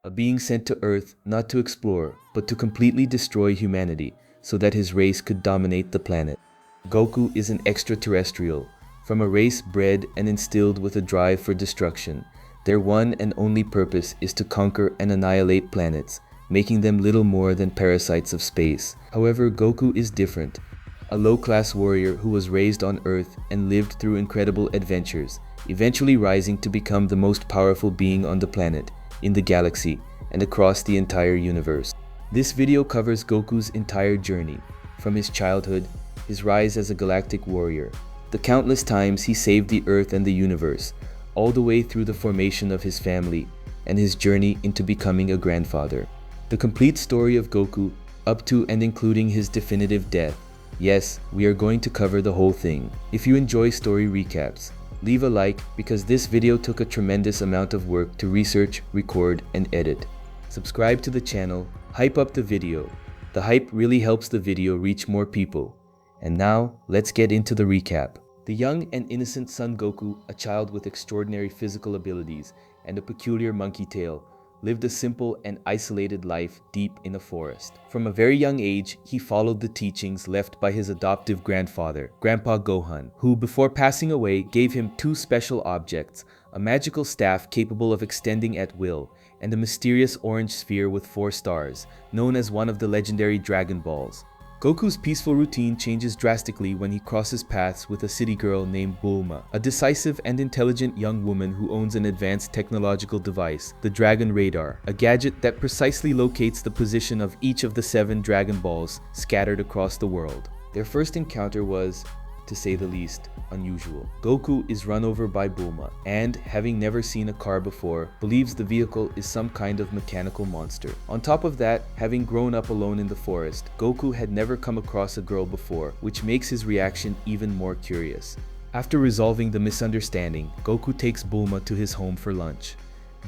a being sent to Earth not to explore, but to completely destroy humanity so that his race could dominate the planet. Goku is an extraterrestrial, from a race bred and instilled with a drive for destruction. Their one and only purpose is to conquer and annihilate planets, making them little more than parasites of space. However, Goku is different. A low-class warrior who was raised on Earth and lived through incredible adventures, eventually rising to become the most powerful being on the planet, in the galaxy, and across the entire universe. This video covers Goku's entire journey, from his childhood, his rise as a galactic warrior, the countless times he saved the Earth and the universe, all the way through the formation of his family, and his journey into becoming a grandfather. The complete story of Goku, up to and including his definitive death. Yes, we are going to cover the whole thing. If you enjoy story recaps, leave a like because this video took a tremendous amount of work to research, record, and edit. Subscribe to the channel, hype up the video. The hype really helps the video reach more people. And now, let's get into the recap. The young and innocent Son Goku, a child with extraordinary physical abilities and a peculiar monkey tail, lived a simple and isolated life deep in a forest. From a very young age, he followed the teachings left by his adoptive grandfather, Grandpa Gohan, who before passing away gave him two special objects, a magical staff capable of extending at will, and a mysterious orange sphere with 4 stars, known as one of the legendary Dragon Balls. Goku's peaceful routine changes drastically when he crosses paths with a city girl named Bulma, a decisive and intelligent young woman who owns an advanced technological device, the Dragon Radar, a gadget that precisely locates the position of each of the 7 Dragon Balls scattered across the world. Their first encounter was, to say the least, unusual. Goku is run over by Bulma and, having never seen a car before, believes the vehicle is some kind of mechanical monster. On top of that, having grown up alone in the forest, Goku had never come across a girl before, which makes his reaction even more curious. After resolving the misunderstanding, Goku takes Bulma to his home for lunch.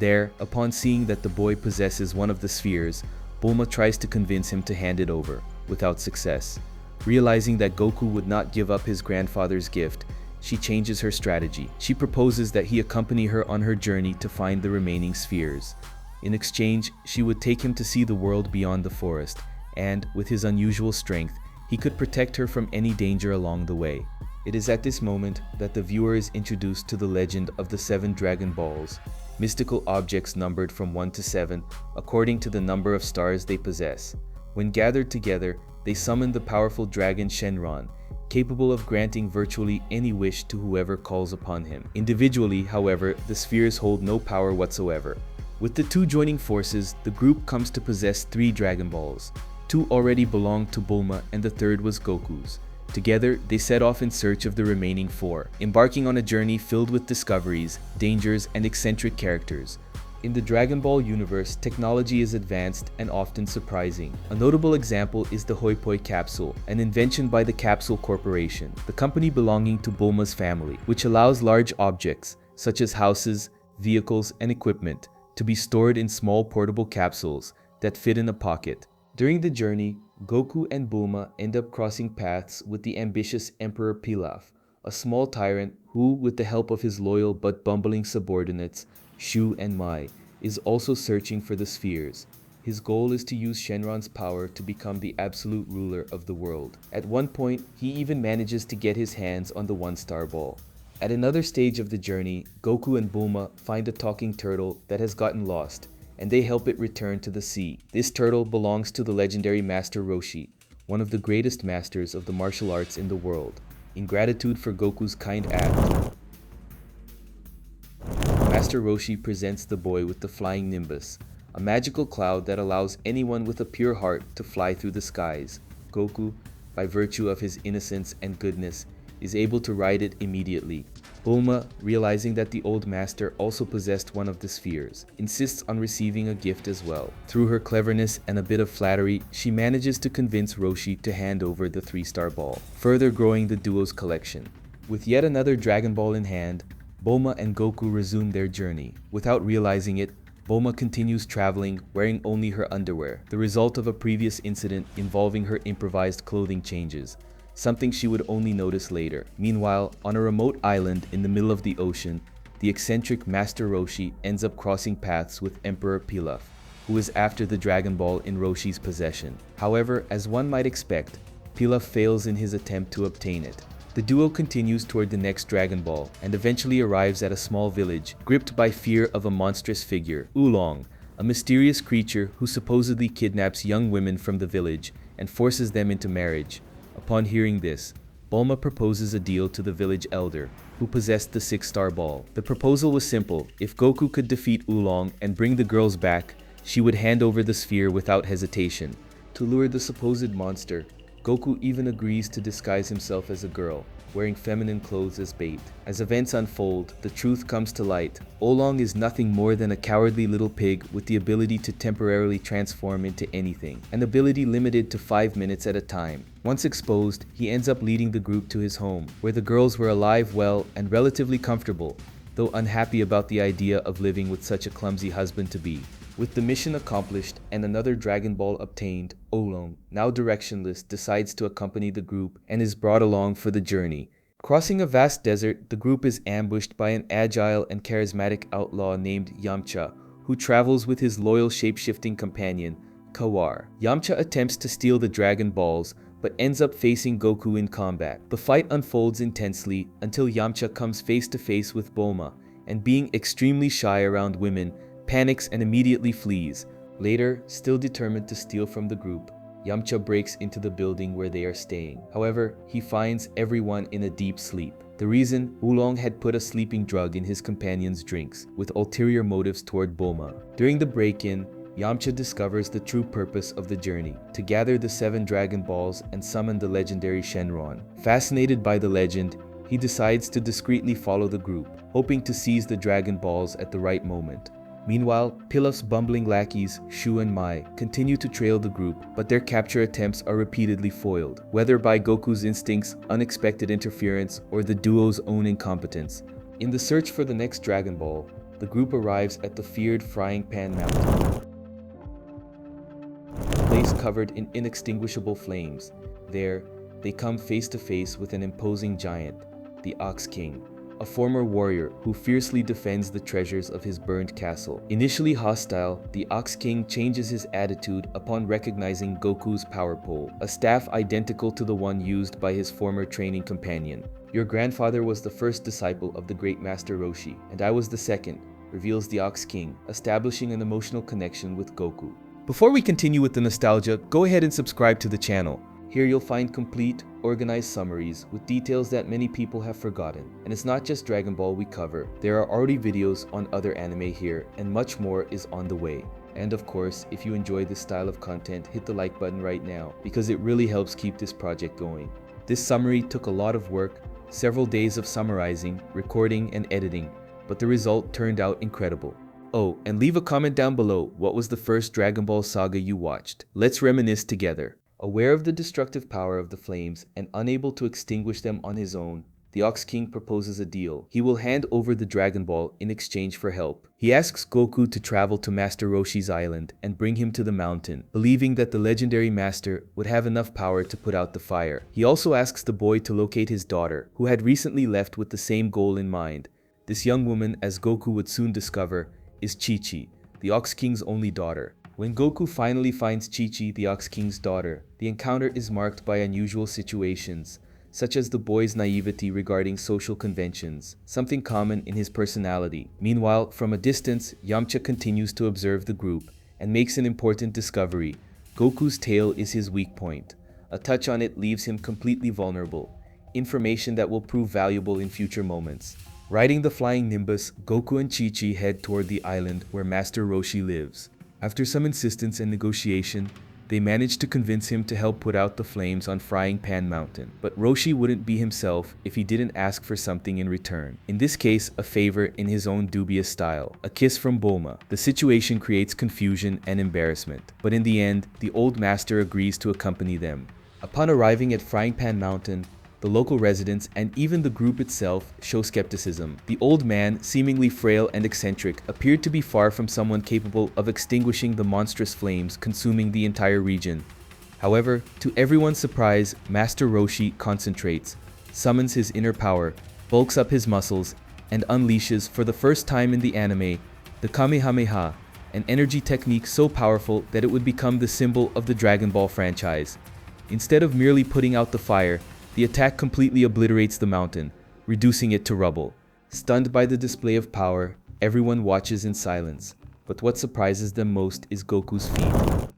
There, upon seeing that the boy possesses one of the spheres, Bulma tries to convince him to hand it over, without success. Realizing that Goku would not give up his grandfather's gift, she changes her strategy. She proposes that he accompany her on her journey to find the remaining spheres. In exchange, she would take him to see the world beyond the forest, and, with his unusual strength, he could protect her from any danger along the way. It is at this moment that the viewer is introduced to the legend of the 7 Dragon Balls, mystical objects numbered from 1 to 7, according to the number of stars they possess. When gathered together, they summon the powerful dragon Shenron, capable of granting virtually any wish to whoever calls upon him. Individually, however, the spheres hold no power whatsoever. With the 2 joining forces, the group comes to possess 3 Dragon Balls. 2 already belonged to Bulma and the 3rd was Goku's. Together, they set off in search of the remaining 4, embarking on a journey filled with discoveries, dangers, and eccentric characters. In the Dragon Ball universe, technology is advanced and often surprising. A notable example is the Hoi Poi capsule, an invention by the Capsule Corporation, the company belonging to Bulma's family, which allows large objects, such as houses, vehicles, and equipment, to be stored in small portable capsules that fit in a pocket. During the journey, Goku and Bulma end up crossing paths with the ambitious Emperor Pilaf, a small tyrant who, with the help of his loyal but bumbling subordinates, Shu and Mai, is also searching for the spheres. His goal is to use Shenron's power to become the absolute ruler of the world. At one point, he even manages to get his hands on the 1-star ball. At another stage of the journey, Goku and Bulma find a talking turtle that has gotten lost, and they help it return to the sea. This turtle belongs to the legendary Master Roshi, one of the greatest masters of the martial arts in the world. In gratitude for Goku's kind act, Master Roshi presents the boy with the Flying Nimbus, a magical cloud that allows anyone with a pure heart to fly through the skies. Goku, by virtue of his innocence and goodness, is able to ride it immediately. Bulma, realizing that the old master also possessed one of the spheres, insists on receiving a gift as well. Through her cleverness and a bit of flattery, she manages to convince Roshi to hand over the 3-star ball, further growing the duo's collection. With yet another Dragon Ball in hand, Bulma and Goku resume their journey. Without realizing it, Bulma continues traveling wearing only her underwear, the result of a previous incident involving her improvised clothing changes, something she would only notice later. Meanwhile, on a remote island in the middle of the ocean, the eccentric Master Roshi ends up crossing paths with Emperor Pilaf, who is after the Dragon Ball in Roshi's possession. However, as one might expect, Pilaf fails in his attempt to obtain it. The duo continues toward the next Dragon Ball and eventually arrives at a small village, gripped by fear of a monstrous figure, Oolong, a mysterious creature who supposedly kidnaps young women from the village and forces them into marriage. Upon hearing this, Bulma proposes a deal to the village elder, who possessed the 6-star ball. The proposal was simple: if Goku could defeat Oolong and bring the girls back, she would hand over the sphere without hesitation. To lure the supposed monster, Goku even agrees to disguise himself as a girl, wearing feminine clothes as bait. As events unfold, the truth comes to light. Oolong is nothing more than a cowardly little pig with the ability to temporarily transform into anything, an ability limited to 5 minutes at a time. Once exposed, he ends up leading the group to his home, where the girls were alive, well, and relatively comfortable, though unhappy about the idea of living with such a clumsy husband-to-be. With the mission accomplished and another Dragon Ball obtained, Oolong, now directionless, decides to accompany the group and is brought along for the journey. Crossing a vast desert, the group is ambushed by an agile and charismatic outlaw named Yamcha, who travels with his loyal shape-shifting companion, Kawar. Yamcha attempts to steal the Dragon Balls, but ends up facing Goku in combat. The fight unfolds intensely until Yamcha comes face to face with Bulma, and being extremely shy around women, panics and immediately flees. Later, still determined to steal from the group, Yamcha breaks into the building where they are staying. However, he finds everyone in a deep sleep. The reason: Oolong had put a sleeping drug in his companion's drinks, with ulterior motives toward Bulma. During the break-in, Yamcha discovers the true purpose of the journey: to gather the 7 Dragon Balls and summon the legendary Shenron. Fascinated by the legend, he decides to discreetly follow the group, hoping to seize the Dragon Balls at the right moment. Meanwhile, Pilaf's bumbling lackeys, Shu and Mai, continue to trail the group, but their capture attempts are repeatedly foiled, whether by Goku's instincts, unexpected interference, or the duo's own incompetence. In the search for the next Dragon Ball, the group arrives at the feared Frying Pan Mountain, a place covered in inextinguishable flames. There, they come face to face with an imposing giant, the Ox King, a former warrior who fiercely defends the treasures of his burned castle. Initially hostile, the Ox King changes his attitude upon recognizing Goku's power pole, a staff identical to the one used by his former training companion. "Your grandfather was the first disciple of the great Master Roshi, and I was the second," reveals the Ox King, establishing an emotional connection with Goku. Before we continue with the nostalgia, go ahead and subscribe to the channel. Here you'll find complete, organized summaries with details that many people have forgotten. And it's not just Dragon Ball we cover. There are already videos on other anime here, and much more is on the way. And of course, if you enjoy this style of content, hit the like button right now, because it really helps keep this project going. This summary took a lot of work, several days of summarizing, recording, and editing, but the result turned out incredible. Oh, and leave a comment down below, what was the first Dragon Ball saga you watched? Let's reminisce together. Aware of the destructive power of the flames and unable to extinguish them on his own, the Ox King proposes a deal. He will hand over the Dragon Ball in exchange for help. He asks Goku to travel to Master Roshi's island and bring him to the mountain, believing that the legendary master would have enough power to put out the fire. He also asks the boy to locate his daughter, who had recently left with the same goal in mind. This young woman, as Goku would soon discover, is Chi-Chi, the Ox King's only daughter. When Goku finally finds Chi-Chi, the Ox King's daughter, the encounter is marked by unusual situations, such as the boy's naivety regarding social conventions, something common in his personality. Meanwhile, from a distance, Yamcha continues to observe the group and makes an important discovery: Goku's tail is his weak point. A touch on it leaves him completely vulnerable, information that will prove valuable in future moments. Riding the flying Nimbus, Goku and Chi-Chi head toward the island where Master Roshi lives. After some insistence and negotiation, they manage to convince him to help put out the flames on Frying Pan Mountain. But Roshi wouldn't be himself if he didn't ask for something in return. In this case, a favor in his own dubious style: a kiss from Bulma. The situation creates confusion and embarrassment, but in the end, the old master agrees to accompany them. Upon arriving at Frying Pan Mountain, the local residents and even the group itself show skepticism. The old man, seemingly frail and eccentric, appeared to be far from someone capable of extinguishing the monstrous flames consuming the entire region. However, to everyone's surprise, Master Roshi concentrates, summons his inner power, bulks up his muscles, and unleashes, for the first time in the anime, the Kamehameha, an energy technique so powerful that it would become the symbol of the Dragon Ball franchise. Instead of merely putting out the fire, the attack completely obliterates the mountain, reducing it to rubble. Stunned by the display of power, everyone watches in silence, but what surprises them most is Goku's feat.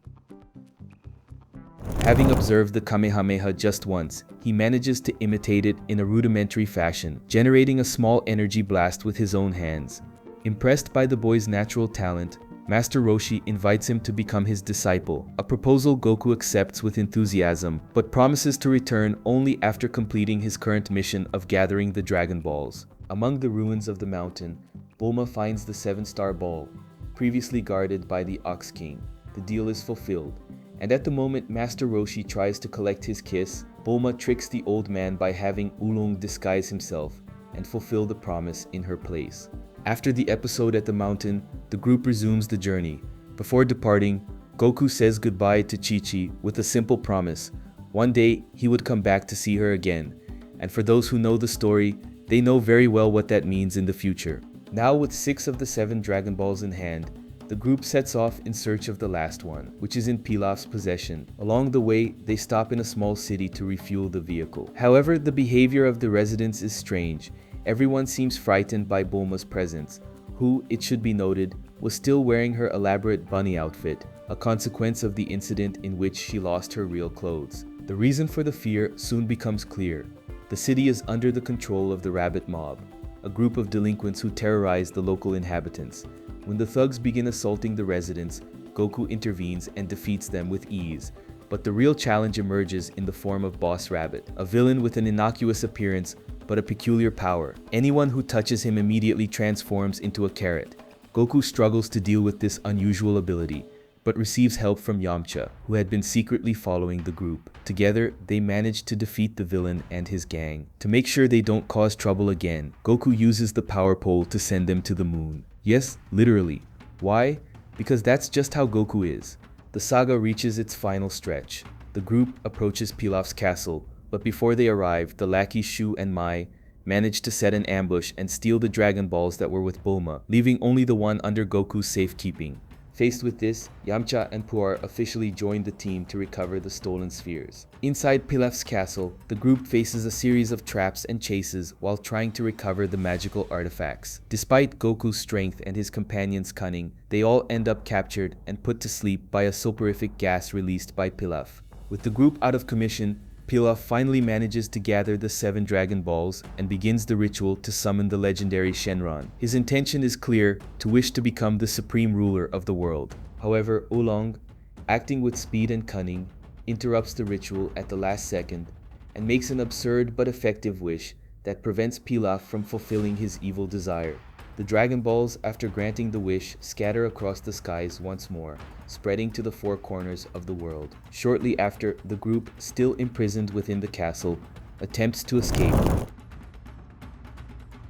Having observed the Kamehameha just once, he manages to imitate it in a rudimentary fashion, generating a small energy blast with his own hands. Impressed by the boy's natural talent, Master Roshi invites him to become his disciple, a proposal Goku accepts with enthusiasm, but promises to return only after completing his current mission of gathering the Dragon Balls. Among the ruins of the mountain, Bulma finds the 7-star ball, previously guarded by the Ox King. The deal is fulfilled, and at the moment Master Roshi tries to collect his kiss, Bulma tricks the old man by having Oolong disguise himself and fulfill the promise in her place. After the episode at the mountain, the group resumes the journey. Before departing, Goku says goodbye to Chi-Chi with a simple promise. One day, he would come back to see her again. And for those who know the story, they know very well what that means in the future. Now with 6 of the 7 Dragon Balls in hand, the group sets off in search of the last one, which is in Pilaf's possession. Along the way, they stop in a small city to refuel the vehicle. However, the behavior of the residents is strange. Everyone seems frightened by Bulma's presence, who, it should be noted, was still wearing her elaborate bunny outfit, a consequence of the incident in which she lost her real clothes. The reason for the fear soon becomes clear. The city is under the control of the Rabbit Mob, a group of delinquents who terrorize the local inhabitants. When the thugs begin assaulting the residents, Goku intervenes and defeats them with ease. But the real challenge emerges in the form of Boss Rabbit, a villain with an innocuous appearance but a peculiar power. Anyone who touches him immediately transforms into a carrot. Goku struggles to deal with this unusual ability, but receives help from Yamcha, who had been secretly following the group. Together, they manage to defeat the villain and his gang. To make sure they don't cause trouble again, Goku uses the power pole to send them to the moon. Yes, literally. Why? Because that's just how Goku is. The saga reaches its final stretch. The group approaches Pilaf's castle, but before they arrive, the lackeys Shu and Mai manage to set an ambush and steal the Dragon Balls that were with Bulma, leaving only the one under Goku's safekeeping. Faced with this, Yamcha and Puar officially join the team to recover the stolen spheres. Inside Pilaf's castle, the group faces a series of traps and chases while trying to recover the magical artifacts. Despite Goku's strength and his companions' cunning, they all end up captured and put to sleep by a soporific gas released by Pilaf. With the group out of commission, Pilaf finally manages to gather the 7 Dragon Balls and begins the ritual to summon the legendary Shenron. His intention is clear, to wish to become the supreme ruler of the world. However, Oolong, acting with speed and cunning, interrupts the ritual at the last second and makes an absurd but effective wish that prevents Pilaf from fulfilling his evil desire. The Dragon Balls, after granting the wish, scatter across the skies once more, spreading to the 4 corners of the world. Shortly after, the group, still imprisoned within the castle, attempts to escape.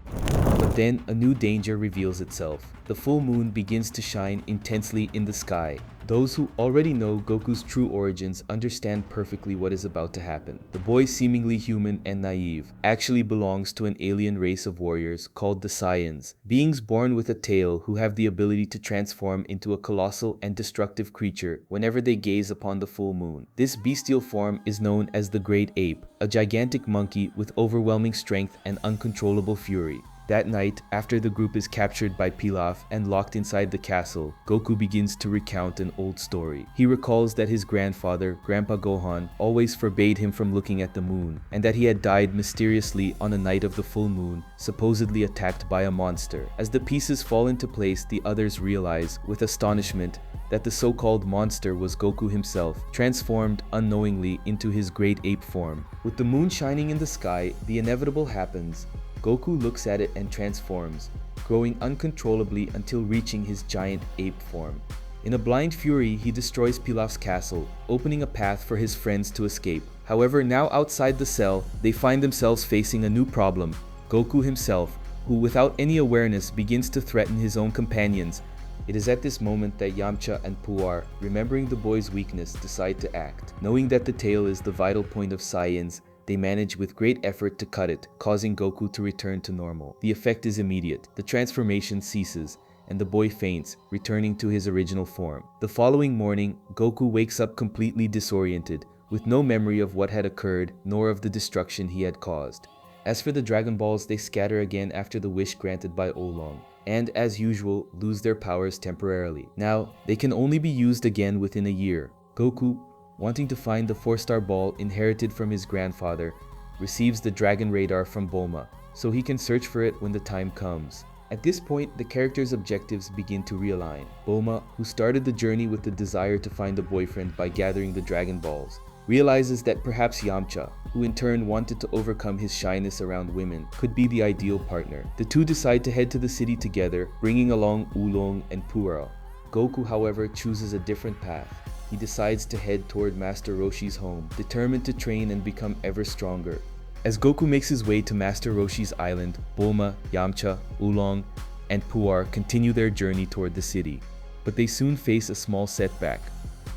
But then a new danger reveals itself. The full moon begins to shine intensely in the sky. Those who already know Goku's true origins understand perfectly what is about to happen. The boy, seemingly human and naive, actually belongs to an alien race of warriors called the Saiyans, beings born with a tail who have the ability to transform into a colossal and destructive creature whenever they gaze upon the full moon. This bestial form is known as the Great Ape, a gigantic monkey with overwhelming strength and uncontrollable fury. That night, after the group is captured by Pilaf and locked inside the castle, Goku begins to recount an old story. He recalls that his grandfather, Grandpa Gohan, always forbade him from looking at the moon, and that he had died mysteriously on a night of the full moon, supposedly attacked by a monster. As the pieces fall into place, the others realize, with astonishment, that the so-called monster was Goku himself, transformed unknowingly into his great ape form. With the moon shining in the sky, the inevitable happens. Goku looks at it and transforms, growing uncontrollably until reaching his giant ape form. In a blind fury, he destroys Pilaf's castle, opening a path for his friends to escape. However, now outside the cell, they find themselves facing a new problem. Goku himself, who without any awareness begins to threaten his own companions. It is at this moment that Yamcha and Puar, remembering the boy's weakness, decide to act. Knowing that the tail is the vital point of Saiyans, they manage with great effort to cut it, causing Goku to return to normal. The effect is immediate. The transformation ceases, and the boy faints, returning to his original form. The following morning, Goku wakes up completely disoriented, with no memory of what had occurred nor of the destruction he had caused. As for the Dragon Balls, they scatter again after the wish granted by Oolong, and as usual, lose their powers temporarily. Now, they can only be used again within a year. Goku, wanting to find the 4-star ball inherited from his grandfather, receives the Dragon Radar from Bulma, so he can search for it when the time comes. At this point, the character's objectives begin to realign. Bulma, who started the journey with the desire to find a boyfriend by gathering the Dragon Balls, realizes that perhaps Yamcha, who in turn wanted to overcome his shyness around women, could be the ideal partner. The two decide to head to the city together, bringing along Oolong and Puaro. Goku, however, chooses a different path. He decides to head toward Master Roshi's home, determined to train and become ever stronger. As Goku makes his way to Master Roshi's island, Bulma, Yamcha, Oolong, and Puar continue their journey toward the city. But they soon face a small setback.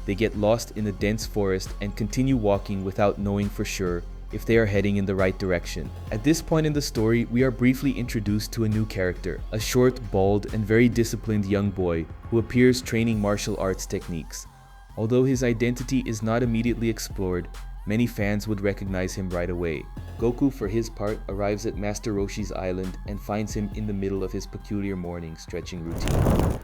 They get lost in a dense forest and continue walking without knowing for sure if they are heading in the right direction. At this point in the story, we are briefly introduced to a new character, a short, bald, and very disciplined young boy who appears training martial arts techniques. Although his identity is not immediately explored, many fans would recognize him right away. Goku, for his part, arrives at Master Roshi's island and finds him in the middle of his peculiar morning stretching routine.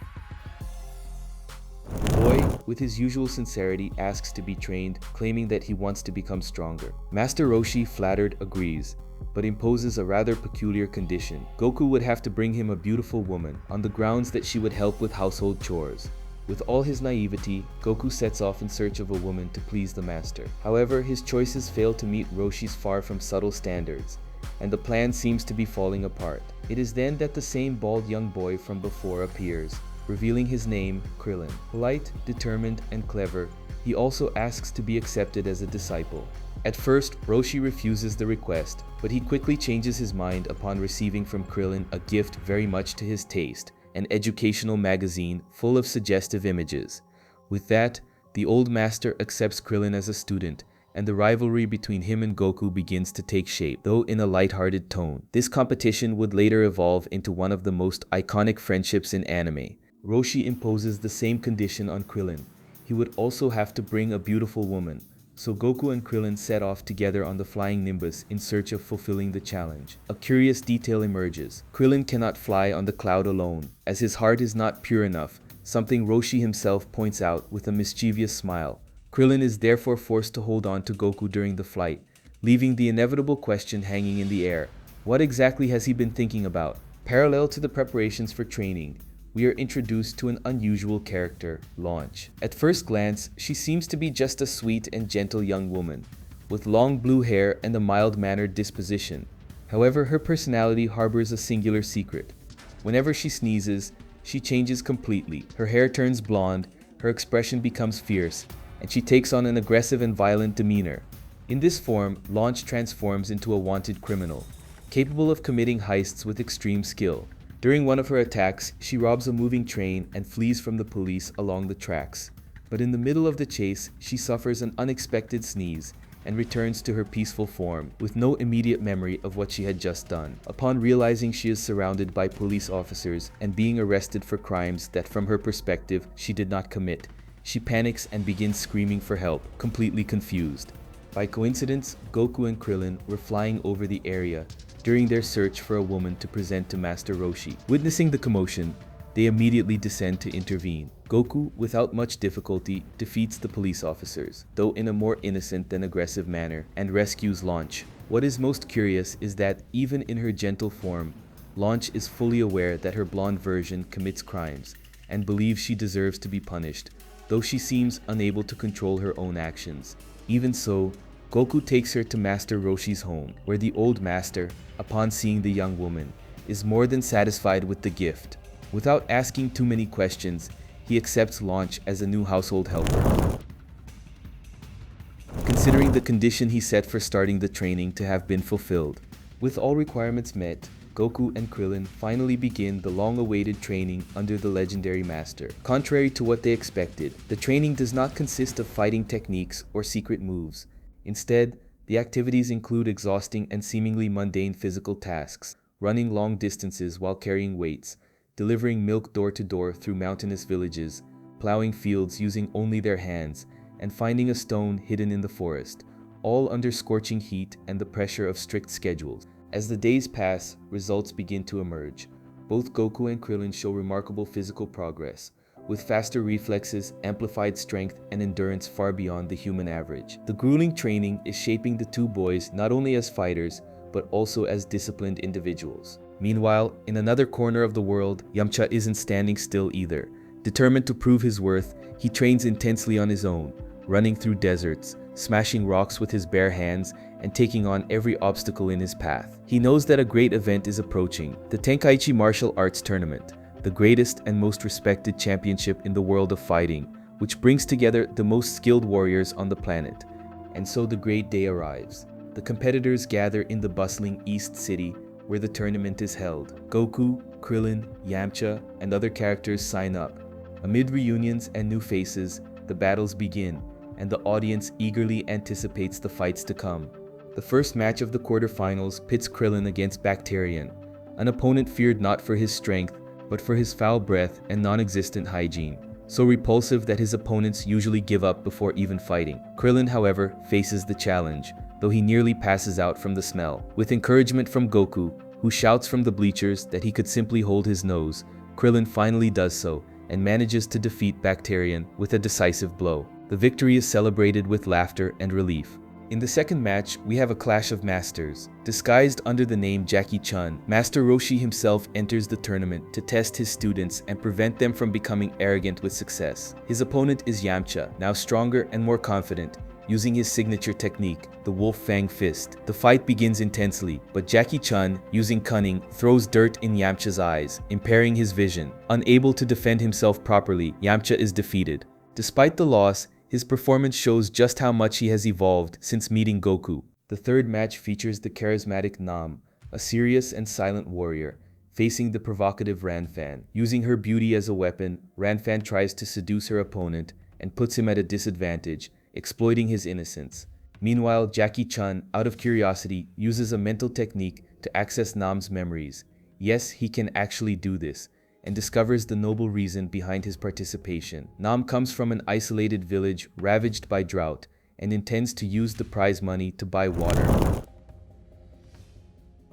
The boy, with his usual sincerity, asks to be trained, claiming that he wants to become stronger. Master Roshi, flattered, agrees, but imposes a rather peculiar condition. Goku would have to bring him a beautiful woman, on the grounds that she would help with household chores. With all his naivety, Goku sets off in search of a woman to please the master. However, his choices fail to meet Roshi's far from subtle standards, and the plan seems to be falling apart. It is then that the same bald young boy from before appears, revealing his name, Krillin. Polite, determined, and clever, he also asks to be accepted as a disciple. At first, Roshi refuses the request, but he quickly changes his mind upon receiving from Krillin a gift very much to his taste, an educational magazine full of suggestive images. With that, the old master accepts Krillin as a student, and the rivalry between him and Goku begins to take shape, though in a lighthearted tone. This competition would later evolve into one of the most iconic friendships in anime. Roshi imposes the same condition on Krillin. He would also have to bring a beautiful woman, so Goku and Krillin set off together on the flying Nimbus in search of fulfilling the challenge. A curious detail emerges. Krillin cannot fly on the cloud alone, as his heart is not pure enough, something Roshi himself points out with a mischievous smile. Krillin is therefore forced to hold on to Goku during the flight, leaving the inevitable question hanging in the air. What exactly has he been thinking about? Parallel to the preparations for training, we are introduced to an unusual character, Launch. At first glance, she seems to be just a sweet and gentle young woman, with long blue hair and a mild-mannered disposition. However, her personality harbors a singular secret. Whenever she sneezes, she changes completely. Her hair turns blonde, her expression becomes fierce, and she takes on an aggressive and violent demeanor. In this form, Launch transforms into a wanted criminal, capable of committing heists with extreme skill. During one of her attacks, she robs a moving train and flees from the police along the tracks. But in the middle of the chase, she suffers an unexpected sneeze and returns to her peaceful form, with no immediate memory of what she had just done. Upon realizing she is surrounded by police officers and being arrested for crimes that, from her perspective, she did not commit, she panics and begins screaming for help, completely confused. By coincidence, Goku and Krillin were flying over the area during their search for a woman to present to Master Roshi. Witnessing the commotion, they immediately descend to intervene. Goku, without much difficulty, defeats the police officers, though in a more innocent than aggressive manner, and rescues Launch. What is most curious is that, even in her gentle form, Launch is fully aware that her blonde version commits crimes, and believes she deserves to be punished, though she seems unable to control her own actions. Even so, Goku takes her to Master Roshi's home, where the old master, upon seeing the young woman, is more than satisfied with the gift. Without asking too many questions, he accepts Launch as a new household helper. Considering the condition he set for starting the training to have been fulfilled, with all requirements met, Goku and Krillin finally begin the long-awaited training under the legendary master. Contrary to what they expected, the training does not consist of fighting techniques or secret moves. Instead, the activities include exhausting and seemingly mundane physical tasks, running long distances while carrying weights, delivering milk door to door through mountainous villages, plowing fields using only their hands, and finding a stone hidden in the forest, all under scorching heat and the pressure of strict schedules. As the days pass, results begin to emerge. Both Goku and Krillin show remarkable physical progress, with faster reflexes, amplified strength, and endurance far beyond the human average. The grueling training is shaping the two boys not only as fighters, but also as disciplined individuals. Meanwhile, in another corner of the world, Yamcha isn't standing still either. Determined to prove his worth, he trains intensely on his own, running through deserts, smashing rocks with his bare hands, and taking on every obstacle in his path. He knows that a great event is approaching, the Tenkaichi Martial Arts Tournament, the greatest and most respected championship in the world of fighting, which brings together the most skilled warriors on the planet. And so the great day arrives. The competitors gather in the bustling East City, where the tournament is held. Goku, Krillin, Yamcha, and other characters sign up. Amid reunions and new faces, the battles begin, and the audience eagerly anticipates the fights to come. The first match of the quarterfinals pits Krillin against Bacterian, an opponent feared not for his strength, but for his foul breath and non-existent hygiene, so repulsive that his opponents usually give up before even fighting. Krillin, however, faces the challenge, though he nearly passes out from the smell. With encouragement from Goku, who shouts from the bleachers that he could simply hold his nose, Krillin finally does so, and manages to defeat Bacterian with a decisive blow. The victory is celebrated with laughter and relief. In the second match, we have a clash of masters. Disguised under the name Jackie Chun, Master Roshi himself enters the tournament to test his students and prevent them from becoming arrogant with success. His opponent is Yamcha, now stronger and more confident, using his signature technique, the Wolf Fang Fist. The fight begins intensely, but Jackie Chun, using cunning, throws dirt in Yamcha's eyes, impairing his vision. Unable to defend himself properly, Yamcha is defeated. Despite the loss, his performance shows just how much he has evolved since meeting Goku. The third match features the charismatic Nam, a serious and silent warrior, facing the provocative Ranfan. Using her beauty as a weapon, Ranfan tries to seduce her opponent and puts him at a disadvantage, exploiting his innocence. Meanwhile, Jackie Chun, out of curiosity, uses a mental technique to access Nam's memories. Yes, he can actually do this, and discovers the noble reason behind his participation. Nam comes from an isolated village ravaged by drought and intends to use the prize money to buy water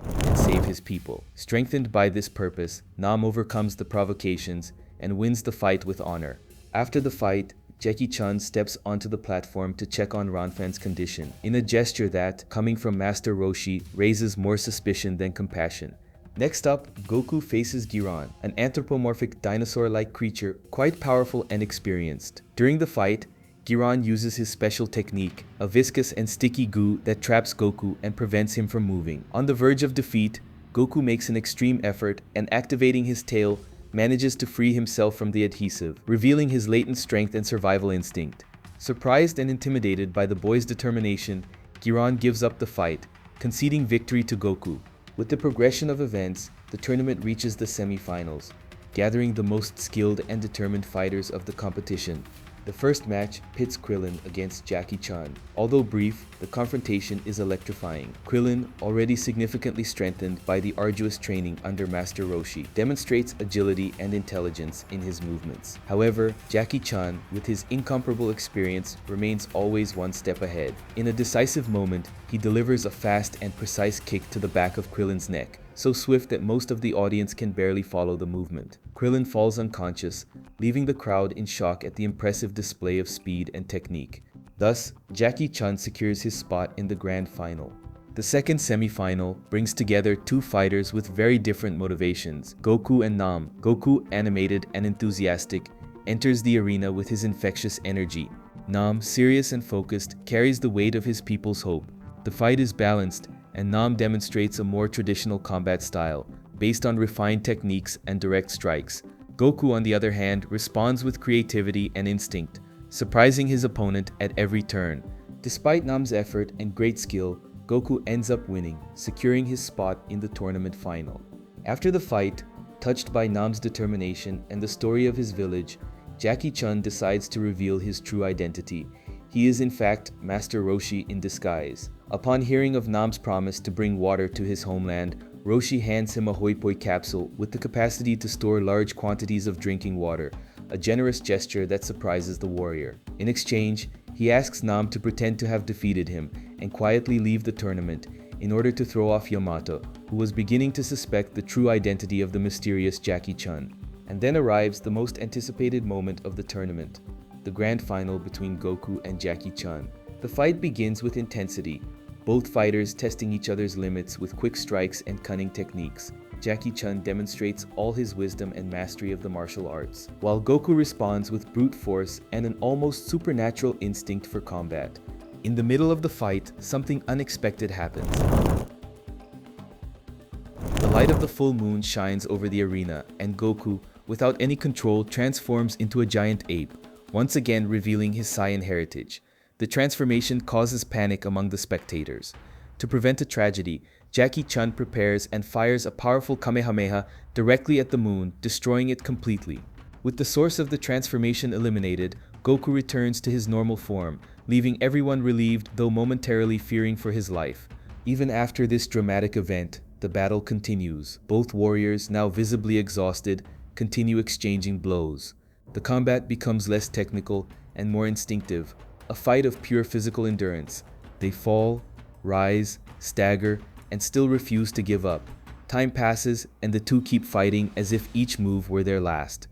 and save his people. Strengthened by this purpose, Nam overcomes the provocations and wins the fight with honor. After the fight, Jackie Chun steps onto the platform to check on Ranfan's condition, in a gesture that, coming from Master Roshi, raises more suspicion than compassion. Next up, Goku faces Giran, an anthropomorphic dinosaur-like creature quite powerful and experienced. During the fight, Giran uses his special technique, a viscous and sticky goo that traps Goku and prevents him from moving. On the verge of defeat, Goku makes an extreme effort and, activating his tail, manages to free himself from the adhesive, revealing his latent strength and survival instinct. Surprised and intimidated by the boy's determination, Giran gives up the fight, conceding victory to Goku. With the progression of events, the tournament reaches the semi-finals, gathering the most skilled and determined fighters of the competition. The first match pits Krillin against Jackie Chun. Although brief, the confrontation is electrifying. Krillin, already significantly strengthened by the arduous training under Master Roshi, demonstrates agility and intelligence in his movements. However, Jackie Chun, with his incomparable experience, remains always one step ahead. In a decisive moment, he delivers a fast and precise kick to the back of Krillin's neck, so swift that most of the audience can barely follow the movement. Krillin falls unconscious, leaving the crowd in shock at the impressive display of speed and technique. Thus, Jackie Chun secures his spot in the grand final. The second semi-final brings together two fighters with very different motivations, Goku and Nam. Goku, animated and enthusiastic, enters the arena with his infectious energy. Nam, serious and focused, carries the weight of his people's hope. The fight is balanced, and Nam demonstrates a more traditional combat style, based on refined techniques and direct strikes. Goku, on the other hand, responds with creativity and instinct, surprising his opponent at every turn. Despite Nam's effort and great skill, Goku ends up winning, securing his spot in the tournament final. After the fight, touched by Nam's determination and the story of his village, Jackie Chun decides to reveal his true identity. He is in fact Master Roshi in disguise. Upon hearing of Nam's promise to bring water to his homeland, Roshi hands him a Hoi Poi capsule with the capacity to store large quantities of drinking water, a generous gesture that surprises the warrior. In exchange, he asks Nam to pretend to have defeated him and quietly leave the tournament in order to throw off Yamato, who was beginning to suspect the true identity of the mysterious Jackie Chun. And then arrives the most anticipated moment of the tournament, the grand final between Goku and Jackie Chun. The fight begins with intensity, both fighters testing each other's limits with quick strikes and cunning techniques. Jackie Chun demonstrates all his wisdom and mastery of the martial arts, while Goku responds with brute force and an almost supernatural instinct for combat. In the middle of the fight, something unexpected happens. The light of the full moon shines over the arena, and Goku, without any control, transforms into a giant ape, once again revealing his Saiyan heritage. The transformation causes panic among the spectators. To prevent a tragedy, Jackie Chun prepares and fires a powerful Kamehameha directly at the moon, destroying it completely. With the source of the transformation eliminated, Goku returns to his normal form, leaving everyone relieved though momentarily fearing for his life. Even after this dramatic event, the battle continues. Both warriors, now visibly exhausted, continue exchanging blows. The combat becomes less technical and more instinctive, a fight of pure physical endurance. They fall, rise, stagger, and still refuse to give up. Time passes, and the two keep fighting as if each move were their last.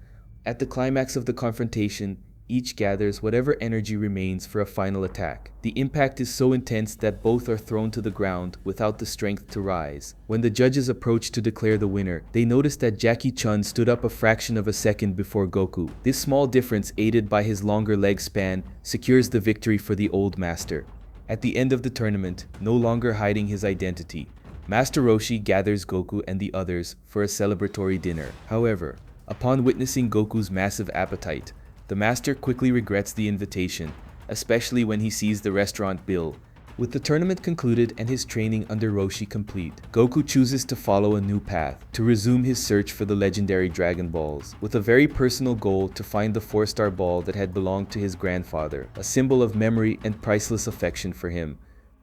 At the climax of the confrontation, each gathers whatever energy remains for a final attack. The impact is so intense that both are thrown to the ground without the strength to rise. When the judges approach to declare the winner, they notice that Jackie Chun stood up a fraction of a second before Goku. This small difference, aided by his longer leg span, secures the victory for the old master. At the end of the tournament, no longer hiding his identity, Master Roshi gathers Goku and the others for a celebratory dinner. However, upon witnessing Goku's massive appetite, the master quickly regrets the invitation, especially when he sees the restaurant bill. With the tournament concluded and his training under Roshi complete, Goku chooses to follow a new path, to resume his search for the legendary Dragon Balls, with a very personal goal to find the 4-star ball that had belonged to his grandfather, a symbol of memory and priceless affection for him.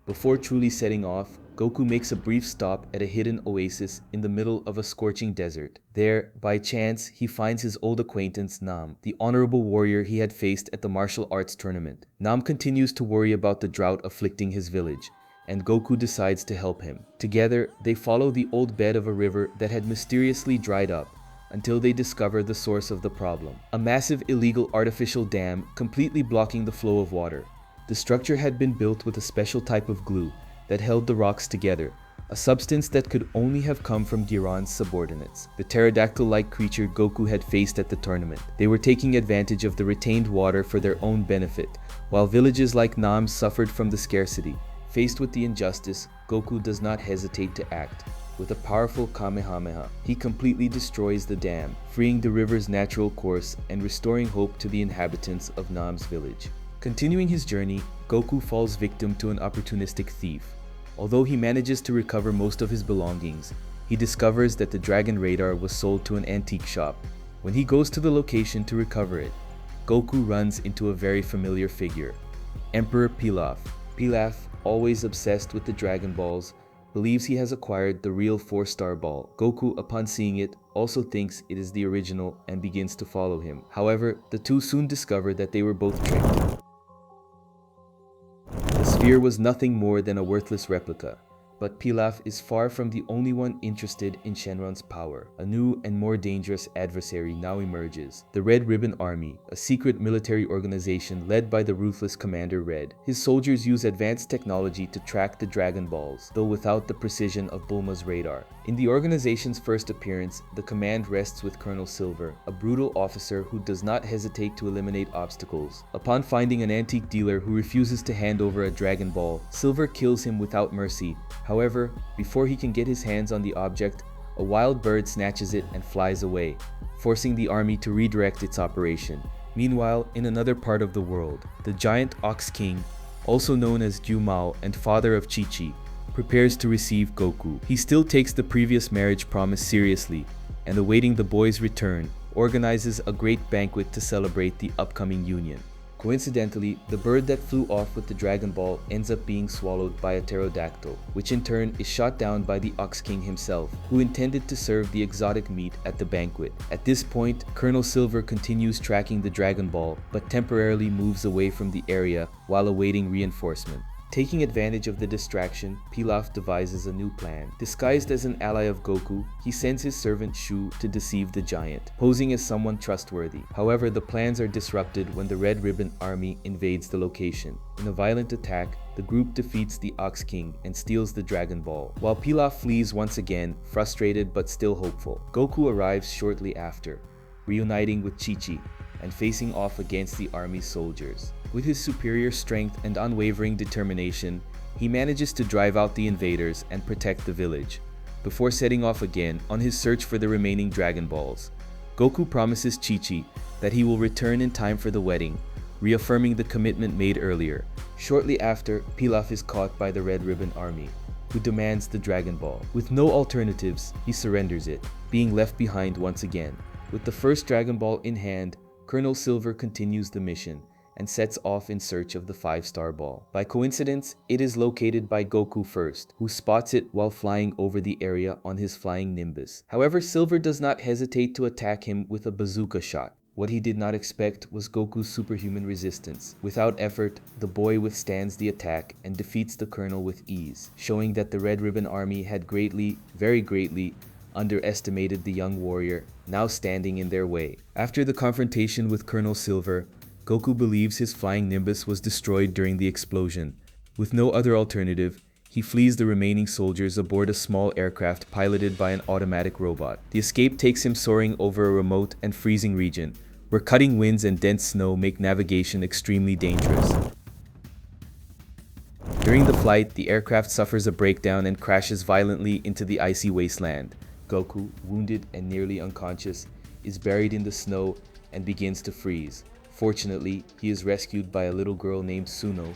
Before truly setting off, Goku makes a brief stop at a hidden oasis in the middle of a scorching desert. There, by chance, he finds his old acquaintance Nam, the honorable warrior he had faced at the martial arts tournament. Nam continues to worry about the drought afflicting his village, and Goku decides to help him. Together, they follow the old bed of a river that had mysteriously dried up, until they discover the source of the problem. A massive illegal artificial dam completely blocking the flow of water. The structure had been built with a special type of glue that held the rocks together, a substance that could only have come from Giran's subordinates, the pterodactyl-like creature Goku had faced at the tournament. They were taking advantage of the retained water for their own benefit, while villages like Nam suffered from the scarcity. Faced with the injustice, Goku does not hesitate to act. With a powerful Kamehameha, he completely destroys the dam, freeing the river's natural course and restoring hope to the inhabitants of Nam's village. Continuing his journey, Goku falls victim to an opportunistic thief. Although he manages to recover most of his belongings, he discovers that the Dragon Radar was sold to an antique shop. When he goes to the location to recover it, Goku runs into a very familiar figure, Emperor Pilaf. Pilaf, always obsessed with the Dragon Balls, believes he has acquired the real 4-star ball. Goku, upon seeing it, also thinks it is the original and begins to follow him. However, the two soon discover that they were both tricked. The sphere was nothing more than a worthless replica, but Pilaf is far from the only one interested in Shenron's power. A new and more dangerous adversary now emerges, the Red Ribbon Army, a secret military organization led by the ruthless Commander Red. His soldiers use advanced technology to track the Dragon Balls, though without the precision of Bulma's radar. In the organization's first appearance, the command rests with Colonel Silver, a brutal officer who does not hesitate to eliminate obstacles. Upon finding an antique dealer who refuses to hand over a Dragon Ball, Silver kills him without mercy. However, before he can get his hands on the object, a wild bird snatches it and flies away, forcing the army to redirect its operation. Meanwhile, in another part of the world, the giant Ox King, also known as Ju Mao and father of Chi-Chi, prepares to receive Goku. He still takes the previous marriage promise seriously, and awaiting the boy's return, organizes a great banquet to celebrate the upcoming union. Coincidentally, the bird that flew off with the Dragon Ball ends up being swallowed by a pterodactyl, which in turn is shot down by the Ox King himself, who intended to serve the exotic meat at the banquet. At this point, Colonel Silver continues tracking the Dragon Ball, but temporarily moves away from the area while awaiting reinforcement. Taking advantage of the distraction, Pilaf devises a new plan. Disguised as an ally of Goku, he sends his servant Shu to deceive the giant, posing as someone trustworthy. However, the plans are disrupted when the Red Ribbon Army invades the location. In a violent attack, the group defeats the Ox King and steals the Dragon Ball, while Pilaf flees once again, frustrated but still hopeful. Goku arrives shortly after, reuniting with Chi-Chi and facing off against the army's soldiers. With his superior strength and unwavering determination, he manages to drive out the invaders and protect the village, before setting off again on his search for the remaining Dragon Balls. Goku promises Chi-Chi that he will return in time for the wedding, reaffirming the commitment made earlier. Shortly after, Pilaf is caught by the Red Ribbon Army, who demands the Dragon Ball. With no alternatives, he surrenders it, being left behind once again. With the first Dragon Ball in hand, Colonel Silver continues the mission and sets off in search of the 5-star ball. By coincidence, it is located by Goku first, who spots it while flying over the area on his flying Nimbus. However, Silver does not hesitate to attack him with a bazooka shot. What he did not expect was Goku's superhuman resistance. Without effort, the boy withstands the attack and defeats the colonel with ease, showing that the Red Ribbon Army had greatly, very greatly, underestimated the young warrior, now standing in their way. After the confrontation with Colonel Silver, Goku believes his flying Nimbus was destroyed during the explosion. With no other alternative, he flees the remaining soldiers aboard a small aircraft piloted by an automatic robot. The escape takes him soaring over a remote and freezing region, where cutting winds and dense snow make navigation extremely dangerous. During the flight, the aircraft suffers a breakdown and crashes violently into the icy wasteland. Goku, wounded and nearly unconscious, is buried in the snow and begins to freeze. Fortunately, he is rescued by a little girl named Suno,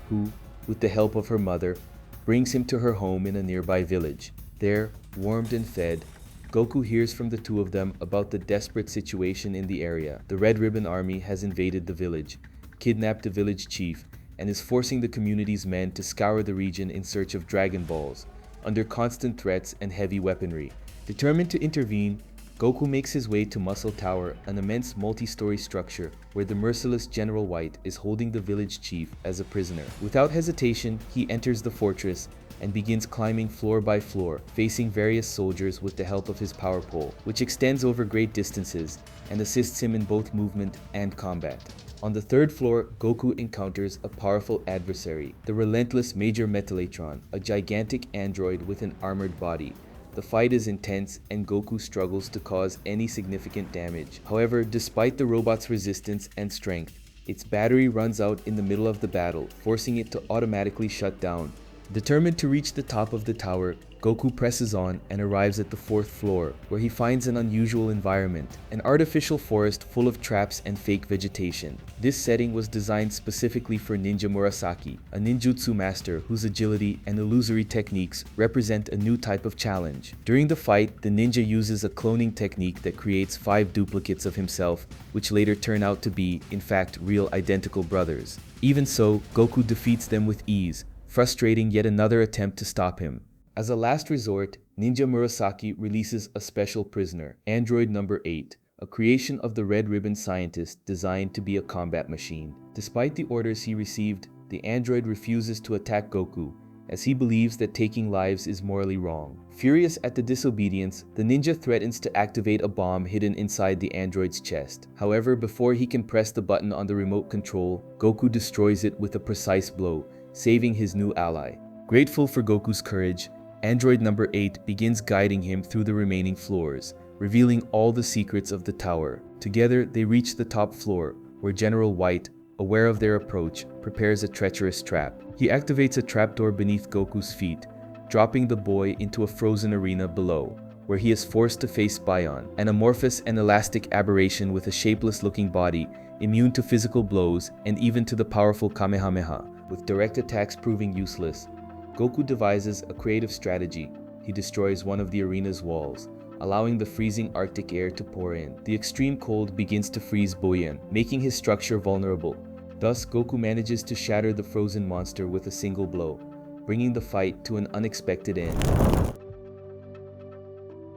who, with the help of her mother, brings him to her home in a nearby village. There, warmed and fed, Goku hears from the two of them about the desperate situation in the area. The Red Ribbon Army has invaded the village, kidnapped the village chief, and is forcing the community's men to scour the region in search of Dragon Balls, under constant threats and heavy weaponry. Determined to intervene, Goku makes his way to Muscle Tower, an immense multi-story structure where the merciless General White is holding the village chief as a prisoner. Without hesitation, he enters the fortress and begins climbing floor by floor, facing various soldiers with the help of his power pole, which extends over great distances and assists him in both movement and combat. On the third floor, Goku encounters a powerful adversary, the relentless Major Metallatron, a gigantic android with an armored body. The fight is intense and Goku struggles to cause any significant damage. However, despite the robot's resistance and strength, its battery runs out in the middle of the battle, forcing it to automatically shut down. Determined to reach the top of the tower, Goku presses on and arrives at the 4th floor, where he finds an unusual environment, an artificial forest full of traps and fake vegetation. This setting was designed specifically for Ninja Murasaki, a ninjutsu master whose agility and illusory techniques represent a new type of challenge. During the fight, the ninja uses a cloning technique that creates 5 duplicates of himself, which later turn out to be, in fact, real identical brothers. Even so, Goku defeats them with ease, frustrating yet another attempt to stop him. As a last resort, Ninja Murasaki releases a special prisoner, Android Number 8, a creation of the Red Ribbon scientist designed to be a combat machine. Despite the orders he received, the android refuses to attack Goku, as he believes that taking lives is morally wrong. Furious at the disobedience, the ninja threatens to activate a bomb hidden inside the android's chest. However, before he can press the button on the remote control, Goku destroys it with a precise blow, saving his new ally. Grateful for Goku's courage, Android Number 8 begins guiding him through the remaining floors, revealing all the secrets of the tower. Together, they reach the top floor, where General White, aware of their approach, prepares a treacherous trap. He activates a trapdoor beneath Goku's feet, dropping the boy into a frozen arena below, where he is forced to face Bion, an amorphous and elastic aberration with a shapeless-looking body, immune to physical blows and even to the powerful Kamehameha. With direct attacks proving useless, Goku devises a creative strategy. He destroys one of the arena's walls, allowing the freezing Arctic air to pour in. The extreme cold begins to freeze Boyan, making his structure vulnerable. Thus, Goku manages to shatter the frozen monster with a single blow, bringing the fight to an unexpected end.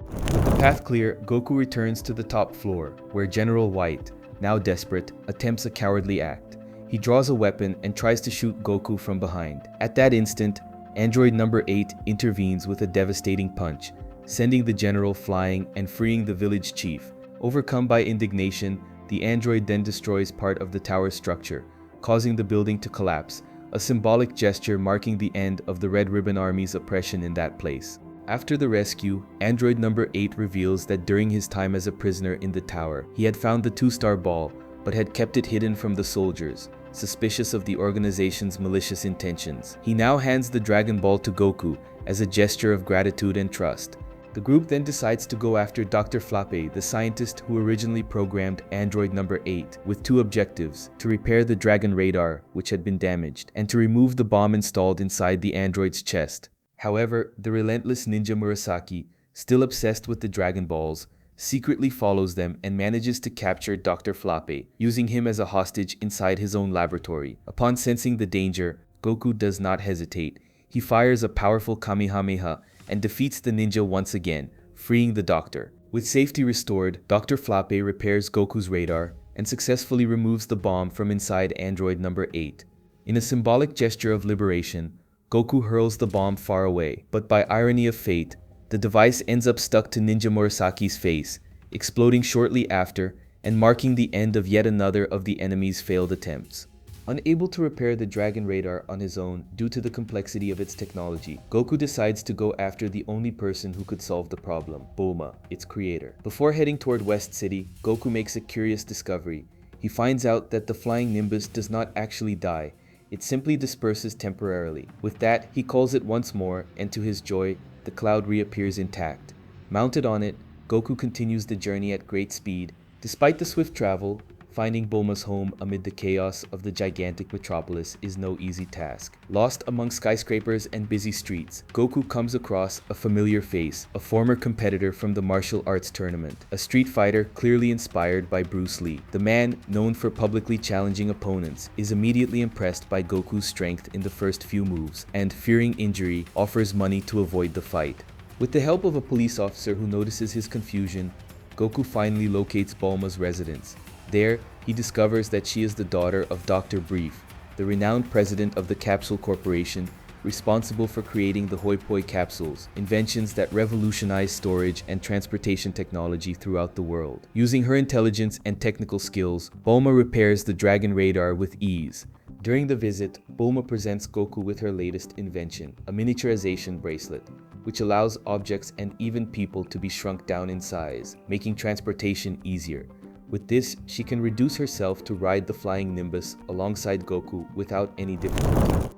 With the path clear, Goku returns to the top floor, where General White, now desperate, attempts a cowardly act. He draws a weapon and tries to shoot Goku from behind. At that instant, Android number 8 intervenes with a devastating punch, sending the general flying and freeing the village chief. Overcome by indignation, the android then destroys part of the tower's structure, causing the building to collapse, a symbolic gesture marking the end of the Red Ribbon Army's oppression in that place. After the rescue, android number 8 reveals that during his time as a prisoner in the tower, he had found the 2-star ball, but had kept it hidden from the soldiers, suspicious of the organization's malicious intentions. He now hands the Dragon Ball to Goku as a gesture of gratitude and trust. The group then decides to go after Dr. Flappe, the scientist who originally programmed android number 8, with 2 objectives: to repair the Dragon radar, which had been damaged, and to remove the bomb installed inside the android's chest. However, the relentless ninja Murasaki, still obsessed with the Dragon Balls, secretly follows them and manages to capture Dr. Flappe, using him as a hostage inside his own laboratory. Upon sensing the danger, Goku does not hesitate. He fires a powerful Kamehameha and defeats the ninja once again, freeing the doctor. With safety restored, Dr. Flappe repairs Goku's radar and successfully removes the bomb from inside android number 8. In a symbolic gesture of liberation, Goku hurls the bomb far away, but by irony of fate, the device ends up stuck to Ninja Murasaki's face, exploding shortly after and marking the end of yet another of the enemy's failed attempts. Unable to repair the Dragon radar on his own due to the complexity of its technology, Goku decides to go after the only person who could solve the problem, Bulma, its creator. Before heading toward West City, Goku makes a curious discovery. He finds out that the flying Nimbus does not actually die, it simply disperses temporarily. With that, he calls it once more, and to his joy, the cloud reappears intact. Mounted on it, Goku continues the journey at great speed. Despite the swift travel, finding Bulma's home amid the chaos of the gigantic metropolis is no easy task. Lost among skyscrapers and busy streets, Goku comes across a familiar face, a former competitor from the martial arts tournament, a street fighter clearly inspired by Bruce Lee. The man, known for publicly challenging opponents, is immediately impressed by Goku's strength in the first few moves, and fearing injury, offers money to avoid the fight. With the help of a police officer who notices his confusion, Goku finally locates Bulma's residence. There, he discovers that she is the daughter of Dr. Brief, the renowned president of the Capsule Corporation, responsible for creating the Hoi Poi capsules, inventions that revolutionize storage and transportation technology throughout the world. Using her intelligence and technical skills, Bulma repairs the Dragon radar with ease. During the visit, Bulma presents Goku with her latest invention, a miniaturization bracelet, which allows objects and even people to be shrunk down in size, making transportation easier. With this, she can reduce herself to ride the flying Nimbus alongside Goku without any difficulty.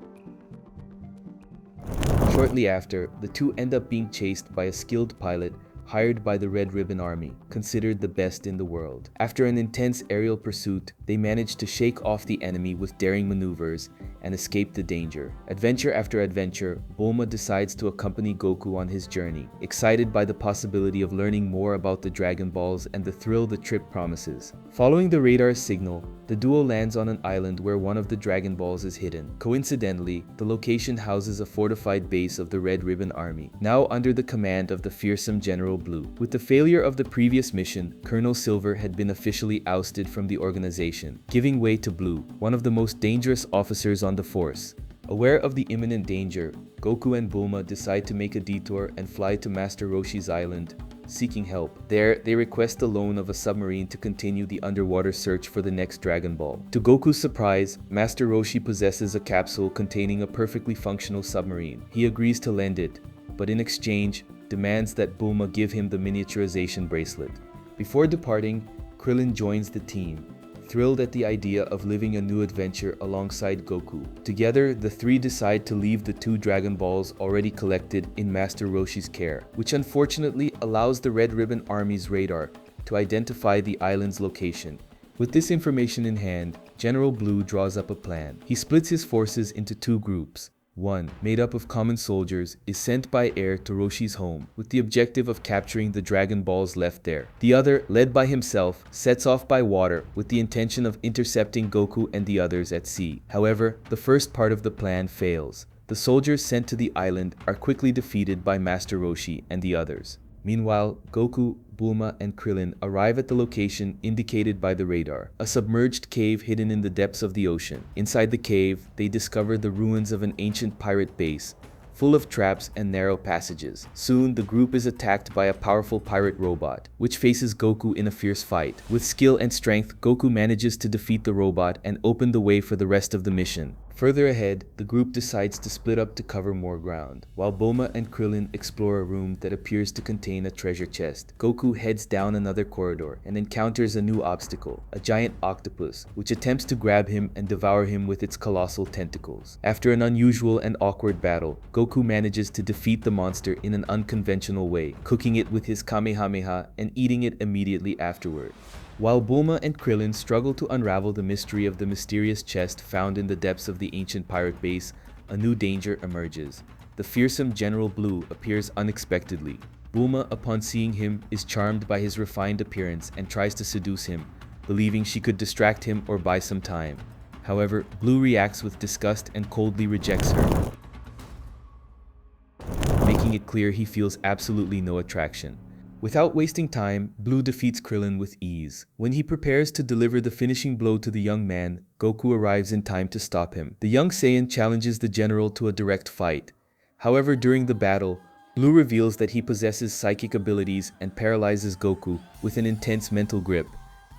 Shortly after, the two end up being chased by a skilled pilot hired by the Red Ribbon Army, considered the best in the world. After an intense aerial pursuit, they manage to shake off the enemy with daring maneuvers and escape the danger. Adventure after adventure, Bulma decides to accompany Goku on his journey, excited by the possibility of learning more about the Dragon Balls and the thrill the trip promises. Following the radar's signal, the duo lands on an island where one of the Dragon Balls is hidden. Coincidentally, the location houses a fortified base of the Red Ribbon Army, now under the command of the fearsome General Blue. With the failure of the previous mission, Colonel Silver had been officially ousted from the organization, giving way to Blue, one of the most dangerous officers on the force. Aware of the imminent danger, Goku and Bulma decide to make a detour and fly to Master Roshi's island, seeking help. There, they request the loan of a submarine to continue the underwater search for the next Dragon Ball. To Goku's surprise, Master Roshi possesses a capsule containing a perfectly functional submarine. He agrees to lend it, but in exchange, demands that Bulma give him the miniaturization bracelet. Before departing, Krillin joins the team, thrilled at the idea of living a new adventure alongside Goku. Together, the three decide to leave the 2 Dragon Balls already collected in Master Roshi's care, which unfortunately allows the Red Ribbon Army's radar to identify the island's location. With this information in hand, General Blue draws up a plan. He splits his forces into 2 groups. One, made up of common soldiers, is sent by air to Roshi's home with the objective of capturing the Dragon Balls left there. The other, led by himself, sets off by water with the intention of intercepting Goku and the others at sea. However, the first part of the plan fails. The soldiers sent to the island are quickly defeated by Master Roshi and the others. Meanwhile, Goku, Bulma, and Krillin arrive at the location indicated by the radar, a submerged cave hidden in the depths of the ocean. Inside the cave, they discover the ruins of an ancient pirate base, full of traps and narrow passages. Soon, the group is attacked by a powerful pirate robot, which faces Goku in a fierce fight. With skill and strength, Goku manages to defeat the robot and open the way for the rest of the mission. Further ahead, the group decides to split up to cover more ground. While Bulma and Krillin explore a room that appears to contain a treasure chest, Goku heads down another corridor and encounters a new obstacle, a giant octopus, which attempts to grab him and devour him with its colossal tentacles. After an unusual and awkward battle, Goku manages to defeat the monster in an unconventional way, cooking it with his Kamehameha and eating it immediately afterward. While Bulma and Krillin struggle to unravel the mystery of the mysterious chest found in the depths of the ancient pirate base, a new danger emerges. The fearsome General Blue appears unexpectedly. Bulma, upon seeing him, is charmed by his refined appearance and tries to seduce him, believing she could distract him or buy some time. However, Blue reacts with disgust and coldly rejects her, making it clear he feels absolutely no attraction. Without wasting time, Blue defeats Krillin with ease. When he prepares to deliver the finishing blow to the young man, Goku arrives in time to stop him. The young Saiyan challenges the general to a direct fight. However, during the battle, Blue reveals that he possesses psychic abilities and paralyzes Goku with an intense mental grip.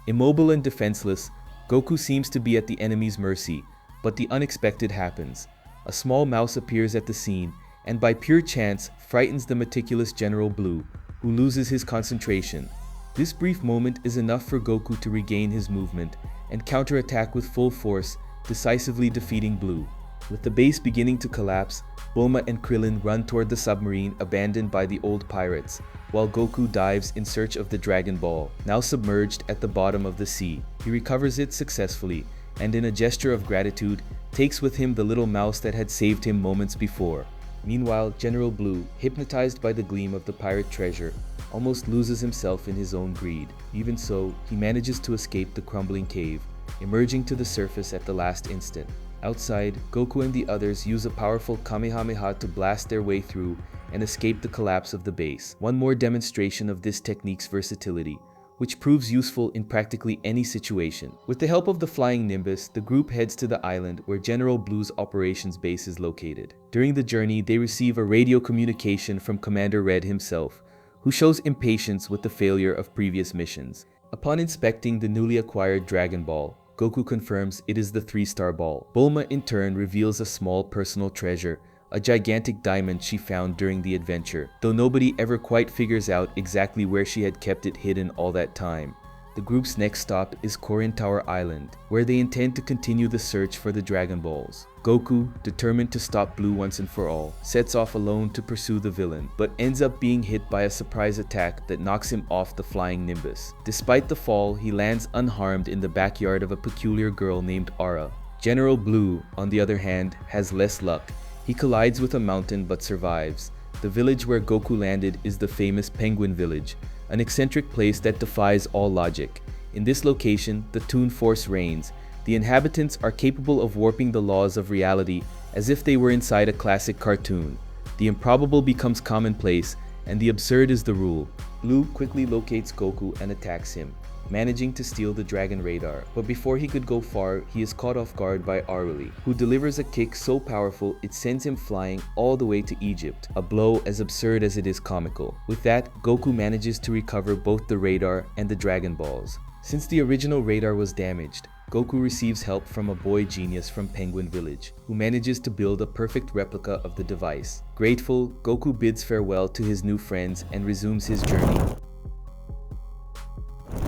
Immobile and defenseless, Goku seems to be at the enemy's mercy, but the unexpected happens. A small mouse appears at the scene and by pure chance frightens the meticulous General Blue, who loses his concentration. This brief moment is enough for Goku to regain his movement and counterattack with full force, decisively defeating Blue. With the base beginning to collapse, Bulma and Krillin run toward the submarine abandoned by the old pirates, while Goku dives in search of the Dragon Ball, now submerged at the bottom of the sea. He recovers it successfully, and in a gesture of gratitude, takes with him the little mouse that had saved him moments before. Meanwhile, General Blue, hypnotized by the gleam of the pirate treasure, almost loses himself in his own greed. Even so, he manages to escape the crumbling cave, emerging to the surface at the last instant. Outside, Goku and the others use a powerful Kamehameha to blast their way through and escape the collapse of the base. One more demonstration of this technique's versatility, which proves useful in practically any situation. With the help of the flying Nimbus, the group heads to the island where General Blue's operations base is located. During the journey, they receive a radio communication from Commander Red himself, who shows impatience with the failure of previous missions. Upon inspecting the newly acquired Dragon Ball, Goku confirms it is the 3-star ball. Bulma in turn reveals a small personal treasure, a gigantic diamond she found during the adventure, though nobody ever quite figures out exactly where she had kept it hidden all that time. The group's next stop is Korin Tower Island, where they intend to continue the search for the Dragon Balls. Goku, determined to stop Blue once and for all, sets off alone to pursue the villain, but ends up being hit by a surprise attack that knocks him off the flying Nimbus. Despite the fall, he lands unharmed in the backyard of a peculiar girl named Aura. General Blue, on the other hand, has less luck. He collides with a mountain but survives. The village where Goku landed is the famous Penguin Village, an eccentric place that defies all logic. In this location, the Toon Force reigns. The inhabitants are capable of warping the laws of reality as if they were inside a classic cartoon. The improbable becomes commonplace, and the absurd is the rule. Blue quickly locates Goku and attacks him, managing to steal the Dragon Radar, but before he could go far, he is caught off guard by Aruli, who delivers a kick so powerful it sends him flying all the way to Egypt, a blow as absurd as it is comical. With that, Goku manages to recover both the radar and the Dragon Balls. Since the original radar was damaged, Goku receives help from a boy genius from Penguin Village, who manages to build a perfect replica of the device. Grateful, Goku bids farewell to his new friends and resumes his journey,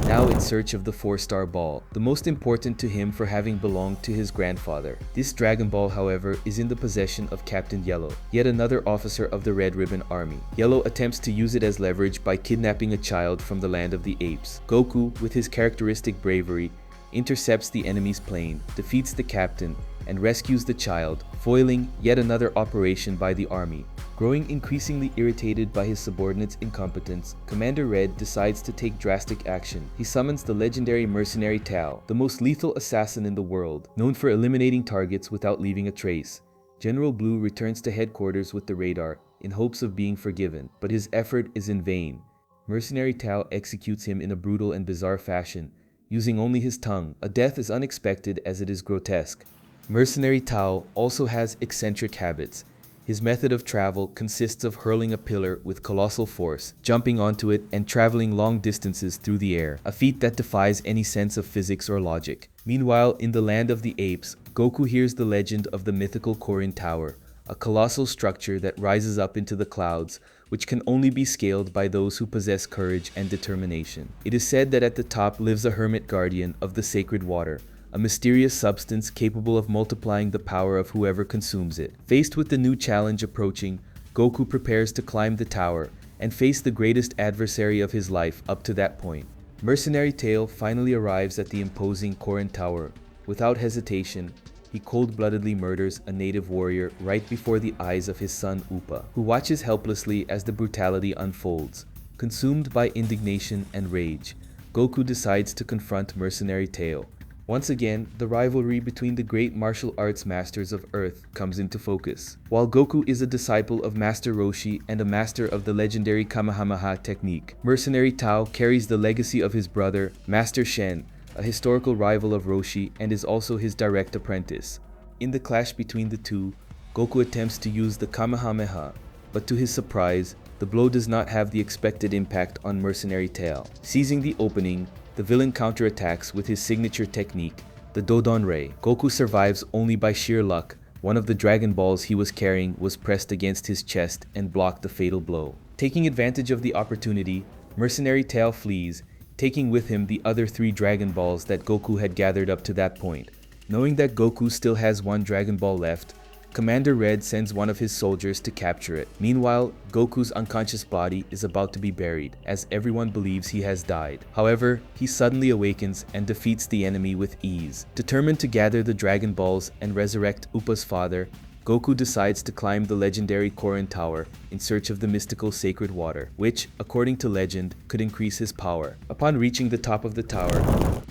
now in search of the 4-star ball, the most important to him for having belonged to his grandfather. This Dragon Ball, however, is in the possession of Captain Yellow, yet another officer of the Red Ribbon Army. Yellow attempts to use it as leverage by kidnapping a child from the land of the apes. Goku, with his characteristic bravery, intercepts the enemy's plane, defeats the captain, and rescues the child, foiling yet another operation by the army. Growing increasingly irritated by his subordinates' incompetence, Commander Red decides to take drastic action. He summons the legendary mercenary Tao, the most lethal assassin in the world, known for eliminating targets without leaving a trace. General Blue returns to headquarters with the radar, in hopes of being forgiven, but his effort is in vain. Mercenary Tao executes him in a brutal and bizarre fashion, using only his tongue, a death as unexpected as it is grotesque. Mercenary Tao also has eccentric habits. His method of travel consists of hurling a pillar with colossal force, jumping onto it, and traveling long distances through the air, a feat that defies any sense of physics or logic. Meanwhile, in the land of the apes, Goku hears the legend of the mythical Korin Tower, a colossal structure that rises up into the clouds, which can only be scaled by those who possess courage and determination. It is said that at the top lives a hermit guardian of the sacred water, a mysterious substance capable of multiplying the power of whoever consumes it. Faced with the new challenge approaching, Goku prepares to climb the tower and face the greatest adversary of his life up to that point. Mercenary Tao finally arrives at the imposing Korin Tower. Without hesitation, he cold-bloodedly murders a native warrior right before the eyes of his son Upa, who watches helplessly as the brutality unfolds. Consumed by indignation and rage, Goku decides to confront Mercenary Tao. Once again, the rivalry between the great martial arts masters of Earth comes into focus. While Goku is a disciple of Master Roshi and a master of the legendary Kamehameha technique, Mercenary Tao carries the legacy of his brother, Master Shen, a historical rival of Roshi and is also his direct apprentice. In the clash between the two, Goku attempts to use the Kamehameha, but to his surprise, the blow does not have the expected impact on Mercenary Tao. Seizing the opening, the villain counterattacks with his signature technique, the Dodon Ray. Goku survives only by sheer luck. One of the Dragon Balls he was carrying was pressed against his chest and blocked the fatal blow. Taking advantage of the opportunity, Mercenary Tao flees, taking with him the other 3 Dragon Balls that Goku had gathered up to that point. Knowing that Goku still has 1 Dragon Ball left, Commander Red sends one of his soldiers to capture it. Meanwhile, Goku's unconscious body is about to be buried, as everyone believes he has died. However, he suddenly awakens and defeats the enemy with ease. Determined to gather the Dragon Balls and resurrect Upa's father, Goku decides to climb the legendary Korin Tower in search of the mystical sacred water, which, according to legend, could increase his power. Upon reaching the top of the tower,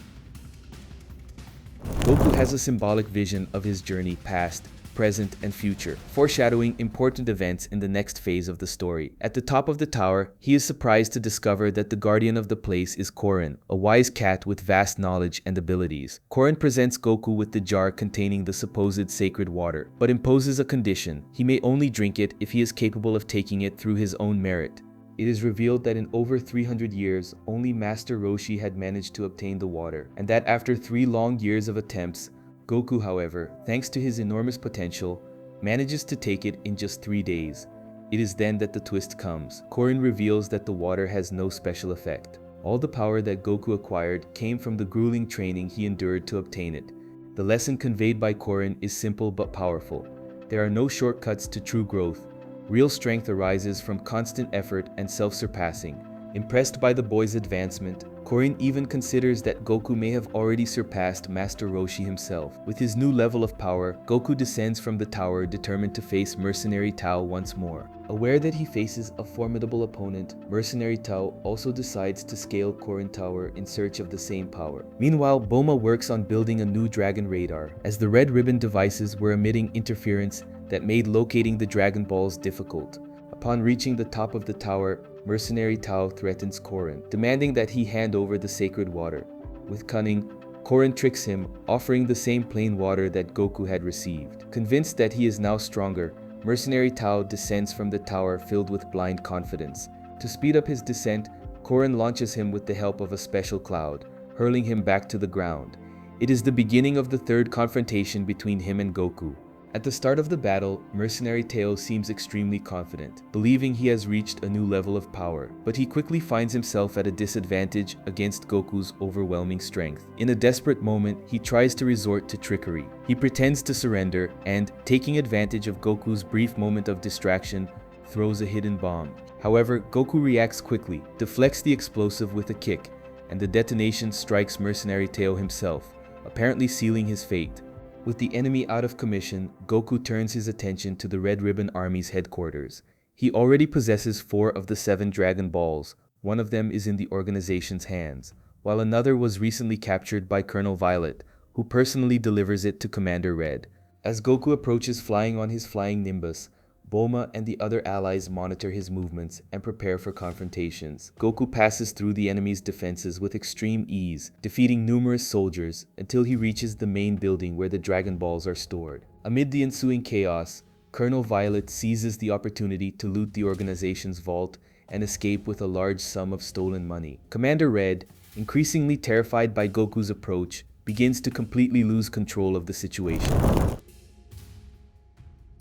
Goku has a symbolic vision of his journey past, present, and future, foreshadowing important events in the next phase of the story. At the top of the tower, he is surprised to discover that the guardian of the place is Korin, a wise cat with vast knowledge and abilities. Korin presents Goku with the jar containing the supposed sacred water, but imposes a condition. He may only drink it if he is capable of taking it through his own merit. It is revealed that in over 300 years, only Master Roshi had managed to obtain the water, and that after 3 long years of attempts, Goku, however, thanks to his enormous potential, manages to take it in just 3 days. It is then that the twist comes. Korin reveals that the water has no special effect. All the power that Goku acquired came from the grueling training he endured to obtain it. The lesson conveyed by Korin is simple but powerful. There are no shortcuts to true growth. Real strength arises from constant effort and self-surpassing. Impressed by the boy's advancement, Korin even considers that Goku may have already surpassed Master Roshi himself. With his new level of power, Goku descends from the tower determined to face Mercenary Tao once more. Aware that he faces a formidable opponent, Mercenary Tao also decides to scale Korin Tower in search of the same power. Meanwhile, Bulma works on building a new dragon radar, as the red ribbon devices were emitting interference that made locating the Dragon Balls difficult. Upon reaching the top of the tower, Mercenary Tao threatens Korin, demanding that he hand over the sacred water. With cunning, Korin tricks him, offering the same plain water that Goku had received. Convinced that he is now stronger, Mercenary Tao descends from the tower filled with blind confidence. To speed up his descent, Korin launches him with the help of a special cloud, hurling him back to the ground. It is the beginning of the 3rd confrontation between him and Goku. At the start of the battle, Mercenary Tao seems extremely confident, believing he has reached a new level of power, but he quickly finds himself at a disadvantage against Goku's overwhelming strength. In a desperate moment, he tries to resort to trickery. He pretends to surrender and, taking advantage of Goku's brief moment of distraction, throws a hidden bomb. However, Goku reacts quickly, deflects the explosive with a kick, and the detonation strikes Mercenary Tao himself, apparently sealing his fate. With the enemy out of commission, Goku turns his attention to the Red Ribbon Army's headquarters. He already possesses 4 of the 7 Dragon Balls. One of them is in the organization's hands, while another was recently captured by Colonel Violet, who personally delivers it to Commander Red. As Goku approaches flying on his flying Nimbus, Bulma and the other allies monitor his movements and prepare for confrontations. Goku passes through the enemy's defenses with extreme ease, defeating numerous soldiers until he reaches the main building where the Dragon Balls are stored. Amid the ensuing chaos, Colonel Violet seizes the opportunity to loot the organization's vault and escape with a large sum of stolen money. Commander Red, increasingly terrified by Goku's approach, begins to completely lose control of the situation.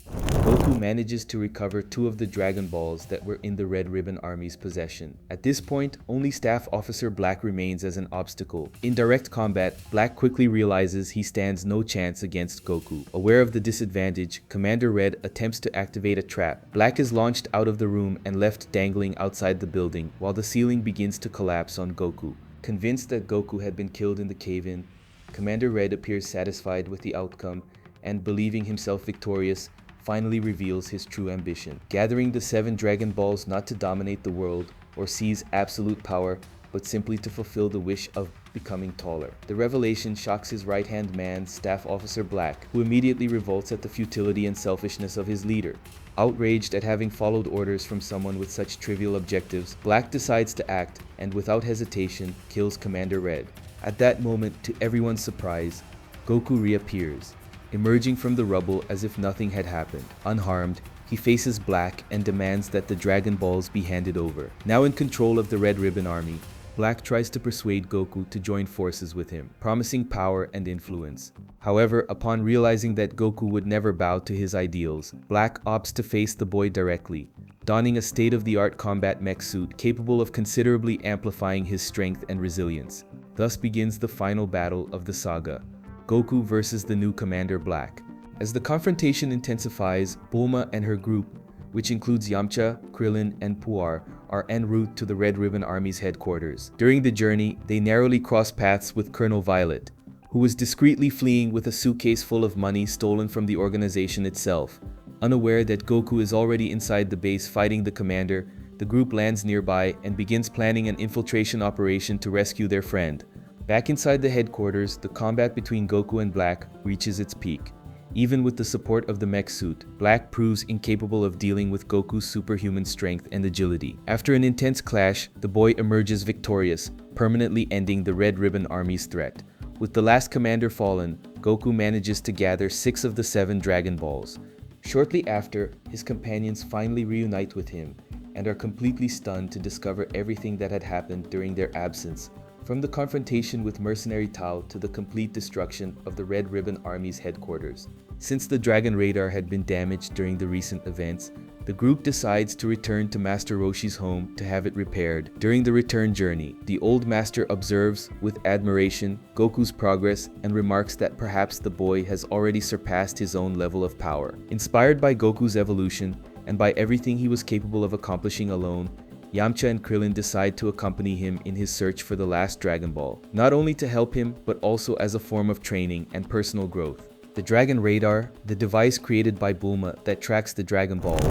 Goku manages to recover 2 of the Dragon Balls that were in the Red Ribbon Army's possession. At this point, only Staff Officer Black remains as an obstacle. In direct combat, Black quickly realizes he stands no chance against Goku. Aware of the disadvantage, Commander Red attempts to activate a trap. Black is launched out of the room and left dangling outside the building, while the ceiling begins to collapse on Goku. Convinced that Goku had been killed in the cave-in, Commander Red appears satisfied with the outcome and, believing himself victorious, finally reveals his true ambition, gathering the 7 Dragon Balls not to dominate the world or seize absolute power, but simply to fulfill the wish of becoming taller. The revelation shocks his right-hand man, Staff Officer Black, who immediately revolts at the futility and selfishness of his leader. Outraged at having followed orders from someone with such trivial objectives, Black decides to act and, without hesitation, kills Commander Red. At that moment, to everyone's surprise, Goku reappears, emerging from the rubble as if nothing had happened. Unharmed, he faces Black and demands that the Dragon Balls be handed over. Now in control of the Red Ribbon Army, Black tries to persuade Goku to join forces with him, promising power and influence. However, upon realizing that Goku would never bow to his ideals, Black opts to face the boy directly, donning a state-of-the-art combat mech suit capable of considerably amplifying his strength and resilience. Thus begins the final battle of the saga, Goku versus the new Commander Black. As the confrontation intensifies, Bulma and her group, which includes Yamcha, Krillin, and Puar, are en route to the Red Ribbon Army's headquarters. During the journey, they narrowly cross paths with Colonel Violet, who was discreetly fleeing with a suitcase full of money stolen from the organization itself. Unaware that Goku is already inside the base fighting the commander, the group lands nearby and begins planning an infiltration operation to rescue their friend. Back inside the headquarters, the combat between Goku and Black reaches its peak. Even with the support of the mech suit, Black proves incapable of dealing with Goku's superhuman strength and agility. After an intense clash, the boy emerges victorious, permanently ending the Red Ribbon Army's threat. With the last commander fallen, Goku manages to gather 6 of the 7 Dragon Balls. Shortly after, his companions finally reunite with him and are completely stunned to discover everything that had happened during their absence, from the confrontation with Mercenary Tao to the complete destruction of the Red Ribbon Army's headquarters. Since the Dragon Radar had been damaged during the recent events, the group decides to return to Master Roshi's home to have it repaired. During the return journey, the old master observes with admiration Goku's progress and remarks that perhaps the boy has already surpassed his own level of power. Inspired by Goku's evolution and by everything he was capable of accomplishing alone, Yamcha and Krillin decide to accompany him in his search for the last Dragon Ball, not only to help him, but also as a form of training and personal growth. The Dragon Radar, the device created by Bulma that tracks the Dragon Balls,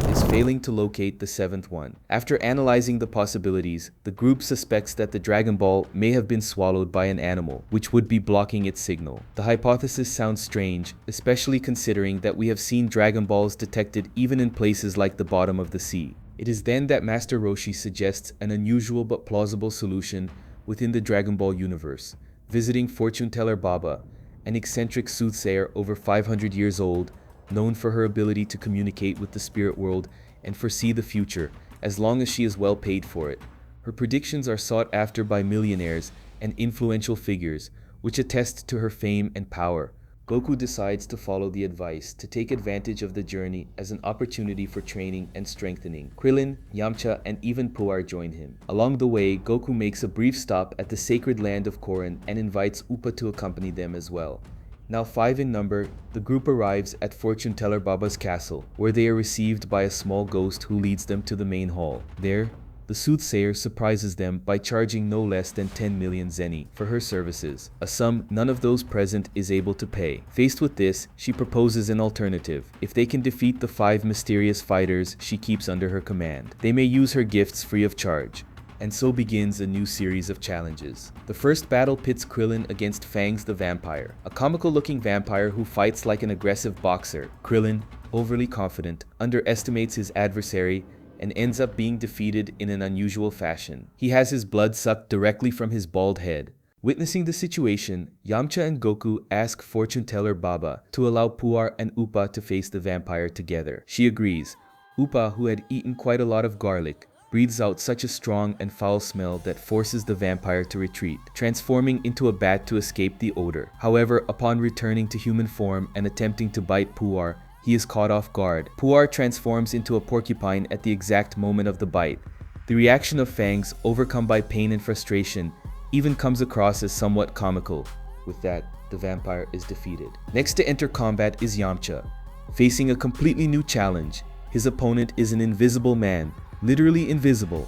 is failing to locate the 7th one. After analyzing the possibilities, the group suspects that the Dragon Ball may have been swallowed by an animal, which would be blocking its signal. The hypothesis sounds strange, especially considering that we have seen Dragon Balls detected even in places like the bottom of the sea. It is then that Master Roshi suggests an unusual but plausible solution within the Dragon Ball universe, visiting fortune teller Baba, an eccentric soothsayer over 500 years old, known for her ability to communicate with the spirit world and foresee the future, as long as she is well paid for it. Her predictions are sought after by millionaires and influential figures, which attest to her fame and power. Goku decides to follow the advice to take advantage of the journey as an opportunity for training and strengthening. Krillin, Yamcha, and even Puar join him. Along the way, Goku makes a brief stop at the sacred land of Korin and invites Upa to accompany them as well. Now 5 in number, the group arrives at Fortune Teller Baba's castle, where they are received by a small ghost who leads them to the main hall. There, the soothsayer surprises them by charging no less than 10 million zeni for her services, a sum none of those present is able to pay. Faced with this, she proposes an alternative. If they can defeat the 5 mysterious fighters she keeps under her command, they may use her gifts free of charge. And so begins a new series of challenges. The first battle pits Krillin against Fangs the Vampire, a comical-looking vampire who fights like an aggressive boxer. Krillin, overly confident, underestimates his adversary and ends up being defeated in an unusual fashion. He has his blood sucked directly from his bald head. Witnessing the situation, Yamcha and Goku ask fortune teller Baba to allow Puar and Upa to face the vampire together. She agrees. Upa, who had eaten quite a lot of garlic, breathes out such a strong and foul smell that forces the vampire to retreat, transforming into a bat to escape the odor. However, upon returning to human form and attempting to bite Puar, he is caught off guard. Puar transforms into a porcupine at the exact moment of the bite. The reaction of Fangs, overcome by pain and frustration, even comes across as somewhat comical. With that, the vampire is defeated. Next to enter combat is Yamcha, facing a completely new challenge. His opponent is an invisible man, literally invisible.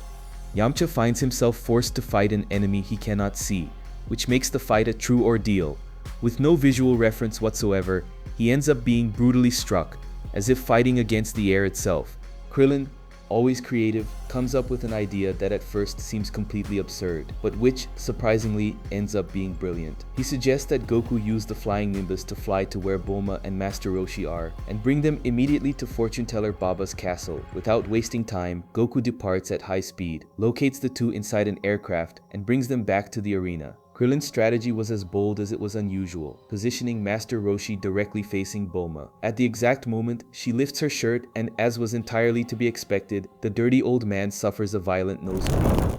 Yamcha finds himself forced to fight an enemy he cannot see, which makes the fight a true ordeal. With no visual reference whatsoever, he ends up being brutally struck, as if fighting against the air itself. Krillin, always creative, comes up with an idea that at first seems completely absurd, but which, surprisingly, ends up being brilliant. He suggests that Goku use the flying nimbus to fly to where Bulma and Master Roshi are, and bring them immediately to fortune teller Baba's castle. Without wasting time, Goku departs at high speed, locates the two inside an aircraft, and brings them back to the arena. Krillin's strategy was as bold as it was unusual, positioning Master Roshi directly facing Bulma. At the exact moment, she lifts her shirt and, as was entirely to be expected, the dirty old man suffers a violent nosebleed.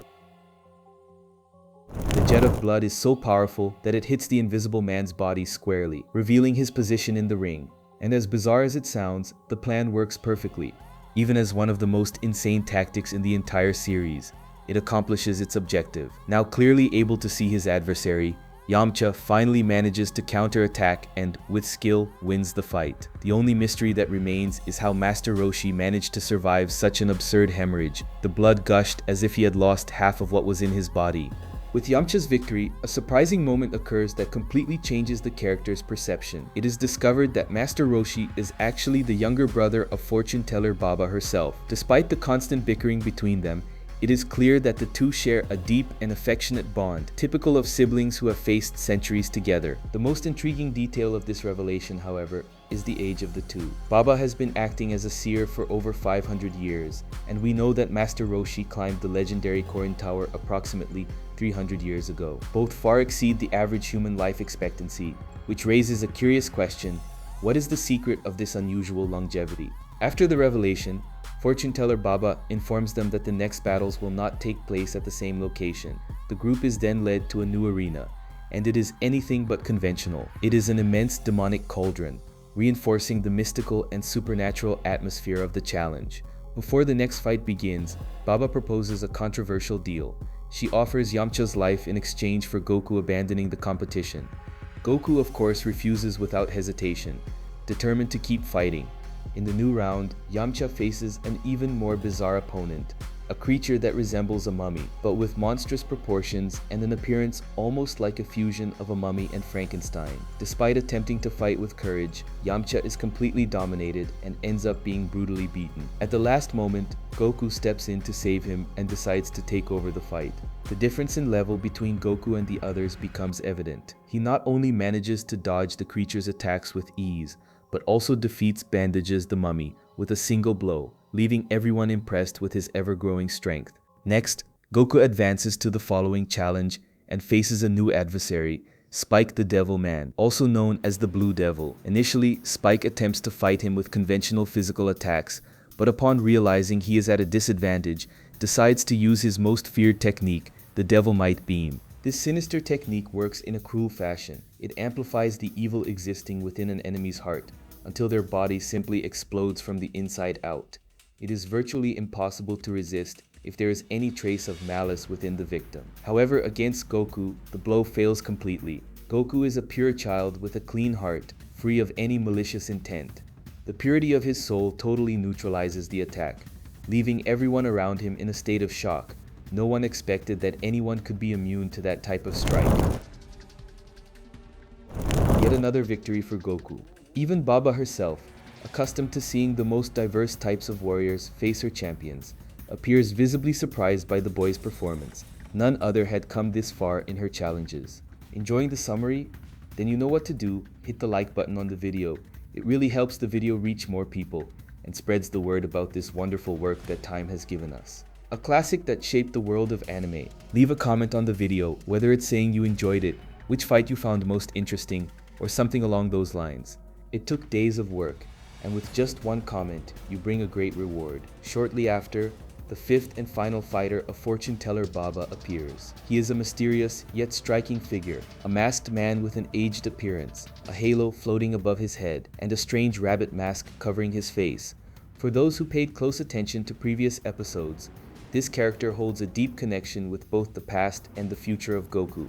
The jet of blood is so powerful that it hits the invisible man's body squarely, revealing his position in the ring. And as bizarre as it sounds, the plan works perfectly. Even as one of the most insane tactics in the entire series, it accomplishes its objective. Now clearly able to see his adversary, Yamcha finally manages to counterattack and, with skill, wins the fight. The only mystery that remains is how Master Roshi managed to survive such an absurd hemorrhage. The blood gushed as if he had lost half of what was in his body. With Yamcha's victory, a surprising moment occurs that completely changes the character's perception. It is discovered that Master Roshi is actually the younger brother of fortune teller Baba herself. Despite the constant bickering between them, it is clear that the two share a deep and affectionate bond, typical of siblings who have faced centuries together. The most intriguing detail of this revelation, however, is the age of the two. Baba has been acting as a seer for over 500 years, and we know that Master Roshi climbed the legendary Korin Tower approximately 300 years ago. Both far exceed the average human life expectancy, which raises a curious question: what is the secret of this unusual longevity? After the revelation, fortune teller Baba informs them that the next battles will not take place at the same location. The group is then led to a new arena, and it is anything but conventional. It is an immense demonic cauldron, reinforcing the mystical and supernatural atmosphere of the challenge. Before the next fight begins, Baba proposes a controversial deal. She offers Yamcha's life in exchange for Goku abandoning the competition. Goku, of course, refuses without hesitation, determined to keep fighting. In the new round, Yamcha faces an even more bizarre opponent, a creature that resembles a mummy, but with monstrous proportions and an appearance almost like a fusion of a mummy and Frankenstein. Despite attempting to fight with courage, Yamcha is completely dominated and ends up being brutally beaten. At the last moment, Goku steps in to save him and decides to take over the fight. The difference in level between Goku and the others becomes evident. He not only manages to dodge the creature's attacks with ease, but also defeats Bandages the Mummy with a single blow, leaving everyone impressed with his ever-growing strength. Next, Goku advances to the following challenge and faces a new adversary, Spike the Devil Man, also known as the Blue Devil. Initially, Spike attempts to fight him with conventional physical attacks, but upon realizing he is at a disadvantage, decides to use his most feared technique, the Devil Might Beam. This sinister technique works in a cruel fashion. It amplifies the evil existing within an enemy's heart, until their body simply explodes from the inside out. It is virtually impossible to resist if there is any trace of malice within the victim. However, against Goku, the blow fails completely. Goku is a pure child with a clean heart, free of any malicious intent. The purity of his soul totally neutralizes the attack. leaving everyone around him in a state of shock. No one expected that anyone could be immune to that type of strike. Yet another victory for Goku. Even Baba herself, accustomed to seeing the most diverse types of warriors face her champions, appears visibly surprised by the boy's performance. None other had come this far in her challenges. Enjoying the summary? Then you know what to do. Hit the like button on the video. It really helps the video reach more people and spreads the word about this wonderful work that time has given us. A classic that shaped the world of anime. Leave a comment on the video, whether it's saying you enjoyed it, which fight you found most interesting, or something along those lines. It took days of work, and with just one comment, you bring a great reward. Shortly after, the fifth and final fighter of fortune teller Baba appears. He is a mysterious yet striking figure, a masked man with an aged appearance, a halo floating above his head, and a strange rabbit mask covering his face. For those who paid close attention to previous episodes, this character holds a deep connection with both the past and the future of Goku.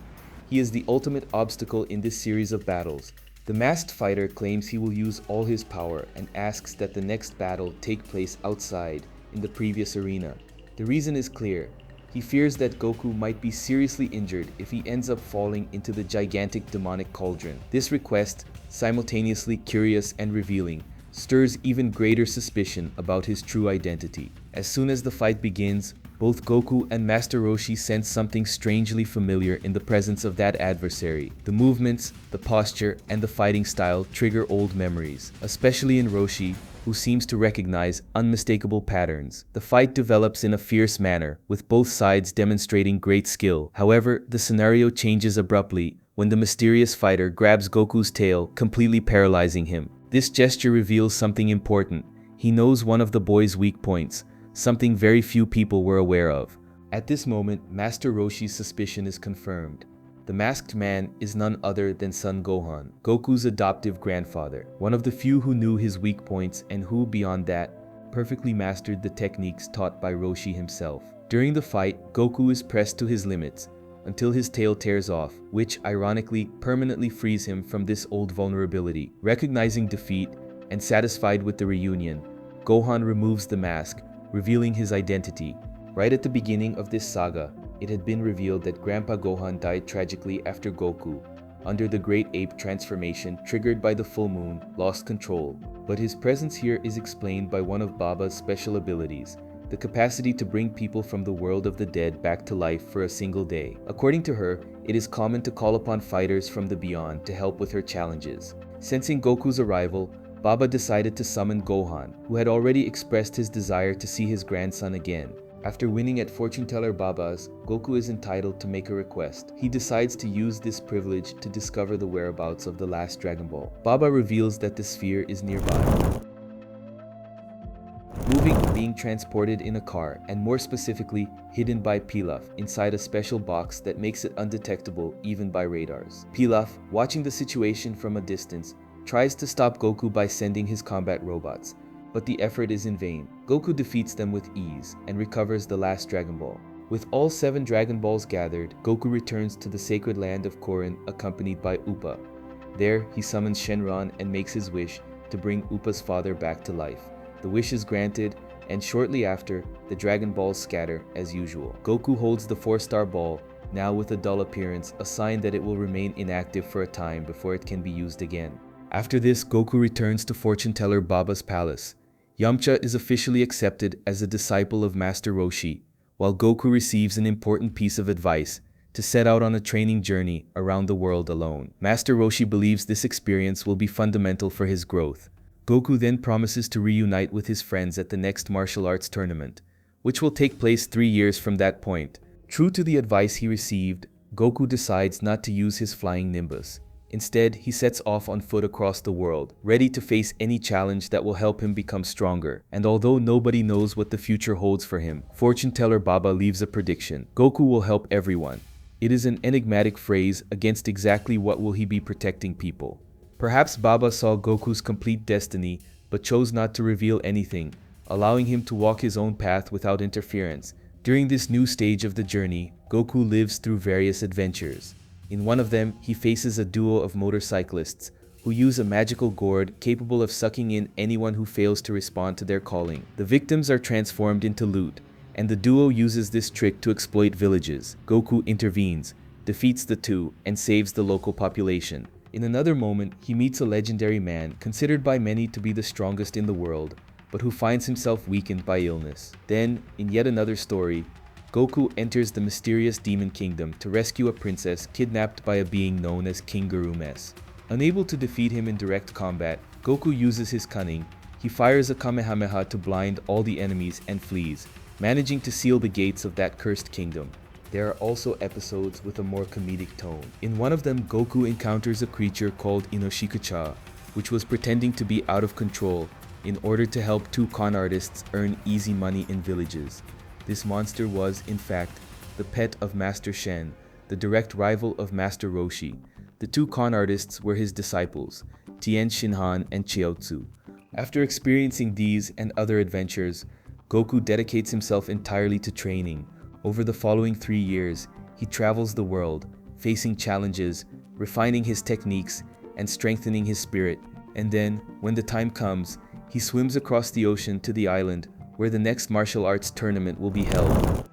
He is the ultimate obstacle in this series of battles. The masked fighter claims he will use all his power and asks that the next battle take place outside, in the previous arena. The reason is clear. He fears that Goku might be seriously injured if he ends up falling into the gigantic demonic cauldron. This request, simultaneously curious and revealing, stirs even greater suspicion about his true identity. As soon as the fight begins, both Goku and Master Roshi sense something strangely familiar in the presence of that adversary. The movements, the posture, and the fighting style trigger old memories, especially in Roshi, who seems to recognize unmistakable patterns. The fight develops in a fierce manner, with both sides demonstrating great skill. However, the scenario changes abruptly when the mysterious fighter grabs Goku's tail, completely paralyzing him. This gesture reveals something important. He knows one of the boy's weak points, something very few people were aware of. At this moment, Master Roshi's suspicion is confirmed. The masked man is none other than Son Gohan, Goku's adoptive grandfather, one of the few who knew his weak points and who, beyond that, perfectly mastered the techniques taught by Roshi himself. During the fight, Goku is pressed to his limits, until his tail tears off, which, ironically, permanently frees him from this old vulnerability. Recognizing defeat, and satisfied with the reunion, Gohan removes the mask, revealing his identity. Right at the beginning of this saga, it had been revealed that Grandpa Gohan died tragically after Goku, under the Great Ape transformation triggered by the full moon, lost control. But his presence here is explained by one of Baba's special abilities, the capacity to bring people from the world of the dead back to life for a single day. According to her, it is common to call upon fighters from the beyond to help with her challenges. Sensing Goku's arrival, Baba decided to summon Gohan, who had already expressed his desire to see his grandson again. After winning at Fortune Teller Baba's, Goku is entitled to make a request. He decides to use this privilege to discover the whereabouts of the last Dragon Ball. Baba reveals that the sphere is nearby. Moving, being transported in a car, and more specifically, hidden by Pilaf inside a special box that makes it undetectable even by radars. Pilaf, watching the situation from a distance, tries to stop Goku by sending his combat robots, but the effort is in vain. Goku defeats them with ease and recovers the last Dragon Ball. With all 7 Dragon Balls gathered, Goku returns to the sacred land of Korin accompanied by Upa. There, he summons Shenron and makes his wish to bring Upa's father back to life. The wish is granted, and shortly after, the Dragon Balls scatter as usual. Goku holds the 4-star ball, now with a dull appearance, a sign that it will remain inactive for a time before it can be used again. After this, Goku returns to Fortune Teller Baba's palace. Yamcha is officially accepted as a disciple of Master Roshi, while Goku receives an important piece of advice to set out on a training journey around the world alone. Master Roshi believes this experience will be fundamental for his growth. Goku then promises to reunite with his friends at the next martial arts tournament, which will take place 3 years from that point. True to the advice he received, Goku decides not to use his flying Nimbus. Instead, he sets off on foot across the world, ready to face any challenge that will help him become stronger. And although nobody knows what the future holds for him, Fortune Teller Baba leaves a prediction: Goku will help everyone. It is an enigmatic phrase against exactly what will he be protecting people. Perhaps Baba saw Goku's complete destiny, but chose not to reveal anything, allowing him to walk his own path without interference. During this new stage of the journey, Goku lives through various adventures. In one of them, he faces a duo of motorcyclists who use a magical gourd capable of sucking in anyone who fails to respond to their calling. The victims are transformed into loot, and the duo uses this trick to exploit villages. Goku intervenes, defeats the two, and saves the local population. In another moment, he meets a legendary man considered by many to be the strongest in the world, but who finds himself weakened by illness. Then, in yet another story, Goku enters the mysterious Demon Kingdom to rescue a princess kidnapped by a being known as King Gurumes. Unable to defeat him in direct combat, Goku uses his cunning. He fires a Kamehameha to blind all the enemies and flees, managing to seal the gates of that cursed kingdom. There are also episodes with a more comedic tone. In one of them, Goku encounters a creature called Inoshikucha, which was pretending to be out of control in order to help two con artists earn easy money in villages. This monster was, in fact, the pet of Master Shen, the direct rival of Master Roshi. The two con artists were his disciples, Tien Shinhan and Chiaotzu. After experiencing these and other adventures, Goku dedicates himself entirely to training. Over the following 3 years, he travels the world, facing challenges, refining his techniques, and strengthening his spirit. And then, when the time comes, he swims across the ocean to the island where the next martial arts tournament will be held.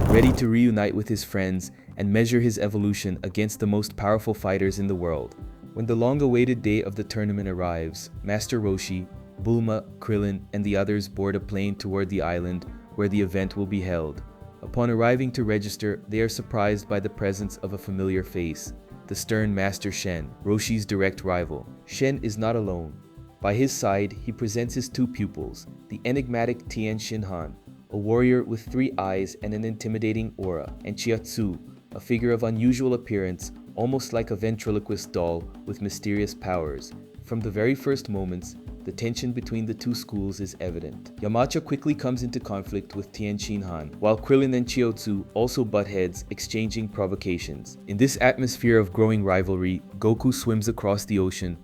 Ready to reunite with his friends and measure his evolution against the most powerful fighters in the world. When the long-awaited day of the tournament arrives, Master Roshi, Bulma, Krillin, and the others board a plane toward the island where the event will be held. Upon arriving to register, they are surprised by the presence of a familiar face, the stern Master Shen, Roshi's direct rival. Shen is not alone. By his side, he presents his two pupils, the enigmatic Tien Shinhan, a warrior with 3 eyes and an intimidating aura, and Chiaotzu, a figure of unusual appearance, almost like a ventriloquist doll with mysterious powers. From the very first moments, the tension between the two schools is evident. Yamcha quickly comes into conflict with Tien Shinhan, while Krillin and Chiaotzu also butt heads, exchanging provocations. In this atmosphere of growing rivalry, Goku swims across the ocean,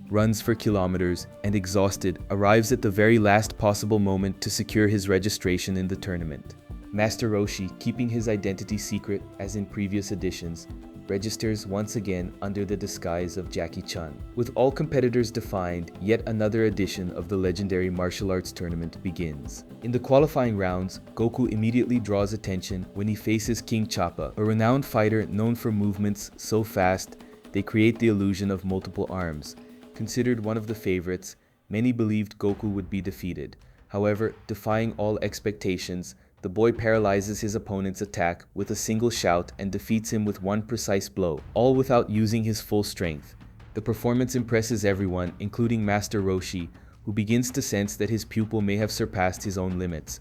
runs for kilometers, and exhausted, arrives at the very last possible moment to secure his registration in the tournament. Master Roshi, keeping his identity secret as in previous editions, registers once again under the disguise of Jackie Chun. With all competitors defined, yet another edition of the legendary martial arts tournament begins. In the qualifying rounds, Goku immediately draws attention when he faces King Chappa, a renowned fighter known for movements so fast they create the illusion of multiple arms. Considered one of the favorites, many believed Goku would be defeated. However, defying all expectations, the boy paralyzes his opponent's attack with a single shout and defeats him with one precise blow, all without using his full strength. The performance impresses everyone, including Master Roshi, who begins to sense that his pupil may have surpassed his own limits.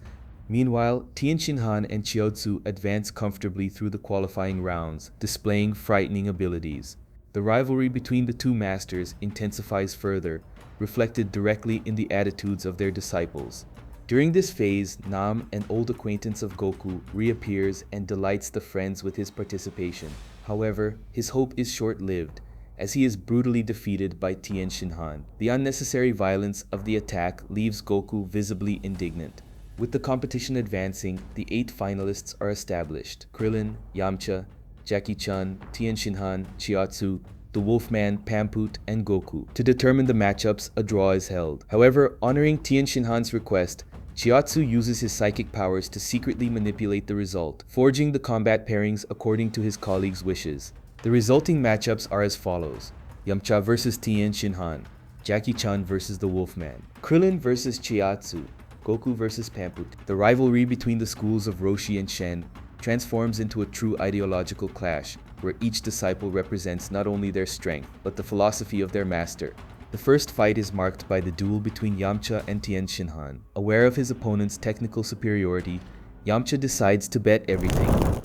Meanwhile, Tien Shinhan and Chiaotzu advance comfortably through the qualifying rounds, displaying frightening abilities. The rivalry between the two masters intensifies further, reflected directly in the attitudes of their disciples. During this phase, Nam, an old acquaintance of Goku, reappears and delights the friends with his participation. However, his hope is short-lived, as he is brutally defeated by Tien Shinhan. The unnecessary violence of the attack leaves Goku visibly indignant. With the competition advancing, the 8 finalists are established: Krillin, Yamcha, Jackie Chun, Tien Shinhan, Chiaotzu, the Wolfman, Pamput, and Goku. To determine the matchups, a draw is held. However, honoring Tien Shinhan's request, Chiaotzu uses his psychic powers to secretly manipulate the result, forging the combat pairings according to his colleagues' wishes. The resulting matchups are as follows: Yamcha vs Tien Shinhan, Jackie Chun vs the Wolfman, Krillin vs Chiaotzu, Goku vs Pamput. The rivalry between the schools of Roshi and Shen transforms into a true ideological clash, where each disciple represents not only their strength, but the philosophy of their master. The first fight is marked by the duel between Yamcha and Tien Shinhan. Aware of his opponent's technical superiority, Yamcha decides to bet everything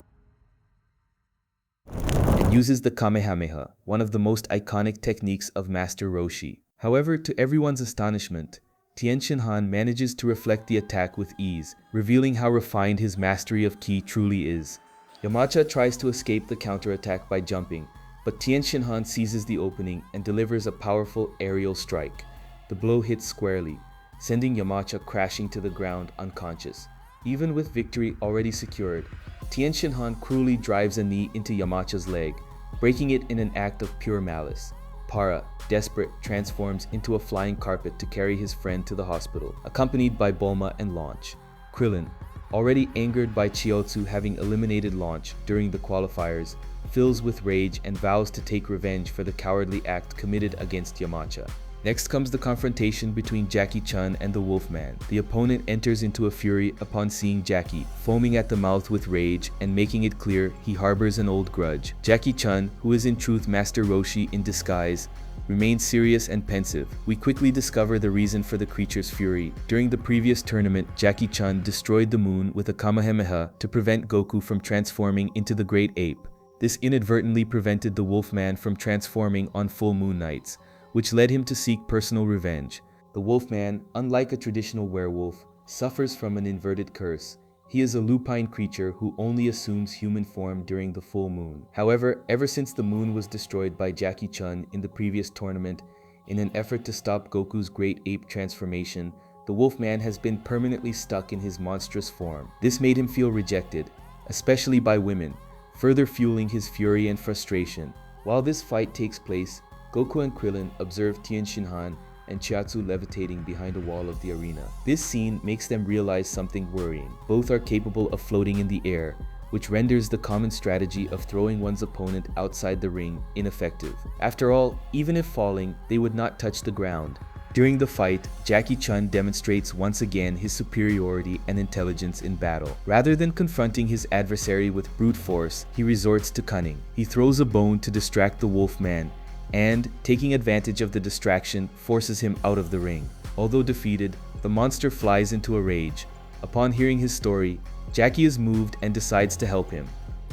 and uses the Kamehameha, one of the most iconic techniques of Master Roshi. However, to everyone's astonishment, Tien Shinhan manages to reflect the attack with ease, revealing how refined his mastery of Ki truly is. Yamcha tries to escape the counterattack by jumping, but Tien Shinhan seizes the opening and delivers a powerful aerial strike. The blow hits squarely, sending Yamcha crashing to the ground unconscious. Even with victory already secured, Tien Shinhan cruelly drives a knee into Yamcha's leg, breaking it in an act of pure malice. Para, desperate, transforms into a flying carpet to carry his friend to the hospital, accompanied by Bulma and Launch. Krillin, already angered by Chiotsu having eliminated Launch during the qualifiers, fills with rage and vows to take revenge for the cowardly act committed against Yamcha. Next comes the confrontation between Jackie Chun and the Wolfman. The opponent enters into a fury upon seeing Jackie, foaming at the mouth with rage and making it clear he harbors an old grudge. Jackie Chun, who is in truth Master Roshi in disguise, remains serious and pensive. We quickly discover the reason for the creature's fury. During the previous tournament, Jackie Chun destroyed the moon with a Kamehameha to prevent Goku from transforming into the Great Ape. This inadvertently prevented the Wolfman from transforming on full moon nights, which led him to seek personal revenge. The Wolfman, unlike a traditional werewolf, suffers from an inverted curse. He is a lupine creature who only assumes human form during the full moon. However, ever since the moon was destroyed by Jackie Chun in the previous tournament, in an effort to stop Goku's Great Ape transformation, the Wolfman has been permanently stuck in his monstrous form. This made him feel rejected, especially by women, further fueling his fury and frustration. While this fight takes place, Goku and Krillin observe Tien Shinhan and Chiatsu levitating behind a wall of the arena. This scene makes them realize something worrying. Both are capable of floating in the air, which renders the common strategy of throwing one's opponent outside the ring ineffective. After all, even if falling, they would not touch the ground. During the fight, Jackie Chun demonstrates once again his superiority and intelligence in battle. Rather than confronting his adversary with brute force, he resorts to cunning. He throws a bone to distract the Wolfman, and, taking advantage of the distraction, forces him out of the ring. Although defeated, the monster flies into a rage. Upon hearing his story, Jackie is moved and decides to help him.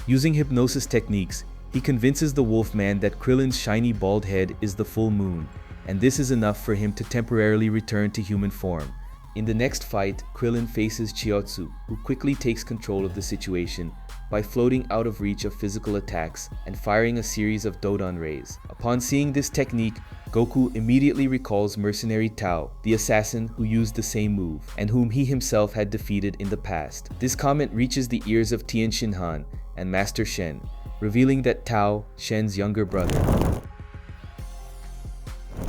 Using hypnosis techniques, he convinces the Wolfman that Krillin's shiny bald head is the full moon, and this is enough for him to temporarily return to human form. In the next fight, Krillin faces Chiotsu, who quickly takes control of the situation by floating out of reach of physical attacks and firing a series of Dodon rays. Upon seeing this technique, Goku immediately recalls mercenary Tao, the assassin who used the same move, and whom he himself had defeated in the past. This comment reaches the ears of Tien Shinhan and Master Shen, revealing that Tao, Shen's younger brother,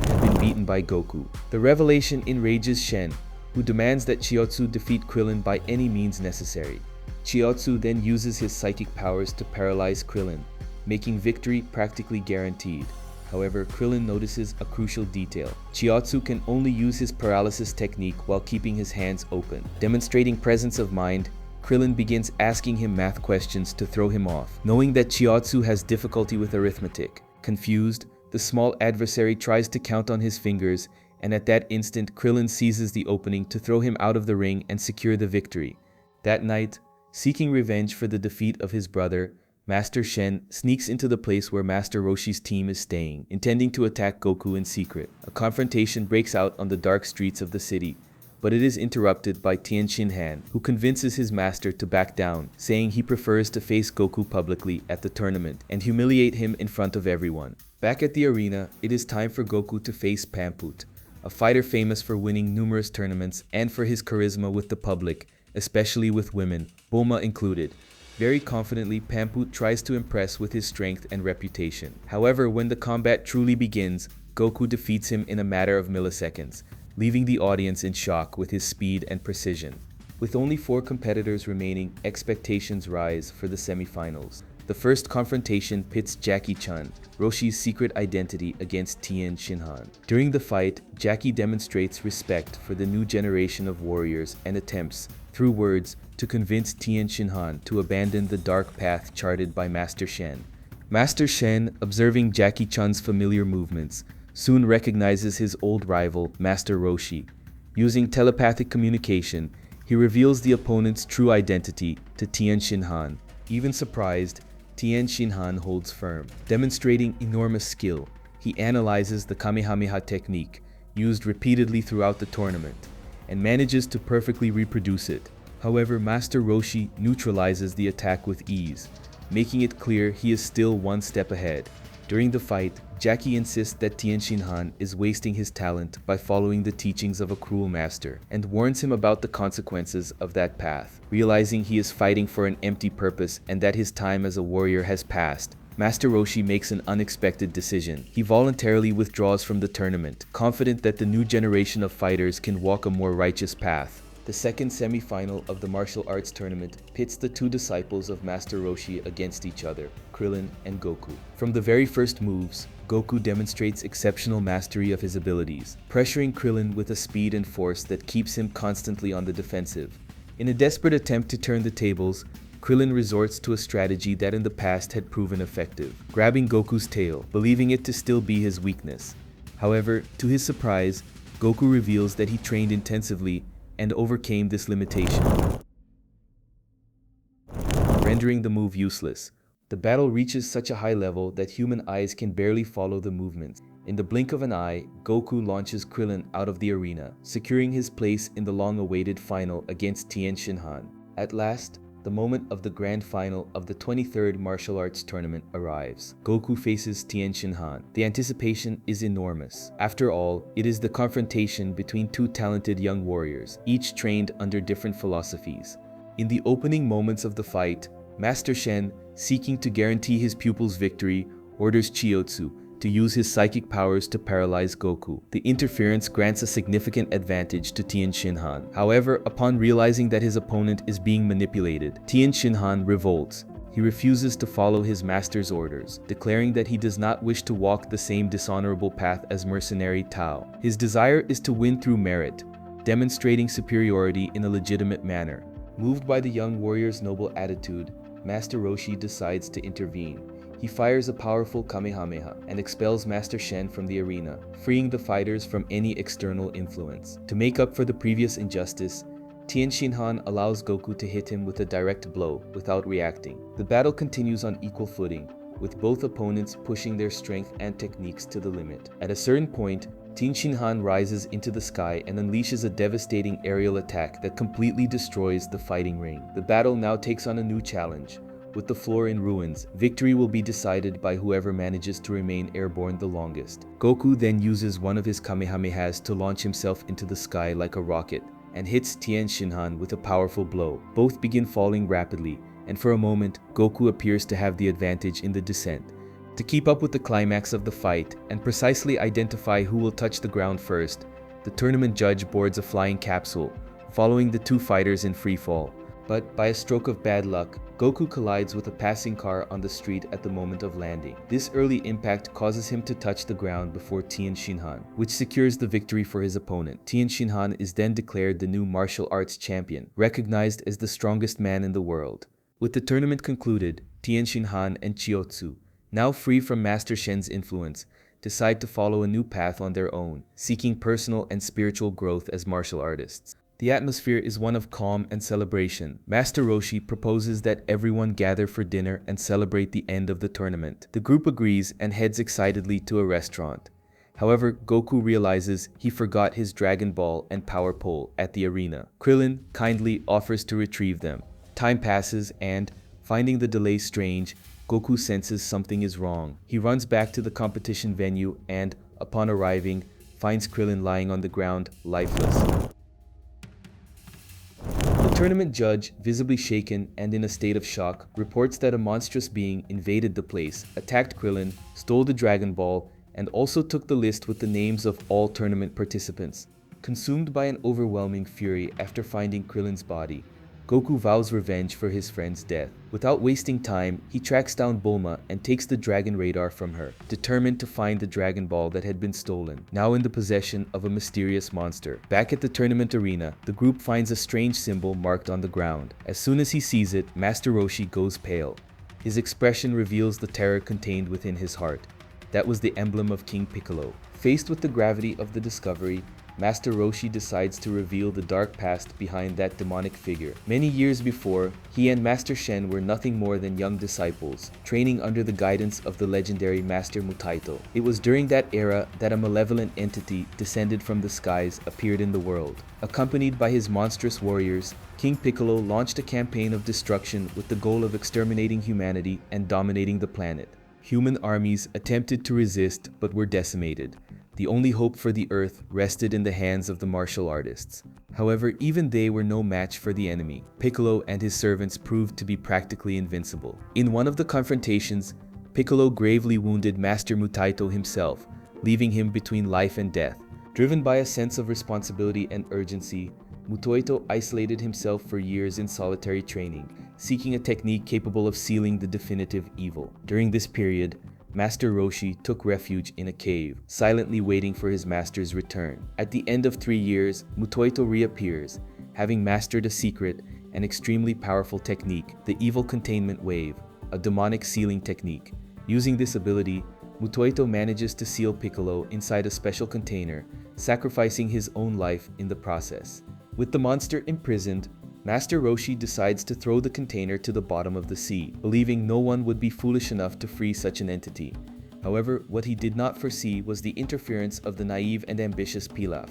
had been beaten by Goku. The revelation enrages Shen, who demands that Chiotsu defeat Krillin by any means necessary. Chiotsu then uses his psychic powers to paralyze Krillin, making victory practically guaranteed. However, Krillin notices a crucial detail. Chiotsu can only use his paralysis technique while keeping his hands open. Demonstrating presence of mind, Krillin begins asking him math questions to throw him off. Knowing that Chiotsu has difficulty with arithmetic, confused, the small adversary tries to count on his fingers, and at that instant Krillin seizes the opening to throw him out of the ring and secure the victory. That night, seeking revenge for the defeat of his brother, Master Shen sneaks into the place where Master Roshi's team is staying, intending to attack Goku in secret. A confrontation breaks out on the dark streets of the city, but it is interrupted by Tien Shinhan, who convinces his master to back down, saying he prefers to face Goku publicly at the tournament and humiliate him in front of everyone. Back at the arena, it is time for Goku to face Pamput, a fighter famous for winning numerous tournaments and for his charisma with the public, especially with women, Bulma included. Very confidently, Pamput tries to impress with his strength and reputation. However, when the combat truly begins, Goku defeats him in a matter of milliseconds, leaving the audience in shock with his speed and precision. With only 4 competitors remaining, expectations rise for the semifinals. The first confrontation pits Jackie Chun, Roshi's secret identity, against Tien Shinhan. During the fight, Jackie demonstrates respect for the new generation of warriors and attempts, through words, to convince Tien Shinhan to abandon the dark path charted by Master Shen. Master Shen, observing Jackie Chun's familiar movements, soon recognizes his old rival, Master Roshi. Using telepathic communication, he reveals the opponent's true identity to Tien Shinhan. Even surprised, Tien Shinhan holds firm. Demonstrating enormous skill, he analyzes the Kamehameha technique, used repeatedly throughout the tournament, and manages to perfectly reproduce it. However, Master Roshi neutralizes the attack with ease, making it clear he is still one step ahead. During the fight, Jackie insists that Tien Shinhan is wasting his talent by following the teachings of a cruel master, and warns him about the consequences of that path. Realizing he is fighting for an empty purpose and that his time as a warrior has passed, Master Roshi makes an unexpected decision. He voluntarily withdraws from the tournament, confident that the new generation of fighters can walk a more righteous path. The second semi-final of the martial arts tournament pits the two disciples of Master Roshi against each other, Krillin and Goku. From the very first moves, Goku demonstrates exceptional mastery of his abilities, pressuring Krillin with a speed and force that keeps him constantly on the defensive. In a desperate attempt to turn the tables, Krillin resorts to a strategy that in the past had proven effective, grabbing Goku's tail, believing it to still be his weakness. However, to his surprise, Goku reveals that he trained intensively and overcame this limitation, rendering the move useless. The battle reaches such a high level that human eyes can barely follow the movements. In the blink of an eye, Goku launches Krillin out of the arena, securing his place in the long-awaited final against Tien Shinhan. At last, the moment of the grand final of the 23rd martial arts tournament arrives. Goku faces Tien Shinhan. The anticipation is enormous. After all, it is the confrontation between two talented young warriors, each trained under different philosophies. In the opening moments of the fight, Master Shen, seeking to guarantee his pupil's victory, orders Chiotsu to use his psychic powers to paralyze Goku. The interference grants a significant advantage to Tien Shinhan. However, upon realizing that his opponent is being manipulated, Tien Shinhan revolts. He refuses to follow his master's orders, declaring that he does not wish to walk the same dishonorable path as mercenary Tao. His desire is to win through merit, demonstrating superiority in a legitimate manner. Moved by the young warrior's noble attitude, Master Roshi decides to intervene. He fires a powerful Kamehameha and expels Master Shen from the arena, freeing the fighters from any external influence. To make up for the previous injustice, Tien Shinhan allows Goku to hit him with a direct blow without reacting. The battle continues on equal footing, with both opponents pushing their strength and techniques to the limit. At a certain point, Tien Shinhan rises into the sky and unleashes a devastating aerial attack that completely destroys the fighting ring. The battle now takes on a new challenge. With the floor in ruins, victory will be decided by whoever manages to remain airborne the longest. Goku then uses one of his Kamehamehas to launch himself into the sky like a rocket, and hits Tien Shinhan with a powerful blow. Both begin falling rapidly, and for a moment, Goku appears to have the advantage in the descent. To keep up with the climax of the fight, and precisely identify who will touch the ground first, the tournament judge boards a flying capsule, following the two fighters in free fall. But by a stroke of bad luck, Goku collides with a passing car on the street at the moment of landing. This early impact causes him to touch the ground before Tien Shinhan, which secures the victory for his opponent. Tien Shinhan is then declared the new martial arts champion, recognized as the strongest man in the world. With the tournament concluded, Tien Shinhan and Chiotsu, now free from Master Shen's influence, decide to follow a new path on their own, seeking personal and spiritual growth as martial artists. The atmosphere is one of calm and celebration. Master Roshi proposes that everyone gather for dinner and celebrate the end of the tournament. The group agrees and heads excitedly to a restaurant. However, Goku realizes he forgot his Dragon Ball and Power Pole at the arena. Krillin kindly offers to retrieve them. Time passes and, finding the delay strange, Goku senses something is wrong. He runs back to the competition venue and, upon arriving, finds Krillin lying on the ground, lifeless. The tournament judge, visibly shaken and in a state of shock, reports that a monstrous being invaded the place, attacked Krillin, stole the Dragon Ball, and also took the list with the names of all tournament participants. Consumed by an overwhelming fury after finding Krillin's body, Goku vows revenge for his friend's death. Without wasting time, he tracks down Bulma and takes the Dragon Radar from her, determined to find the Dragon Ball that had been stolen, now in the possession of a mysterious monster. Back at the tournament arena, the group finds a strange symbol marked on the ground. As soon as he sees it, Master Roshi goes pale. His expression reveals the terror contained within his heart. That was the emblem of King Piccolo. Faced with the gravity of the discovery, Master Roshi decides to reveal the dark past behind that demonic figure. Many years before, he and Master Shen were nothing more than young disciples, training under the guidance of the legendary Master Mutaito. It was during that era that a malevolent entity descended from the skies appeared in the world. Accompanied by his monstrous warriors, King Piccolo launched a campaign of destruction with the goal of exterminating humanity and dominating the planet. Human armies attempted to resist but were decimated. The only hope for the Earth rested in the hands of the martial artists. However, even they were no match for the enemy. Piccolo and his servants proved to be practically invincible. In one of the confrontations, Piccolo gravely wounded Master Mutaito himself, leaving him between life and death. Driven by a sense of responsibility and urgency, Mutaito isolated himself for years in solitary training, seeking a technique capable of sealing the definitive evil. During this period, Master Roshi took refuge in a cave, silently waiting for his master's return. At the end of 3 years, Mutaito reappears, having mastered a secret and extremely powerful technique, the Evil Containment Wave, a demonic sealing technique. Using this ability, Mutaito manages to seal Piccolo inside a special container, sacrificing his own life in the process. With the monster imprisoned, Master Roshi decides to throw the container to the bottom of the sea, believing no one would be foolish enough to free such an entity. However, what he did not foresee was the interference of the naive and ambitious Pilaf,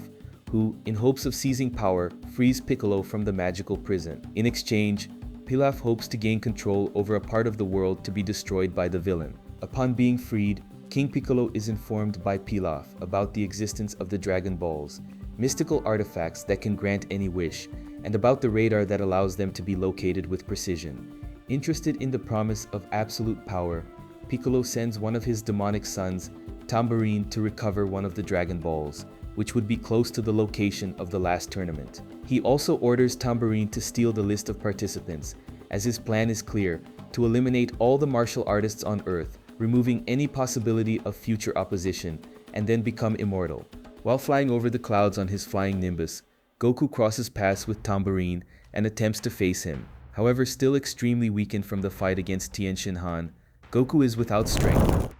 who, in hopes of seizing power, frees Piccolo from the magical prison. In exchange, Pilaf hopes to gain control over a part of the world to be destroyed by the villain. Upon being freed, King Piccolo is informed by Pilaf about the existence of the Dragon Balls, mystical artifacts that can grant any wish, and about the radar that allows them to be located with precision. Interested in the promise of absolute power, Piccolo sends one of his demonic sons, Tambourine, to recover one of the Dragon Balls, which would be close to the location of the last tournament. He also orders Tambourine to steal the list of participants, as his plan is clear: to eliminate all the martial artists on Earth, removing any possibility of future opposition, and then become immortal. While flying over the clouds on his flying Nimbus, Goku crosses paths with Tambourine and attempts to face him. However, still extremely weakened from the fight against Tien Shinhan, Goku is without strength.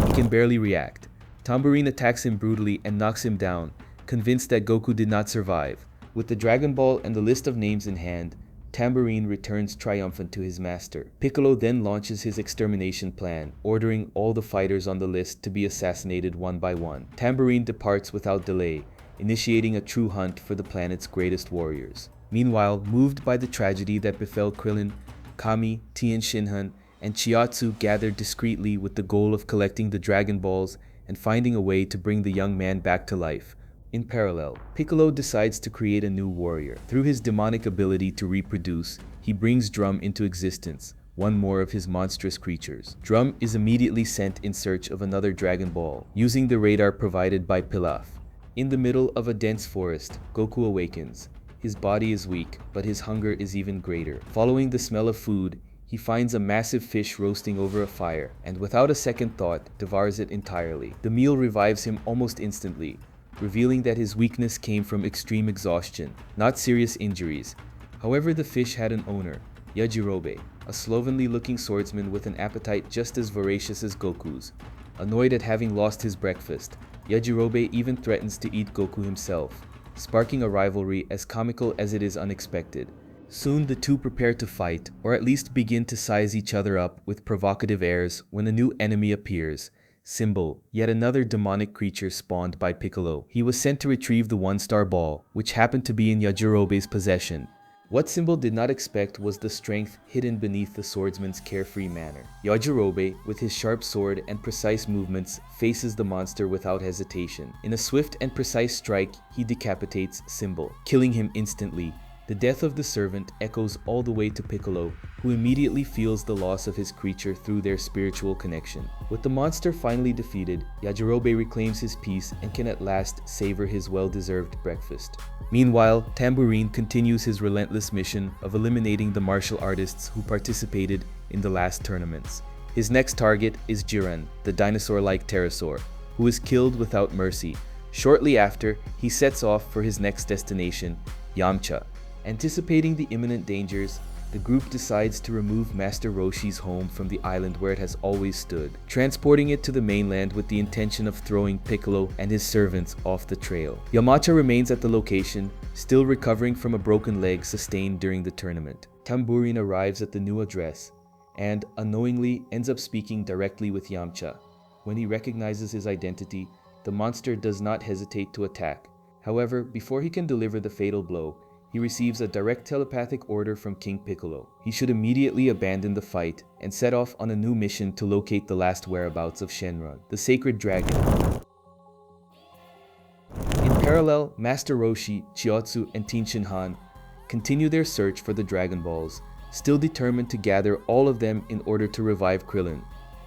He can barely react. Tambourine attacks him brutally and knocks him down, convinced that Goku did not survive. With the Dragon Ball and the list of names in hand, Tambourine returns triumphant to his master. Piccolo then launches his extermination plan, ordering all the fighters on the list to be assassinated one by one. Tambourine departs without delay, initiating a true hunt for the planet's greatest warriors. Meanwhile, moved by the tragedy that befell Krillin, Kami, Tien Shinhan, and Chiatsu gathered discreetly with the goal of collecting the Dragon Balls and finding a way to bring the young man back to life. In parallel, Piccolo decides to create a new warrior. Through his demonic ability to reproduce, he brings Drum into existence, one more of his monstrous creatures. Drum is immediately sent in search of another Dragon Ball, using the radar provided by Pilaf. In the middle of a dense forest, Goku awakens. His body is weak, but his hunger is even greater. Following the smell of food, he finds a massive fish roasting over a fire, and without a second thought, devours it entirely. The meal revives him almost instantly, revealing that his weakness came from extreme exhaustion, not serious injuries. However, the fish had an owner, Yajirobe, a slovenly-looking swordsman with an appetite just as voracious as Goku's. Annoyed at having lost his breakfast, Yajirobe even threatens to eat Goku himself, sparking a rivalry as comical as it is unexpected. Soon the two prepare to fight, or at least begin to size each other up with provocative airs, when a new enemy appears. Symbol, yet another demonic creature spawned by Piccolo. He was sent to retrieve the one-star ball, which happened to be in Yajirobe's possession. What Symbol did not expect was the strength hidden beneath the swordsman's carefree manner. Yajirobe, with his sharp sword and precise movements, faces the monster without hesitation. In a swift and precise strike, he decapitates Symbol, killing him instantly. The death of the servant echoes all the way to Piccolo, who immediately feels the loss of his creature through their spiritual connection. With the monster finally defeated, Yajirobe reclaims his peace and can at last savor his well-deserved breakfast. Meanwhile, Tambourine continues his relentless mission of eliminating the martial artists who participated in the last tournaments. His next target is Jiren, the dinosaur-like pterosaur, who is killed without mercy. Shortly after, he sets off for his next destination, Yamcha. Anticipating the imminent dangers, the group decides to remove Master Roshi's home from the island where it has always stood, transporting it to the mainland with the intention of throwing Piccolo and his servants off the trail. Yamcha remains at the location, still recovering from a broken leg sustained during the tournament. Tambourine arrives at the new address and, unknowingly, ends up speaking directly with Yamcha. When he recognizes his identity, the monster does not hesitate to attack. However, before he can deliver the fatal blow, he receives a direct telepathic order from King Piccolo. He should immediately abandon the fight and set off on a new mission to locate the last whereabouts of Shenron, the sacred dragon. In parallel, Master Roshi, Chiatsu, and Tien Shinhan continue their search for the Dragon Balls, still determined to gather all of them in order to revive Krillin.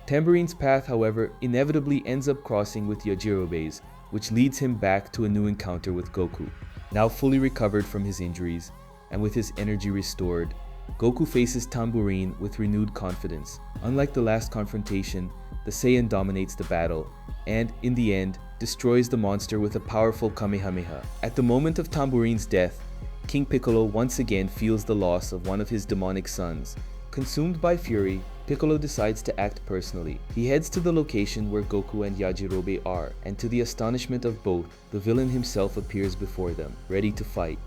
Tamburine's path, however, inevitably ends up crossing with Yajirobe's, which leads him back to a new encounter with Goku. Now fully recovered from his injuries, and with his energy restored, Goku faces Tamburine with renewed confidence. Unlike the last confrontation, the Saiyan dominates the battle, and, in the end, destroys the monster with a powerful Kamehameha. At the moment of Tamburine's death, King Piccolo once again feels the loss of one of his demonic sons. Consumed by fury, Piccolo decides to act personally. He heads to the location where Goku and Yajirobe are, and to the astonishment of both, the villain himself appears before them, ready to fight.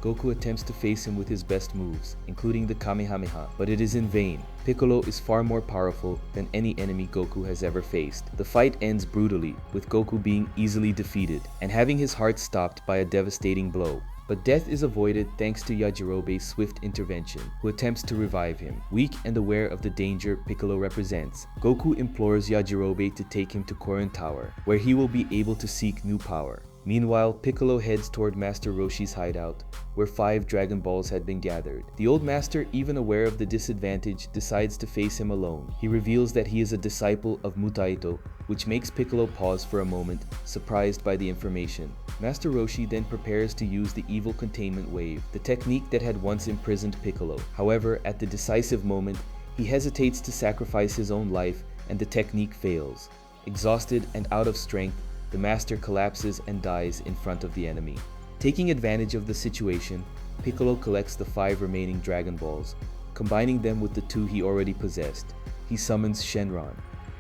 Goku attempts to face him with his best moves, including the Kamehameha, but it is in vain. Piccolo is far more powerful than any enemy Goku has ever faced. The fight ends brutally, with Goku being easily defeated, and having his heart stopped by a devastating blow. But death is avoided thanks to Yajirobe's swift intervention, who attempts to revive him. Weak and aware of the danger Piccolo represents, Goku implores Yajirobe to take him to Korin Tower, where he will be able to seek new power. Meanwhile, Piccolo heads toward Master Roshi's hideout, where 5 Dragon Balls had been gathered. The old master, even aware of the disadvantage, decides to face him alone. He reveals that he is a disciple of Mutaito, which makes Piccolo pause for a moment, surprised by the information. Master Roshi then prepares to use the evil containment wave, the technique that had once imprisoned Piccolo. However, at the decisive moment, he hesitates to sacrifice his own life, and the technique fails. Exhausted and out of strength, the master collapses and dies in front of the enemy. Taking advantage of the situation, Piccolo collects the 5 remaining Dragon Balls, combining them with the 2 he already possessed. He summons Shenron.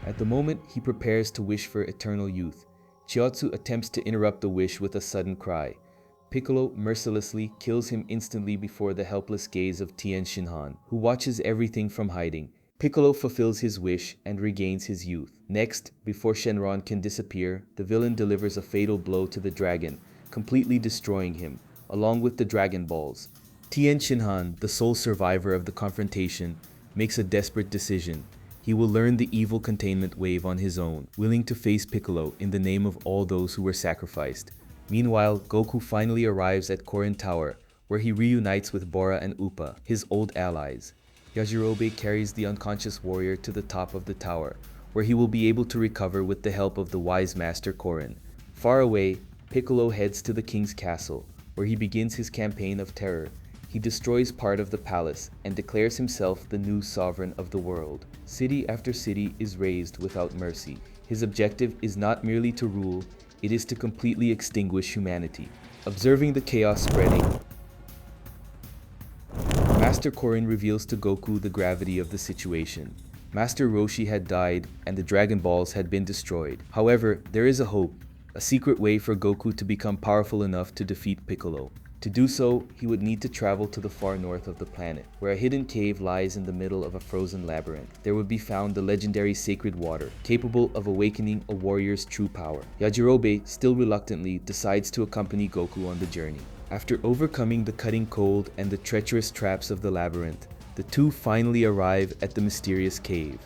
At the moment he prepares to wish for eternal youth, Chiotsu attempts to interrupt the wish with a sudden cry. Piccolo mercilessly kills him instantly before the helpless gaze of Tien Shinhan, who watches everything from hiding. Piccolo fulfills his wish and regains his youth. Next, before Shenron can disappear, the villain delivers a fatal blow to the dragon, completely destroying him, along with the Dragon Balls. Tien Shinhan, the sole survivor of the confrontation, makes a desperate decision. He will learn the evil containment wave on his own, willing to face Piccolo in the name of all those who were sacrificed. Meanwhile, Goku finally arrives at Korin Tower, where he reunites with Bora and Upa, his old allies. Yajirobe carries the unconscious warrior to the top of the tower, where he will be able to recover with the help of the wise master Korin. Far away, Piccolo heads to the king's castle, where he begins his campaign of terror. He destroys part of the palace and declares himself the new sovereign of the world. City after city is razed without mercy. His objective is not merely to rule, it is to completely extinguish humanity. Observing the chaos spreading, Master Korin reveals to Goku the gravity of the situation. Master Roshi had died and the Dragon Balls had been destroyed. However, there is a hope, a secret way for Goku to become powerful enough to defeat Piccolo. To do so, he would need to travel to the far north of the planet, where a hidden cave lies in the middle of a frozen labyrinth. There would be found the legendary sacred water, capable of awakening a warrior's true power. Yajirobe, still reluctantly, decides to accompany Goku on the journey. After overcoming the cutting cold and the treacherous traps of the labyrinth, the two finally arrive at the mysterious cave.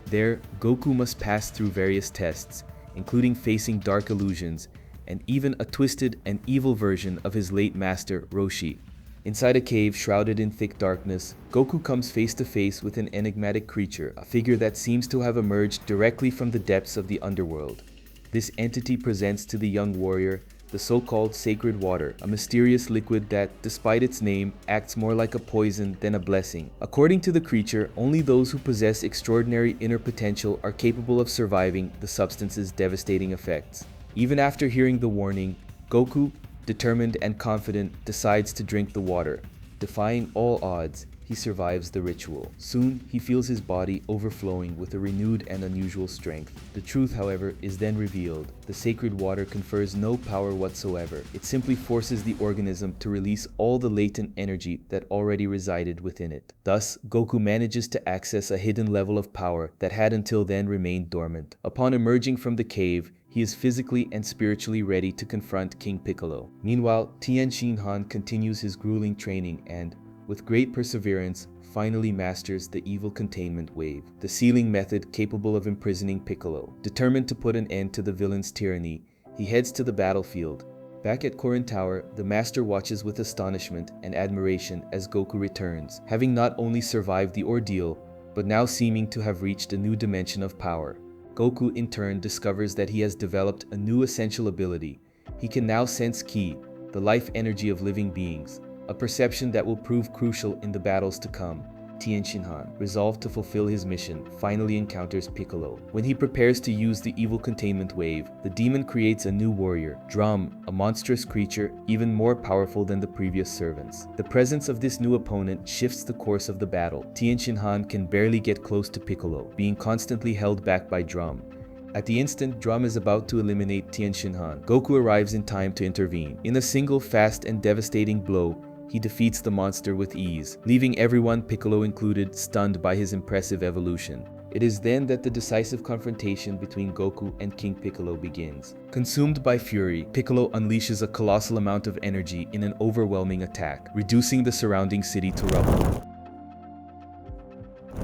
There, Goku must pass through various tests, including facing dark illusions, and even a twisted and evil version of his late master, Roshi. Inside a cave shrouded in thick darkness, Goku comes face to face with an enigmatic creature, a figure that seems to have emerged directly from the depths of the underworld. This entity presents to the young warrior the so-called sacred water, a mysterious liquid that, despite its name, acts more like a poison than a blessing. According to the creature, only those who possess extraordinary inner potential are capable of surviving the substance's devastating effects. Even after hearing the warning, Goku, determined and confident, decides to drink the water. Defying all odds, he survives the ritual. Soon, he feels his body overflowing with a renewed and unusual strength. The truth, however, is then revealed. The sacred water confers no power whatsoever. It simply forces the organism to release all the latent energy that already resided within it. Thus, Goku manages to access a hidden level of power that had until then remained dormant. Upon emerging from the cave, he is physically and spiritually ready to confront King Piccolo. Meanwhile, Tien Shinhan continues his grueling training and, with great perseverance, finally masters the evil containment wave, the sealing method capable of imprisoning Piccolo. Determined to put an end to the villain's tyranny, he heads to the battlefield, Back at Korin Tower, the Master watches with astonishment and admiration as Goku returns, having not only survived the ordeal, but now seeming to have reached a new dimension of power. Goku in turn discovers that he has developed a new essential ability. He can now sense Ki, the life energy of living beings, a perception that will prove crucial in the battles to come. Tien Shinhan, resolved to fulfill his mission, finally encounters Piccolo. When he prepares to use the evil containment wave, the demon creates a new warrior, Drum, a monstrous creature even more powerful than the previous servants. The presence of this new opponent shifts the course of the battle. Tien Shinhan can barely get close to Piccolo, being constantly held back by Drum. At the instant Drum is about to eliminate Tien Shinhan, Goku arrives in time to intervene. In a single fast and devastating blow, he defeats the monster with ease, leaving everyone, Piccolo included, stunned by his impressive evolution. It is then that the decisive confrontation between Goku and King Piccolo begins. Consumed by fury, Piccolo unleashes a colossal amount of energy in an overwhelming attack, reducing the surrounding city to rubble.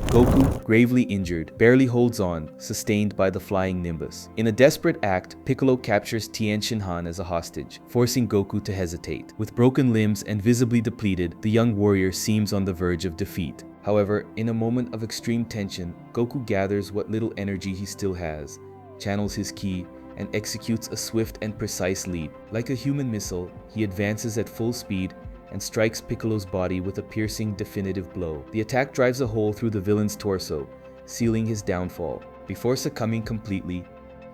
Goku, gravely injured, barely holds on, sustained by the flying Nimbus. In a desperate act, Piccolo captures Tien Shinhan as a hostage, forcing Goku to hesitate. With broken limbs and visibly depleted, the young warrior seems on the verge of defeat. However, in a moment of extreme tension, Goku gathers what little energy he still has, channels his ki, and executes a swift and precise leap. Like a human missile, he advances at full speed and strikes Piccolo's body with a piercing, definitive blow. The attack drives a hole through the villain's torso, sealing his downfall. Before succumbing completely,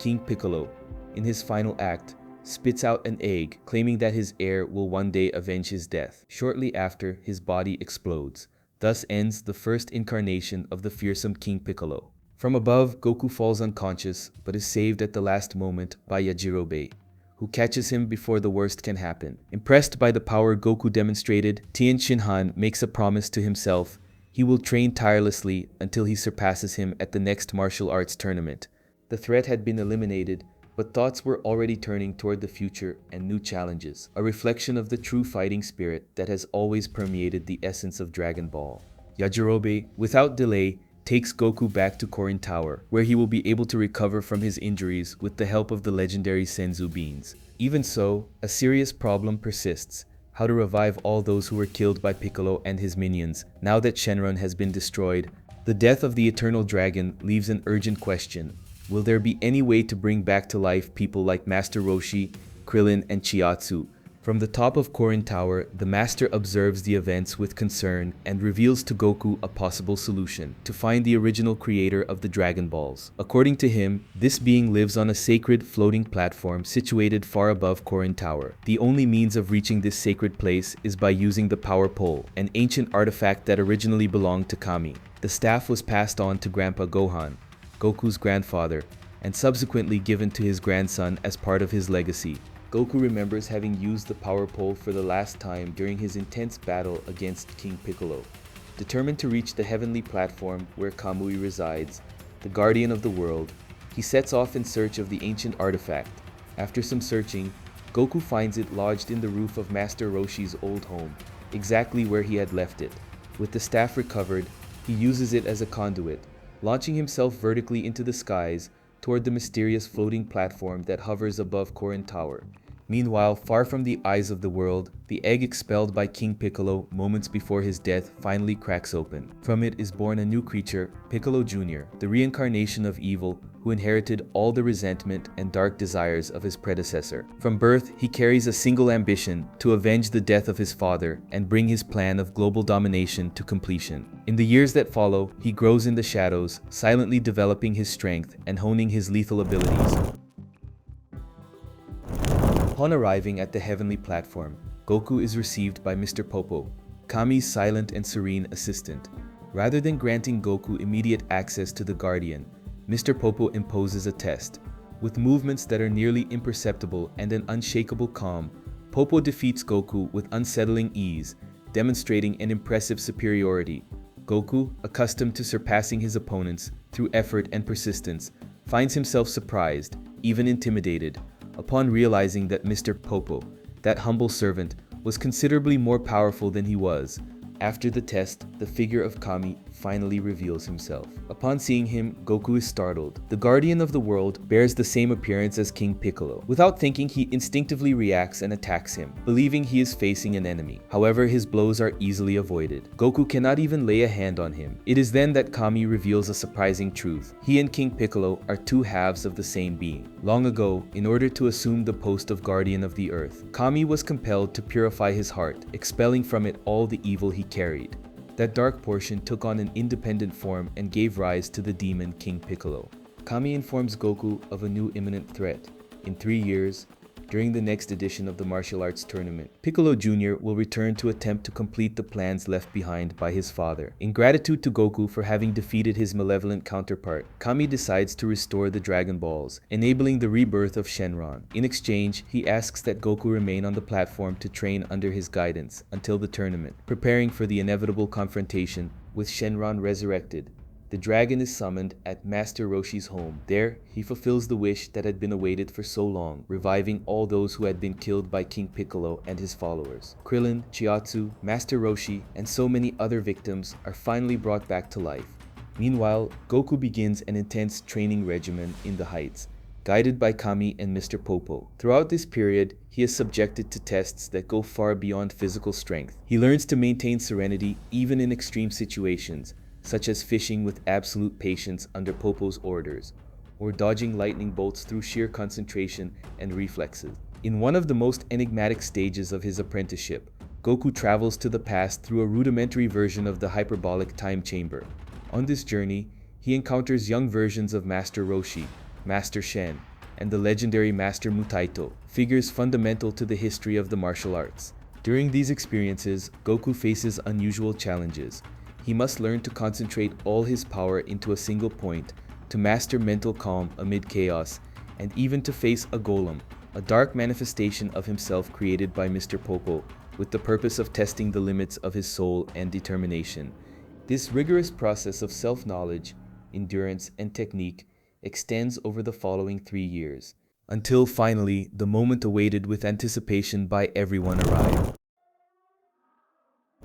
King Piccolo, in his final act, spits out an egg, claiming that his heir will one day avenge his death. Shortly after, his body explodes. Thus ends the first incarnation of the fearsome King Piccolo. From above, Goku falls unconscious, but is saved at the last moment by Yajirobe, who catches him before the worst can happen. Impressed by the power Goku demonstrated, Tien Shinhan makes a promise to himself. He will train tirelessly until he surpasses him at the next martial arts tournament. The threat had been eliminated, but thoughts were already turning toward the future and new challenges, a reflection of the true fighting spirit that has always permeated the essence of Dragon Ball. Yajirobe, without delay, takes Goku back to Korin Tower, where he will be able to recover from his injuries with the help of the legendary Senzu Beans. Even so, a serious problem persists: how to revive all those who were killed by Piccolo and his minions, now that Shenron has been destroyed. The death of the Eternal Dragon leaves an urgent question. Will there be any way to bring back to life people like Master Roshi, Krillin, and Chiatsu? From the top of Korin Tower, the Master observes the events with concern and reveals to Goku a possible solution: to find the original creator of the Dragon Balls. According to him, this being lives on a sacred floating platform situated far above Korin Tower. The only means of reaching this sacred place is by using the Power Pole, an ancient artifact that originally belonged to Kami. The staff was passed on to Grandpa Gohan, Goku's grandfather, and subsequently given to his grandson as part of his legacy. Goku remembers having used the Power Pole for the last time during his intense battle against King Piccolo. Determined to reach the heavenly platform where Kamui resides, the guardian of the world, he sets off in search of the ancient artifact. After some searching, Goku finds it lodged in the roof of Master Roshi's old home, exactly where he had left it. With the staff recovered, he uses it as a conduit, launching himself vertically into the skies toward the mysterious floating platform that hovers above Korin Tower. Meanwhile, far from the eyes of the world, the egg expelled by King Piccolo moments before his death finally cracks open. From it is born a new creature, Piccolo Jr., the reincarnation of evil, who inherited all the resentment and dark desires of his predecessor. From birth, he carries a single ambition: to avenge the death of his father and bring his plan of global domination to completion. In the years that follow, he grows in the shadows, silently developing his strength and honing his lethal abilities. Upon arriving at the heavenly platform, Goku is received by Mr. Popo, Kami's silent and serene assistant. Rather than granting Goku immediate access to the Guardian, Mr. Popo imposes a test. With movements that are nearly imperceptible and an unshakable calm, Popo defeats Goku with unsettling ease, demonstrating an impressive superiority. Goku, accustomed to surpassing his opponents through effort and persistence, finds himself surprised, even intimidated, upon realizing that Mr. Popo, that humble servant, was considerably more powerful than he was. After the test, the figure of Kami finally reveals himself. Upon seeing him, Goku is startled. The guardian of the world bears the same appearance as King Piccolo. Without thinking, he instinctively reacts and attacks him, believing he is facing an enemy. However, his blows are easily avoided. Goku cannot even lay a hand on him. It is then that Kami reveals a surprising truth. He and King Piccolo are two halves of the same being. Long ago, in order to assume the post of Guardian of the Earth, Kami was compelled to purify his heart, expelling from it all the evil he carried. That dark portion took on an independent form and gave rise to the demon King Piccolo. Kami informs Goku of a new imminent threat. In 3 years, during the next edition of the martial arts tournament, Piccolo Jr. will return to attempt to complete the plans left behind by his father. In gratitude to Goku for having defeated his malevolent counterpart, Kami decides to restore the Dragon Balls, enabling the rebirth of Shenron. In exchange, he asks that Goku remain on the platform to train under his guidance until the tournament, preparing for the inevitable confrontation with Shenron resurrected. The dragon is summoned at Master Roshi's home. There, he fulfills the wish that had been awaited for so long, reviving all those who had been killed by King Piccolo and his followers. Krillin, Chiatsu, Master Roshi, and so many other victims are finally brought back to life. Meanwhile, Goku begins an intense training regimen in the heights, guided by Kami and Mr. Popo. Throughout this period, he is subjected to tests that go far beyond physical strength. He learns to maintain serenity even in extreme situations, such as fishing with absolute patience under Popo's orders, or dodging lightning bolts through sheer concentration and reflexes. In one of the most enigmatic stages of his apprenticeship, Goku travels to the past through a rudimentary version of the hyperbolic time chamber. On this journey, he encounters young versions of Master Roshi, Master Shen, and the legendary Master Mutaito, figures fundamental to the history of the martial arts. During these experiences, Goku faces unusual challenges. He must learn to concentrate all his power into a single point, to master mental calm amid chaos, and even to face a golem, a dark manifestation of himself created by Mr. Popo, with the purpose of testing the limits of his soul and determination. This rigorous process of self-knowledge, endurance, and technique extends over the following 3 years, until finally the moment awaited with anticipation by everyone arrives.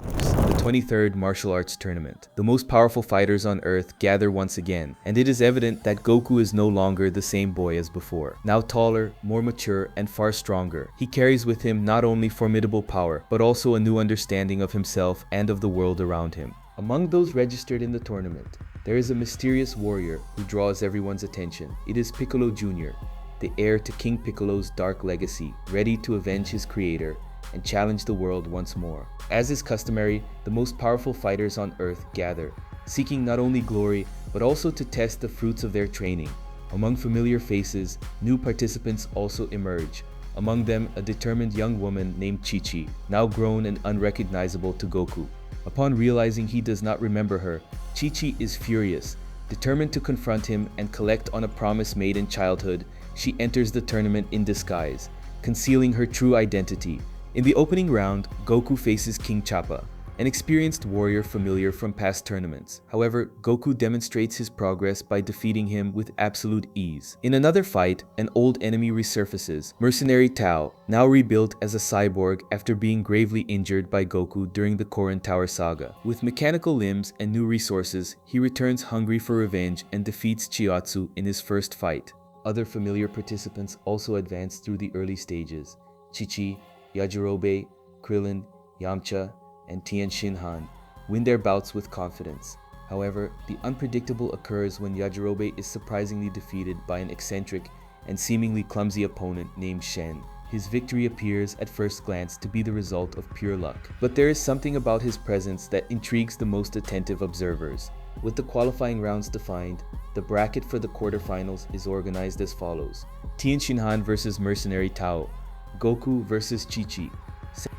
The 23rd Martial Arts Tournament. The most powerful fighters on Earth gather once again, and it is evident that Goku is no longer the same boy as before. Now taller, more mature, and far stronger, he carries with him not only formidable power, but also a new understanding of himself and of the world around him. Among those registered in the tournament, there is a mysterious warrior who draws everyone's attention. It is Piccolo Jr., the heir to King Piccolo's dark legacy, ready to avenge his creator and challenge the world once more. As is customary, the most powerful fighters on Earth gather, seeking not only glory, but also to test the fruits of their training. Among familiar faces, new participants also emerge. Among them, a determined young woman named Chi-Chi, now grown and unrecognizable to Goku. Upon realizing he does not remember her, Chi-Chi is furious. Determined to confront him and collect on a promise made in childhood, she enters the tournament in disguise, concealing her true identity. In the opening round, Goku faces King Chappa, an experienced warrior familiar from past tournaments. However, Goku demonstrates his progress by defeating him with absolute ease. In another fight, an old enemy resurfaces, Mercenary Tao, now rebuilt as a cyborg after being gravely injured by Goku during the Korin Tower saga. With mechanical limbs and new resources, he returns hungry for revenge and defeats Chiatsu in his first fight. Other familiar participants also advance through the early stages. Chi-Chi, Yajirobe, Krillin, Yamcha, and Tien Shinhan win their bouts with confidence. However, the unpredictable occurs when Yajirobe is surprisingly defeated by an eccentric and seemingly clumsy opponent named Shen. His victory appears at first glance to be the result of pure luck, but there is something about his presence that intrigues the most attentive observers. With the qualifying rounds defined, the bracket for the quarterfinals is organized as follows: Tien Shinhan vs Mercenary Tao, Goku vs Chi-Chi,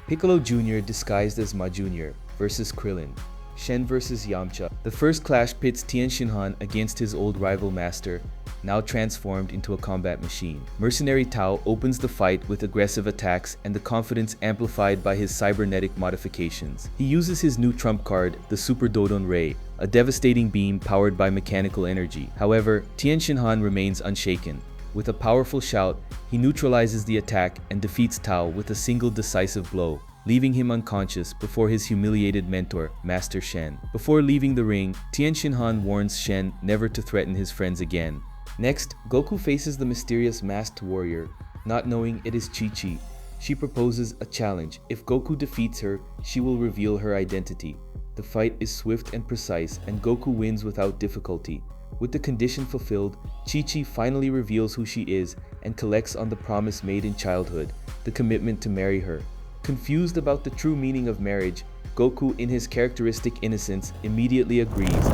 Piccolo Jr. disguised as Ma Jr. vs Krillin, Shen vs Yamcha. The first clash pits Tien Shinhan against his old rival master, now transformed into a combat machine. Mercenary Tao opens the fight with aggressive attacks and the confidence amplified by his cybernetic modifications. He uses his new trump card, the Super Dodon Ray, a devastating beam powered by mechanical energy. However, Tien Shinhan remains unshaken. With a powerful shout, he neutralizes the attack and defeats Tao with a single decisive blow. leaving him unconscious before his humiliated mentor, Master Shen. Before leaving the ring, Tien Shinhan warns Shen never to threaten his friends again. Next, Goku faces the mysterious masked warrior, not knowing it is Chi-Chi. She proposes a challenge. If Goku defeats her, she will reveal her identity. The fight is swift and precise, and Goku wins without difficulty. With the condition fulfilled, Chi-Chi finally reveals who she is and collects on the promise made in childhood, the commitment to marry her. Confused about the true meaning of marriage, Goku, in his characteristic innocence, immediately agrees,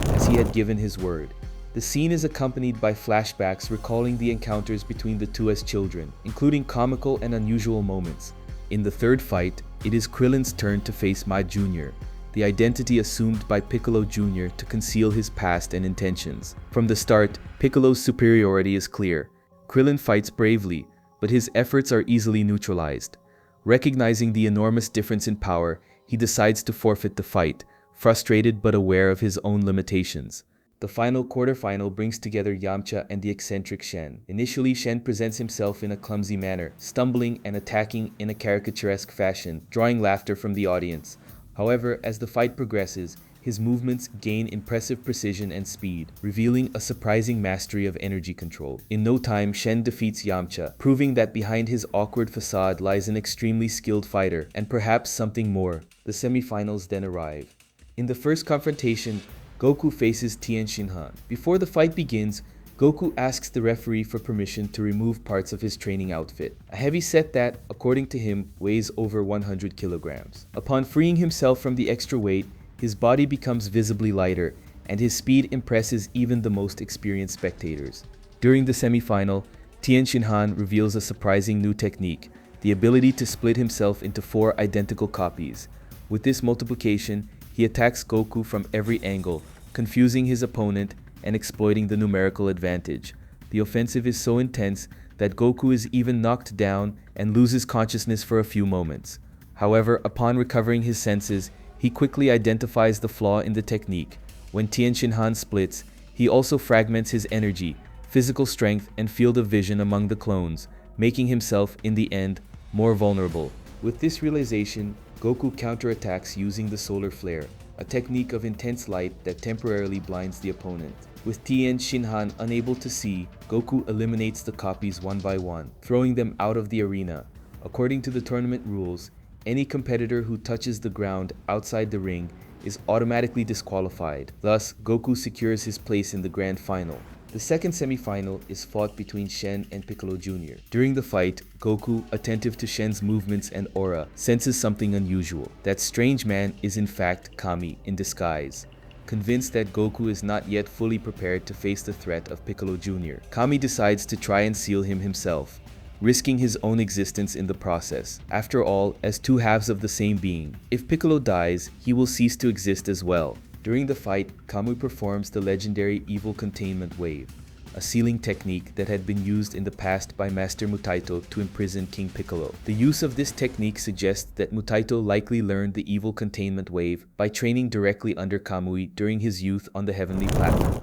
as he had given his word. The scene is accompanied by flashbacks recalling the encounters between the two as children, including comical and unusual moments. In the third fight, it is Krillin's turn to face Mai Jr., the identity assumed by Piccolo Jr. to conceal his past and intentions. From the start, Piccolo's superiority is clear. Krillin fights bravely, but his efforts are easily neutralized. Recognizing the enormous difference in power, he decides to forfeit the fight, frustrated but aware of his own limitations. The final quarterfinal brings together Yamcha and the eccentric Shen. Initially, Shen presents himself in a clumsy manner, stumbling and attacking in a caricaturesque fashion, drawing laughter from the audience. However, as the fight progresses, his movements gain impressive precision and speed, revealing a surprising mastery of energy control. In no time, Shen defeats Yamcha, proving that behind his awkward facade lies an extremely skilled fighter, and perhaps something more. The semifinals then arrive. In the first confrontation, Goku faces Tien Shinhan. Before the fight begins, Goku asks the referee for permission to remove parts of his training outfit, a heavy set that, according to him, weighs over 100 kilograms. Upon freeing himself from the extra weight, his body becomes visibly lighter, and his speed impresses even the most experienced spectators. During the semifinal, Tien Shinhan reveals a surprising new technique, the ability to split himself into 4 identical copies. With this multiplication, he attacks Goku from every angle, confusing his opponent and exploiting the numerical advantage. The offensive is so intense that Goku is even knocked down and loses consciousness for a few moments. However, upon recovering his senses, he quickly identifies the flaw in the technique. When Tien Shinhan splits, he also fragments his energy, physical strength, and field of vision among the clones, making himself, in the end, more vulnerable. With this realization, Goku counterattacks using the solar flare, a technique of intense light that temporarily blinds the opponent. With Tien Shinhan unable to see, Goku eliminates the copies one by one, throwing them out of the arena. According to the tournament rules, any competitor who touches the ground outside the ring is automatically disqualified. Thus, Goku secures his place in the grand final. The second semi-final is fought between Shen and Piccolo Jr. During the fight, Goku, attentive to Shen's movements and aura, senses something unusual. That strange man is in fact Kami in disguise. Convinced that Goku is not yet fully prepared to face the threat of Piccolo Jr., Kami decides to try and seal him himself, risking his own existence in the process. After all, as two halves of the same being, if Piccolo dies, he will cease to exist as well. During the fight, Kami performs the legendary Evil Containment Wave, a sealing technique that had been used in the past by Master Mutaito to imprison King Piccolo. The use of this technique suggests that Mutaito likely learned the Evil Containment Wave by training directly under Kamui during his youth on the Heavenly Platform.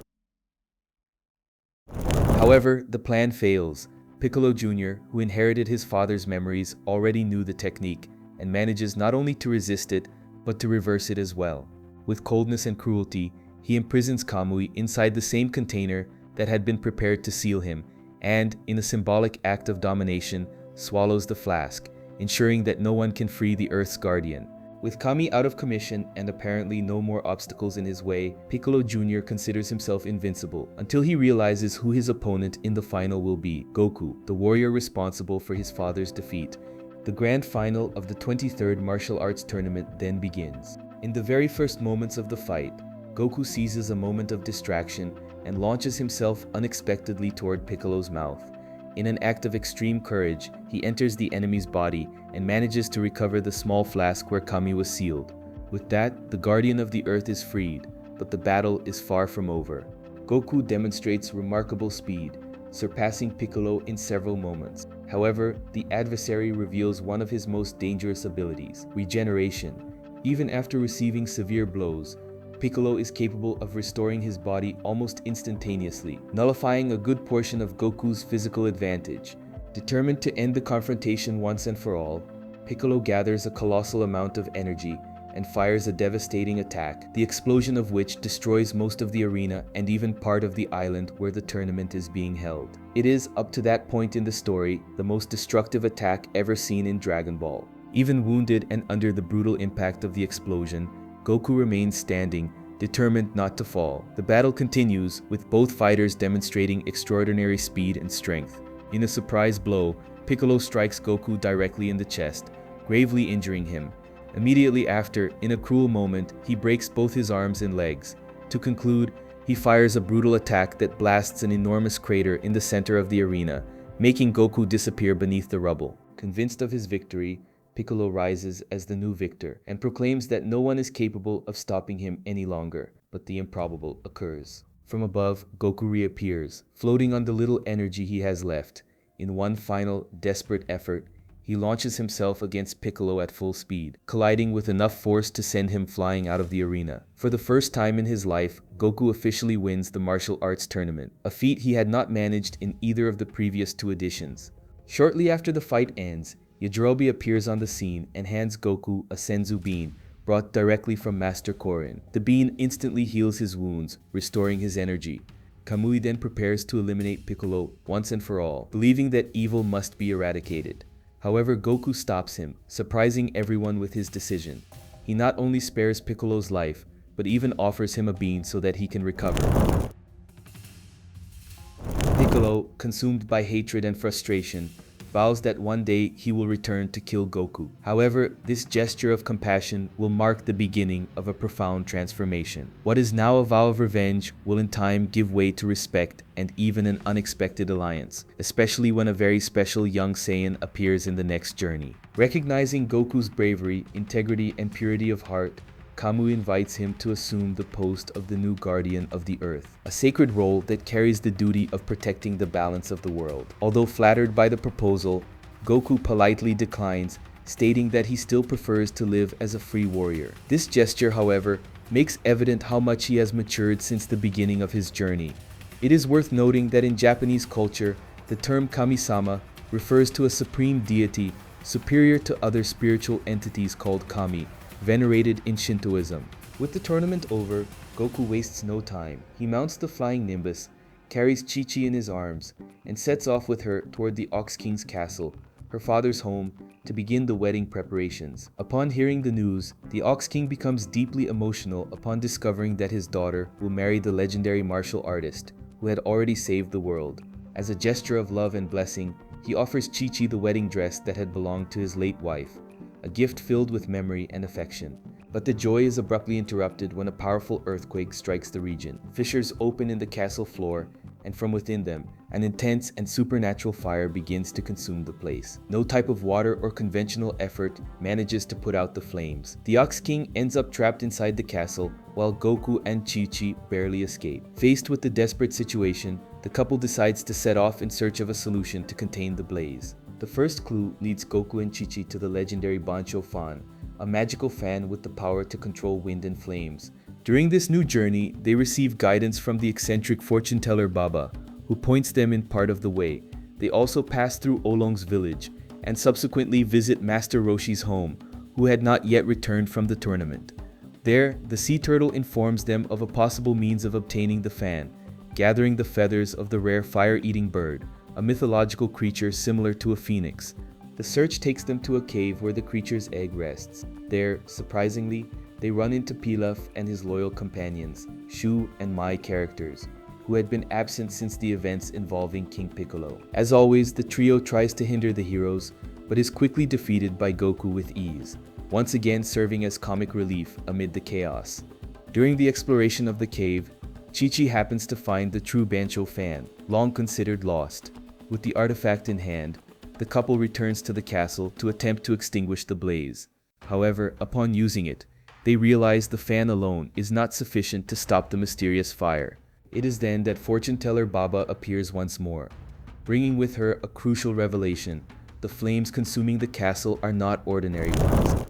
However, the plan fails. Piccolo Jr., who inherited his father's memories, already knew the technique and manages not only to resist it, but to reverse it as well. With coldness and cruelty, he imprisons Kamui inside the same container that had been prepared to seal him, and, in a symbolic act of domination, swallows the flask, ensuring that no one can free the Earth's guardian. With Kami out of commission and apparently no more obstacles in his way, Piccolo Jr. considers himself invincible, until he realizes who his opponent in the final will be: Goku, the warrior responsible for his father's defeat. The grand final of the 23rd Martial Arts Tournament then begins. In the very first moments of the fight, Goku seizes a moment of distraction and launches himself unexpectedly toward Piccolo's mouth. In an act of extreme courage, he enters the enemy's body and manages to recover the small flask where Kami was sealed. With that, the Guardian of the Earth is freed, but the battle is far from over. Goku demonstrates remarkable speed, surpassing Piccolo in several moments. However, the adversary reveals one of his most dangerous abilities: regeneration. Even after receiving severe blows, Piccolo is capable of restoring his body almost instantaneously, nullifying a good portion of Goku's physical advantage. Determined to end the confrontation once and for all, Piccolo gathers a colossal amount of energy and fires a devastating attack, the explosion of which destroys most of the arena and even part of the island where the tournament is being held. It is, up to that point in the story, the most destructive attack ever seen in Dragon Ball. Even wounded and under the brutal impact of the explosion, Goku remains standing, determined not to fall. The battle continues, with both fighters demonstrating extraordinary speed and strength. In a surprise blow, Piccolo strikes Goku directly in the chest, gravely injuring him. Immediately after, in a cruel moment, he breaks both his arms and legs. To conclude, he fires a brutal attack that blasts an enormous crater in the center of the arena, making Goku disappear beneath the rubble. Convinced of his victory, Piccolo rises as the new victor and proclaims that no one is capable of stopping him any longer. But the improbable occurs. From above, Goku reappears, floating on the little energy he has left. In one final, desperate effort, he launches himself against Piccolo at full speed, colliding with enough force to send him flying out of the arena. For the first time in his life, Goku officially wins the martial arts tournament, a feat he had not managed in either of the previous two editions. Shortly after the fight ends, Yajirobe appears on the scene and hands Goku a Senzu bean brought directly from Master Korin. The bean instantly heals his wounds, restoring his energy. Kamui then prepares to eliminate Piccolo once and for all, believing that evil must be eradicated. However, Goku stops him, surprising everyone with his decision. He not only spares Piccolo's life, but even offers him a bean so that he can recover. Piccolo, consumed by hatred and frustration, vows that one day he will return to kill Goku. However, this gesture of compassion will mark the beginning of a profound transformation. What is now a vow of revenge will in time give way to respect and even an unexpected alliance, especially when a very special young Saiyan appears in the next journey. Recognizing Goku's bravery, integrity, and purity of heart, Kamui invites him to assume the post of the new Guardian of the Earth, a sacred role that carries the duty of protecting the balance of the world. Although flattered by the proposal, Goku politely declines, stating that he still prefers to live as a free warrior. This gesture, however, makes evident how much he has matured since the beginning of his journey. It is worth noting that in Japanese culture, the term Kami-sama refers to a supreme deity superior to other spiritual entities called kami, venerated in Shintoism. With the tournament over, Goku wastes no time. He mounts the flying Nimbus, carries Chi-Chi in his arms, and sets off with her toward the Ox King's castle, her father's home, to begin the wedding preparations. Upon hearing the news, the Ox King becomes deeply emotional upon discovering that his daughter will marry the legendary martial artist who had already saved the world. As a gesture of love and blessing, he offers Chi-Chi the wedding dress that had belonged to his late wife, a gift filled with memory and affection. But the joy is abruptly interrupted when a powerful earthquake strikes the region. Fissures open in the castle floor, and from within them, an intense and supernatural fire begins to consume the place. No type of water or conventional effort manages to put out the flames. The Ox King ends up trapped inside the castle, while Goku and Chi-Chi barely escape. Faced with the desperate situation, the couple decides to set off in search of a solution to contain the blaze. The first clue leads Goku and Chi-Chi to the legendary Bancho Fan, a magical fan with the power to control wind and flames. During this new journey, they receive guidance from the eccentric fortune teller Baba, who points them in part of the way. They also pass through Oolong's village, and subsequently visit Master Roshi's home, who had not yet returned from the tournament. There, the sea turtle informs them of a possible means of obtaining the fan, gathering the feathers of the rare fire-eating bird, a mythological creature similar to a phoenix. The search takes them to a cave where the creature's egg rests. There, surprisingly, they run into Pilaf and his loyal companions, Shu and Mai characters, who had been absent since the events involving King Piccolo. As always, the trio tries to hinder the heroes, but is quickly defeated by Goku with ease, once again serving as comic relief amid the chaos. During the exploration of the cave, Chi-Chi happens to find the true Bancho fan, long considered lost. With the artifact in hand, the couple returns to the castle to attempt to extinguish the blaze. However, upon using it, they realize the fan alone is not sufficient to stop the mysterious fire. It is then that fortune teller Baba appears once more, bringing with her a crucial revelation: the flames consuming the castle are not ordinary ones.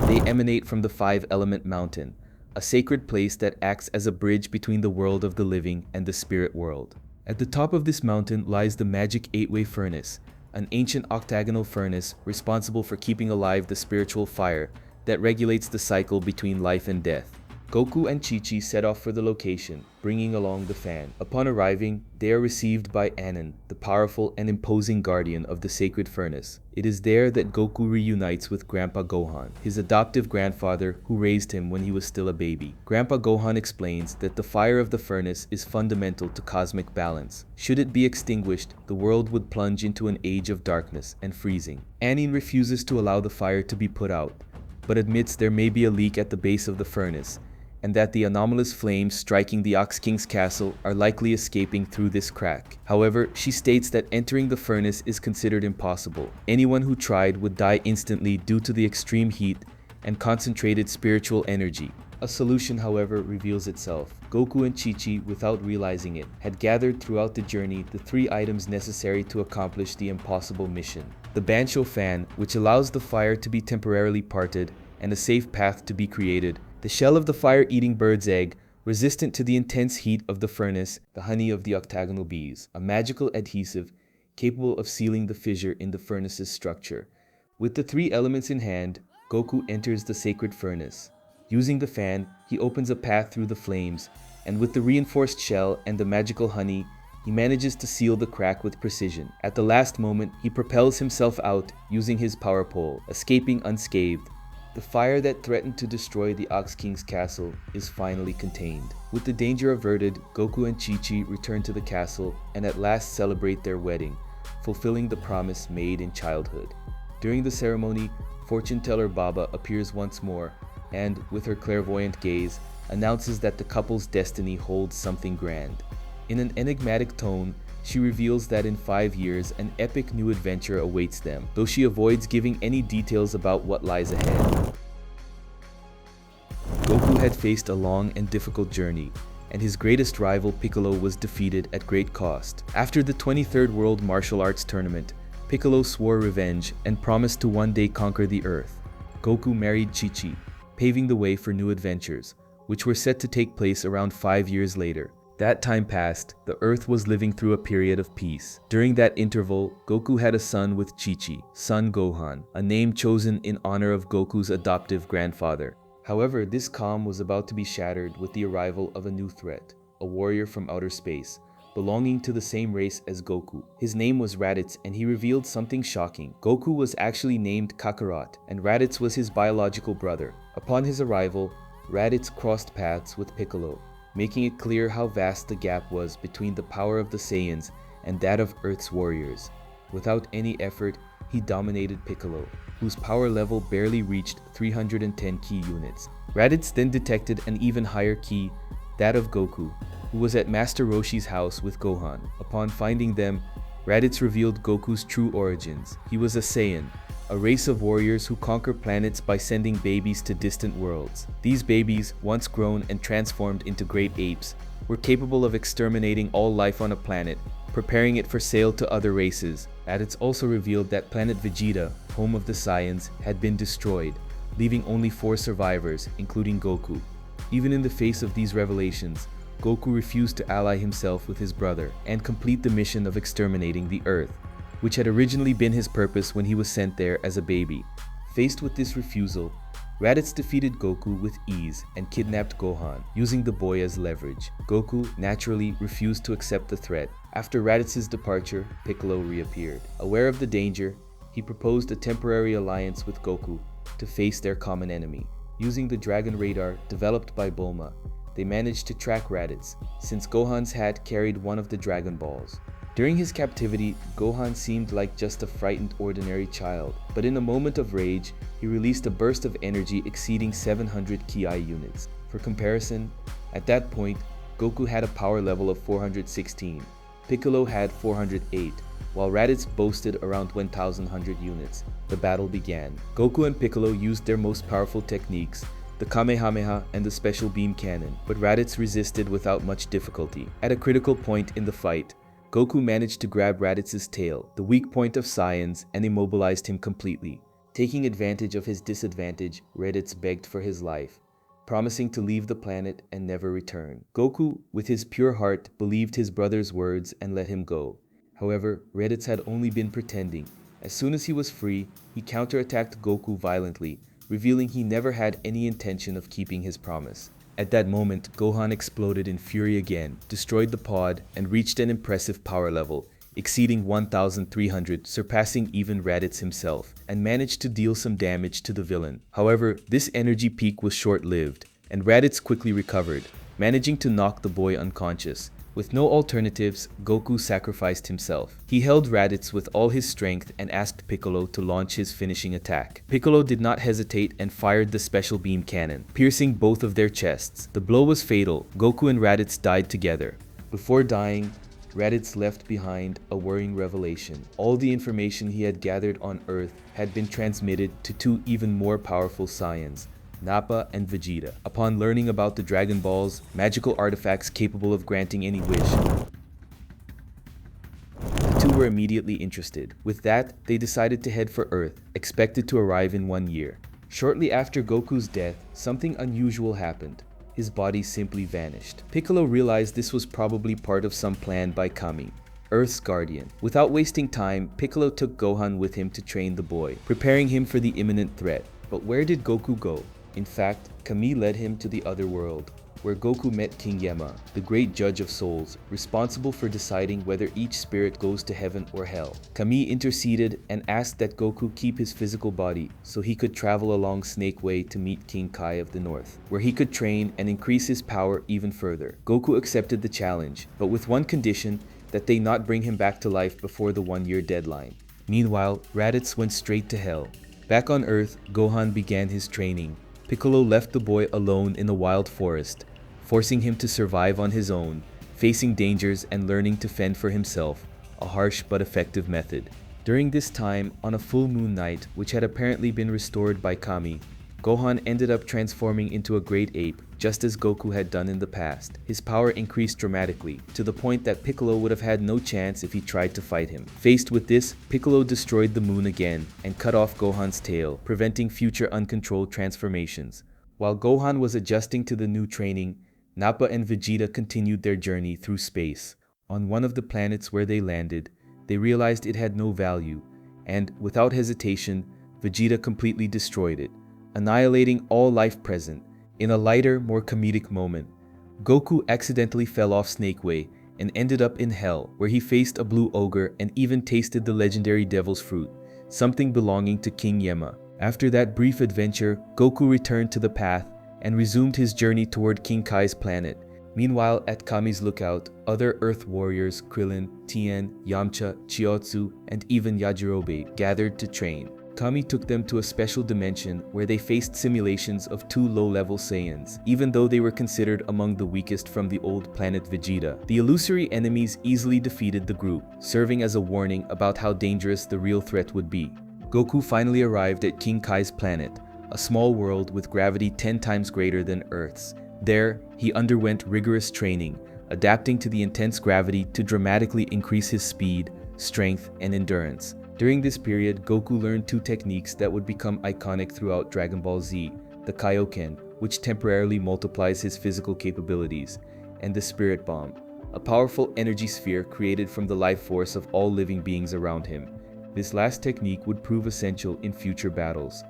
They emanate from the five-element mountain, a sacred place that acts as a bridge between the world of the living and the spirit world. At the top of this mountain lies the magic 8-way furnace, an ancient octagonal furnace responsible for keeping alive the spiritual fire that regulates the cycle between life and death. Goku and Chi-Chi set off for the location, bringing along the fan. Upon arriving, they are received by Anan, the powerful and imposing guardian of the sacred furnace. It is there that Goku reunites with Grandpa Gohan, his adoptive grandfather who raised him when he was still a baby. Grandpa Gohan explains that the fire of the furnace is fundamental to cosmic balance. Should it be extinguished, the world would plunge into an age of darkness and freezing. Anan refuses to allow the fire to be put out, but admits there may be a leak at the base of the furnace, and that the anomalous flames striking the Ox King's castle are likely escaping through this crack. However, she states that entering the furnace is considered impossible. Anyone who tried would die instantly due to the extreme heat and concentrated spiritual energy. A solution, however, reveals itself. Goku and Chi-Chi, without realizing it, had gathered throughout the journey the 3 items necessary to accomplish the impossible mission. The Bansho fan, which allows the fire to be temporarily parted, and a safe path to be created. The shell of the fire-eating bird's egg, resistant to the intense heat of the furnace. The honey of the octagonal bees, a magical adhesive capable of sealing the fissure in the furnace's structure. With the 3 elements in hand, Goku enters the sacred furnace. Using the fan, he opens a path through the flames, and with the reinforced shell and the magical honey, he manages to seal the crack with precision. At the last moment, he propels himself out using his power pole, escaping unscathed. The fire that threatened to destroy the Ox King's castle is finally contained. With the danger averted, Goku and Chi-Chi return to the castle and at last celebrate their wedding, fulfilling the promise made in childhood. During the ceremony, fortune teller Baba appears once more and, with her clairvoyant gaze, announces that the couple's destiny holds something grand. In an enigmatic tone, she reveals that in 5 years, an epic new adventure awaits them, though she avoids giving any details about what lies ahead. Goku had faced a long and difficult journey, and his greatest rival Piccolo was defeated at great cost. After the 23rd World Martial Arts Tournament, Piccolo swore revenge and promised to one day conquer the Earth. Goku married Chi-Chi, paving the way for new adventures, which were set to take place around 5 years later. That time passed, the Earth was living through a period of peace. During that interval, Goku had a son with Chi-Chi, Son Gohan, a name chosen in honor of Goku's adoptive grandfather. However, this calm was about to be shattered with the arrival of a new threat, a warrior from outer space, belonging to the same race as Goku. His name was Raditz, and he revealed something shocking. Goku was actually named Kakarot, and Raditz was his biological brother. Upon his arrival, Raditz crossed paths with Piccolo, making it clear how vast the gap was between the power of the Saiyans and that of Earth's warriors. Without any effort, he dominated Piccolo, whose power level barely reached 310 ki units. Raditz then detected an even higher ki, that of Goku, who was at Master Roshi's house with Gohan. Upon finding them, Raditz revealed Goku's true origins. He was a Saiyan, a race of warriors who conquer planets by sending babies to distant worlds. These babies, once grown and transformed into great apes, were capable of exterminating all life on a planet, preparing it for sale to other races. Raditz also revealed that planet Vegeta, home of the Saiyans, had been destroyed, leaving only 4 survivors, including Goku. Even in the face of these revelations, Goku refused to ally himself with his brother and complete the mission of exterminating the Earth, which had originally been his purpose when he was sent there as a baby. Faced with this refusal, Raditz defeated Goku with ease and kidnapped Gohan, using the boy as leverage. Goku naturally refused to accept the threat. After Raditz's departure, Piccolo reappeared. Aware of the danger, he proposed a temporary alliance with Goku to face their common enemy. Using the Dragon Radar developed by Bulma, they managed to track Raditz, since Gohan's hat carried one of the Dragon Balls. During his captivity, Gohan seemed like just a frightened ordinary child, but in a moment of rage, he released a burst of energy exceeding 700 ki units. For comparison, at that point, Goku had a power level of 416, Piccolo had 408, while Raditz boasted around 1100 units. The battle began. Goku and Piccolo used their most powerful techniques, the Kamehameha and the Special Beam Cannon, but Raditz resisted without much difficulty. At a critical point in the fight, Goku managed to grab Raditz's tail, the weak point of Saiyans, and immobilized him completely. Taking advantage of his disadvantage, Raditz begged for his life. promising to leave the planet and never return. Goku, with his pure heart, believed his brother's words and let him go. However, Raditz had only been pretending. As soon as he was free, he counterattacked Goku violently, revealing he never had any intention of keeping his promise. At that moment, Gohan exploded in fury again, destroyed the pod, and reached an impressive power level, exceeding 1,300, surpassing even Raditz himself, and managed to deal some damage to the villain. However, this energy peak was short-lived, and Raditz quickly recovered, managing to knock the boy unconscious. With no alternatives, Goku sacrificed himself. He held Raditz with all his strength and asked Piccolo to launch his finishing attack. Piccolo did not hesitate and fired the special beam cannon, piercing both of their chests. The blow was fatal. Goku and Raditz died together. Before dying, Raditz left behind a worrying revelation. All the information he had gathered on Earth had been transmitted to two even more powerful Saiyans, Nappa and Vegeta. Upon learning about the Dragon Balls, magical artifacts capable of granting any wish, the two were immediately interested. With that, they decided to head for Earth, expected to arrive in 1 year. Shortly after Goku's death, something unusual happened. His body simply vanished. Piccolo realized this was probably part of some plan by Kami, Earth's guardian. Without wasting time, Piccolo took Gohan with him to train the boy, preparing him for the imminent threat. But where did Goku go? In fact, Kami led him to the other world, where Goku met King Yama, the great judge of souls, responsible for deciding whether each spirit goes to heaven or hell. Kami interceded and asked that Goku keep his physical body so he could travel along Snake Way to meet King Kai of the North, where he could train and increase his power even further. Goku accepted the challenge, but with one condition, that they not bring him back to life before the 1-year deadline. Meanwhile, Raditz went straight to hell. Back on Earth, Gohan began his training. Piccolo left the boy alone in the wild forest, forcing him to survive on his own, facing dangers and learning to fend for himself, a harsh but effective method. During this time, on a full moon night, which had apparently been restored by Kami, Gohan ended up transforming into a great ape, just as Goku had done in the past. His power increased dramatically, to the point that Piccolo would have had no chance if he tried to fight him. Faced with this, Piccolo destroyed the moon again and cut off Gohan's tail, preventing future uncontrolled transformations. While Gohan was adjusting to the new training, Nappa and Vegeta continued their journey through space. On one of the planets where they landed, they realized it had no value, and, without hesitation, Vegeta completely destroyed it, annihilating all life present. In a lighter, more comedic moment, Goku accidentally fell off Snake Way and ended up in Hell, where he faced a blue ogre and even tasted the legendary Devil's Fruit, something belonging to King Yama. After that brief adventure, Goku returned to the path and resumed his journey toward King Kai's planet. Meanwhile, at Kami's lookout, other Earth warriors Krillin, Tien, Yamcha, Chiotsu, and even Yajirobe gathered to train. Kami took them to a special dimension where they faced simulations of 2 low-level Saiyans, even though they were considered among the weakest from the old planet Vegeta. The illusory enemies easily defeated the group, serving as a warning about how dangerous the real threat would be. Goku finally arrived at King Kai's planet, a small world with gravity 10 times greater than Earth's. There, he underwent rigorous training, adapting to the intense gravity to dramatically increase his speed, strength, and endurance. During this period, Goku learned 2 techniques that would become iconic throughout Dragon Ball Z, the Kaioken, which temporarily multiplies his physical capabilities, and the Spirit Bomb, a powerful energy sphere created from the life force of all living beings around him. This last technique would prove essential in future battles.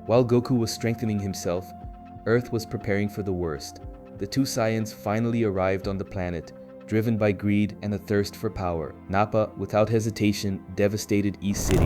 While Goku was strengthening himself, Earth was preparing for the worst. The 2 Saiyans finally arrived on the planet, driven by greed and a thirst for power. Nappa, without hesitation, devastated East City,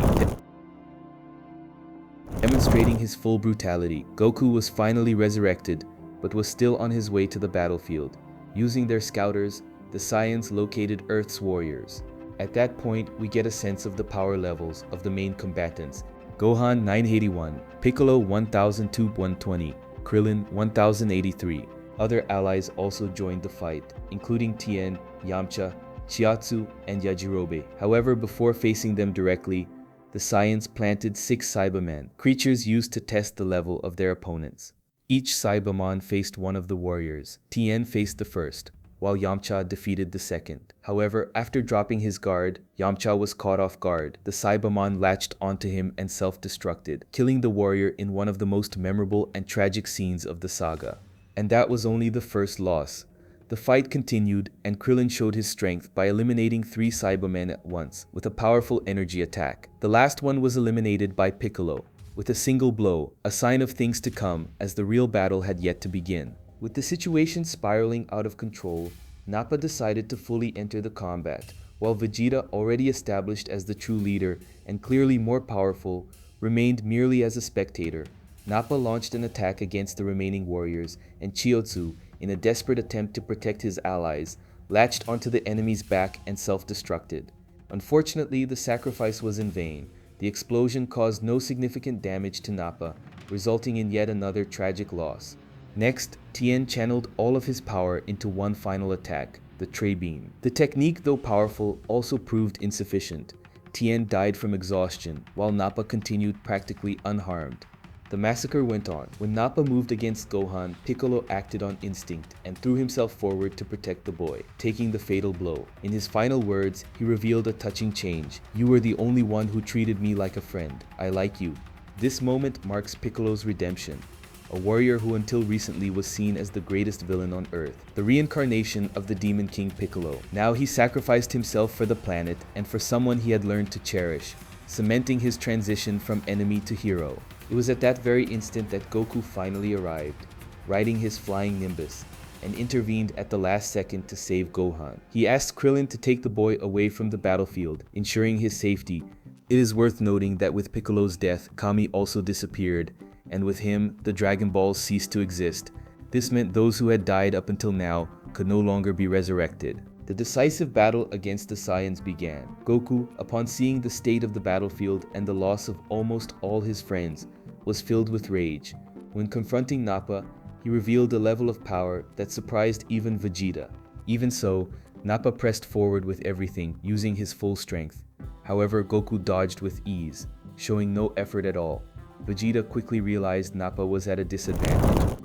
demonstrating his full brutality. Goku was finally resurrected, but was still on his way to the battlefield. Using their scouters, the Saiyans located Earth's warriors. At that point, we get a sense of the power levels of the main combatants. Gohan 981, Piccolo 1002-120, Krillin 1083. Other allies also joined the fight, including Tien, Yamcha, Chiatsu, and Yajirobe. However, before facing them directly, the Saiyans planted 6 Cybermen, creatures used to test the level of their opponents. Each Cybermon faced one of the warriors. Tien faced the first, while Yamcha defeated the second. However, after dropping his guard, Yamcha was caught off guard. The Cybermon latched onto him and self-destructed, killing the warrior in one of the most memorable and tragic scenes of the saga. And that was only the first loss. The fight continued, and Krillin showed his strength by eliminating 3 Cybermen at once with a powerful energy attack. The last one was eliminated by Piccolo with a single blow, a sign of things to come as the real battle had yet to begin. With the situation spiraling out of control, Nappa decided to fully enter the combat, while Vegeta, already established as the true leader and clearly more powerful, remained merely as a spectator. Nappa launched an attack against the remaining warriors, and Chiyozu, in a desperate attempt to protect his allies, latched onto the enemy's back and self-destructed. Unfortunately, the sacrifice was in vain. The explosion caused no significant damage to Nappa, resulting in yet another tragic loss. Next, Tien channeled all of his power into one final attack, the Tray Beam. The technique, though powerful, also proved insufficient. Tien died from exhaustion, while Nappa continued practically unharmed. The massacre went on. When Nappa moved against Gohan, Piccolo acted on instinct and threw himself forward to protect the boy, taking the fatal blow. In his final words, he revealed a touching change. "You were the only one who treated me like a friend. I like you." This moment marks Piccolo's redemption, a warrior who until recently was seen as the greatest villain on Earth, the reincarnation of the Demon King Piccolo. Now he sacrificed himself for the planet and for someone he had learned to cherish, cementing his transition from enemy to hero. It was at that very instant that Goku finally arrived, riding his flying Nimbus, and intervened at the last second to save Gohan. He asked Krillin to take the boy away from the battlefield, ensuring his safety. It is worth noting that with Piccolo's death, Kami also disappeared, and with him, the Dragon Balls ceased to exist. This meant those who had died up until now could no longer be resurrected. The decisive battle against the Saiyans began. Goku, upon seeing the state of the battlefield and the loss of almost all his friends, was filled with rage. When confronting Nappa, he revealed a level of power that surprised even Vegeta. Even so, Nappa pressed forward with everything, using his full strength. However, Goku dodged with ease, showing no effort at all. Vegeta quickly realized Nappa was at a disadvantage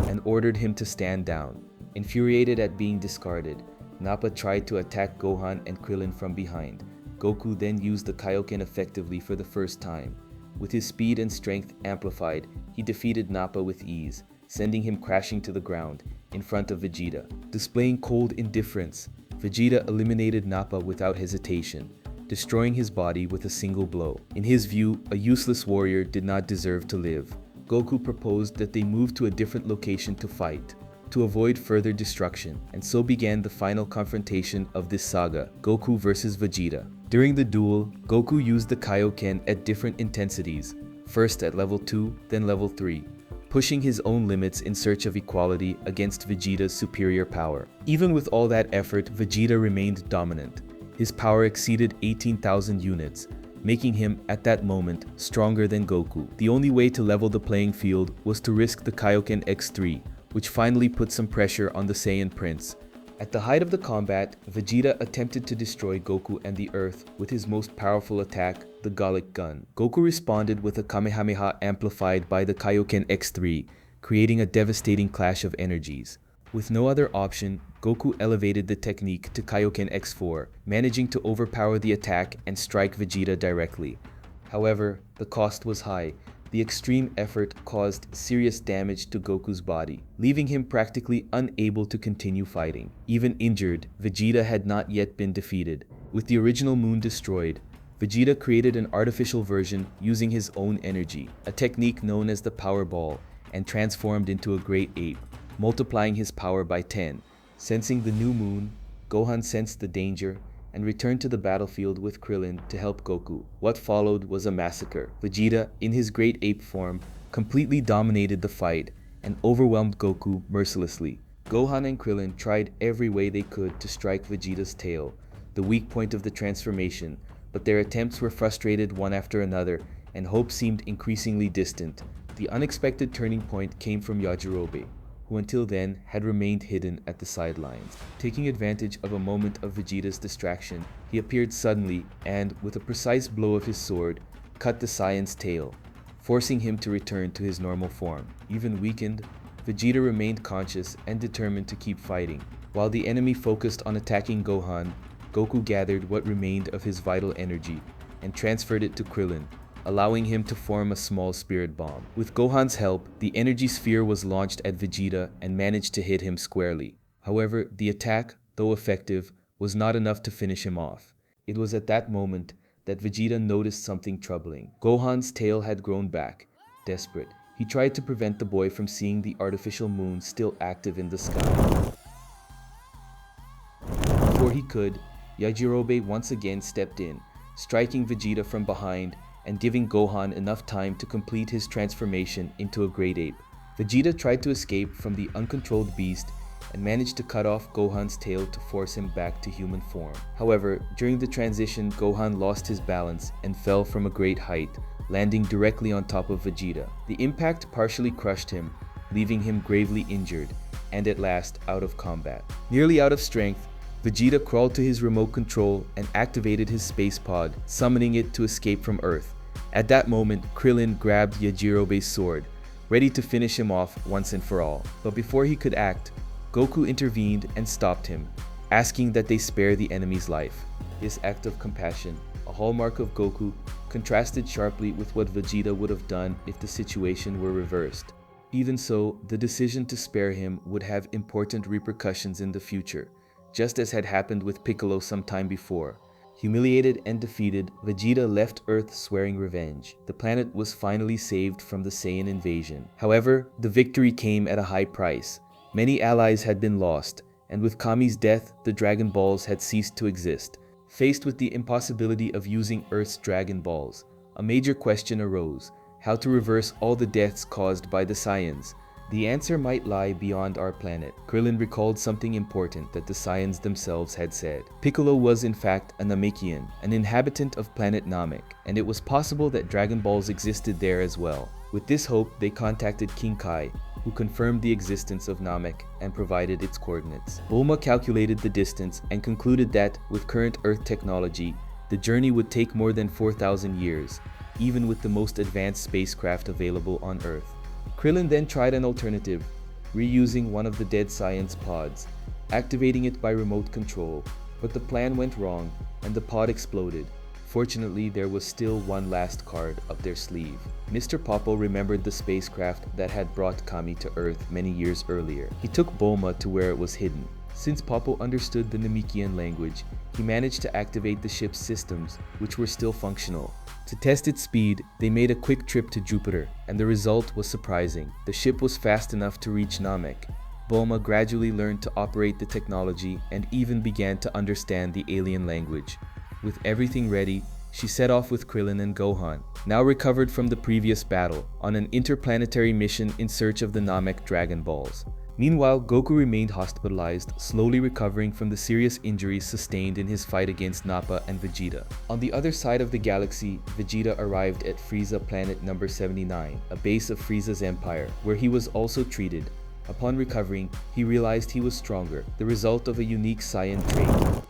and ordered him to stand down. Infuriated at being discarded, Nappa tried to attack Gohan and Krillin from behind. Goku then used the Kaioken effectively for the first time. With his speed and strength amplified, he defeated Nappa with ease, sending him crashing to the ground in front of Vegeta. Displaying cold indifference, Vegeta eliminated Nappa without hesitation, destroying his body with a single blow. In his view, a useless warrior did not deserve to live. Goku proposed that they move to a different location to fight, to avoid further destruction, and so began the final confrontation of this saga, Goku vs Vegeta. During the duel, Goku used the Kaioken at different intensities, first at level 2, then level 3, pushing his own limits in search of equality against Vegeta's superior power. Even with all that effort, Vegeta remained dominant. His power exceeded 18,000 units, making him, at that moment, stronger than Goku. The only way to level the playing field was to risk the Kaioken X3, which finally put some pressure on the Saiyan Prince. At the height of the combat, Vegeta attempted to destroy Goku and the Earth with his most powerful attack, the Galactic Gun. Goku responded with a Kamehameha amplified by the Kaioken X3, creating a devastating clash of energies. With no other option, Goku elevated the technique to Kaioken X4, managing to overpower the attack and strike Vegeta directly. However, the cost was high. The extreme effort caused serious damage to Goku's body, leaving him practically unable to continue fighting. Even injured, Vegeta had not yet been defeated. With the original moon destroyed, Vegeta created an artificial version using his own energy, a technique known as the Power Ball, and transformed into a great ape, multiplying his power by 10. Sensing the new moon, Gohan sensed the danger and returned to the battlefield with Krillin to help Goku. What followed was a massacre. Vegeta, in his great ape form, completely dominated the fight and overwhelmed Goku mercilessly. Gohan and Krillin tried every way they could to strike Vegeta's tail, the weak point of the transformation, but their attempts were frustrated one after another, and hope seemed increasingly distant. The unexpected turning point came from Yajirobe, who until then had remained hidden at the sidelines. Taking advantage of a moment of Vegeta's distraction, he appeared suddenly and, with a precise blow of his sword, cut the Saiyan's tail, forcing him to return to his normal form. Even weakened, Vegeta remained conscious and determined to keep fighting. While the enemy focused on attacking Gohan, Goku gathered what remained of his vital energy and transferred it to Krillin, allowing him to form a small spirit bomb. With Gohan's help, the energy sphere was launched at Vegeta and managed to hit him squarely. However, the attack, though effective, was not enough to finish him off. It was at that moment that Vegeta noticed something troubling. Gohan's tail had grown back. Desperate, he tried to prevent the boy from seeing the artificial moon still active in the sky. Before he could, Yajirobe once again stepped in, striking Vegeta from behind and giving Gohan enough time to complete his transformation into a great ape. Vegeta tried to escape from the uncontrolled beast and managed to cut off Gohan's tail to force him back to human form. However, during the transition, Gohan lost his balance and fell from a great height, landing directly on top of Vegeta. The impact partially crushed him, leaving him gravely injured and at last out of combat. Nearly out of strength, Vegeta crawled to his remote control and activated his space pod, summoning it to escape from Earth. At that moment, Krillin grabbed Yajirobe's sword, ready to finish him off once and for all. But before he could act, Goku intervened and stopped him, asking that they spare the enemy's life. This act of compassion, a hallmark of Goku, contrasted sharply with what Vegeta would have done if the situation were reversed. Even so, the decision to spare him would have important repercussions in the future, just as had happened with Piccolo some time before. Humiliated and defeated, Vegeta left Earth swearing revenge. The planet was finally saved from the Saiyan invasion. However, the victory came at a high price. Many allies had been lost, and with Kami's death, the Dragon Balls had ceased to exist. Faced with the impossibility of using Earth's Dragon Balls, a major question arose: how to reverse all the deaths caused by the Saiyans. The answer might lie beyond our planet. Krillin recalled something important that the Saiyans themselves had said. Piccolo was in fact a Namekian, an inhabitant of planet Namek, and it was possible that Dragon Balls existed there as well. With this hope, they contacted King Kai, who confirmed the existence of Namek and provided its coordinates. Bulma calculated the distance and concluded that, with current Earth technology, the journey would take more than 4,000 years, even with the most advanced spacecraft available on Earth. Krillin then tried an alternative, reusing one of the dead Saiyan's pods, activating it by remote control, but the plan went wrong and the pod exploded. Fortunately, there was still one last card up their sleeve. Mr. Popo remembered the spacecraft that had brought Kami to Earth many years earlier. He took Bulma to where it was hidden. Since Popo understood the Namekian language, he managed to activate the ship's systems, which were still functional. To test its speed, they made a quick trip to Jupiter, and the result was surprising. The ship was fast enough to reach Namek. Bulma gradually learned to operate the technology and even began to understand the alien language. With everything ready, she set off with Krillin and Gohan, now recovered from the previous battle, on an interplanetary mission in search of the Namek Dragon Balls. Meanwhile, Goku remained hospitalized, slowly recovering from the serious injuries sustained in his fight against Nappa and Vegeta. On the other side of the galaxy, Vegeta arrived at Frieza planet number 79, a base of Frieza's empire, where he was also treated. Upon recovering, he realized he was stronger, the result of a unique Saiyan trait.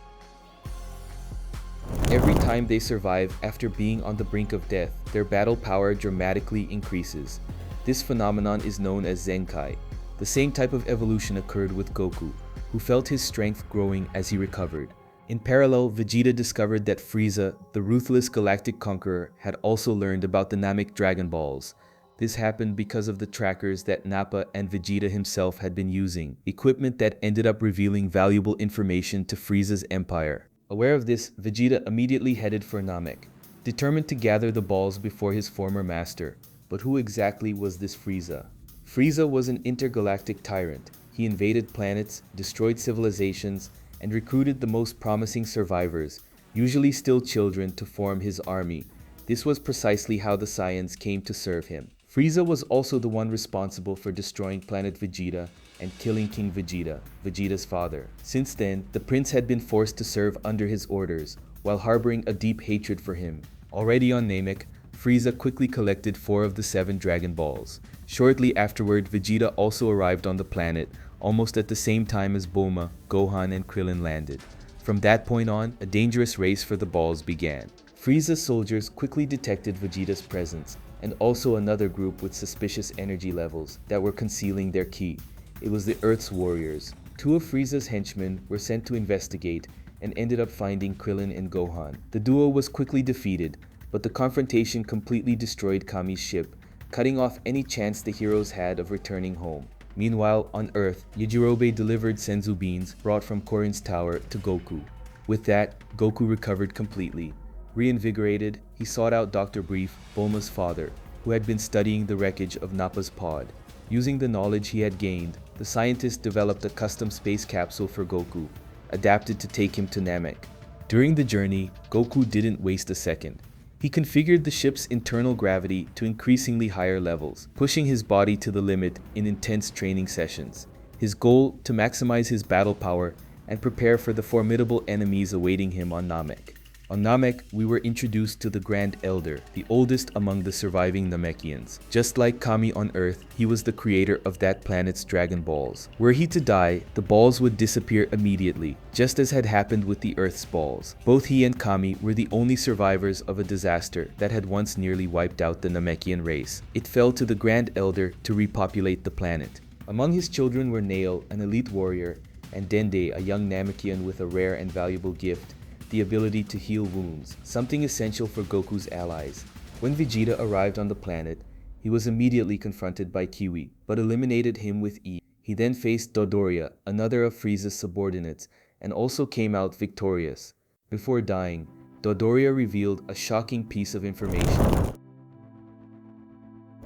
Every time they survive after being on the brink of death, their battle power dramatically increases. This phenomenon is known as Zenkai. The same type of evolution occurred with Goku, who felt his strength growing as he recovered. In parallel, Vegeta discovered that Frieza, the ruthless galactic conqueror, had also learned about the Namek Dragon Balls. This happened because of the trackers that Nappa and Vegeta himself had been using, equipment that ended up revealing valuable information to Frieza's empire. Aware of this, Vegeta immediately headed for Namek, determined to gather the balls before his former master. But who exactly was this Frieza? Frieza was an intergalactic tyrant. He invaded planets, destroyed civilizations, and recruited the most promising survivors, usually still children, to form his army. This was precisely how the Saiyans came to serve him. Frieza was also the one responsible for destroying planet Vegeta and killing King Vegeta, Vegeta's father. Since then, the prince had been forced to serve under his orders, while harboring a deep hatred for him. Already on Namek, Frieza quickly collected 4 of the 7 Dragon Balls. Shortly afterward, Vegeta also arrived on the planet, almost at the same time as Bulma, Gohan, and Krillin landed. From that point on, a dangerous race for the balls began. Frieza's soldiers quickly detected Vegeta's presence, and also another group with suspicious energy levels that were concealing their key. It was the Earth's warriors. 2 of Frieza's henchmen were sent to investigate and ended up finding Krillin and Gohan. The duo was quickly defeated, but the confrontation completely destroyed Kami's ship, cutting off any chance the heroes had of returning home. Meanwhile, on Earth, Yajirobe delivered senzu beans brought from Korin's tower to Goku. With that, Goku recovered completely. Reinvigorated, he sought out Dr. Brief, Bulma's father, who had been studying the wreckage of Nappa's pod. Using the knowledge he had gained, the scientist developed a custom space capsule for Goku, adapted to take him to Namek. During the journey, Goku didn't waste a second. He configured the ship's internal gravity to increasingly higher levels, pushing his body to the limit in intense training sessions. His goal, to maximize his battle power and prepare for the formidable enemies awaiting him on Namek. On Namek, we were introduced to the Grand Elder, the oldest among the surviving Namekians. Just like Kami on Earth, he was the creator of that planet's Dragon Balls. Were he to die, the balls would disappear immediately, just as had happened with the Earth's balls. Both he and Kami were the only survivors of a disaster that had once nearly wiped out the Namekian race. It fell to the Grand Elder to repopulate the planet. Among his children were Nail, an elite warrior, and Dende, a young Namekian with a rare and valuable gift, the ability to heal wounds, something essential for Goku's allies. When Vegeta arrived on the planet, he was immediately confronted by Kiwi, but eliminated him with ease. He then faced Dodoria, another of Frieza's subordinates, and also came out victorious. Before dying, Dodoria revealed a shocking piece of information.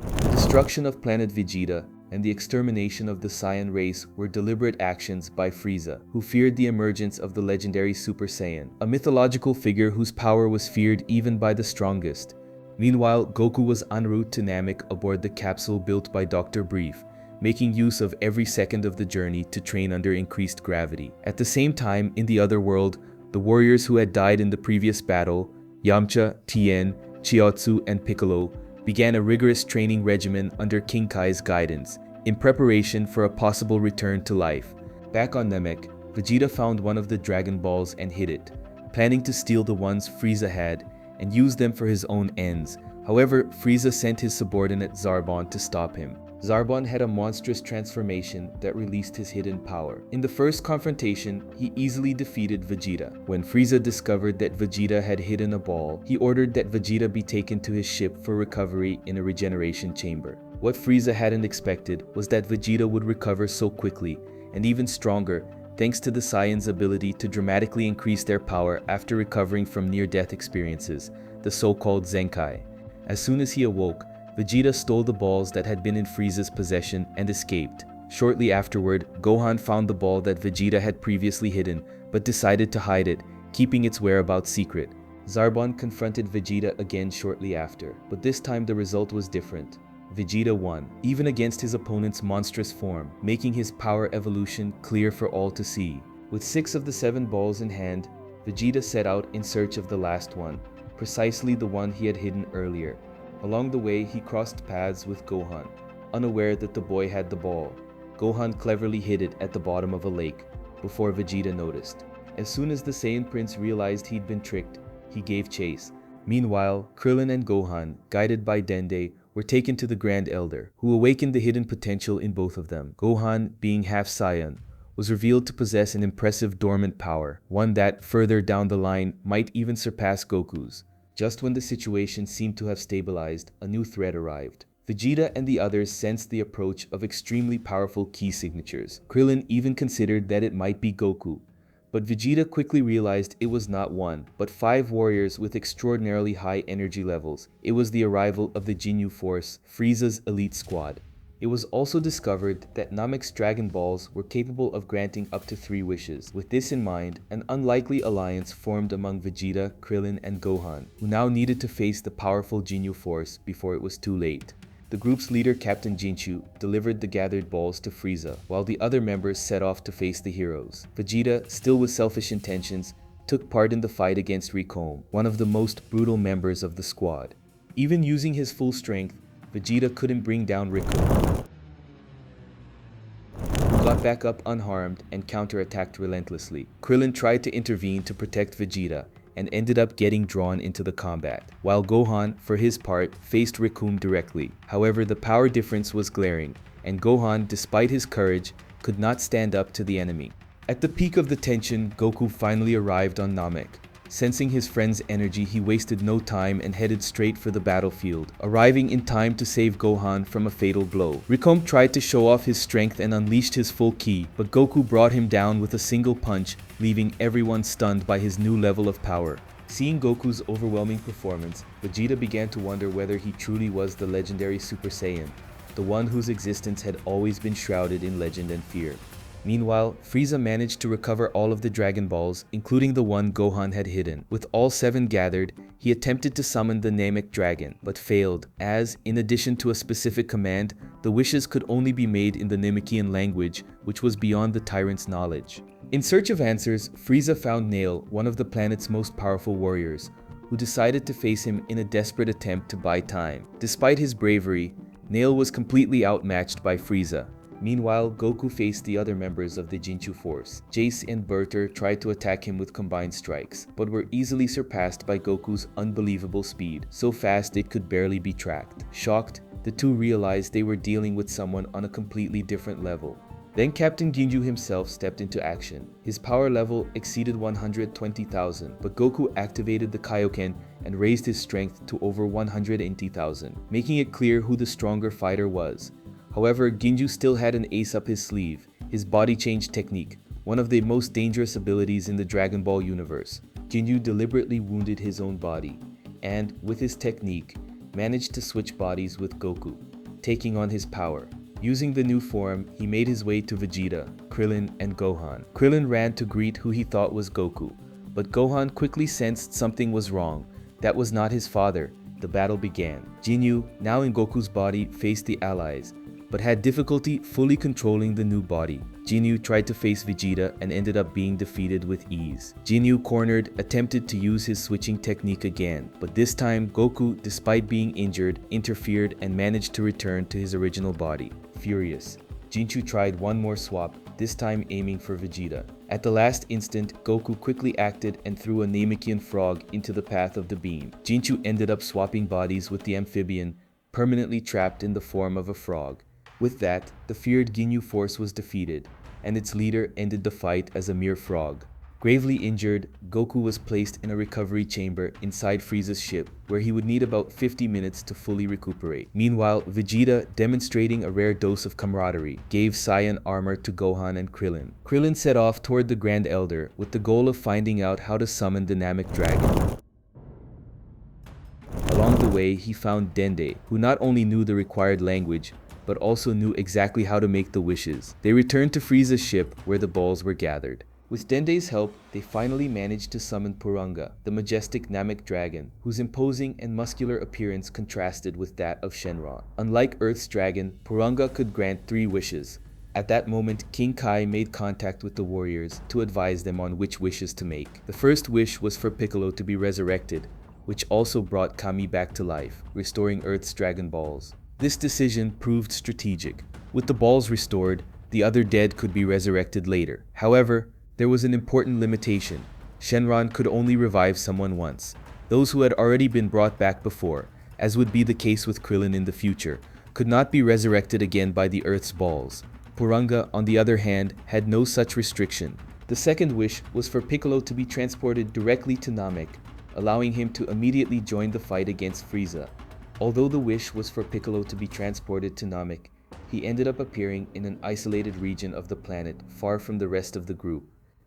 The destruction of planet Vegeta and the extermination of the Saiyan race were deliberate actions by Frieza, who feared the emergence of the legendary Super Saiyan, a mythological figure whose power was feared even by the strongest. Meanwhile, Goku was en route to Namek aboard the capsule built by Dr. Brief, making use of every second of the journey to train under increased gravity. At the same time, in the other world, the warriors who had died in the previous battle, Yamcha, Tien, Chiaotzu, and Piccolo, began a rigorous training regimen under King Kai's guidance, in preparation for a possible return to life. Back on Namek, Vegeta found one of the Dragon Balls and hid it, planning to steal the ones Frieza had and use them for his own ends. However, Frieza sent his subordinate Zarbon to stop him. Zarbon had a monstrous transformation that released his hidden power. In the first confrontation, he easily defeated Vegeta. When Frieza discovered that Vegeta had hidden a ball, he ordered that Vegeta be taken to his ship for recovery in a regeneration chamber. What Frieza hadn't expected was that Vegeta would recover so quickly, and even stronger, thanks to the Saiyans' ability to dramatically increase their power after recovering from near-death experiences, the so-called Zenkai. As soon as he awoke, Vegeta stole the balls that had been in Frieza's possession and escaped. Shortly afterward, Gohan found the ball that Vegeta had previously hidden, but decided to hide it, keeping its whereabouts secret. Zarbon confronted Vegeta again shortly after, but this time the result was different. Vegeta won, even against his opponent's monstrous form, making his power evolution clear for all to see. With 6 of the 7 balls in hand, Vegeta set out in search of the last one, precisely the one he had hidden earlier. Along the way, he crossed paths with Gohan, unaware that the boy had the ball. Gohan cleverly hid it at the bottom of a lake, before Vegeta noticed. As soon as the Saiyan Prince realized he'd been tricked, he gave chase. Meanwhile, Krillin and Gohan, guided by Dende, were taken to the Grand Elder, who awakened the hidden potential in both of them. Gohan, being half Saiyan, was revealed to possess an impressive dormant power, one that, further down the line, might even surpass Goku's. Just when the situation seemed to have stabilized, a new threat arrived. Vegeta and the others sensed the approach of extremely powerful key signatures. Krillin even considered that it might be Goku, but Vegeta quickly realized it was not one, but 5 warriors with extraordinarily high energy levels. It was the arrival of the Ginyu Force, Frieza's elite squad. It was also discovered that Namek's Dragon Balls were capable of granting up to 3 wishes. With this in mind, an unlikely alliance formed among Vegeta, Krillin, and Gohan, who now needed to face the powerful Ginyu Force before it was too late. The group's leader, Captain Jinchu, delivered the gathered balls to Frieza, while the other members set off to face the heroes. Vegeta, still with selfish intentions, took part in the fight against Rikom, one of the most brutal members of the squad. Even using his full strength, Vegeta couldn't bring down Rikom, who got back up unharmed and counterattacked relentlessly. Krillin tried to intervene to protect Vegeta, and ended up getting drawn into the combat, while Gohan, for his part, faced Rikum directly. However, the power difference was glaring, and Gohan, despite his courage, could not stand up to the enemy. At the peak of the tension, Goku finally arrived on Namek. Sensing his friend's energy, he wasted no time and headed straight for the battlefield, arriving in time to save Gohan from a fatal blow. Rikom tried to show off his strength and unleashed his full ki, but Goku brought him down with a single punch, leaving everyone stunned by his new level of power. Seeing Goku's overwhelming performance, Vegeta began to wonder whether he truly was the legendary Super Saiyan, the one whose existence had always been shrouded in legend and fear. Meanwhile, Frieza managed to recover all of the Dragon Balls, including the one Gohan had hidden. With all 7 gathered, he attempted to summon the Namek Dragon, but failed, as, in addition to a specific command, the wishes could only be made in the Namekian language, which was beyond the tyrant's knowledge. In search of answers, Frieza found Nail, one of the planet's most powerful warriors, who decided to face him in a desperate attempt to buy time. Despite his bravery, Nail was completely outmatched by Frieza. Meanwhile, Goku faced the other members of the Jinchu force. Jace and Berter tried to attack him with combined strikes, but were easily surpassed by Goku's unbelievable speed, so fast it could barely be tracked. Shocked, the two realized they were dealing with someone on a completely different level. Then Captain Ginju himself stepped into action. His power level exceeded 120,000, but Goku activated the Kaioken and raised his strength to over 180,000, making it clear who the stronger fighter was. However, Ginju still had an ace up his sleeve, his body change technique, one of the most dangerous abilities in the Dragon Ball universe. Ginju deliberately wounded his own body, and, with his technique, managed to switch bodies with Goku, taking on his power. Using the new form, he made his way to Vegeta, Krillin, and Gohan. Krillin ran to greet who he thought was Goku, but Gohan quickly sensed something was wrong. That was not his father. The battle began. Jinyu, now in Goku's body, faced the allies, but had difficulty fully controlling the new body. Jinyu tried to face Vegeta and ended up being defeated with ease. Jinyu, cornered, attempted to use his switching technique again, but this time Goku, despite being injured, interfered and managed to return to his original body. Furious, Jinchu tried one more swap, this time aiming for Vegeta. At the last instant, Goku quickly acted and threw a Namekian frog into the path of the beam. Jinchu ended up swapping bodies with the amphibian, permanently trapped in the form of a frog. With that, the feared Ginyu force was defeated, and its leader ended the fight as a mere frog. Gravely injured, Goku was placed in a recovery chamber inside Frieza's ship, where he would need about 50 minutes to fully recuperate. Meanwhile, Vegeta, demonstrating a rare dose of camaraderie, gave Saiyan armor to Gohan and Krillin. Krillin set off toward the Grand Elder with the goal of finding out how to summon the Namek Dragon. Along the way, he found Dende, who not only knew the required language, but also knew exactly how to make the wishes. They returned to Frieza's ship, where the balls were gathered. With Dende's help, they finally managed to summon Purunga, the majestic Namek dragon, whose imposing and muscular appearance contrasted with that of Shenron. Unlike Earth's dragon, Purunga could grant 3 wishes. At that moment, King Kai made contact with the warriors to advise them on which wishes to make. The first wish was for Piccolo to be resurrected, which also brought Kami back to life, restoring Earth's Dragon Balls. This decision proved strategic. With the balls restored, the other dead could be resurrected later. However, there was an important limitation. Shenron could only revive someone once. Those who had already been brought back before, as would be the case with Krillin in the future, could not be resurrected again by the Earth's balls. Purunga, on the other hand, had no such restriction. The second wish was for Piccolo to be transported directly to Namek, allowing him to immediately join the fight against Frieza. Although the wish was for Piccolo to be transported to Namek, he ended up appearing in an isolated region of the planet, far from the rest of the group.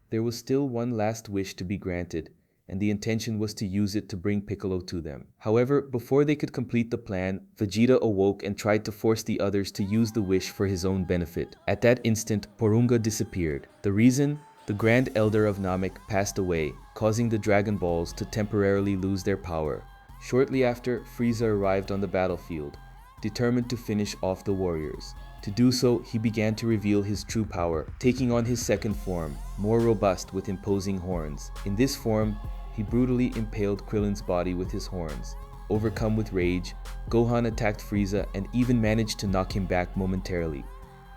There was still one last wish to be granted, and the intention was to use it to bring Piccolo to them. However, before they could complete the plan, Vegeta awoke and tried to force the others to use the wish for his own benefit. At that instant, Purunga disappeared. The reason? The Grand Elder of Namek passed away, causing the Dragon Balls to temporarily lose their power. Shortly after, Frieza arrived on the battlefield, determined to finish off the warriors. To do so, he began to reveal his true power, taking on his second form, more robust with imposing horns. In this form, he brutally impaled Krillin's body with his horns. Overcome with rage, Gohan attacked Frieza and even managed to knock him back momentarily.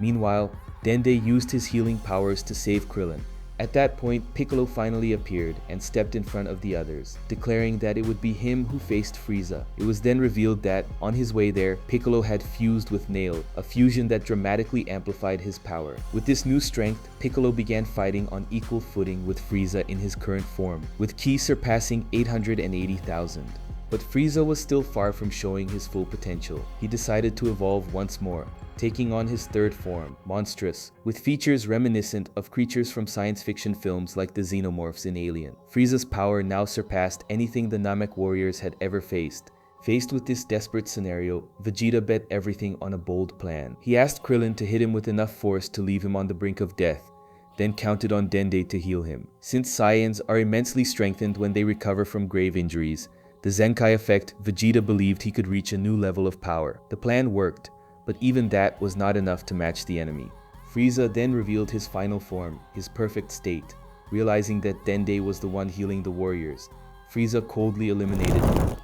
Meanwhile, Dende used his healing powers to save Krillin, At that point, Piccolo finally appeared and stepped in front of the others, declaring that it would be him who faced Frieza. It was then revealed that, on his way there, Piccolo had fused with Nail, a fusion that dramatically amplified his power. With this new strength, Piccolo began fighting on equal footing with Frieza in his current form, with ki surpassing 880,000. But Frieza was still far from showing his full potential. He decided to evolve once more, taking on his third form, Monstrous, with features reminiscent of creatures from science fiction films like the Xenomorphs in Alien. Frieza's power now surpassed anything the Namek warriors had ever faced. Faced with this desperate scenario, Vegeta bet everything on a bold plan. He asked Krillin to hit him with enough force to leave him on the brink of death, then counted on Dende to heal him. Since Saiyans are immensely strengthened when they recover from grave injuries, the Zenkai effect, Vegeta believed he could reach a new level of power. The plan worked, but even that was not enough to match the enemy. Frieza then revealed his final form, his perfect state. Realizing that Dende was the one healing the warriors, Frieza coldly eliminated him.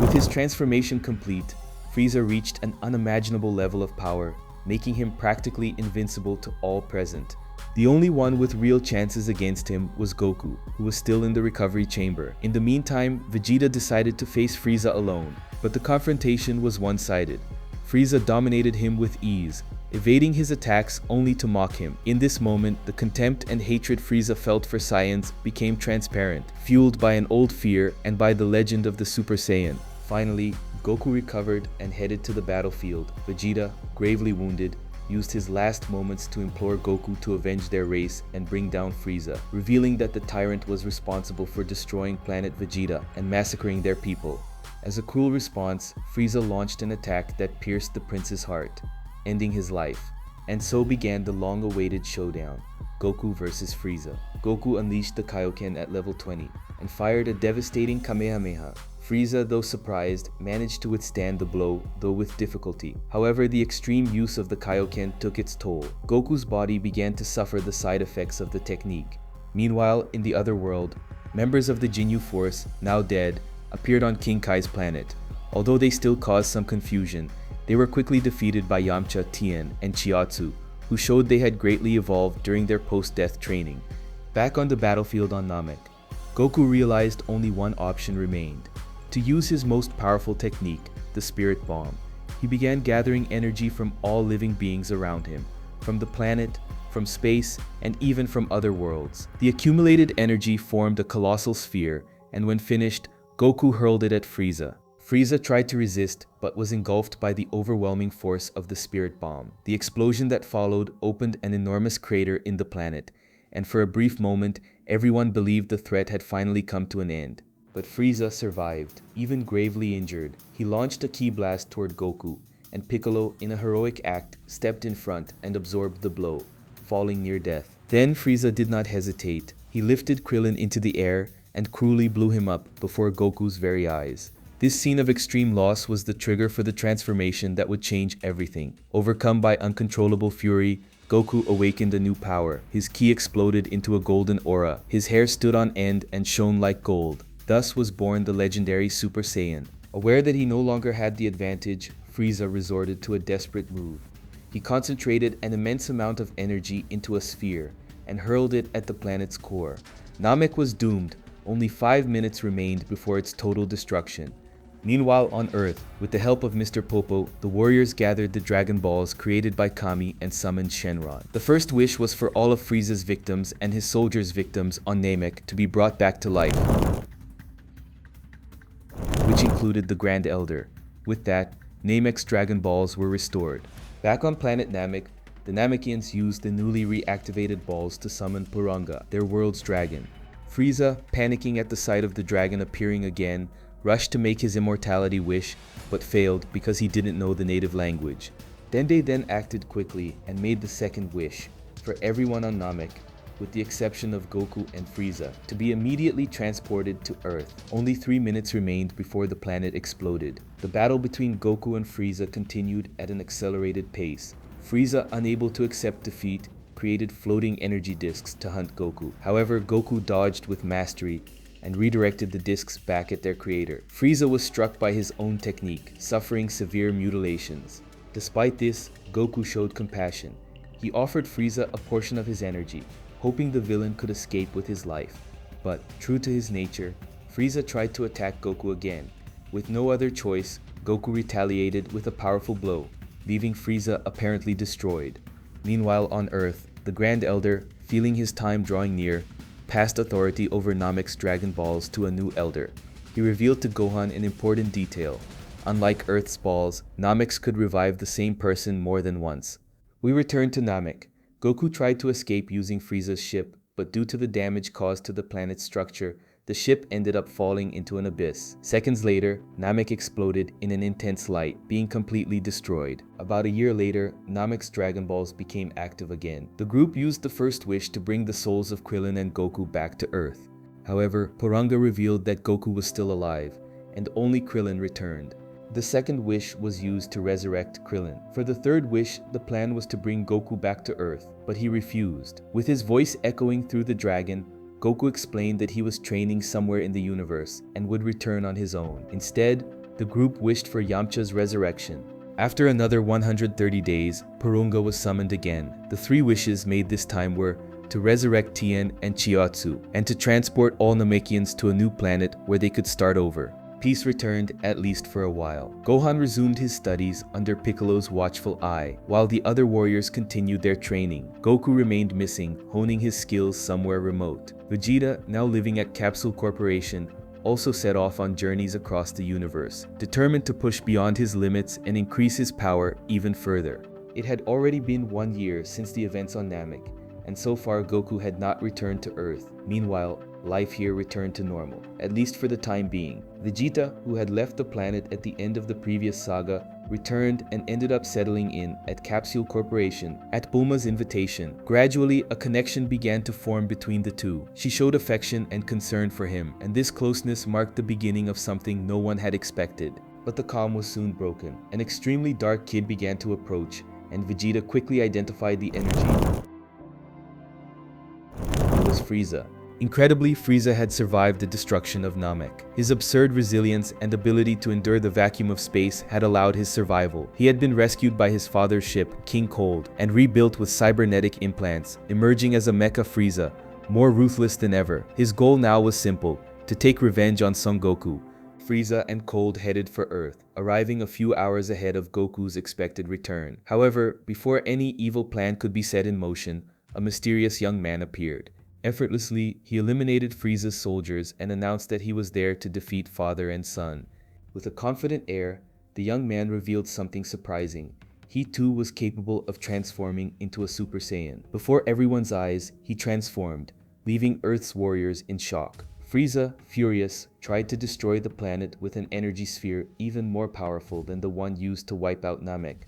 With his transformation complete, Frieza reached an unimaginable level of power, making him practically invincible to all present. The only one with real chances against him was Goku, who was still in the recovery chamber. In the meantime, Vegeta decided to face Frieza alone, but the confrontation was one-sided. Frieza dominated him with ease, evading his attacks only to mock him. In this moment, the contempt and hatred Frieza felt for Saiyans became transparent, fueled by an old fear and by the legend of the Super Saiyan. Finally, Goku recovered and headed to the battlefield. Vegeta, gravely wounded, used his last moments to implore Goku to avenge their race and bring down Frieza, revealing that the tyrant was responsible for destroying planet Vegeta and massacring their people. As a cruel response, Frieza launched an attack that pierced the prince's heart, ending his life. And so began the long-awaited showdown, Goku vs Frieza. Goku unleashed the Kaioken at level 20 and fired a devastating Kamehameha. Frieza, though surprised, managed to withstand the blow, though with difficulty. However, the extreme use of the Kaioken took its toll. Goku's body began to suffer the side effects of the technique. Meanwhile, in the other world, members of the Jinyu Force, now dead, appeared on King Kai's planet. Although they still caused some confusion, they were quickly defeated by Yamcha, Tien, and Chiatsu, who showed they had greatly evolved during their post-death training. Back on the battlefield on Namek, Goku realized only one option remained: to use his most powerful technique, the Spirit Bomb. He began gathering energy from all living beings around him, from the planet, from space, and even from other worlds. The accumulated energy formed a colossal sphere, and when finished, Goku hurled it at Frieza. Frieza tried to resist, but was engulfed by the overwhelming force of the Spirit Bomb. The explosion that followed opened an enormous crater in the planet, and for a brief moment, everyone believed the threat had finally come to an end. But Frieza survived, even gravely injured. He launched a ki blast toward Goku, and Piccolo, in a heroic act, stepped in front and absorbed the blow, falling near death. Then Frieza did not hesitate. He lifted Krillin into the air and cruelly blew him up before Goku's very eyes. This scene of extreme loss was the trigger for the transformation that would change everything. Overcome by uncontrollable fury, Goku awakened a new power. His ki exploded into a golden aura. His hair stood on end and shone like gold. Thus was born the legendary Super Saiyan. Aware that he no longer had the advantage, Frieza resorted to a desperate move. He concentrated an immense amount of energy into a sphere and hurled it at the planet's core. Namek was doomed. Only 5 minutes remained before its total destruction. Meanwhile, on Earth, with the help of Mr. Popo, the warriors gathered the Dragon Balls created by Kami and summoned Shenron. The first wish was for all of Frieza's victims and his soldiers' victims on Namek to be brought back to life, which included the Grand Elder. With that, Namek's Dragon Balls were restored. Back on planet Namek, the Namekians used the newly reactivated balls to summon Puranga, their world's dragon. Frieza, panicking at the sight of the dragon appearing again, rushed to make his immortality wish, but failed because he didn't know the native language. Dende then acted quickly and made the second wish, for everyone on Namek, with the exception of Goku and Frieza, to be immediately transported to Earth. Only 3 minutes remained before the planet exploded. The battle between Goku and Frieza continued at an accelerated pace. Frieza, unable to accept defeat, created floating energy discs to hunt Goku. However, Goku dodged with mastery and redirected the discs back at their creator. Frieza was struck by his own technique, suffering severe mutilations. Despite this, Goku showed compassion. He offered Frieza a portion of his energy, hoping the villain could escape with his life. But, true to his nature, Frieza tried to attack Goku again. With no other choice, Goku retaliated with a powerful blow, leaving Frieza apparently destroyed. Meanwhile on Earth, the Grand Elder, feeling his time drawing near, passed authority over Namek's Dragon Balls to a new Elder. He revealed to Gohan an important detail. Unlike Earth's balls, Namek's could revive the same person more than once. We return to Namek. Goku tried to escape using Frieza's ship, but due to the damage caused to the planet's structure, the ship ended up falling into an abyss. Seconds later, Namek exploded in an intense light, being completely destroyed. About a year later, Namek's Dragon Balls became active again. The group used the first wish to bring the souls of Krillin and Goku back to Earth. However, Porunga revealed that Goku was still alive, and only Krillin returned. The second wish was used to resurrect Krillin. For the third wish, the plan was to bring Goku back to Earth, but he refused. With his voice echoing through the dragon, Goku explained that he was training somewhere in the universe and would return on his own. Instead, the group wished for Yamcha's resurrection. After another 130 days, Porunga was summoned again. The three wishes made this time were to resurrect Tien and Chiatsu, and to transport all Namekians to a new planet where they could start over. Peace returned, at least for a while. Gohan resumed his studies under Piccolo's watchful eye, while the other warriors continued their training. Goku remained missing, honing his skills somewhere remote. Vegeta, now living at Capsule Corporation, also set off on journeys across the universe, determined to push beyond his limits and increase his power even further. It had already been 1 year since the events on Namek, and so far Goku had not returned to Earth. Meanwhile, life here returned to normal, at least for the time being. Vegeta, who had left the planet at the end of the previous saga, returned and ended up settling in at Capsule Corporation at Bulma's invitation. Gradually, a connection began to form between the two. She showed affection and concern for him, and this closeness marked the beginning of something no one had expected. But the calm was soon broken. An extremely dark kid began to approach, and Vegeta quickly identified the energy. It was Frieza. Incredibly, Frieza had survived the destruction of Namek. His absurd resilience and ability to endure the vacuum of space had allowed his survival. He had been rescued by his father's ship, King Cold, and rebuilt with cybernetic implants, emerging as a Mecha Frieza, more ruthless than ever. His goal now was simple: to take revenge on Son Goku. Frieza and Cold headed for Earth, arriving a few hours ahead of Goku's expected return. However, before any evil plan could be set in motion, a mysterious young man appeared. Effortlessly, he eliminated Frieza's soldiers and announced that he was there to defeat father and son. With a confident air, the young man revealed something surprising. He too was capable of transforming into a Super Saiyan. Before everyone's eyes, he transformed, leaving Earth's warriors in shock. Frieza, furious, tried to destroy the planet with an energy sphere even more powerful than the one used to wipe out Namek.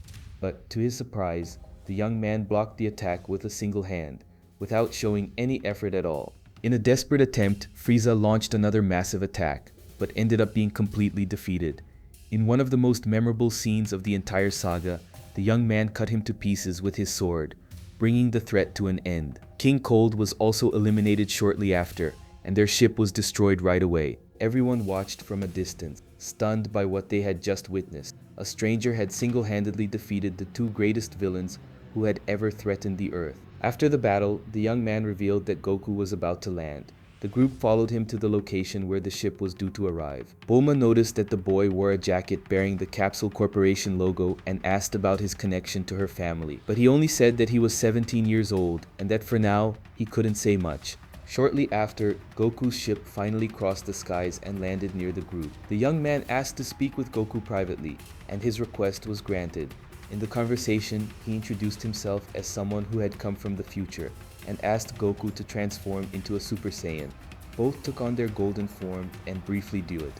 But to his surprise, the young man blocked the attack with a single hand, without showing any effort at all. In a desperate attempt, Frieza launched another massive attack, but ended up being completely defeated. In one of the most memorable scenes of the entire saga, the young man cut him to pieces with his sword, bringing the threat to an end. King Cold was also eliminated shortly after, and their ship was destroyed right away. Everyone watched from a distance, stunned by what they had just witnessed. A stranger had single-handedly defeated the two greatest villains who had ever threatened the Earth. After the battle, the young man revealed that Goku was about to land. The group followed him to the location where the ship was due to arrive. Bulma noticed that the boy wore a jacket bearing the Capsule Corporation logo and asked about his connection to her family. But he only said that he was 17 years old and that for now, he couldn't say much. Shortly after, Goku's ship finally crossed the skies and landed near the group. The young man asked to speak with Goku privately, and his request was granted. In the conversation, he introduced himself as someone who had come from the future and asked Goku to transform into a Super Saiyan. Both took on their golden form and briefly do it.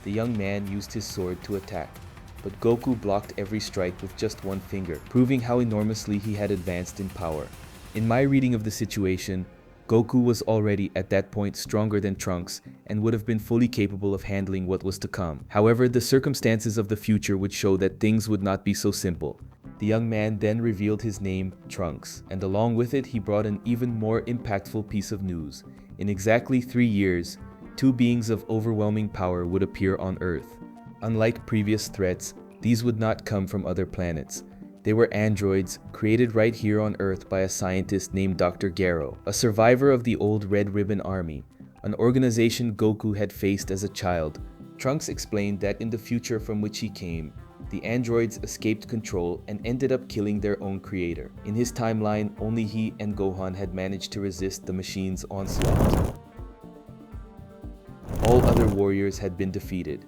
The young man used his sword to attack, but Goku blocked every strike with just one finger, proving how enormously he had advanced in power. In my reading of the situation, Goku was already at that point stronger than Trunks and would have been fully capable of handling what was to come. However, the circumstances of the future would show that things would not be so simple. The young man then revealed his name, Trunks, and along with it he brought an even more impactful piece of news. In exactly 3 years, two beings of overwhelming power would appear on Earth. Unlike previous threats, these would not come from other planets. They were androids created right here on Earth by a scientist named Dr. Garo, a survivor of the old Red Ribbon Army, an organization Goku had faced as a child. Trunks explained that in the future from which he came, the androids escaped control and ended up killing their own creator. In his timeline, only he and Gohan had managed to resist the machine's onslaught. All other warriors had been defeated.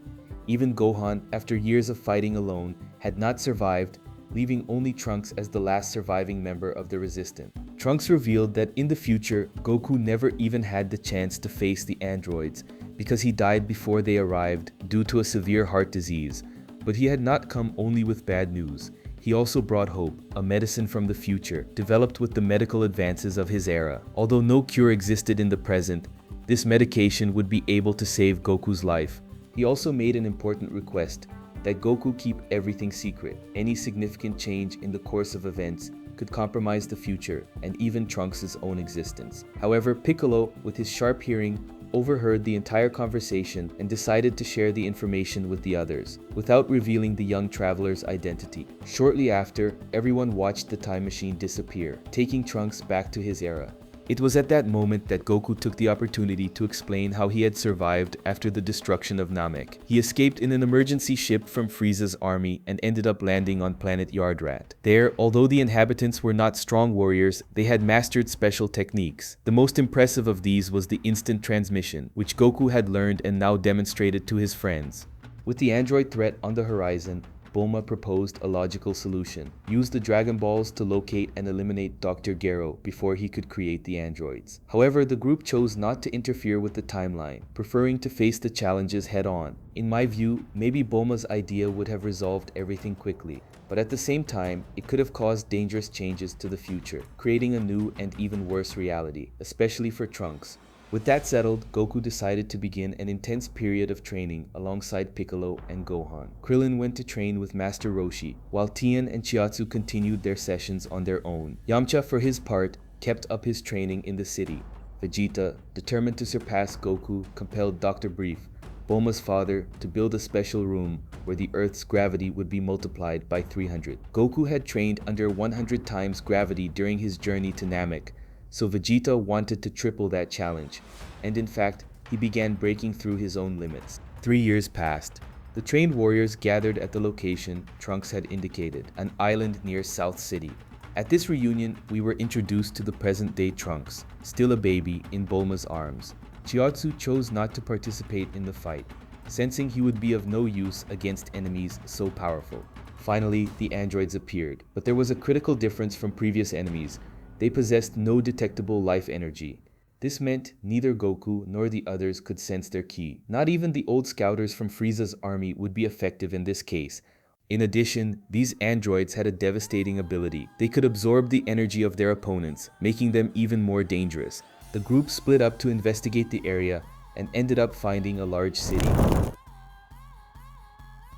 Even Gohan, after years of fighting alone, had not survived, leaving only Trunks as the last surviving member of the resistance. Trunks revealed that in the future, Goku never even had the chance to face the androids because he died before they arrived due to a severe heart disease. But he had not come only with bad news. He also brought hope, a medicine from the future, developed with the medical advances of his era. Although no cure existed in the present, this medication would be able to save Goku's life. He also made an important request, that Goku keep everything secret. Any significant change in the course of events could compromise the future and even Trunks' own existence. However, Piccolo, with his sharp hearing, overheard the entire conversation and decided to share the information with the others, without revealing the young traveler's identity. Shortly after, everyone watched the time machine disappear, taking Trunks back to his era. It was at that moment that Goku took the opportunity to explain how he had survived after the destruction of Namek. He escaped in an emergency ship from Frieza's army and ended up landing on planet Yardrat. There, although the inhabitants were not strong warriors, they had mastered special techniques. The most impressive of these was the instant transmission, which Goku had learned and now demonstrated to his friends. With the android threat on the horizon, Bulma proposed a logical solution. Use the Dragon Balls to locate and eliminate Dr. Garo before he could create the androids. However, the group chose not to interfere with the timeline, preferring to face the challenges head-on. In my view, maybe Bulma's idea would have resolved everything quickly, but at the same time, it could have caused dangerous changes to the future, creating a new and even worse reality, especially for Trunks. With that settled, Goku decided to begin an intense period of training alongside Piccolo and Gohan. Krillin went to train with Master Roshi, while Tien and Chiatsu continued their sessions on their own. Yamcha, for his part, kept up his training in the city. Vegeta, determined to surpass Goku, compelled Dr. Brief, Bulma's father, to build a special room where the Earth's gravity would be multiplied by 300. Goku had trained under 100 times gravity during his journey to Namek, so Vegeta wanted to triple that challenge, and in fact, he began breaking through his own limits. 3 years passed. The trained warriors gathered at the location Trunks had indicated, an island near South City. At this reunion, we were introduced to the present-day Trunks, still a baby in Bulma's arms. Chiatsu chose not to participate in the fight, sensing he would be of no use against enemies so powerful. Finally, the androids appeared, but there was a critical difference from previous enemies. They possessed no detectable life energy. This meant neither Goku nor the others could sense their ki. Not even the old scouters from Frieza's army would be effective in this case. In addition, these androids had a devastating ability. They could absorb the energy of their opponents, making them even more dangerous. The group split up to investigate the area and ended up finding a large city.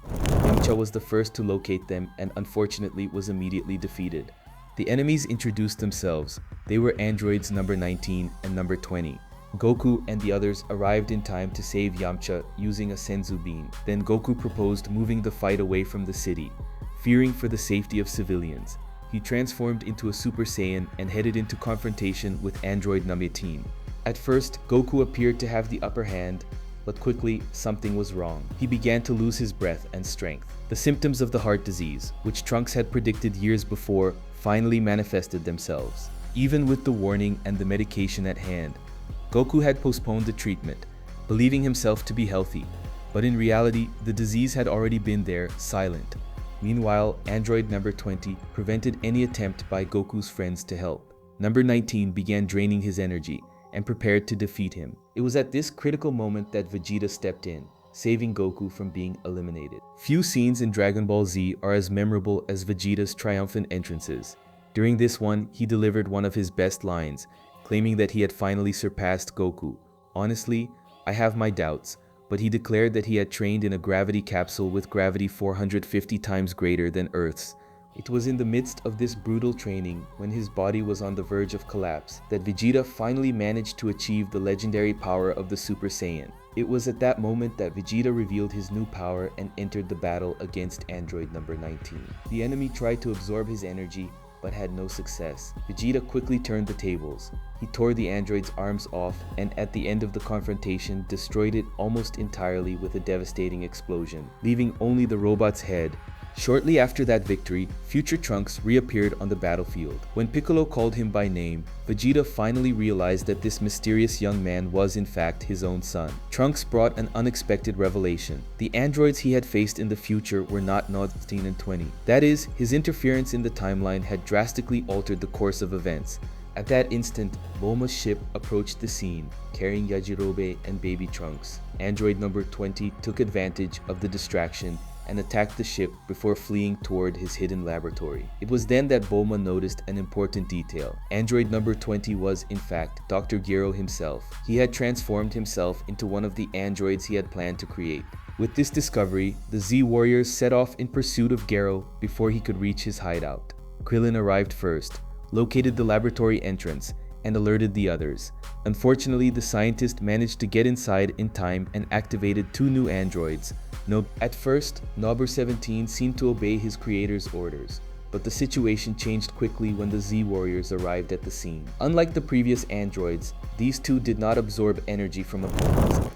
Yamcha was the first to locate them and unfortunately was immediately defeated. The enemies introduced themselves. They were androids number 19 and number 20. Goku and the others arrived in time to save Yamcha using a Senzu beam. Then Goku proposed moving the fight away from the city, fearing for the safety of civilians. He transformed into a Super Saiyan and headed into confrontation with android number 18. At first, Goku appeared to have the upper hand, but quickly something was wrong. He began to lose his breath and strength. The symptoms of the heart disease, which Trunks had predicted years before, finally manifested themselves. Even with the warning and the medication at hand, Goku had postponed the treatment, believing himself to be healthy, but in reality, the disease had already been there, silent. Meanwhile, android number 20 prevented any attempt by Goku's friends to help. Number 19 began draining his energy and prepared to defeat him. It was at this critical moment that Vegeta stepped in, saving Goku from being eliminated. Few scenes in Dragon Ball Z are as memorable as Vegeta's triumphant entrances. During this one, he delivered one of his best lines, claiming that he had finally surpassed Goku. Honestly, I have my doubts, but he declared that he had trained in a gravity capsule with gravity 450 times greater than Earth's, It was in the midst of this brutal training, when his body was on the verge of collapse, that Vegeta finally managed to achieve the legendary power of the Super Saiyan. It was at that moment that Vegeta revealed his new power and entered the battle against android number 19. The enemy tried to absorb his energy, but had no success. Vegeta quickly turned the tables. He tore the android's arms off and at the end of the confrontation destroyed it almost entirely with a devastating explosion, leaving only the robot's head. Shortly after that victory, future Trunks reappeared on the battlefield. When Piccolo called him by name, Vegeta finally realized that this mysterious young man was in fact his own son. Trunks brought an unexpected revelation. The androids he had faced in the future were not 19 and 20. That is, his interference in the timeline had drastically altered the course of events. At that instant, Bulma's ship approached the scene, carrying Yajirobe and baby Trunks. Android number 20 took advantage of the distraction and attacked the ship before fleeing toward his hidden laboratory. It was then that Bulma noticed an important detail. Android number 20 was, in fact, Dr. Gero himself. He had transformed himself into one of the androids he had planned to create. With this discovery, the Z-Warriors set off in pursuit of Gero before he could reach his hideout. Krillin arrived first, located the laboratory entrance, and alerted the others. Unfortunately, the scientist managed to get inside in time and activated two new androids. At first, Number 17 seemed to obey his creator's orders, but the situation changed quickly when the Z-Warriors arrived at the scene. Unlike the previous androids, these two did not absorb energy from opponents.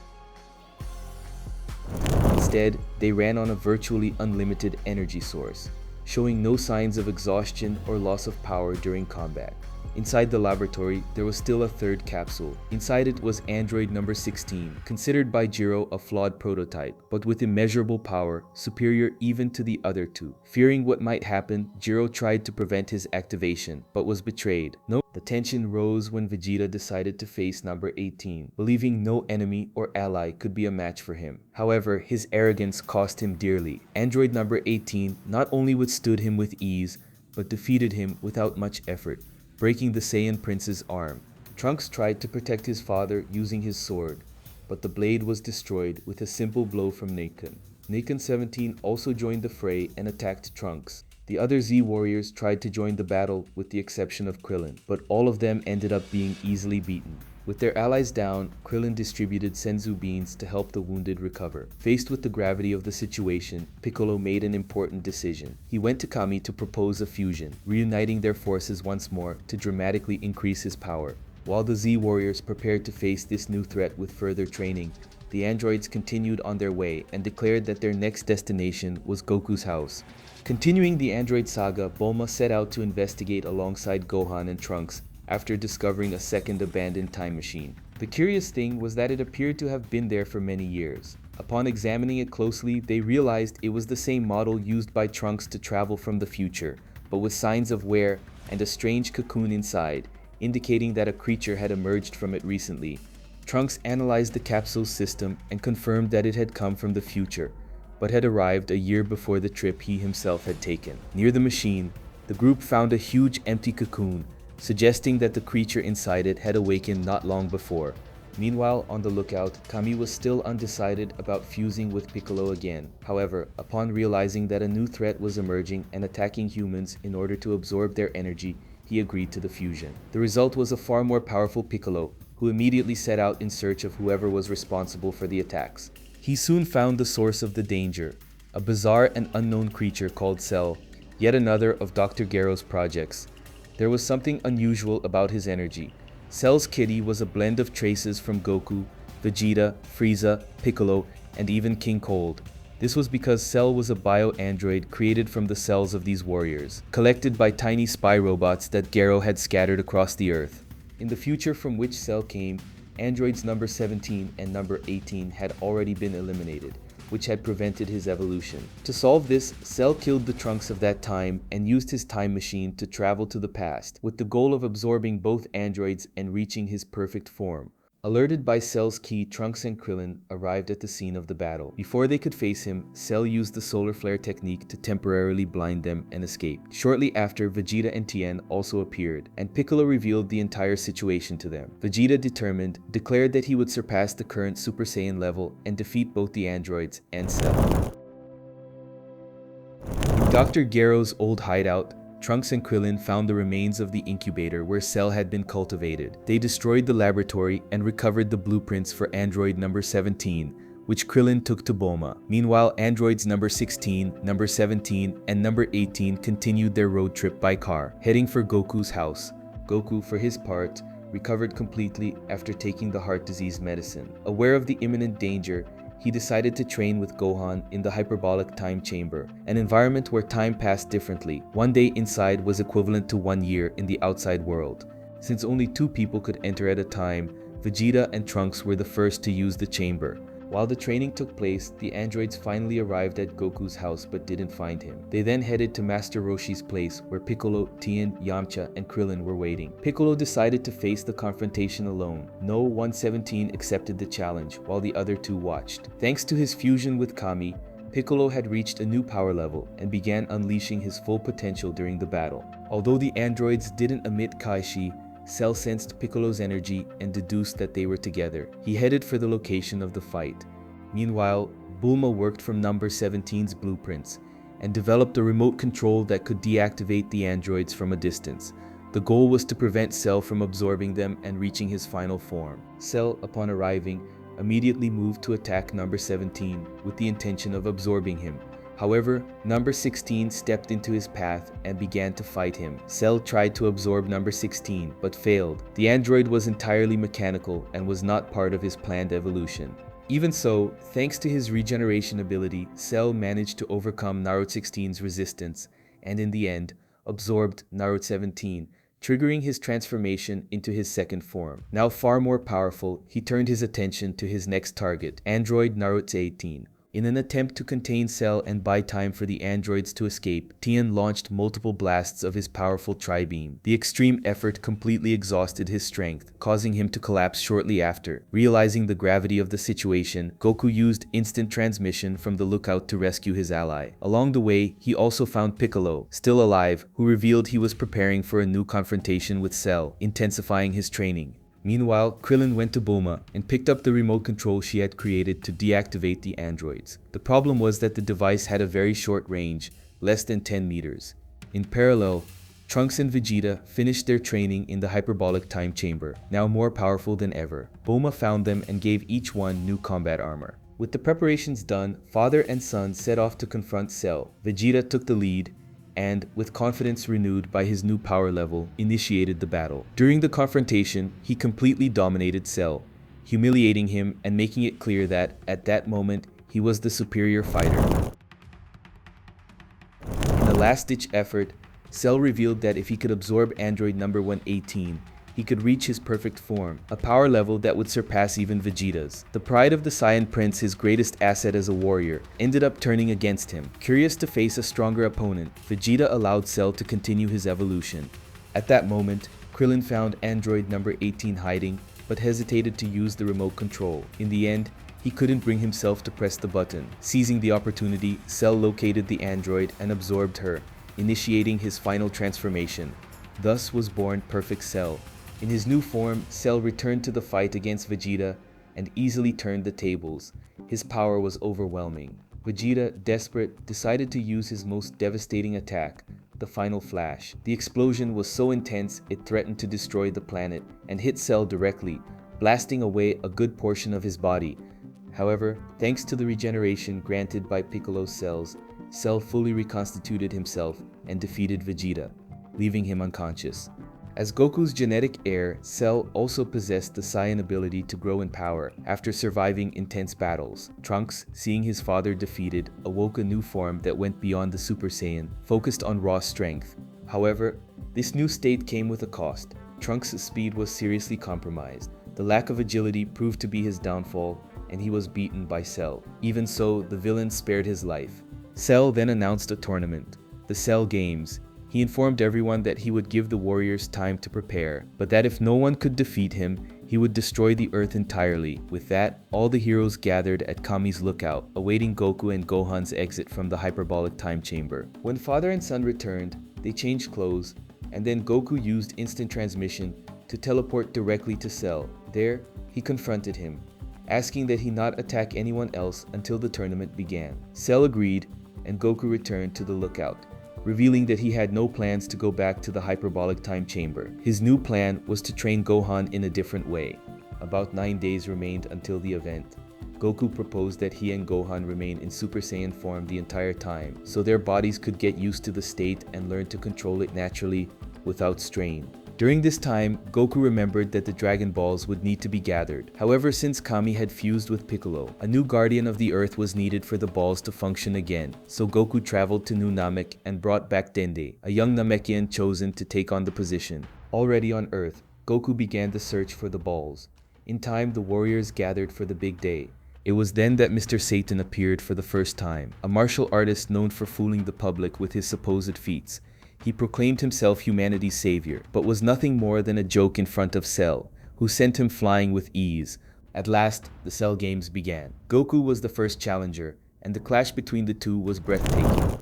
Instead, they ran on a virtually unlimited energy source, showing no signs of exhaustion or loss of power during combat. Inside the laboratory, there was still a third capsule. Inside it was android number 16, considered by Gero a flawed prototype, but with immeasurable power, superior even to the other two. Fearing what might happen, Gero tried to prevent his activation, but was betrayed. The tension rose when Vegeta decided to face number 18, believing no enemy or ally could be a match for him. However, his arrogance cost him dearly. Android number 18 not only withstood him with ease, but defeated him without much effort, breaking the Saiyan Prince's arm. Trunks tried to protect his father using his sword, but the blade was destroyed with a simple blow from Naken. Naken 17 also joined the fray and attacked Trunks. The other Z-Warriors tried to join the battle with the exception of Krillin, but all of them ended up being easily beaten. With their allies down, Krillin distributed Senzu beans to help the wounded recover. Faced with the gravity of the situation, Piccolo made an important decision. He went to Kami to propose a fusion, reuniting their forces once more to dramatically increase his power. While the Z-Warriors prepared to face this new threat with further training, the androids continued on their way and declared that their next destination was Goku's house. Continuing the android saga, Bulma set out to investigate alongside Gohan and Trunks after discovering a second abandoned time machine. The curious thing was that it appeared to have been there for many years. Upon examining it closely, they realized it was the same model used by Trunks to travel from the future, but with signs of wear and a strange cocoon inside, indicating that a creature had emerged from it recently. Trunks analyzed the capsule's system and confirmed that it had come from the future, but had arrived a year before the trip he himself had taken. Near the machine, the group found a huge empty cocoon, suggesting that the creature inside it had awakened not long before. Meanwhile, on the lookout, Kami was still undecided about fusing with Piccolo again. However, upon realizing that a new threat was emerging and attacking humans in order to absorb their energy, he agreed to the fusion. The result was a far more powerful Piccolo, who immediately set out in search of whoever was responsible for the attacks. He soon found the source of the danger, a bizarre and unknown creature called Cell, yet another of Dr. Gero's projects. There was something unusual about his energy. Cell's kitty was a blend of traces from Goku, Vegeta, Frieza, Piccolo, and even King Cold. This was because Cell was a bio-android created from the cells of these warriors, collected by tiny spy robots that Gero had scattered across the Earth. In the future from which Cell came, androids number 17 and number 18 had already been eliminated, which had prevented his evolution. To solve this, Cell killed the Trunks of that time and used his time machine to travel to the past, with the goal of absorbing both androids and reaching his perfect form. Alerted by Cell's key, Trunks and Krillin arrived at the scene of the battle. Before they could face him, Cell used the solar flare technique to temporarily blind them and escaped. Shortly after, Vegeta and Tien also appeared, and Piccolo revealed the entire situation to them. Vegeta, determined, declared that he would surpass the current Super Saiyan level and defeat both the androids and Cell. In Dr. Gero's old hideout, Trunks and Krillin found the remains of the incubator where Cell had been cultivated. They destroyed the laboratory and recovered the blueprints for android number 17, which Krillin took to Bulma. Meanwhile, androids number 16, number 17, and number 18 continued their road trip by car, heading for Goku's house. Goku, for his part, recovered completely after taking the heart disease medicine. Aware of the imminent danger, he decided to train with Gohan in the hyperbolic time chamber, an environment where time passed differently. One day inside was equivalent to 1 year in the outside world. Since only 2 people could enter at a time, Vegeta and Trunks were the first to use the chamber. While the training took place, the androids finally arrived at Goku's house but didn't find him. They then headed to Master Roshi's place where Piccolo, Tien, Yamcha, and Krillin were waiting. Piccolo decided to face the confrontation alone. No 117 accepted the challenge, while the other 2 watched. Thanks to his fusion with Kami, Piccolo had reached a new power level and began unleashing his full potential during the battle. Although the androids didn't emit Kaishi, Cell sensed Piccolo's energy and deduced that they were together. He headed for the location of the fight. Meanwhile, Bulma worked from number 17's blueprints and developed a remote control that could deactivate the androids from a distance. The goal was to prevent Cell from absorbing them and reaching his final form. Cell, upon arriving, immediately moved to attack number 17 with the intention of absorbing him. However, number 16 stepped into his path and began to fight him. Cell tried to absorb number 16, but failed. The android was entirely mechanical and was not part of his planned evolution. Even so, thanks to his regeneration ability, Cell managed to overcome Naruto 16's resistance, and in the end, absorbed Naruto 17, triggering his transformation into his second form. Now far more powerful, he turned his attention to his next target, android Naruto 18. In an attempt to contain Cell and buy time for the androids to escape, Tien launched multiple blasts of his powerful tri-beam. The extreme effort completely exhausted his strength, causing him to collapse shortly after. Realizing the gravity of the situation, Goku used instant transmission from the lookout to rescue his ally. Along the way, he also found Piccolo, still alive, who revealed he was preparing for a new confrontation with Cell, intensifying his training. Meanwhile, Krillin went to Bulma and picked up the remote control she had created to deactivate the androids. The problem was that the device had a very short range, less than 10 meters. In parallel, Trunks and Vegeta finished their training in the hyperbolic time chamber, now more powerful than ever. Bulma found them and gave each one new combat armor. With the preparations done, father and son set off to confront Cell. Vegeta took the lead, and, with confidence renewed by his new power level, initiated the battle. During the confrontation, he completely dominated Cell, humiliating him and making it clear that, at that moment, he was the superior fighter. In a last-ditch effort, Cell revealed that if he could absorb android number 118, he could reach his perfect form, a power level that would surpass even Vegeta's. The pride of the Saiyan Prince, his greatest asset as a warrior, ended up turning against him. Curious to face a stronger opponent, Vegeta allowed Cell to continue his evolution. At that moment, Krillin found android number 18 hiding, but hesitated to use the remote control. In the end, he couldn't bring himself to press the button. Seizing the opportunity, Cell located the android and absorbed her, initiating his final transformation. Thus was born Perfect Cell. In his new form, Cell returned to the fight against Vegeta and easily turned the tables. His power was overwhelming. Vegeta, desperate, decided to use his most devastating attack, the Final Flash. The explosion was so intense it threatened to destroy the planet and hit Cell directly, blasting away a good portion of his body. However, thanks to the regeneration granted by Piccolo's cells, Cell fully reconstituted himself and defeated Vegeta, leaving him unconscious. As Goku's genetic heir, Cell also possessed the Saiyan ability to grow in power after surviving intense battles. Trunks, seeing his father defeated, awoke a new form that went beyond the Super Saiyan, focused on raw strength. However, this new state came with a cost. Trunks' speed was seriously compromised. The lack of agility proved to be his downfall, and he was beaten by Cell. Even so, the villain spared his life. Cell then announced a tournament, the Cell Games. He informed everyone that he would give the warriors time to prepare, but that if no one could defeat him, he would destroy the Earth entirely. With that, all the heroes gathered at Kami's lookout, awaiting Goku and Gohan's exit from the hyperbolic time chamber. When father and son returned, they changed clothes, and then Goku used instant transmission to teleport directly to Cell. There, he confronted him, asking that he not attack anyone else until the tournament began. Cell agreed, and Goku returned to the lookout, revealing that he had no plans to go back to the hyperbolic time chamber. His new plan was to train Gohan in a different way. About 9 days remained until the event. Goku proposed that he and Gohan remain in Super Saiyan form the entire time, so their bodies could get used to the state and learn to control it naturally without strain. During this time, Goku remembered that the Dragon Balls would need to be gathered. However, since Kami had fused with Piccolo, a new guardian of the Earth was needed for the balls to function again. So Goku traveled to New Namek and brought back Dende, a young Namekian chosen to take on the position. Already on Earth, Goku began the search for the balls. In time, the warriors gathered for the big day. It was then that Mr. Satan appeared for the first time, a martial artist known for fooling the public with his supposed feats. He proclaimed himself humanity's savior, but was nothing more than a joke in front of Cell, who sent him flying with ease. At last, the Cell games began. Goku was the first challenger, and the clash between the two was breathtaking.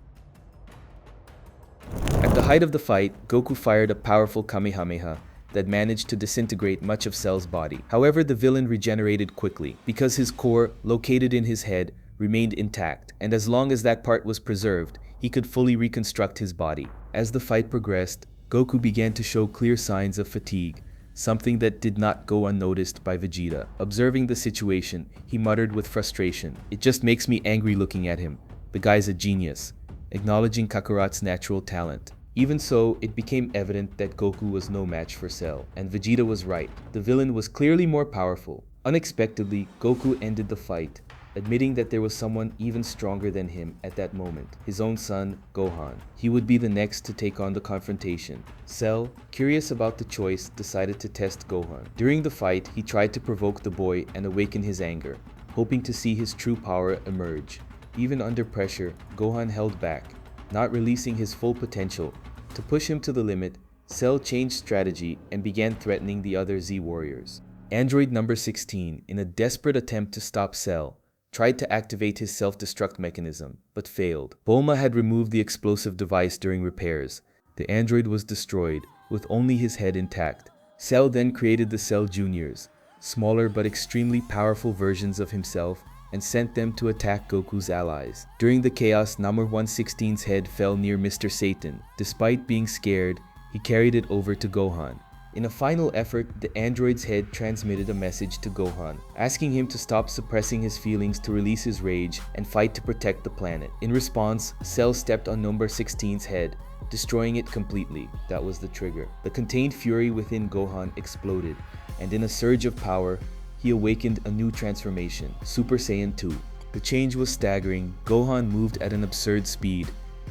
At the height of the fight, Goku fired a powerful Kamehameha that managed to disintegrate much of Cell's body. However, the villain regenerated quickly, because his core, located in his head, remained intact, and as long as that part was preserved, he could fully reconstruct his body. As the fight progressed, Goku began to show clear signs of fatigue, something that did not go unnoticed by Vegeta. Observing the situation, he muttered with frustration, "It just makes me angry looking at him. The guy's a genius," acknowledging Kakarot's natural talent. Even so, it became evident that Goku was no match for Cell, and Vegeta was right. The villain was clearly more powerful. Unexpectedly, Goku ended the fight, admitting that there was someone even stronger than him at that moment, his own son, Gohan. He would be the next to take on the confrontation. Cell, curious about the choice, decided to test Gohan. During the fight, he tried to provoke the boy and awaken his anger, hoping to see his true power emerge. Even under pressure, Gohan held back, not releasing his full potential. To push him to the limit, Cell changed strategy and began threatening the other Z warriors. Android number 16, in a desperate attempt to stop Cell, tried to activate his self-destruct mechanism, but failed. Bulma had removed the explosive device during repairs. The android was destroyed, with only his head intact. Cell then created the Cell Juniors, smaller but extremely powerful versions of himself, and sent them to attack Goku's allies. During the chaos, number 116's head fell near Mr. Satan. Despite being scared, he carried it over to Gohan. In a final effort, the android's head transmitted a message to Gohan, asking him to stop suppressing his feelings to release his rage and fight to protect the planet. In response, Cell stepped on number 16's head, destroying it completely. That was the trigger. The contained fury within Gohan exploded, and in a surge of power, he awakened a new transformation, Super Saiyan 2. The change was staggering. Gohan moved at an absurd speed,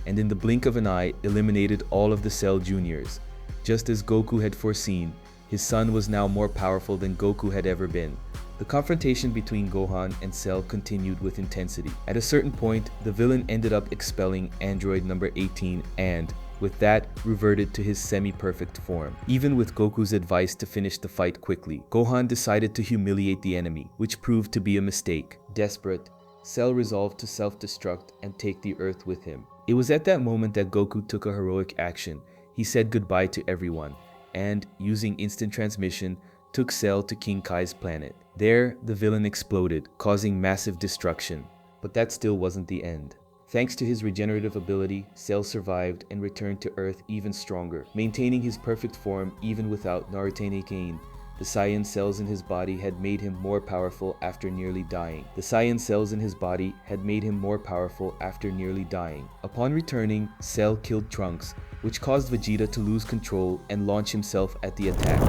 and in the blink of an eye, eliminated all of the Cell Juniors. Just as Goku had foreseen, his son was now more powerful than Goku had ever been. The confrontation between Gohan and Cell continued with intensity. At a certain point, the villain ended up expelling android number 18 and, with that, reverted to his semi-perfect form. Even with Goku's advice to finish the fight quickly, Gohan decided to humiliate the enemy, which proved to be a mistake. Desperate, Cell resolved to self-destruct and take the Earth with him. It was at that moment that Goku took a heroic action. He said goodbye to everyone, and, using instant transmission, took Cell to King Kai's planet. There, the villain exploded, causing massive destruction. But that still wasn't the end. Thanks to his regenerative ability, Cell survived and returned to Earth even stronger, maintaining his perfect form even without Naruto Kane. The Saiyan cells in his body had made him more powerful after nearly dying. Upon returning, Cell killed Trunks, which caused Vegeta to lose control and launch himself at the attack.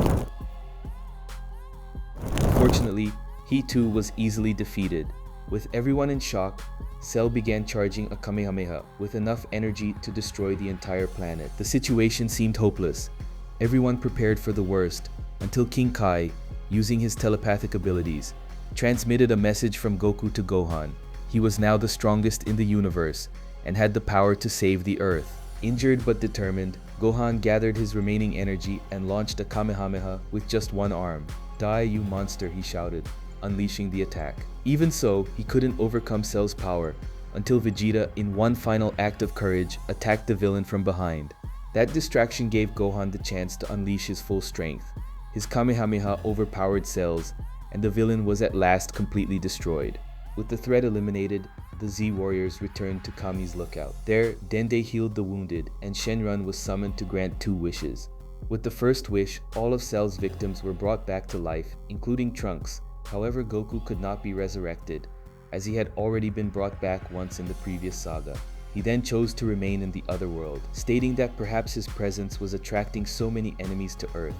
Fortunately, he too was easily defeated. With everyone in shock, Cell began charging a Kamehameha with enough energy to destroy the entire planet. The situation seemed hopeless. Everyone prepared for the worst, until King Kai, using his telepathic abilities, transmitted a message from Goku to Gohan. He was now the strongest in the universe, and had the power to save the Earth. Injured but determined, Gohan gathered his remaining energy and launched a Kamehameha with just one arm. "Die, you monster," he shouted, unleashing the attack. Even so, he couldn't overcome Cell's power, until Vegeta, in one final act of courage, attacked the villain from behind. That distraction gave Gohan the chance to unleash his full strength. His Kamehameha overpowered Cell's, and the villain was at last completely destroyed. With the threat eliminated, the Z warriors returned to Kami's lookout. There, Dende healed the wounded, and Shenron was summoned to grant 2 wishes. With the first wish, all of Cell's victims were brought back to life, including Trunks. However, Goku could not be resurrected, as he had already been brought back once in the previous saga. He then chose to remain in the other world, stating that perhaps his presence was attracting so many enemies to Earth,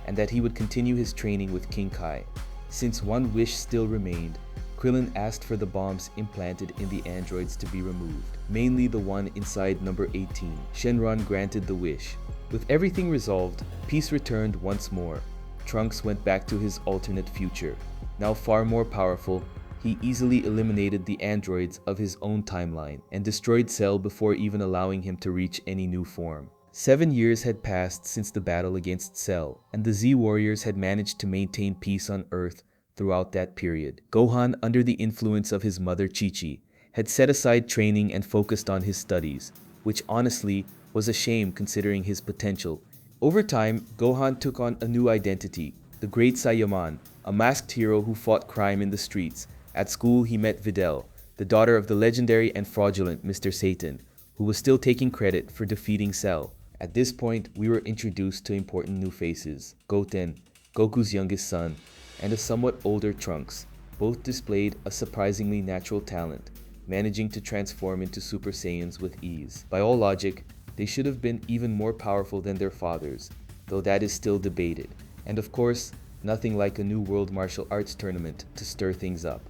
and that he would continue his training with King Kai. Since one wish still remained, Krillin asked for the bombs implanted in the androids to be removed, mainly the one inside number 18. Shenron granted the wish. With everything resolved, peace returned once more. Trunks went back to his alternate future. Now far more powerful, he easily eliminated the androids of his own timeline and destroyed Cell before even allowing him to reach any new form. 7 years had passed since the battle against Cell, and the Z Warriors had managed to maintain peace on Earth throughout that period. Gohan, under the influence of his mother Chi-Chi, had set aside training and focused on his studies, which honestly was a shame considering his potential. Over time, Gohan took on a new identity, the Great Saiyaman, a masked hero who fought crime in the streets. At school, he met Videl, the daughter of the legendary and fraudulent Mr. Satan, who was still taking credit for defeating Cell. At this point, we were introduced to important new faces: Goten, Goku's youngest son, and a somewhat older Trunks. Both displayed a surprisingly natural talent, managing to transform into Super Saiyans with ease. By all logic, they should have been even more powerful than their fathers, though that is still debated. And of course, nothing like a new World Martial Arts tournament to stir things up.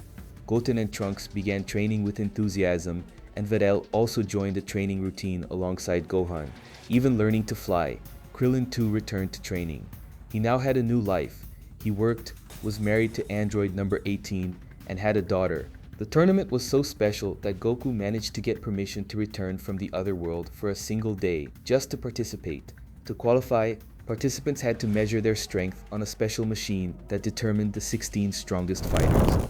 Goten and Trunks began training with enthusiasm, and Videl also joined the training routine alongside Gohan, even learning to fly. Krillin too returned to training. He now had a new life. He worked, was married to android number 18, and had a daughter. The tournament was so special that Goku managed to get permission to return from the other world for a single day, just to participate. To qualify, participants had to measure their strength on a special machine that determined the 16 strongest fighters.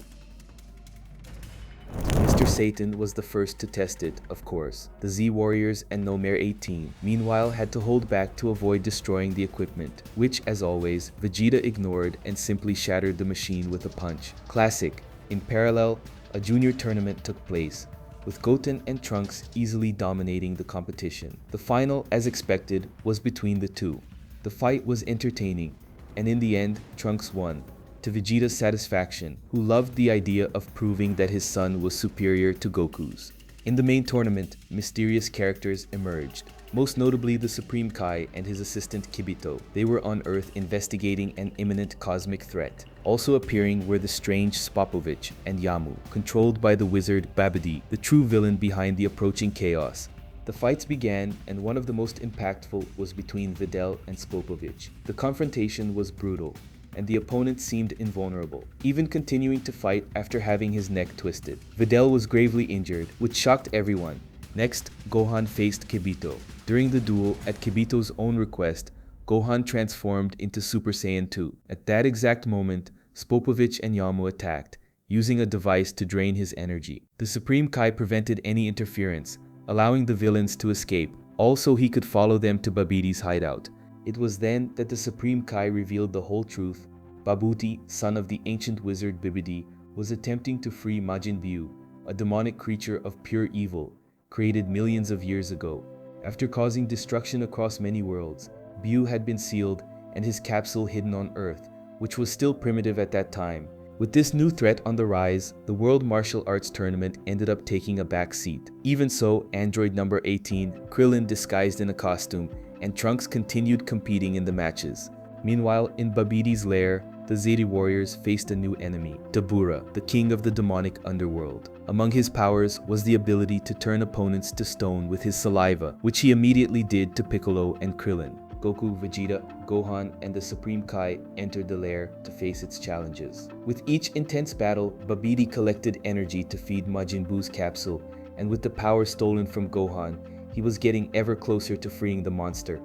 Mr. Satan was the first to test it, of course. The Z Warriors and Nomer 18, meanwhile, had to hold back to avoid destroying the equipment, which, as always, Vegeta ignored and simply shattered the machine with a punch. Classic. In parallel, a junior tournament took place, with Goten and Trunks easily dominating the competition. The final, as expected, was between the two. The fight was entertaining, and in the end, Trunks won, to Vegeta's satisfaction, who loved the idea of proving that his son was superior to Goku's. In the main tournament, mysterious characters emerged, most notably the Supreme Kai and his assistant Kibito. They were on Earth investigating an imminent cosmic threat. Also appearing were the strange Spopovich and Yamu, controlled by the wizard Babidi, the true villain behind the approaching chaos. The fights began, and one of the most impactful was between Videl and Spopovich. The confrontation was brutal, and the opponent seemed invulnerable, even continuing to fight after having his neck twisted. Videl was gravely injured, which shocked everyone. Next, Gohan faced Kibito. During the duel, at Kibito's own request, Gohan transformed into Super Saiyan 2. At that exact moment, Spopovich and Yamu attacked, using a device to drain his energy. The Supreme Kai prevented any interference, allowing the villains to escape. Also, he could follow them to Babidi's hideout. It was then that the Supreme Kai revealed the whole truth. Babuti, son of the ancient wizard Bibidi, was attempting to free Majin Buu, a demonic creature of pure evil, created millions of years ago. After causing destruction across many worlds, Buu had been sealed and his capsule hidden on Earth, which was still primitive at that time. With this new threat on the rise, the World Martial Arts Tournament ended up taking a back seat. Even so, android number 18, Krillin disguised in a costume, and Trunks continued competing in the matches. Meanwhile, in Babidi's lair, the Zeti warriors faced a new enemy, Dabura, the king of the demonic underworld. Among his powers was the ability to turn opponents to stone with his saliva, which he immediately did to Piccolo and Krillin. Goku, Vegeta, Gohan, and the Supreme Kai entered the lair to face its challenges. With each intense battle, Babidi collected energy to feed Majin Buu's capsule, and with the power stolen from Gohan, he was getting ever closer to freeing the monster.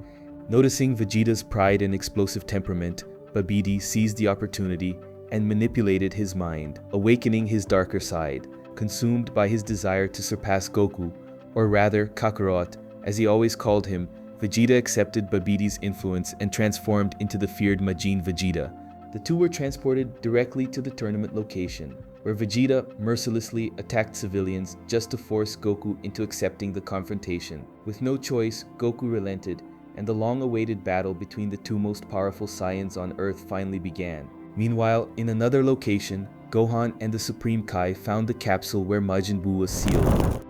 Noticing Vegeta's pride and explosive temperament, Babidi seized the opportunity and manipulated his mind, awakening his darker side. Consumed by his desire to surpass Goku, or rather Kakarot, as he always called him, Vegeta accepted Babidi's influence and transformed into the feared Majin Vegeta. The two were transported directly to the tournament location, where Vegeta mercilessly attacked civilians just to force Goku into accepting the confrontation. With no choice, Goku relented, and the long-awaited battle between the two most powerful Saiyans on Earth finally began. Meanwhile, in another location, Gohan and the Supreme Kai found the capsule where Majin Buu was sealed.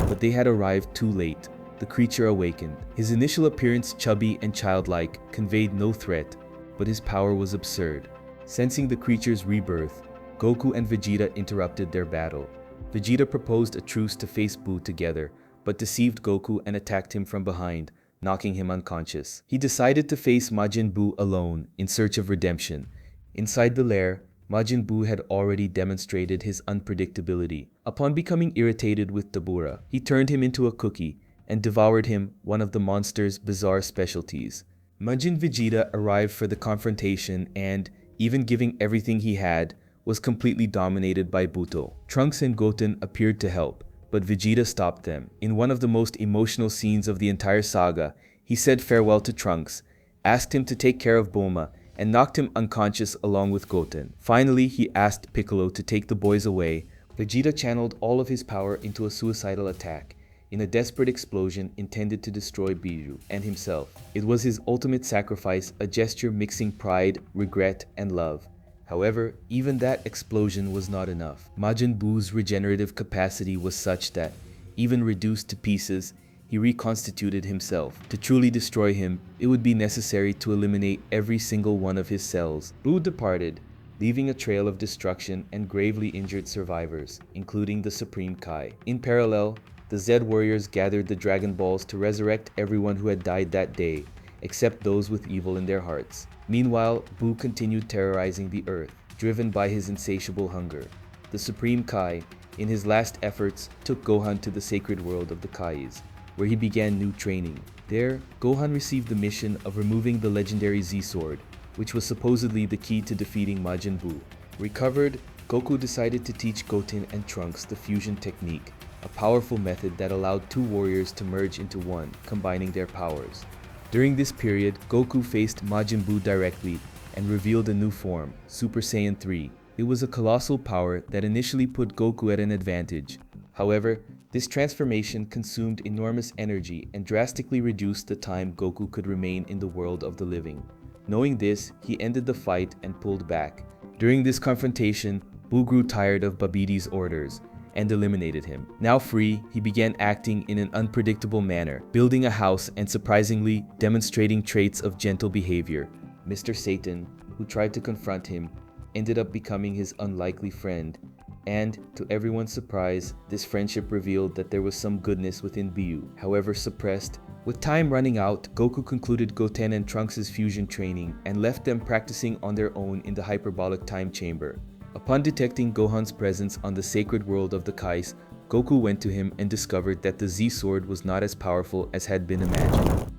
But they had arrived too late. The creature awakened. His initial appearance, chubby and childlike, conveyed no threat, but his power was absurd. Sensing the creature's rebirth, Goku and Vegeta interrupted their battle. Vegeta proposed a truce to face Buu together, but deceived Goku and attacked him from behind, knocking him unconscious. He decided to face Majin Buu alone, in search of redemption. Inside the lair, Majin Buu had already demonstrated his unpredictability. Upon becoming irritated with Dabura, he turned him into a cookie and devoured him, one of the monster's bizarre specialties. Majin Vegeta arrived for the confrontation and, even giving everything he had, was completely dominated by Buto. Trunks and Goten appeared to help, but Vegeta stopped them. In one of the most emotional scenes of the entire saga, he said farewell to Trunks, asked him to take care of Bulma, and knocked him unconscious along with Goten. Finally, he asked Piccolo to take the boys away. Vegeta channeled all of his power into a suicidal attack, in a desperate explosion intended to destroy Biju and himself. It was his ultimate sacrifice, a gesture mixing pride, regret, and love. However, even that explosion was not enough. Majin Buu's regenerative capacity was such that, even reduced to pieces, he reconstituted himself. To truly destroy him, it would be necessary to eliminate every single one of his cells. Buu departed, leaving a trail of destruction and gravely injured survivors, including the Supreme Kai. In parallel, the Z warriors gathered the Dragon Balls to resurrect everyone who had died that day, except those with evil in their hearts. Meanwhile, Buu continued terrorizing the Earth, driven by his insatiable hunger. The Supreme Kai, in his last efforts, took Gohan to the sacred world of the Kais, where he began new training. There, Gohan received the mission of removing the legendary Z-Sword, which was supposedly the key to defeating Majin Buu. Recovered, Goku decided to teach Goten and Trunks the fusion technique, a powerful method that allowed two warriors to merge into one, combining their powers. During this period, Goku faced Majin Buu directly and revealed a new form, Super Saiyan 3. It was a colossal power that initially put Goku at an advantage. However, this transformation consumed enormous energy and drastically reduced the time Goku could remain in the world of the living. Knowing this, he ended the fight and pulled back. During this confrontation, Buu grew tired of Babbidi's orders and eliminated him. Now free, he began acting in an unpredictable manner, building a house and surprisingly demonstrating traits of gentle behavior. Mr. Satan, who tried to confront him, ended up becoming his unlikely friend, and, to everyone's surprise, this friendship revealed that there was some goodness within Buu, however suppressed. With time running out, Goku concluded Goten and Trunks' fusion training and left them practicing on their own in the hyperbolic time chamber. Upon detecting Gohan's presence on the sacred world of the Kais, Goku went to him and discovered that the Z-Sword was not as powerful as had been imagined.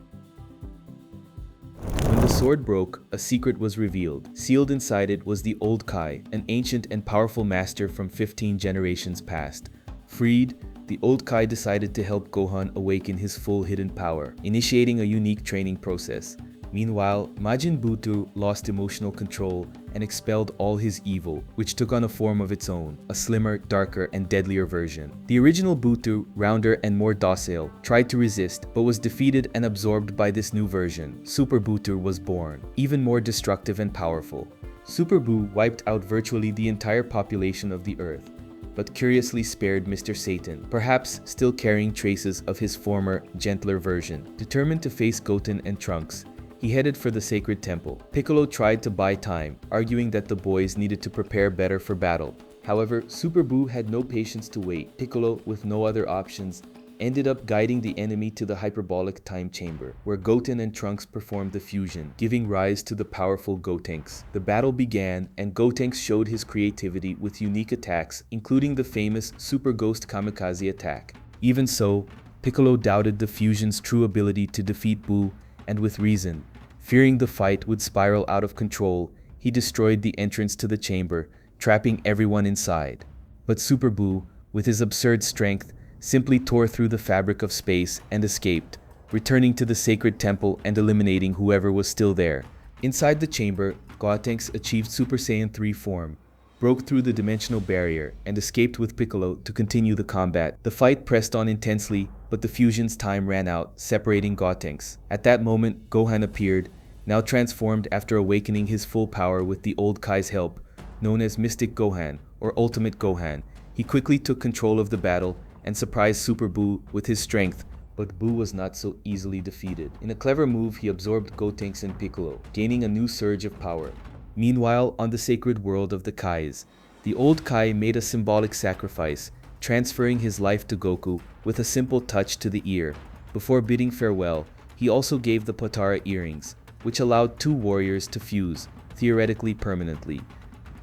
When the sword broke, a secret was revealed. Sealed inside it was the Old Kai, an ancient and powerful master from 15 generations past. Freed, the Old Kai decided to help Gohan awaken his full hidden power, initiating a unique training process. Meanwhile, Majin Buu lost emotional control and expelled all his evil, which took on a form of its own, a slimmer, darker, and deadlier version. The original Buu, rounder and more docile, tried to resist, but was defeated and absorbed by this new version. Super Buu was born, even more destructive and powerful. Super Buu wiped out virtually the entire population of the Earth, but curiously spared Mr. Satan, perhaps still carrying traces of his former, gentler version. Determined to face Goten and Trunks, he headed for the sacred temple. Piccolo tried to buy time, arguing that the boys needed to prepare better for battle. However, Super Buu had no patience to wait. Piccolo, with no other options, ended up guiding the enemy to the hyperbolic time chamber, where Goten and Trunks performed the fusion, giving rise to the powerful Gotenks. The battle began, and Gotenks showed his creativity with unique attacks, including the famous Super Ghost Kamikaze attack. Even so, Piccolo doubted the fusion's true ability to defeat Buu, and with reason. Fearing the fight would spiral out of control, he destroyed the entrance to the chamber, trapping everyone inside. But Super Buu, with his absurd strength, simply tore through the fabric of space and escaped, returning to the sacred temple and eliminating whoever was still there. Inside the chamber, Gotenks achieved Super Saiyan 3 form, broke through the dimensional barrier, and escaped with Piccolo to continue the combat. The fight pressed on intensely, but the fusion's time ran out, separating Gotenks. At that moment, Gohan appeared, now transformed after awakening his full power with the old Kai's help, known as Mystic Gohan, or Ultimate Gohan. He quickly took control of the battle and surprised Super Buu with his strength, but Buu was not so easily defeated. In a clever move, he absorbed Gotenks and Piccolo, gaining a new surge of power. Meanwhile, on the sacred world of the Kais, the old Kai made a symbolic sacrifice, transferring his life to Goku with a simple touch to the ear. Before bidding farewell, he also gave the Potara earrings, which allowed two warriors to fuse, theoretically permanently.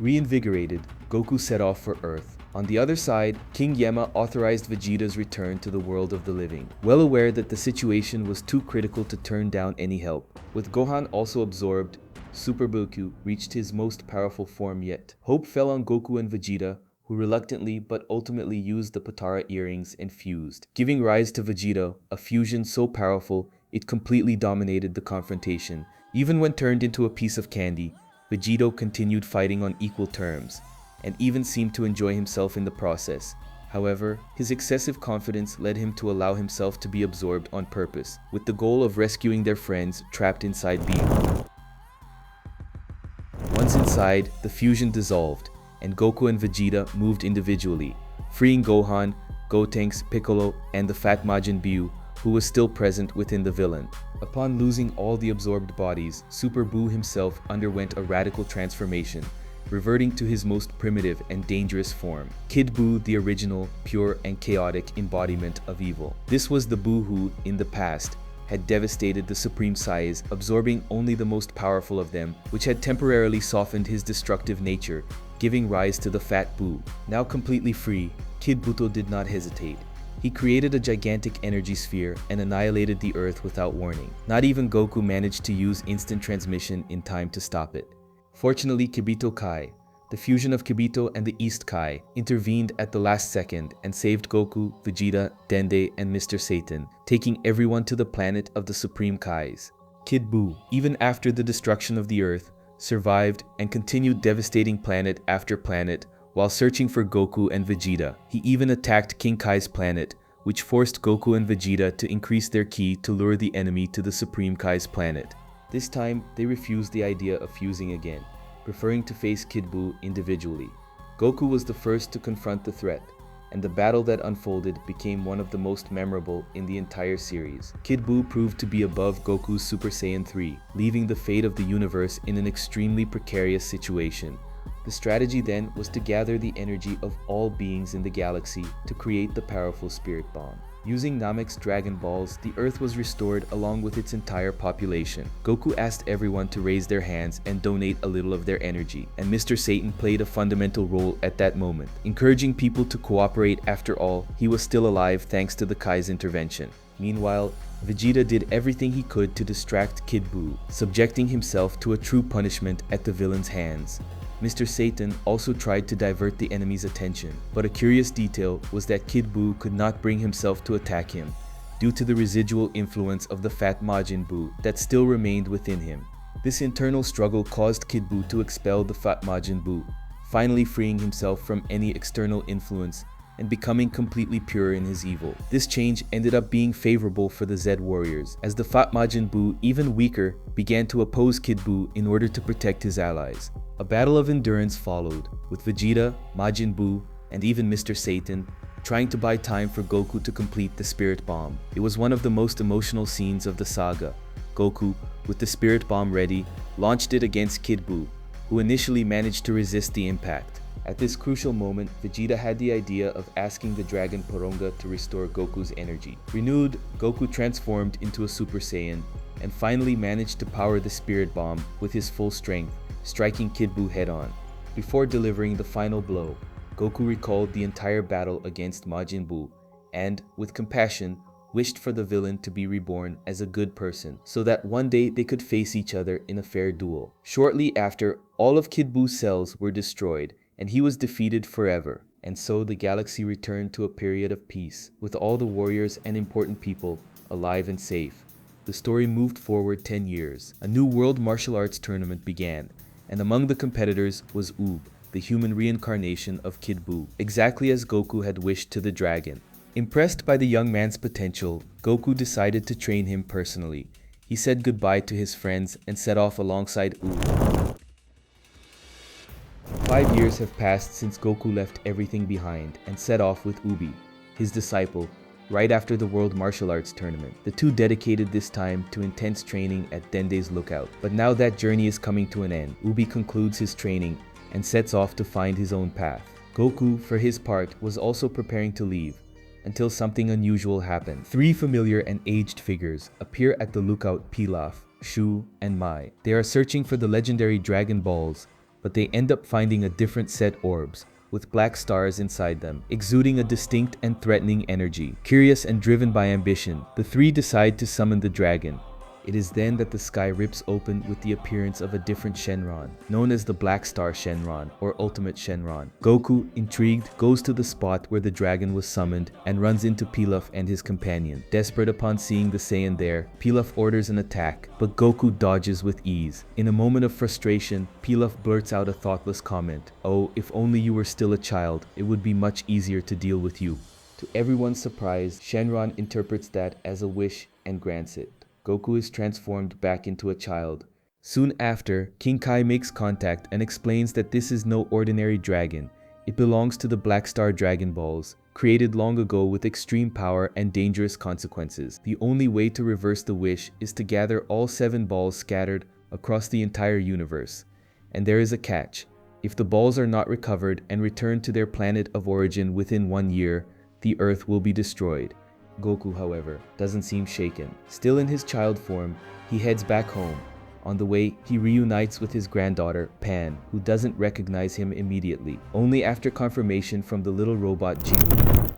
Reinvigorated, Goku set off for Earth. On the other side, King Yama authorized Vegeta's return to the world of the living, well aware that the situation was too critical to turn down any help. With Gohan also absorbed, Super Goku reached his most powerful form yet. Hope fell on Goku and Vegeta, who reluctantly but ultimately used the Potara earrings and fused, giving rise to Vegeta, a fusion so powerful it completely dominated the confrontation. Even when turned into a piece of candy, Vegeta continued fighting on equal terms, and even seemed to enjoy himself in the process. However, his excessive confidence led him to allow himself to be absorbed on purpose, with the goal of rescuing their friends trapped inside being. Once inside, the fusion dissolved, and Goku and Vegeta moved individually, freeing Gohan, Gotenks, Piccolo, and the fat Majin Buu, who was still present within the villain. Upon losing all the absorbed bodies, Super Buu himself underwent a radical transformation, reverting to his most primitive and dangerous form. Kid Buu, the original, pure and chaotic embodiment of evil. This was the Buu who, in the past, had devastated the Supreme Saiyans, absorbing only the most powerful of them, which had temporarily softened his destructive nature, giving rise to the Fat Buu. Now completely free, Kid Buto did not hesitate. He created a gigantic energy sphere and annihilated the Earth without warning. Not even Goku managed to use instant transmission in time to stop it. Fortunately, Kibito Kai, the fusion of Kibito and the East Kai, intervened at the last second and saved Goku, Vegeta, Dende, and Mr. Satan, taking everyone to the planet of the Supreme Kais. Kid Buu, even after the destruction of the Earth, survived and continued devastating planet after planet while searching for Goku and Vegeta. He even attacked King Kai's planet, which forced Goku and Vegeta to increase their ki to lure the enemy to the Supreme Kai's planet. This time, they refused the idea of fusing again, preferring to face Kid Buu individually. Goku was the first to confront the threat, and the battle that unfolded became one of the most memorable in the entire series. Kid Buu proved to be above Goku's Super Saiyan 3, leaving the fate of the universe in an extremely precarious situation. The strategy then was to gather the energy of all beings in the galaxy to create the powerful spirit bomb. Using Namek's Dragon Balls, the Earth was restored along with its entire population. Goku asked everyone to raise their hands and donate a little of their energy, and Mr. Satan played a fundamental role at that moment, encouraging people to cooperate. After all, he was still alive thanks to the Kai's intervention. Meanwhile, Vegeta did everything he could to distract Kid Buu, subjecting himself to a true punishment at the villain's hands. Mr. Satan also tried to divert the enemy's attention, but a curious detail was that Kid Buu could not bring himself to attack him, due to the residual influence of the fat Majin Buu that still remained within him. This internal struggle caused Kid Buu to expel the fat Majin Buu, finally freeing himself from any external influence and becoming completely pure in his evil. This change ended up being favorable for the Z warriors, as the fat Majin Buu, even weaker, began to oppose Kid Buu in order to protect his allies. A battle of endurance followed, with Vegeta, Majin Buu, and even Mr. Satan trying to buy time for Goku to complete the Spirit Bomb. It was one of the most emotional scenes of the saga. Goku, with the Spirit Bomb ready, launched it against Kid Buu, who initially managed to resist the impact. At this crucial moment, Vegeta had the idea of asking the Dragon Poronga to restore Goku's energy. Renewed, Goku transformed into a Super Saiyan, and finally managed to power the Spirit Bomb with his full strength, striking Kid Buu head-on. Before delivering the final blow, Goku recalled the entire battle against Majin Buu, and, with compassion, wished for the villain to be reborn as a good person, so that one day they could face each other in a fair duel. Shortly after, all of Kid Buu's cells were destroyed, and he was defeated forever. And so the galaxy returned to a period of peace, with all the warriors and important people alive and safe. the story moved forward 10 years. A new world martial arts tournament began, and among the competitors was Oob, the human reincarnation of Kid Buu, exactly as Goku had wished to the dragon. Impressed by the young man's potential, Goku decided to train him personally. He said goodbye to his friends and set off alongside Oob. 5 years have passed since Goku left everything behind and set off with Ubi, his disciple, right after the World Martial Arts Tournament. The two dedicated this time to intense training at Dende's lookout. But now that journey is coming to an end, Ubi concludes his training and sets off to find his own path. Goku, for his part, was also preparing to leave, until something unusual happened. 3 familiar and aged figures appear at the lookout: Pilaf, Shu, and Mai. They are searching for the legendary Dragon Balls, but they end up finding a different set orbs, with black stars inside them, exuding a distinct and threatening energy. Curious and driven by ambition, the 3 decide to summon the dragon. It is then that the sky rips open with the appearance of a different Shenron, known as the Black Star Shenron or Ultimate Shenron. Goku, intrigued, goes to the spot where the dragon was summoned and runs into Pilaf and his companion. Desperate upon seeing the Saiyan there, Pilaf orders an attack, but Goku dodges with ease. In a moment of frustration, Pilaf blurts out a thoughtless comment: "Oh, if only you were still a child, it would be much easier to deal with you." To everyone's surprise, Shenron interprets that as a wish and grants it. Goku is transformed back into a child. Soon after, King Kai makes contact and explains that this is no ordinary dragon. It belongs to the Black Star Dragon Balls, created long ago with extreme power and dangerous consequences. The only way to reverse the wish is to gather all 7 balls scattered across the entire universe. And there is a catch. If the balls are not recovered and returned to their planet of origin within 1 year, the Earth will be destroyed. Goku, however, doesn't seem shaken. Still in his child form, he heads back home. On the way, he reunites with his granddaughter, Pan, who doesn't recognize him immediately. Only after confirmation from the little robot Jiru,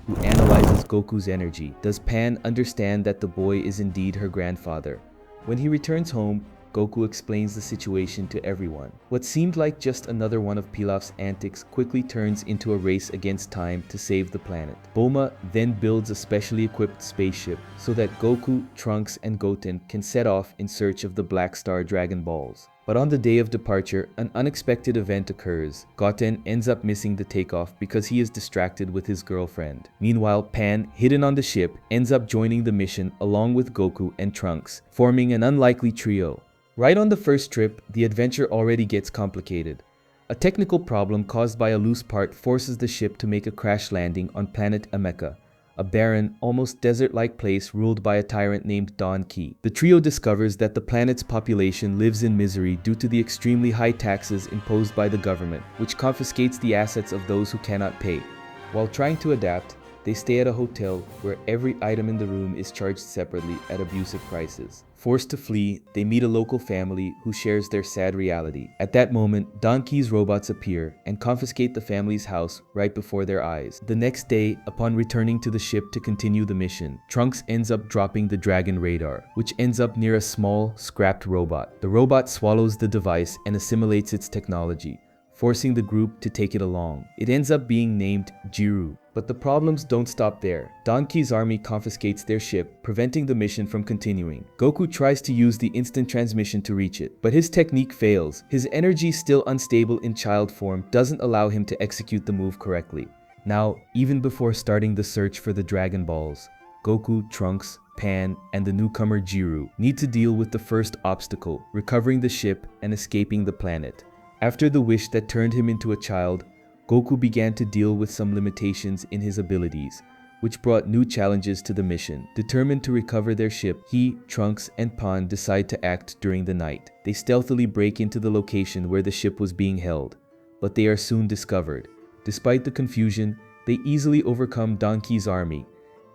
who analyzes Goku's energy, does Pan understand that the boy is indeed her grandfather. When he returns home, Goku explains the situation to everyone. What seemed like just another one of Pilaf's antics quickly turns into a race against time to save the planet. Bulma then builds a specially equipped spaceship so that Goku, Trunks, and Goten can set off in search of the Black Star Dragon Balls. But on the day of departure, an unexpected event occurs. Goten ends up missing the takeoff because he is distracted with his girlfriend. Meanwhile, Pan, hidden on the ship, ends up joining the mission along with Goku and Trunks, forming an unlikely trio. Right on the first trip, the adventure already gets complicated. A technical problem caused by a loose part forces the ship to make a crash landing on planet Emeka, a barren, almost desert-like place ruled by a tyrant named Don Ki. The trio discovers that the planet's population lives in misery due to the extremely high taxes imposed by the government, which confiscates the assets of those who cannot pay. While trying to adapt, they stay at a hotel where every item in the room is charged separately at abusive prices. Forced to flee, they meet a local family who shares their sad reality. At that moment, Don Ki's robots appear and confiscate the family's house right before their eyes. The next day, upon returning to the ship to continue the mission, Trunks ends up dropping the Dragon Radar, which ends up near a small, scrapped robot. The robot swallows the device and assimilates its technology, forcing the group to take it along. It ends up being named Jiru. But the problems don't stop there. Don Ki's army confiscates their ship, preventing the mission from continuing. Goku tries to use the instant transmission to reach it, but his technique fails. His energy, still unstable in child form, doesn't allow him to execute the move correctly. Now, even before starting the search for the Dragon Balls, Goku, Trunks, Pan, and the newcomer Jiru need to deal with the first obstacle: recovering the ship and escaping the planet. After the wish that turned him into a child, Goku began to deal with some limitations in his abilities, which brought new challenges to the mission. Determined to recover their ship, he, Trunks, and Pan decide to act during the night. They stealthily break into the location where the ship was being held, but they are soon discovered. Despite the confusion, they easily overcome Don Ki's army,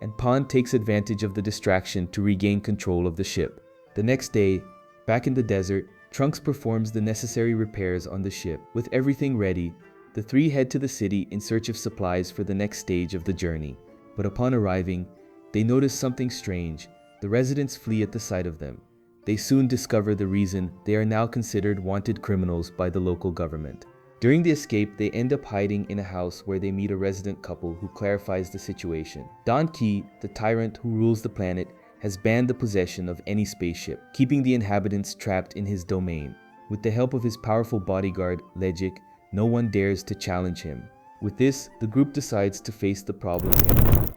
and Pan takes advantage of the distraction to regain control of the ship. The next day, back in the desert, Trunks performs the necessary repairs on the ship. With everything ready, the 3 head to the city in search of supplies for the next stage of the journey. But upon arriving, they notice something strange. The residents flee at the sight of them. They soon discover the reason: they are now considered wanted criminals by the local government. During the escape, they end up hiding in a house where they meet a resident couple who clarifies the situation. Don Ki, the tyrant who rules the planet, has banned the possession of any spaceship, keeping the inhabitants trapped in his domain. With the help of his powerful bodyguard, Legic, no one dares to challenge him. With this, the group decides to face the problem head-on.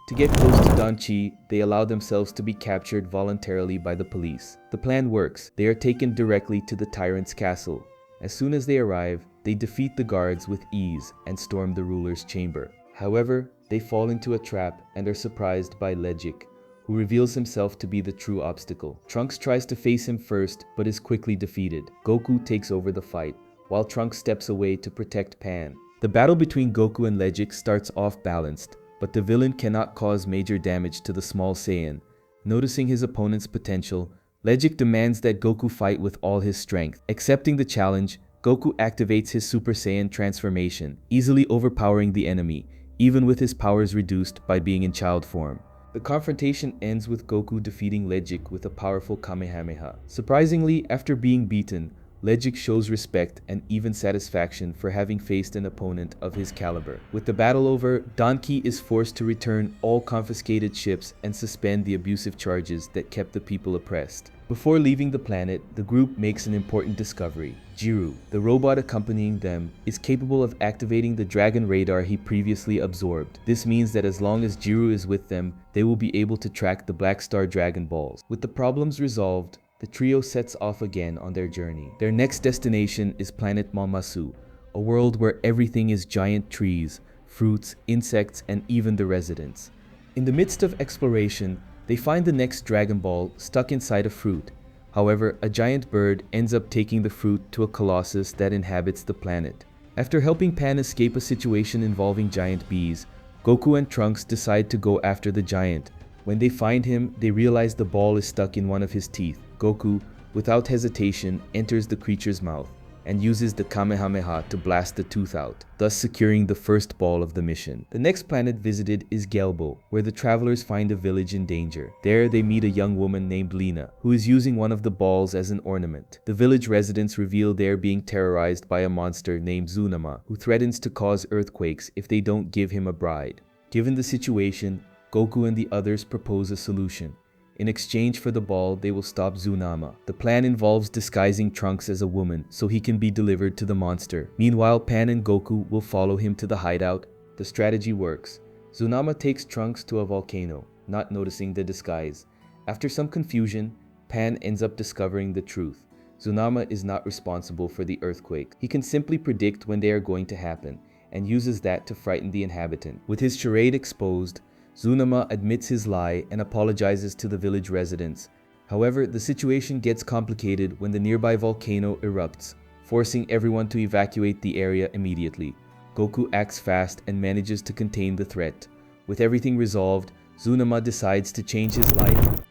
To get close to Don Chi, they allow themselves to be captured voluntarily by the police. The plan works. They are taken directly to the tyrant's castle. As soon as they arrive, they defeat the guards with ease and storm the ruler's chamber. However, they fall into a trap and are surprised by Legic, who reveals himself to be the true obstacle. Trunks tries to face him first, but is quickly defeated. Goku takes over the fight, while Trunks steps away to protect Pan. The battle between Goku and Legic starts off balanced, but the villain cannot cause major damage to the small Saiyan. Noticing his opponent's potential, Legic demands that Goku fight with all his strength. Accepting the challenge, Goku activates his Super Saiyan transformation, easily overpowering the enemy, even with his powers reduced by being in child form. The confrontation ends with Goku defeating Legic with a powerful Kamehameha. Surprisingly, after being beaten, Legic shows respect and even satisfaction for having faced an opponent of his caliber. With the battle over, Donkey is forced to return all confiscated ships and suspend the abusive charges that kept the people oppressed. Before leaving the planet, the group makes an important discovery. Jiru, the robot accompanying them, is capable of activating the dragon radar he previously absorbed. This means that as long as Jiru is with them, they will be able to track the Black Star Dragon Balls. With the problems resolved, the trio sets off again on their journey. Their next destination is planet Malmasu, a world where everything is giant trees, fruits, insects, and even the residents. In the midst of exploration, they find the next Dragon Ball stuck inside a fruit. However, a giant bird ends up taking the fruit to a colossus that inhabits the planet. After helping Pan escape a situation involving giant bees, Goku and Trunks decide to go after the giant. When they find him, they realize the ball is stuck in one of his teeth. Goku, without hesitation, enters the creature's mouth and uses the Kamehameha to blast the tooth out, thus securing the first ball of the mission. The next planet visited is Gelbo, where the travelers find a village in danger. There they meet a young woman named Lina, who is using one of the balls as an ornament. The village residents reveal they are being terrorized by a monster named Zunama, who threatens to cause earthquakes if they don't give him a bride. Given the situation, Goku and the others propose a solution. In exchange for the ball, they will stop Zunama. The plan involves disguising Trunks as a woman so he can be delivered to the monster. Meanwhile, Pan and Goku will follow him to the hideout. The strategy works. Zunama takes Trunks to a volcano, not noticing the disguise. After some confusion, Pan ends up discovering the truth. Zunama is not responsible for the earthquake. He can simply predict when they are going to happen, and uses that to frighten the inhabitant. With his charade exposed, Zunama admits his lie and apologizes to the village residents. However, the situation gets complicated when the nearby volcano erupts, forcing everyone to evacuate the area immediately. Goku acts fast and manages to contain the threat. With everything resolved, Zunama decides to change his life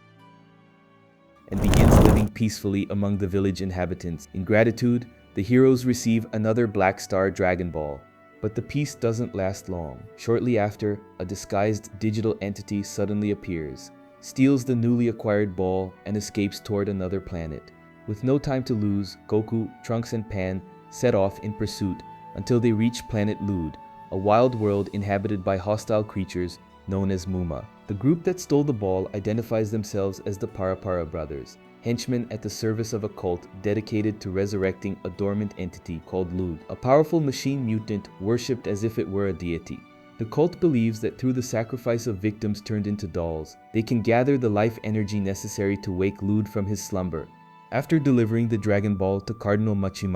and begins living peacefully among the village inhabitants. In gratitude, the heroes receive another Black Star Dragon Ball. But the peace doesn't last long. Shortly after, a disguised digital entity suddenly appears, steals the newly acquired ball, and escapes toward another planet. With no time to lose, Goku, Trunks, and Pan set off in pursuit until they reach planet Lud, a wild world inhabited by hostile creatures known as Muma. The group that stole the ball identifies themselves as the Parapara Brothers, henchmen at the service of a cult dedicated to resurrecting a dormant entity called Lud, a powerful machine mutant worshipped as if it were a deity. The cult believes that through the sacrifice of victims turned into dolls, they can gather the life energy necessary to wake Lud from his slumber. After delivering the Dragon Ball to Cardinal Machi,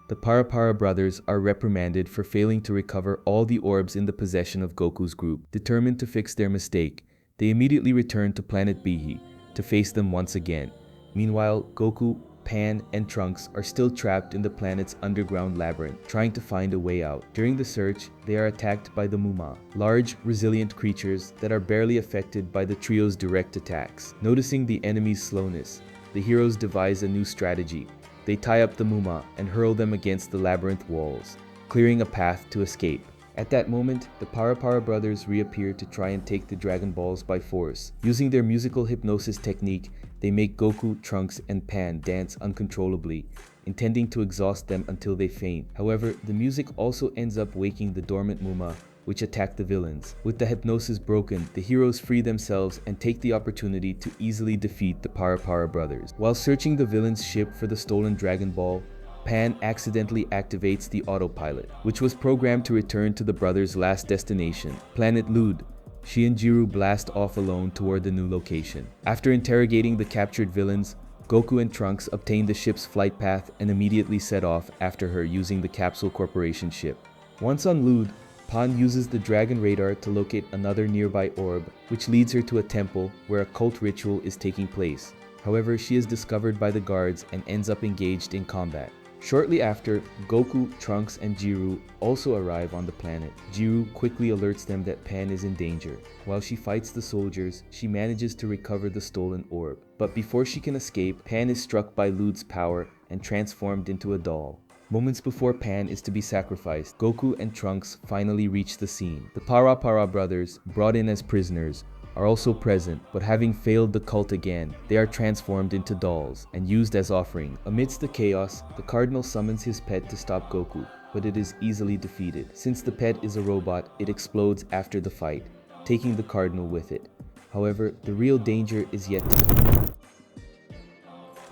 the Parapara brothers are reprimanded for failing to recover all the orbs in the possession of Goku's group. Determined to fix their mistake, they immediately return to planet Bihi to face them once again. Meanwhile, Goku, Pan, and Trunks are still trapped in the planet's underground labyrinth, trying to find a way out. During the search, they are attacked by the Muma, large, resilient creatures that are barely affected by the trio's direct attacks. Noticing the enemy's slowness, the heroes devise a new strategy. They tie up the Muma and hurl them against the labyrinth walls, clearing a path to escape. At that moment, the Parapara brothers reappear to try and take the Dragon Balls by force. Using their musical hypnosis technique, they make Goku, Trunks, and Pan dance uncontrollably, intending to exhaust them until they faint. However, the music also ends up waking the dormant Muma, which attack the villains. With the hypnosis broken, the heroes free themselves and take the opportunity to easily defeat the Para brothers. While searching the villain's ship for the stolen Dragon Ball, Pan accidentally activates the autopilot, which was programmed to return to the brothers' last destination, Planet Lude. She and Jiru blast off alone toward the new location. After interrogating the captured villains, Goku and Trunks obtain the ship's flight path and immediately set off after her using the Capsule Corporation ship. Once on Lude, Pan uses the Dragon Radar to locate another nearby orb, which leads her to a temple where a cult ritual is taking place. However, she is discovered by the guards and ends up engaged in combat. Shortly after, Goku, Trunks, and Jiru also arrive on the planet. Jiru quickly alerts them that Pan is in danger. While she fights the soldiers, she manages to recover the stolen orb. But before she can escape, Pan is struck by Lude's power and transformed into a doll. Moments before Pan is to be sacrificed, Goku and Trunks finally reach the scene. The Para brothers, brought in as prisoners, are also present, but having failed the cult again, they are transformed into dolls and used as offering. Amidst the chaos, the Cardinal summons his pet to stop Goku, but it is easily defeated. Since the pet is a robot, it explodes after the fight, taking the Cardinal with it. However, the real danger is yet to come.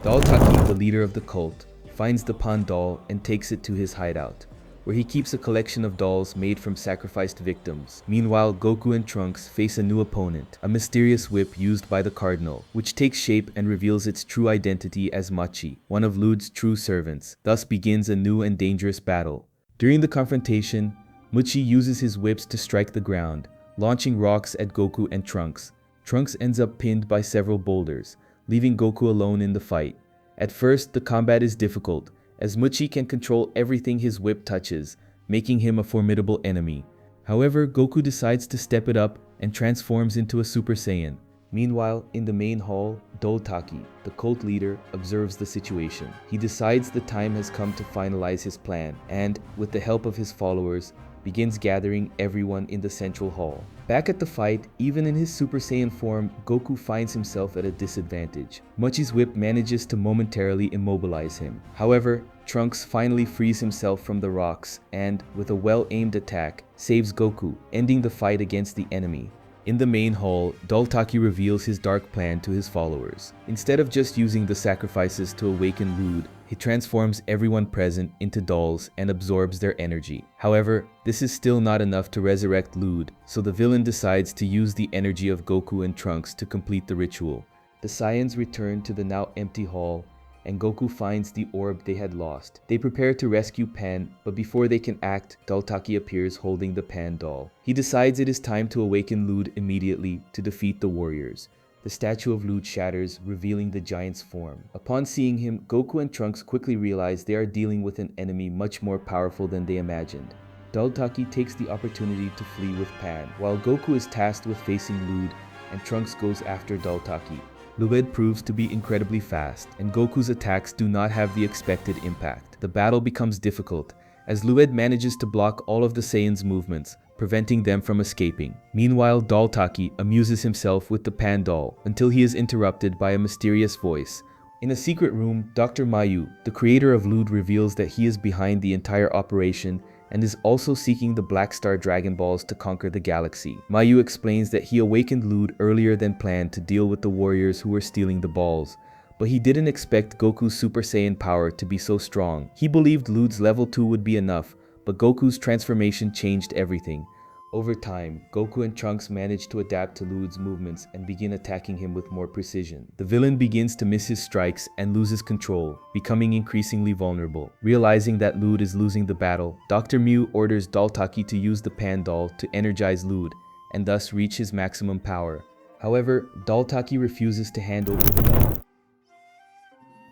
Daltaki, the leader of the cult, finds the Pan doll and takes it to his hideout, where he keeps a collection of dolls made from sacrificed victims. Meanwhile, Goku and Trunks face a new opponent, a mysterious whip used by the Cardinal, which takes shape and reveals its true identity as Machi, one of Lude's true servants. Thus begins a new and dangerous battle. During the confrontation, Machi uses his whips to strike the ground, launching rocks at Goku and Trunks. Trunks ends up pinned by several boulders, leaving Goku alone in the fight. At first, the combat is difficult, as Machi can control everything his whip touches, making him a formidable enemy. However, Goku decides to step it up and transforms into a Super Saiyan. Meanwhile, in the main hall, Daltaki, the cult leader, observes the situation. He decides the time has come to finalize his plan and, with the help of his followers, begins gathering everyone in the central hall. Back at the fight, even in his Super Saiyan form, Goku finds himself at a disadvantage. Machi's whip manages to momentarily immobilize him. However, Trunks finally frees himself from the rocks and, with a well-aimed attack, saves Goku, ending the fight against the enemy. In the main hall, Daltaki reveals his dark plan to his followers. Instead of just using the sacrifices to awaken Lude, he transforms everyone present into dolls and absorbs their energy. However, this is still not enough to resurrect Lude, so the villain decides to use the energy of Goku and Trunks to complete the ritual. The Saiyans return to the now empty hall, and Goku finds the orb they had lost. They prepare to rescue Pan, but before they can act, Daltaki appears holding the Pan doll. He decides it is time to awaken Lude immediately to defeat the warriors. The statue of Lude shatters, revealing the giant's form. Upon seeing him, Goku and Trunks quickly realize they are dealing with an enemy much more powerful than they imagined. Daltaki takes the opportunity to flee with Pan, while Goku is tasked with facing Lude, and Trunks goes after Daltaki. Lude proves to be incredibly fast, and Goku's attacks do not have the expected impact. The battle becomes difficult, as Lude manages to block all of the Saiyans' movements, preventing them from escaping. Meanwhile, Daltaki amuses himself with the Pan doll until he is interrupted by a mysterious voice. In a secret room, Dr. Mayu, the creator of Lude, reveals that he is behind the entire operation and is also seeking the Black Star Dragon Balls to conquer the galaxy. Mayu explains that he awakened Lude earlier than planned to deal with the warriors who were stealing the balls, but he didn't expect Goku's Super Saiyan power to be so strong. He believed Lude's level 2 would be enough, but Goku's transformation changed everything. Over time, Goku and Trunks manage to adapt to Lude's movements and begin attacking him with more precision. The villain begins to miss his strikes and loses control, becoming increasingly vulnerable. Realizing that Lude is losing the battle, Dr. Mew orders Daltaki to use the Pan doll to energize Lude and thus reach his maximum power. However, Daltaki refuses to hand over the doll.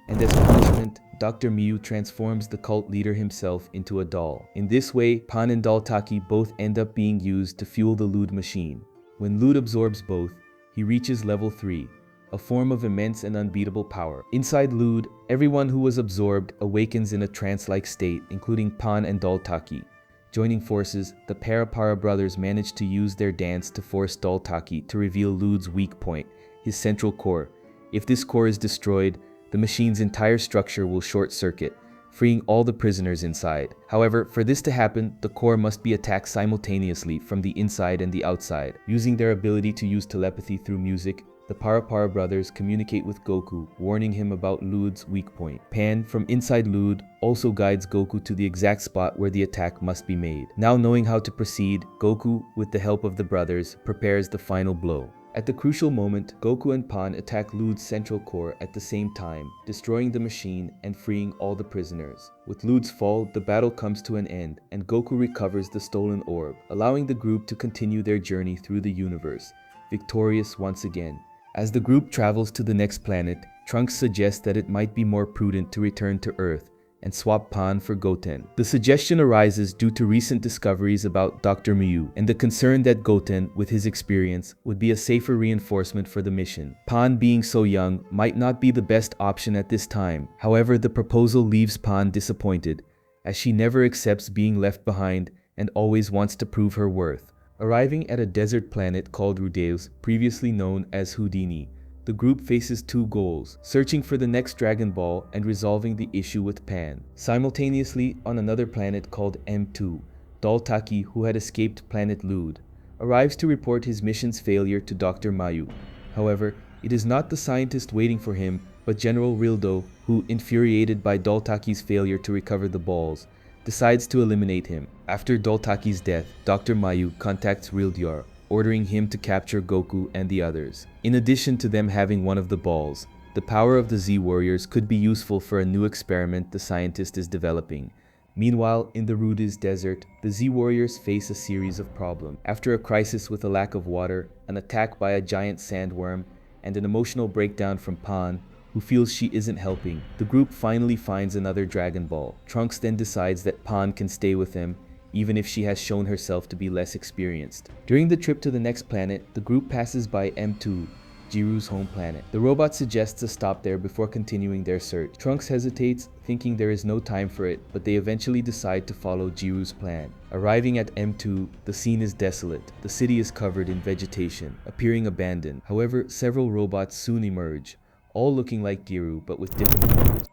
And as punishment, Dr. Mew transforms the cult leader himself into a doll. In this way, Pan and Daltaki both end up being used to fuel the Lude machine. When Lude absorbs both, he reaches level 3, a form of immense and unbeatable power. Inside Lude, everyone who was absorbed awakens in a trance-like state, including Pan and Daltaki. Joining forces, the Para brothers manage to use their dance to force Daltaki to reveal Lude's weak point, his central core. If this core is destroyed, the machine's entire structure will short-circuit, freeing all the prisoners inside. However, for this to happen, the core must be attacked simultaneously from the inside and the outside. Using their ability to use telepathy through music, the Para brothers communicate with Goku, warning him about Lud's weak point. Pan, from inside Lud, also guides Goku to the exact spot where the attack must be made. Now knowing how to proceed, Goku, with the help of the brothers, prepares the final blow. At the crucial moment, Goku and Pan attack Lud's central core at the same time, destroying the machine and freeing all the prisoners. With Lud's fall, the battle comes to an end, and Goku recovers the stolen orb, allowing the group to continue their journey through the universe, victorious once again. As the group travels to the next planet, Trunks suggests that it might be more prudent to return to Earth and swap Pan for Goten. The suggestion arises due to recent discoveries about Dr. Miyu and the concern that Goten, with his experience, would be a safer reinforcement for the mission. Pan, being so young, might not be the best option at this time. However, the proposal leaves Pan disappointed, as she never accepts being left behind and always wants to prove her worth. Arriving at a desert planet called Rudeus, previously known as Houdini, the group faces two goals: searching for the next Dragon Ball and resolving the issue with Pan. Simultaneously, on another planet called M2, Daltaki, who had escaped planet Lud, arrives to report his mission's failure to Dr. Mayu. However, it is not the scientist waiting for him, but General Rildo, who, infuriated by Daltaki's failure to recover the balls, decides to eliminate him. After Daltaki's death, Dr. Mayu contacts Rildyar, ordering him to capture Goku and the others. In addition to them having one of the balls, the power of the Z-Warriors could be useful for a new experiment the scientist is developing. Meanwhile, in the Rudis desert, the Z-Warriors face a series of problems. After a crisis with a lack of water, an attack by a giant sandworm, and an emotional breakdown from Pan, who feels she isn't helping, the group finally finds another Dragon Ball. Trunks then decides that Pan can stay with him, even if she has shown herself to be less experienced. During the trip to the next planet, the group passes by M2, Jiru's home planet. The robot suggests a stop there before continuing their search. Trunks hesitates, thinking there is no time for it, but they eventually decide to follow Jiru's plan. Arriving at M2, the scene is desolate. The city is covered in vegetation, appearing abandoned. However, several robots soon emerge, all looking like Giru but with different colors.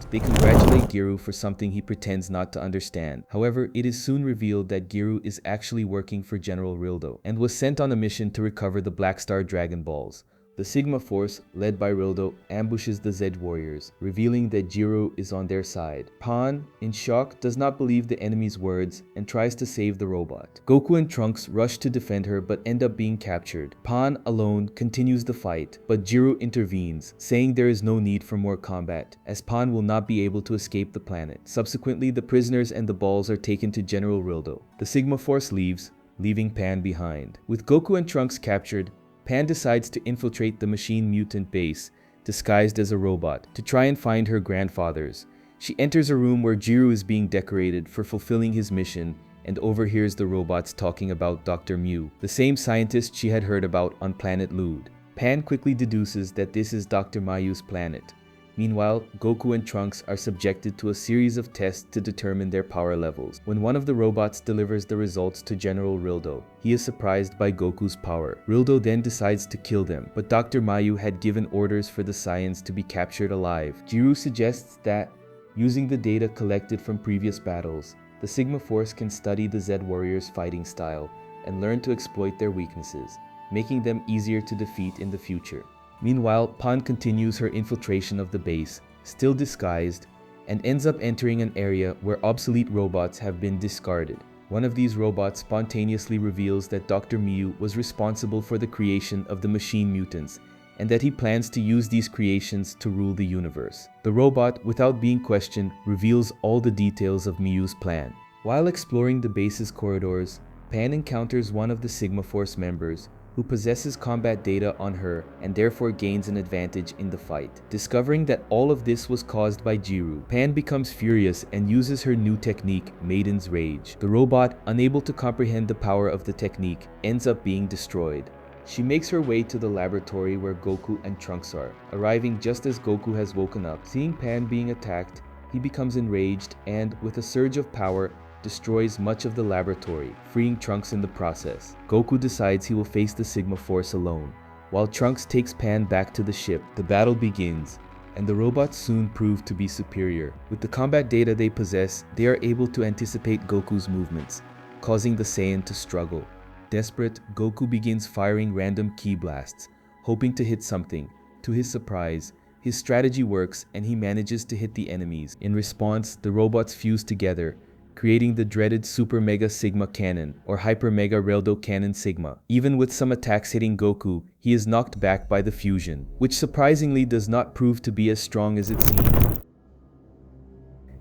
They congratulate Giru for something he pretends not to understand. However, it is soon revealed that Giru is actually working for General Rildo and was sent on a mission to recover the Black Star Dragon Balls. The Sigma Force, led by Rildo, ambushes the Zed Warriors, revealing that Jiru is on their side. Pan, in shock, does not believe the enemy's words and tries to save the robot. Goku and Trunks rush to defend her but end up being captured. Pan, alone, continues the fight, but Jiru intervenes, saying there is no need for more combat, as Pan will not be able to escape the planet. Subsequently, the prisoners and the balls are taken to General Rildo. The Sigma Force leaves, leaving Pan behind. With Goku and Trunks captured, Pan decides to infiltrate the machine mutant base, disguised as a robot, to try and find her grandfathers. She enters a room where Jiru is being decorated for fulfilling his mission and overhears the robots talking about Dr. Mew, the same scientist she had heard about on planet Lud. Pan quickly deduces that this is Dr. Mayu's planet. Meanwhile, Goku and Trunks are subjected to a series of tests to determine their power levels. When one of the robots delivers the results to General Rildo, he is surprised by Goku's power. Rildo then decides to kill them, but Dr. Mayu had given orders for the Saiyans to be captured alive. Jiru suggests that, using the data collected from previous battles, the Sigma Force can study the Zed Warriors' fighting style and learn to exploit their weaknesses, making them easier to defeat in the future. Meanwhile, Pan continues her infiltration of the base, still disguised, and ends up entering an area where obsolete robots have been discarded. One of these robots spontaneously reveals that Dr. Mew was responsible for the creation of the machine mutants, and that he plans to use these creations to rule the universe. The robot, without being questioned, reveals all the details of Mew's plan. While exploring the base's corridors, Pan encounters one of the Sigma Force members, who possesses combat data on her and therefore gains an advantage in the fight. Discovering that all of this was caused by Jiru, Pan becomes furious and uses her new technique, Maiden's Rage. The robot, unable to comprehend the power of the technique, ends up being destroyed. She makes her way to the laboratory where Goku and Trunks are, arriving just as Goku has woken up. Seeing Pan being attacked, he becomes enraged and, with a surge of power, destroys much of the laboratory, freeing Trunks in the process. Goku decides he will face the Sigma Force alone, while Trunks takes Pan back to the ship. The battle begins, and the robots soon prove to be superior. With the combat data they possess, they are able to anticipate Goku's movements, causing the Saiyan to struggle. Desperate, Goku begins firing random ki blasts, hoping to hit something. To his surprise, his strategy works and he manages to hit the enemies. In response, the robots fuse together, creating the dreaded Super Mega Sigma Cannon, or Hyper Mega Reldo Cannon Sigma. Even with some attacks hitting Goku, he is knocked back by the fusion, which surprisingly does not prove to be as strong as it seems,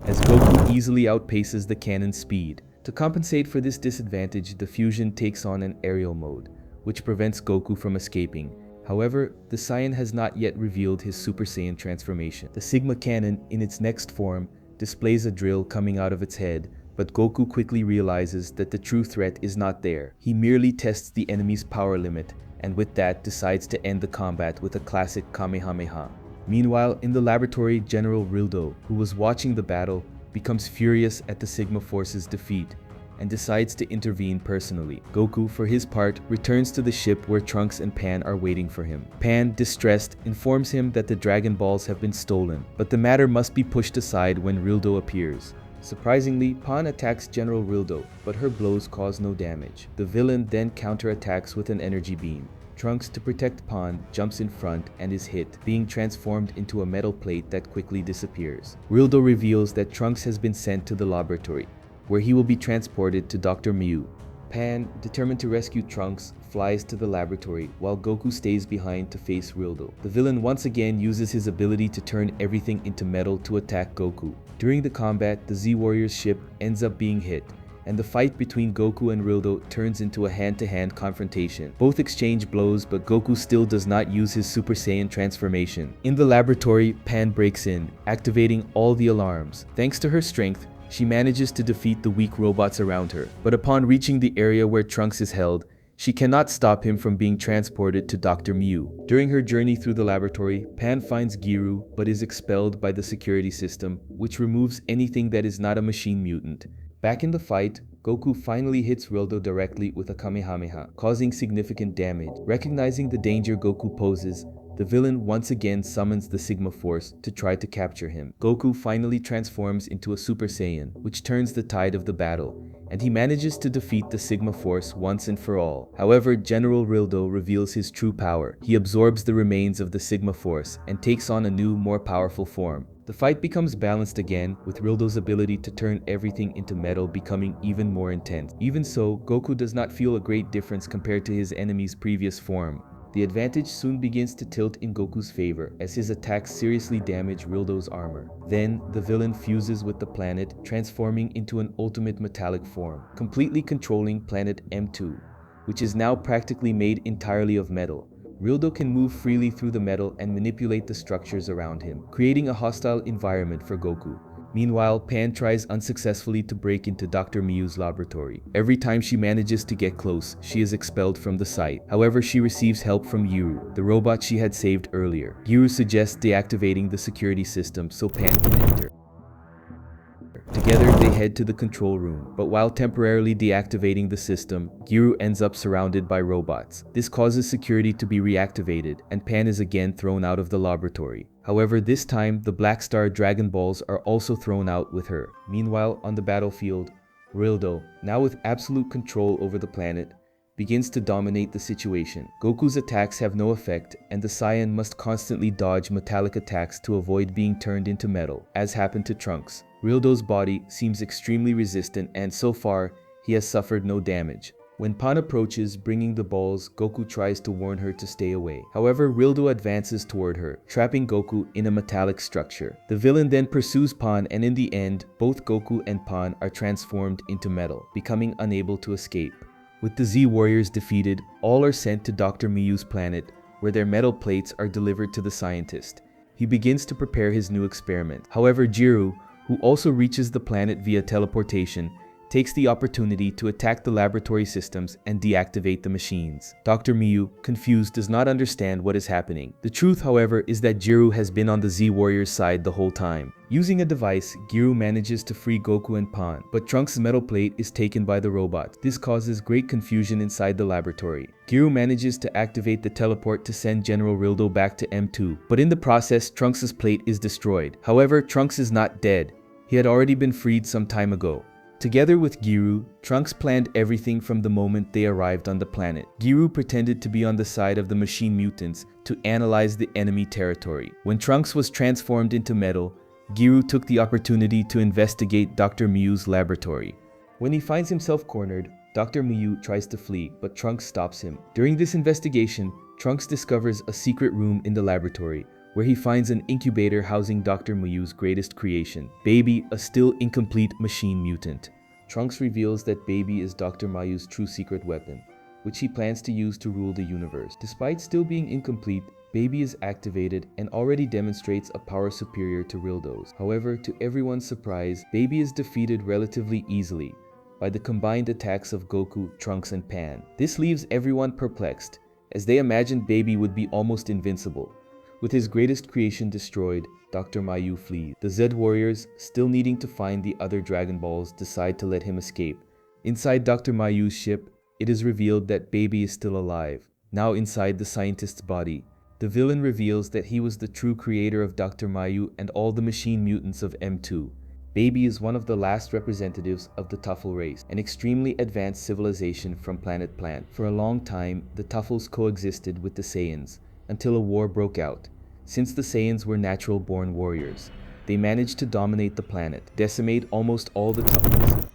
as Goku easily outpaces the cannon's speed. To compensate for this disadvantage, the fusion takes on an aerial mode, which prevents Goku from escaping. However, the Saiyan has not yet revealed his Super Saiyan transformation. The Sigma Cannon, in its next form, displays a drill coming out of its head, but Goku quickly realizes that the true threat is not there. He merely tests the enemy's power limit, and with that decides to end the combat with a classic Kamehameha. Meanwhile, in the laboratory, General Rildo, who was watching the battle, becomes furious at the Sigma Force's defeat and decides to intervene personally. Goku, for his part, returns to the ship where Trunks and Pan are waiting for him. Pan, distressed, informs him that the Dragon Balls have been stolen, but the matter must be pushed aside when Rildo appears. Surprisingly, Pan attacks General Rildo, but her blows cause no damage. The villain then counterattacks with an energy beam. Trunks, to protect Pan, jumps in front and is hit, being transformed into a metal plate that quickly disappears. Rildo reveals that Trunks has been sent to the laboratory, where he will be transported to Dr. Mew. Pan, determined to rescue Trunks, flies to the laboratory, while Goku stays behind to face Rildo. The villain once again uses his ability to turn everything into metal to attack Goku. During the combat, the Z-Warriors ship ends up being hit, and the fight between Goku and Rildo turns into a hand-to-hand confrontation. Both exchange blows, but Goku still does not use his Super Saiyan transformation. In the laboratory, Pan breaks in, activating all the alarms. Thanks to her strength, she manages to defeat the weak robots around her, but upon reaching the area where Trunks is held, she cannot stop him from being transported to Dr. Mew. During her journey through the laboratory, Pan finds Giru but is expelled by the security system, which removes anything that is not a machine mutant. Back in the fight, Goku finally hits Rildo directly with a Kamehameha, causing significant damage. Recognizing the danger Goku poses, the villain once again summons the Sigma Force to try to capture him. Goku finally transforms into a Super Saiyan, which turns the tide of the battle, and he manages to defeat the Sigma Force once and for all. However, General Rildo reveals his true power. He absorbs the remains of the Sigma Force and takes on a new, more powerful form. The fight becomes balanced again, with Rildo's ability to turn everything into metal becoming even more intense. Even so, Goku does not feel a great difference compared to his enemy's previous form. The advantage soon begins to tilt in Goku's favor, as his attacks seriously damage Rildo's armor. Then, the villain fuses with the planet, transforming into an ultimate metallic form, completely controlling planet M2, which is now practically made entirely of metal. Rildo can move freely through the metal and manipulate the structures around him, creating a hostile environment for Goku. Meanwhile, Pan tries unsuccessfully to break into Dr. Mew's laboratory. Every time she manages to get close, she is expelled from the site. However, she receives help from Giru, the robot she had saved earlier. Giru suggests deactivating the security system so Pan can enter. Together, they head to the control room, but while temporarily deactivating the system, Giru ends up surrounded by robots. This causes security to be reactivated, and Pan is again thrown out of the laboratory. However, this time, the Black Star Dragon Balls are also thrown out with her. Meanwhile, on the battlefield, Rildo, now with absolute control over the planet, begins to dominate the situation. Goku's attacks have no effect, and the Saiyan must constantly dodge metallic attacks to avoid being turned into metal, as happened to Trunks. Rildo's body seems extremely resistant, and so far, he has suffered no damage. When Pan approaches, bringing the balls, Goku tries to warn her to stay away. However, Rildo advances toward her, trapping Goku in a metallic structure. The villain then pursues Pan, and in the end, both Goku and Pan are transformed into metal, becoming unable to escape. With the Z-Warriors defeated, all are sent to Dr. Miyu's planet, where their metal plates are delivered to the scientist. He begins to prepare his new experiment. However, Giru, who also reaches the planet via teleportation, takes the opportunity to attack the laboratory systems and deactivate the machines. Dr. Miyu, confused, does not understand what is happening. The truth, however, is that Jiru has been on the Z-Warrior's side the whole time. Using a device, Giru manages to free Goku and Pan, but Trunks' metal plate is taken by the robot. This causes great confusion inside the laboratory. Giru manages to activate the teleport to send General Rildo back to M2, but in the process, Trunks' plate is destroyed. However, Trunks is not dead. He had already been freed some time ago. Together with Giru, Trunks planned everything from the moment they arrived on the planet. Giru pretended to be on the side of the machine mutants to analyze the enemy territory. When Trunks was transformed into metal, Giru took the opportunity to investigate Dr. Miyu's laboratory. When he finds himself cornered, Dr. Miyu tries to flee, but Trunks stops him. During this investigation, Trunks discovers a secret room in the laboratory, where he finds an incubator housing Dr. Miyu's greatest creation, Baby, a still incomplete machine mutant. Trunks reveals that Baby is Dr. Mayu's true secret weapon, which he plans to use to rule the universe. Despite still being incomplete, Baby is activated and already demonstrates a power superior to Rildo's. However, to everyone's surprise, Baby is defeated relatively easily by the combined attacks of Goku, Trunks, and Pan. This leaves everyone perplexed, as they imagined Baby would be almost invincible. With his greatest creation destroyed, Dr. Mayu flees. The Z-Warriors, still needing to find the other Dragon Balls, decide to let him escape. Inside Dr. Mayu's ship, it is revealed that Baby is still alive, now inside the scientist's body. The villain reveals that he was the true creator of Dr. Mayu and all the machine mutants of M2. Baby is one of the last representatives of the Tuffle race, an extremely advanced civilization from planet Plant. For a long time, the Tuffles coexisted with the Saiyans, until a war broke out. Since the Saiyans were natural-born warriors, they managed to dominate the planet, decimate almost all the Tuffles,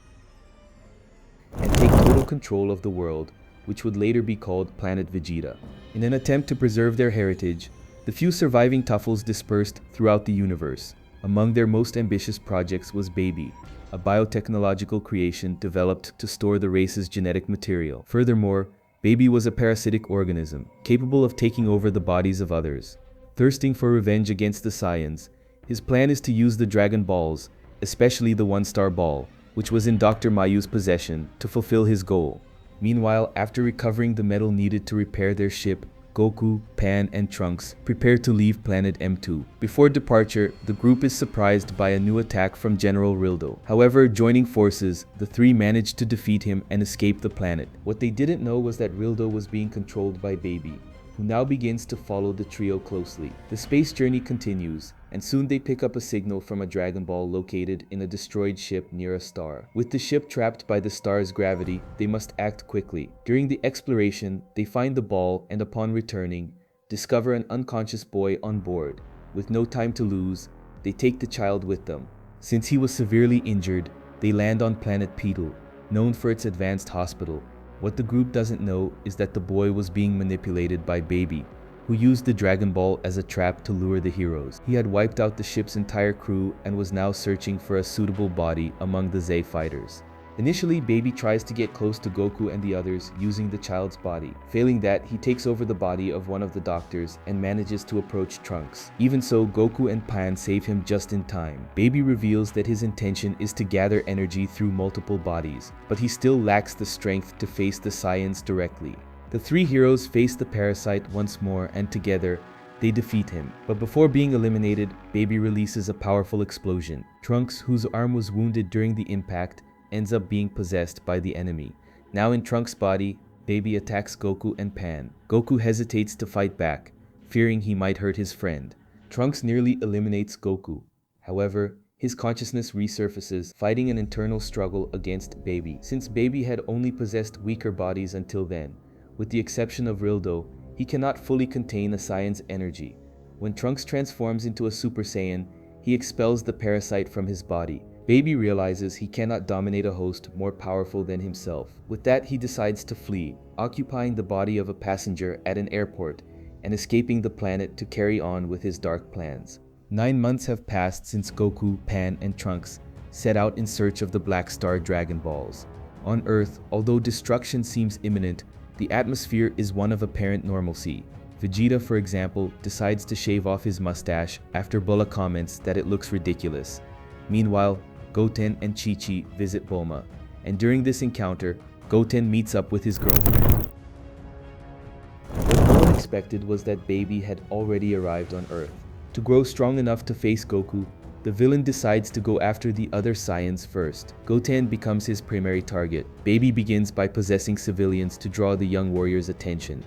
and take total control of the world, which would later be called Planet Vegeta. In an attempt to preserve their heritage, the few surviving Tuffles dispersed throughout the universe. Among their most ambitious projects was Baby, a biotechnological creation developed to store the race's genetic material. Furthermore, Baby was a parasitic organism, capable of taking over the bodies of others. Thirsting for revenge against the Saiyans, his plan is to use the Dragon Balls, especially the One-Star Ball, which was in Dr. Mayu's possession, to fulfill his goal. Meanwhile, after recovering the metal needed to repair their ship, Goku, Pan, and Trunks prepare to leave planet M2. Before departure, the group is surprised by a new attack from General Rildo. However, joining forces, the three manage to defeat him and escape the planet. What they didn't know was that Rildo was being controlled by Baby, who now begins to follow the trio closely. The space journey continues, and soon they pick up a signal from a Dragon Ball located in a destroyed ship near a star. With the ship trapped by the star's gravity, they must act quickly. During the exploration, they find the ball and upon returning, discover an unconscious boy on board. With no time to lose, they take the child with them. Since he was severely injured, they land on planet Piccolo, known for its advanced hospital. What the group doesn't know is that the boy was being manipulated by Baby, who used the Dragon Ball as a trap to lure the heroes. He had wiped out the ship's entire crew and was now searching for a suitable body among the Z fighters. Initially, Baby tries to get close to Goku and the others using the child's body. Failing that, he takes over the body of one of the doctors and manages to approach Trunks. Even so, Goku and Pan save him just in time. Baby reveals that his intention is to gather energy through multiple bodies, but he still lacks the strength to face the Saiyans directly. The three heroes face the parasite once more, and together, they defeat him. But before being eliminated, Baby releases a powerful explosion. Trunks, whose arm was wounded during the impact, ends up being possessed by the enemy. Now in Trunks' body, Baby attacks Goku and Pan. Goku hesitates to fight back, fearing he might hurt his friend. Trunks nearly eliminates Goku. However, his consciousness resurfaces, fighting an internal struggle against Baby. Since Baby had only possessed weaker bodies until then, with the exception of Rildo, he cannot fully contain a Saiyan's energy. When Trunks transforms into a Super Saiyan, he expels the parasite from his body. Baby realizes he cannot dominate a host more powerful than himself. With that, he decides to flee, occupying the body of a passenger at an airport and escaping the planet to carry on with his dark plans. 9 months have passed since Goku, Pan, and Trunks set out in search of the Black Star Dragon Balls. On Earth, although destruction seems imminent, the atmosphere is one of apparent normalcy. Vegeta, for example, decides to shave off his mustache after Bulma comments that it looks ridiculous. Meanwhile, Goten and Chi-Chi visit Bulma, and during this encounter, Goten meets up with his girlfriend. What no one expected was that Baby had already arrived on Earth. To grow strong enough to face Goku, the villain decides to go after the other Saiyans first. Goten becomes his primary target. Baby begins by possessing civilians to draw the young warrior's attention.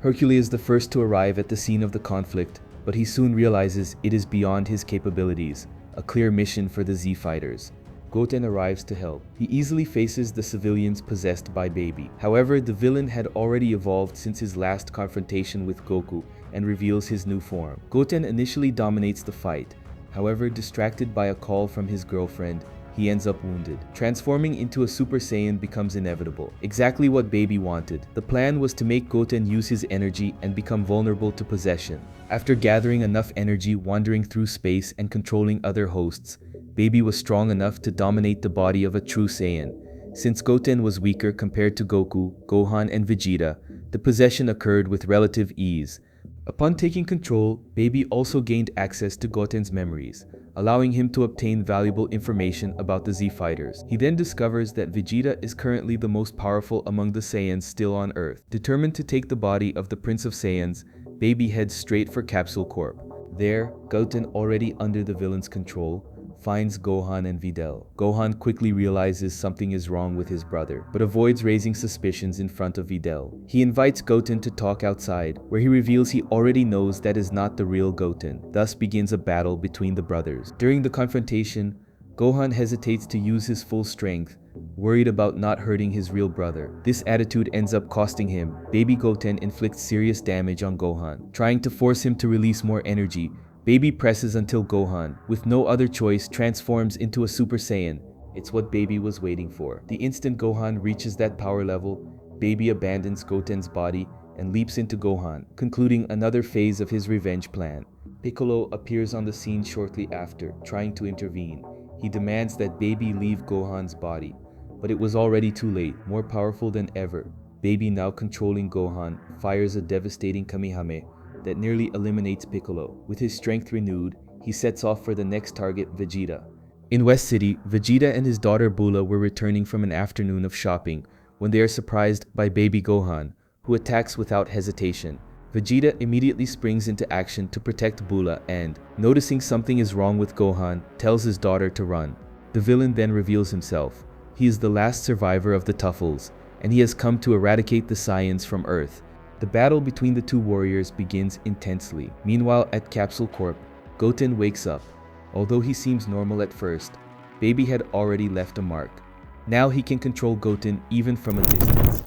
Hercule is the first to arrive at the scene of the conflict, but he soon realizes it is beyond his capabilities, a clear mission for the Z fighters. Goten arrives to help. He easily faces the civilians possessed by Baby. However, the villain had already evolved since his last confrontation with Goku and reveals his new form. Goten initially dominates the fight. However, distracted by a call from his girlfriend, he ends up wounded. Transforming into a Super Saiyan becomes inevitable. Exactly what Baby wanted. The plan was to make Goten use his energy and become vulnerable to possession. After gathering enough energy wandering through space and controlling other hosts, Baby was strong enough to dominate the body of a true Saiyan. Since Goten was weaker compared to Goku, Gohan, and Vegeta, the possession occurred with relative ease. Upon taking control, Baby also gained access to Goten's memories, allowing him to obtain valuable information about the Z fighters. He then discovers that Vegeta is currently the most powerful among the Saiyans still on Earth. Determined to take the body of the Prince of Saiyans, Baby heads straight for Capsule Corp. There, Goten, already under the villain's control, finds Gohan and Videl. Gohan quickly realizes something is wrong with his brother, but avoids raising suspicions in front of Videl. He invites Goten to talk outside, where he reveals he already knows that is not the real Goten. Thus begins a battle between the brothers. During the confrontation, Gohan hesitates to use his full strength, worried about not hurting his real brother. This attitude ends up costing him. Baby Goten inflicts serious damage on Gohan. Trying to force him to release more energy, Baby presses until Gohan, with no other choice, transforms into a Super Saiyan. It's what Baby was waiting for. The instant Gohan reaches that power level, Baby abandons Goten's body and leaps into Gohan, concluding another phase of his revenge plan. Piccolo appears on the scene shortly after, trying to intervene. He demands that Baby leave Gohan's body, but it was already too late. More powerful than ever, Baby, now controlling Gohan, fires a devastating Kamehame that nearly eliminates Piccolo. With his strength renewed, he sets off for the next target, Vegeta. In West City, Vegeta and his daughter Bulma were returning from an afternoon of shopping when they are surprised by Baby Gohan, who attacks without hesitation. Vegeta immediately springs into action to protect Bulma and, noticing something is wrong with Gohan, tells his daughter to run. The villain then reveals himself. He is the last survivor of the Tuffles, and he has come to eradicate the Saiyans from Earth. The battle between the two warriors begins intensely. Meanwhile, at Capsule Corp, Goten wakes up. Although he seems normal at first, Baby had already left a mark. Now he can control Goten even from a distance.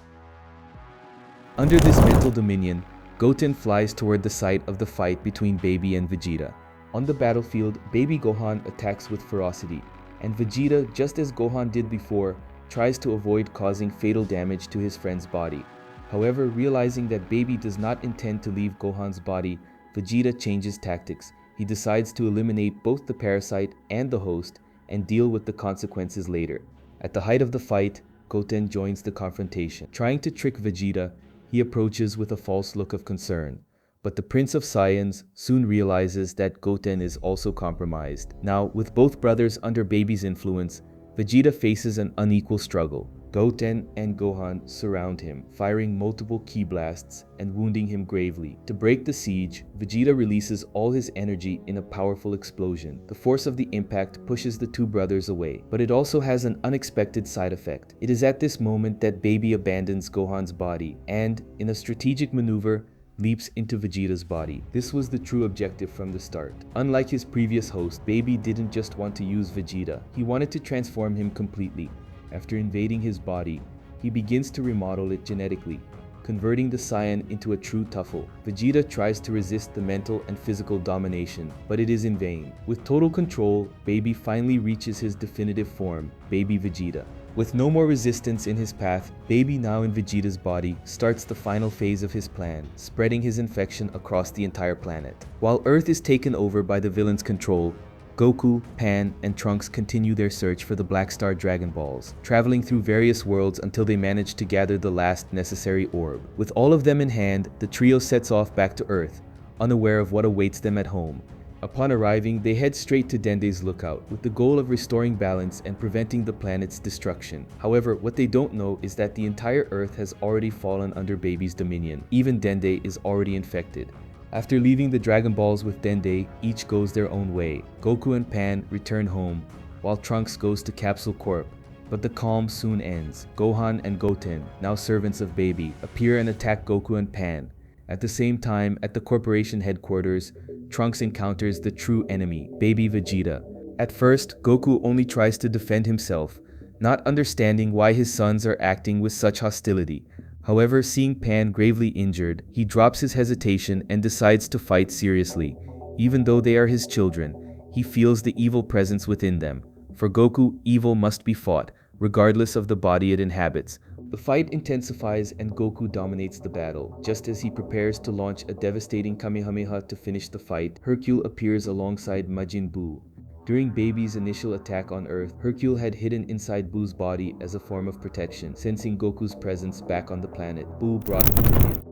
Under this mental dominion, Goten flies toward the site of the fight between Baby and Vegeta. On the battlefield, Baby Gohan attacks with ferocity, and Vegeta, just as Gohan did before, tries to avoid causing fatal damage to his friend's body. However, realizing that Baby does not intend to leave Gohan's body, Vegeta changes tactics. He decides to eliminate both the parasite and the host and deal with the consequences later. At the height of the fight, Goten joins the confrontation. Trying to trick Vegeta, he approaches with a false look of concern. But the Prince of Saiyans soon realizes that Goten is also compromised. Now, with both brothers under Baby's influence, Vegeta faces an unequal struggle. Goten and Gohan surround him, firing multiple ki blasts and wounding him gravely. To break the siege, Vegeta releases all his energy in a powerful explosion. The force of the impact pushes the two brothers away, but it also has an unexpected side effect. It is at this moment that Baby abandons Gohan's body and, in a strategic maneuver, leaps into Vegeta's body. This was the true objective from the start. Unlike his previous host, Baby didn't just want to use Vegeta. He wanted to transform him completely. After invading his body, he begins to remodel it genetically, converting the Saiyan into a true Tuffle. Vegeta tries to resist the mental and physical domination, but it is in vain. With total control, Baby finally reaches his definitive form, Baby Vegeta. With no more resistance in his path, Baby, now in Vegeta's body, starts the final phase of his plan, spreading his infection across the entire planet. While Earth is taken over by the villain's control, Goku, Pan, and Trunks continue their search for the Black Star Dragon Balls, traveling through various worlds until they manage to gather the last necessary orb. With all of them in hand, the trio sets off back to Earth, unaware of what awaits them at home. Upon arriving, they head straight to Dende's lookout, with the goal of restoring balance and preventing the planet's destruction. However, what they don't know is that the entire Earth has already fallen under Baby's dominion. Even Dende is already infected. After leaving the Dragon Balls with Dende, each goes their own way. Goku and Pan return home, while Trunks goes to Capsule Corp. But the calm soon ends. Gohan and Goten, now servants of Baby, appear and attack Goku and Pan. At the same time, at the corporation headquarters, Trunks encounters the true enemy, Baby Vegeta. At first, Goku only tries to defend himself, not understanding why his sons are acting with such hostility. However, seeing Pan gravely injured, he drops his hesitation and decides to fight seriously. Even though they are his children, he feels the evil presence within them. For Goku, evil must be fought, regardless of the body it inhabits. The fight intensifies and Goku dominates the battle. Just as he prepares to launch a devastating Kamehameha to finish the fight, Hercule appears alongside Majin Buu. During Baby's initial attack on Earth, Hercule had hidden inside Buu's body as a form of protection. Sensing Goku's presence back on the planet, Buu brought him to him.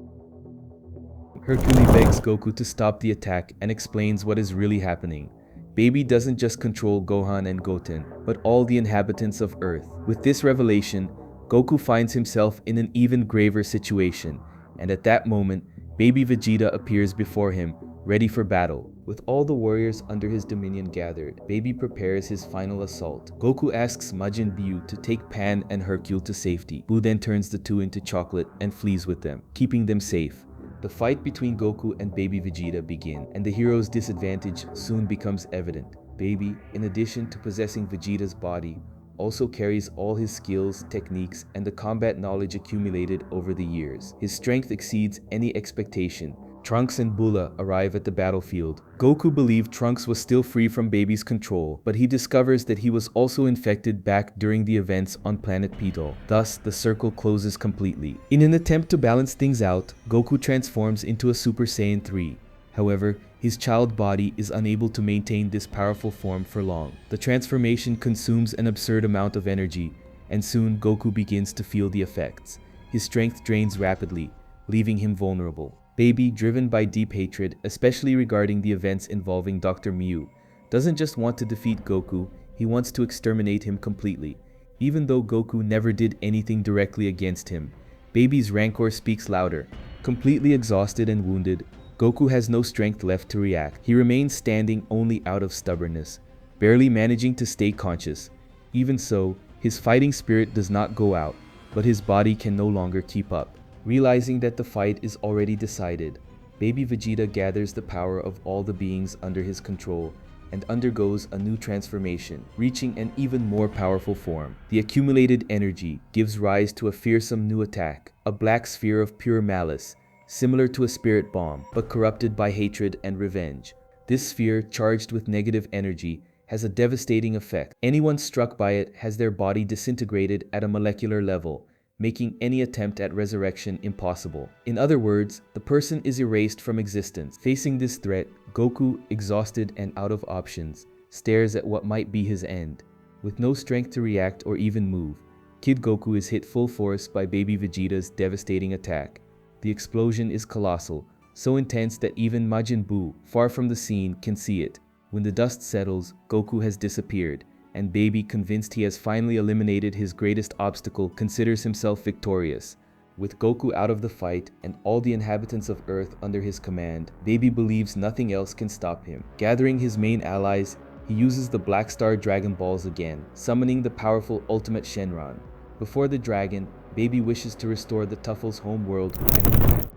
Hercule begs Goku to stop the attack and explains what is really happening. Baby doesn't just control Gohan and Goten, but all the inhabitants of Earth. With this revelation, Goku finds himself in an even graver situation, and at that moment, Baby Vegeta appears before him, ready for battle. With all the warriors under his dominion gathered, Baby prepares his final assault. Goku asks Majin Buu to take Pan and Hercule to safety. Buu then turns the two into chocolate and flees with them, keeping them safe. The fight between Goku and Baby Vegeta begins, and the hero's disadvantage soon becomes evident. Baby, in addition to possessing Vegeta's body, also carries all his skills, techniques, and the combat knowledge accumulated over the years. His strength exceeds any expectation. Trunks and Bulma arrive at the battlefield. Goku believed Trunks was still free from Baby's control, but he discovers that he was also infected back during the events on planet Piccolo. Thus, the circle closes completely. In an attempt to balance things out, Goku transforms into a Super Saiyan 3. However, his child body is unable to maintain this powerful form for long. The transformation consumes an absurd amount of energy, and soon Goku begins to feel the effects. His strength drains rapidly, leaving him vulnerable. Baby, driven by deep hatred, especially regarding the events involving Dr. Mew, doesn't just want to defeat Goku, he wants to exterminate him completely. Even though Goku never did anything directly against him, Baby's rancor speaks louder. Completely exhausted and wounded, Goku has no strength left to react. He remains standing only out of stubbornness, barely managing to stay conscious. Even so, his fighting spirit does not go out, but his body can no longer keep up. Realizing that the fight is already decided, Baby Vegeta gathers the power of all the beings under his control and undergoes a new transformation, reaching an even more powerful form. The accumulated energy gives rise to a fearsome new attack, a black sphere of pure malice, similar to a spirit bomb, but corrupted by hatred and revenge. This sphere, charged with negative energy, has a devastating effect. Anyone struck by it has their body disintegrated at a molecular level, making any attempt at resurrection impossible. In other words, the person is erased from existence. Facing this threat, Goku, exhausted and out of options, stares at what might be his end. With no strength to react or even move, Kid Goku is hit full force by Baby Vegeta's devastating attack. The explosion is colossal, so intense that even Majin Buu, far from the scene, can see it. When the dust settles, Goku has disappeared, and Baby, convinced he has finally eliminated his greatest obstacle, considers himself victorious. With Goku out of the fight and all the inhabitants of Earth under his command, Baby believes nothing else can stop him. Gathering his main allies, he uses the Black Star Dragon Balls again, summoning the powerful Ultimate Shenron. Before the dragon, Baby wishes to restore the Tuffle's home world, planet.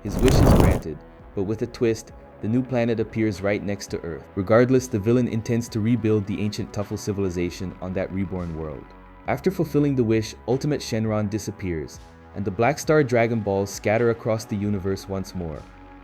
His wish is granted, but with a twist, the new planet appears right next to Earth. Regardless, the villain intends to rebuild the ancient Tuffle civilization on that reborn world. After fulfilling the wish, Ultimate Shenron disappears, and the Black Star Dragon Balls scatter across the universe once more.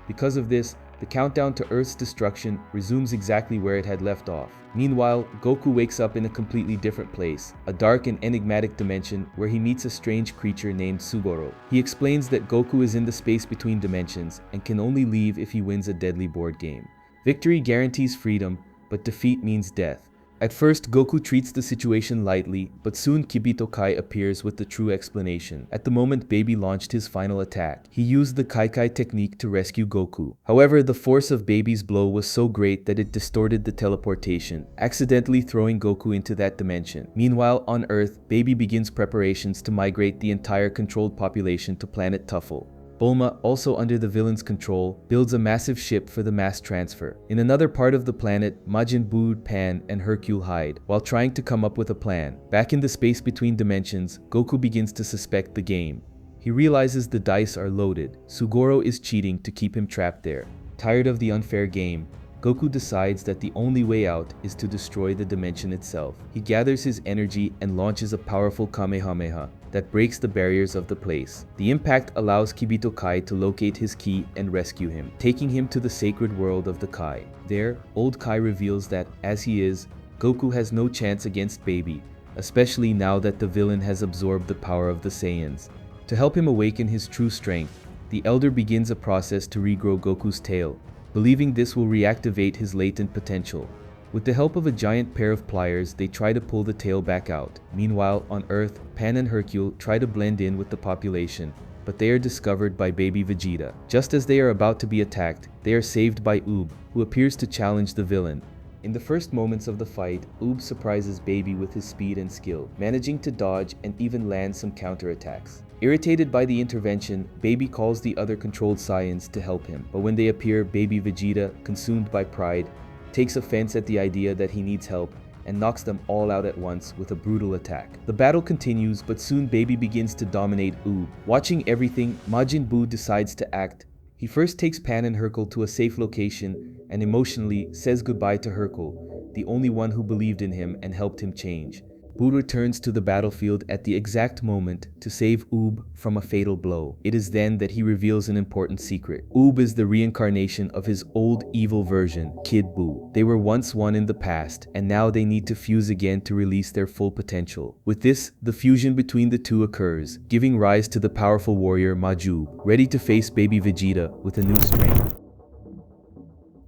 Because of this, the countdown to Earth's destruction resumes exactly where it had left off. Meanwhile, Goku wakes up in a completely different place, a dark and enigmatic dimension where he meets a strange creature named Sugoro. He explains that Goku is in the space between dimensions and can only leave if he wins a deadly board game. Victory guarantees freedom, but defeat means death. At first, Goku treats the situation lightly, but soon Kibito Kai appears with the true explanation. At the moment Baby launched his final attack, he used the Kai technique to rescue Goku. However, the force of Baby's blow was so great that it distorted the teleportation, accidentally throwing Goku into that dimension. Meanwhile, on Earth, Baby begins preparations to migrate the entire controlled population to planet Tuffle. Bulma, also under the villain's control, builds a massive ship for the mass transfer. In another part of the planet, Majin Buu, Pan, and Hercule hide, while trying to come up with a plan. Back in the space between dimensions, Goku begins to suspect the game. He realizes the dice are loaded. Sugoro is cheating to keep him trapped there. Tired of the unfair game, Goku decides that the only way out is to destroy the dimension itself. He gathers his energy and launches a powerful Kamehameha that breaks the barriers of the place. The impact allows Kibito Kai to locate his ki and rescue him, taking him to the sacred world of the Kai. There, old Kai reveals that, as he is, Goku has no chance against Baby, especially now that the villain has absorbed the power of the Saiyans. To help him awaken his true strength, the Elder begins a process to regrow Goku's tail, believing this will reactivate his latent potential. With the help of a giant pair of pliers, they try to pull the tail back out. Meanwhile, on Earth, Pan and Hercule try to blend in with the population, but they are discovered by baby Vegeta. Just as they are about to be attacked, they are saved by Oob, who appears to challenge the villain. In the first moments of the fight, Oob surprises Baby with his speed and skill, managing to dodge and even land some counterattacks. Irritated by the intervention, Baby calls the other controlled Saiyans to help him, but when they appear, baby Vegeta, consumed by pride, takes offense at the idea that he needs help and knocks them all out at once with a brutal attack. The battle continues, but soon Baby begins to dominate Oob. Watching everything, Majin Buu decides to act. He first takes Pan and Hercule to a safe location and emotionally says goodbye to Hercule, the only one who believed in him and helped him change. Buu returns to the battlefield at the exact moment to save Oob from a fatal blow. It is then that he reveals an important secret. Oob is the reincarnation of his old evil version, Kid Buu. They were once one in the past, and now they need to fuse again to release their full potential. With this, the fusion between the two occurs, giving rise to the powerful warrior Majin, ready to face baby Vegeta with a new strength.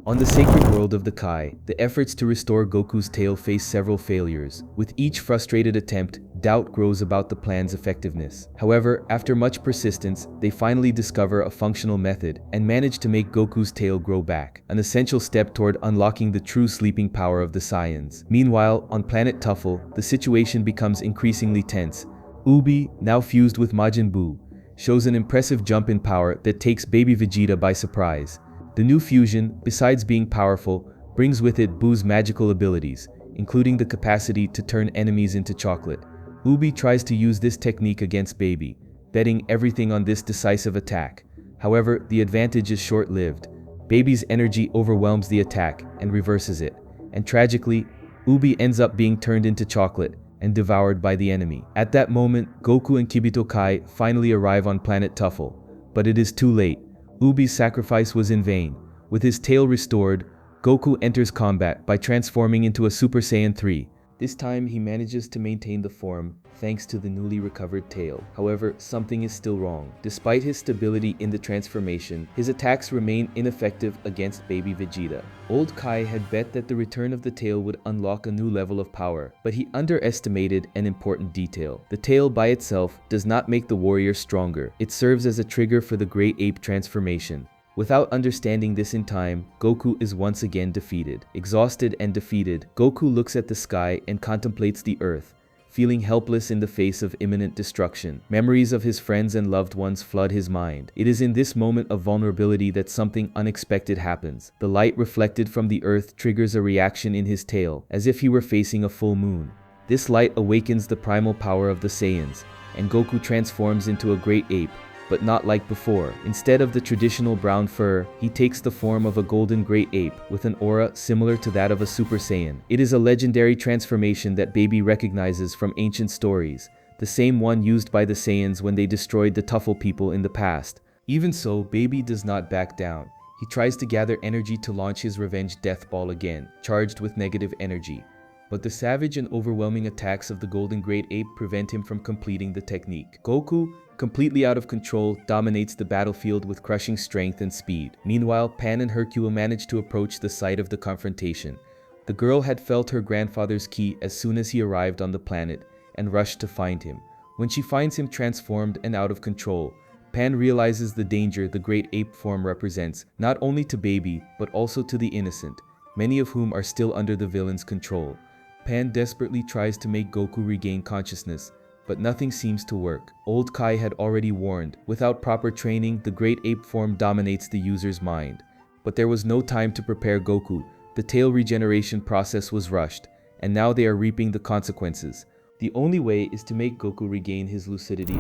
On the sacred world of the Kai, the efforts to restore Goku's tail face several failures. With each frustrated attempt, doubt grows about the plan's effectiveness. However, after much persistence, they finally discover a functional method and manage to make Goku's tail grow back, an essential step toward unlocking the true sleeping power of the Saiyans. Meanwhile, on planet Tuffle, the situation becomes increasingly tense. Ubi, now fused with Majin Buu, shows an impressive jump in power that takes baby Vegeta by surprise. The new fusion, besides being powerful, brings with it Buu's magical abilities, including the capacity to turn enemies into chocolate. Ubi tries to use this technique against Baby, betting everything on this decisive attack. However, the advantage is short-lived. Baby's energy overwhelms the attack and reverses it, and tragically, Ubi ends up being turned into chocolate and devoured by the enemy. At that moment, Goku and Kibito Kai finally arrive on planet Tuffle, but it is too late. Ubi's sacrifice was in vain. With his tail restored, Goku enters combat by transforming into a Super Saiyan 3. This time he manages to maintain the form thanks to the newly recovered tail. However, something is still wrong. Despite his stability in the transformation, his attacks remain ineffective against baby Vegeta. Old Kai had bet that the return of the tail would unlock a new level of power, but he underestimated an important detail. The tail by itself does not make the warrior stronger. It serves as a trigger for the Great Ape transformation. Without understanding this in time, Goku is once again defeated. Exhausted and defeated, Goku looks at the sky and contemplates the earth, feeling helpless in the face of imminent destruction. Memories of his friends and loved ones flood his mind. It is in this moment of vulnerability that something unexpected happens. The light reflected from the earth triggers a reaction in his tail, as if he were facing a full moon. This light awakens the primal power of the Saiyans, and Goku transforms into a great ape, but not like before. Instead of the traditional brown fur, he takes the form of a golden great ape with an aura similar to that of a Super Saiyan. It is a legendary transformation that Baby recognizes from ancient stories, the same one used by the Saiyans when they destroyed the Tuffle people in the past. Even so, Baby does not back down. He tries to gather energy to launch his revenge death ball again, charged with negative energy. But the savage and overwhelming attacks of the golden great ape prevent him from completing the technique. Goku, completely out of control, dominates the battlefield with crushing strength and speed. Meanwhile, Pan and Hercule manage to approach the site of the confrontation. The girl had felt her grandfather's ki as soon as he arrived on the planet and rushed to find him. When she finds him transformed and out of control, Pan realizes the danger the great ape form represents, not only to baby, but also to the innocent, many of whom are still under the villain's control. Pan desperately tries to make Goku regain consciousness, but nothing seems to work. Old Kai had already warned, without proper training, the great ape form dominates the user's mind. But there was no time to prepare Goku. The tail regeneration process was rushed, and now they are reaping the consequences. The only way is to make Goku regain his lucidity.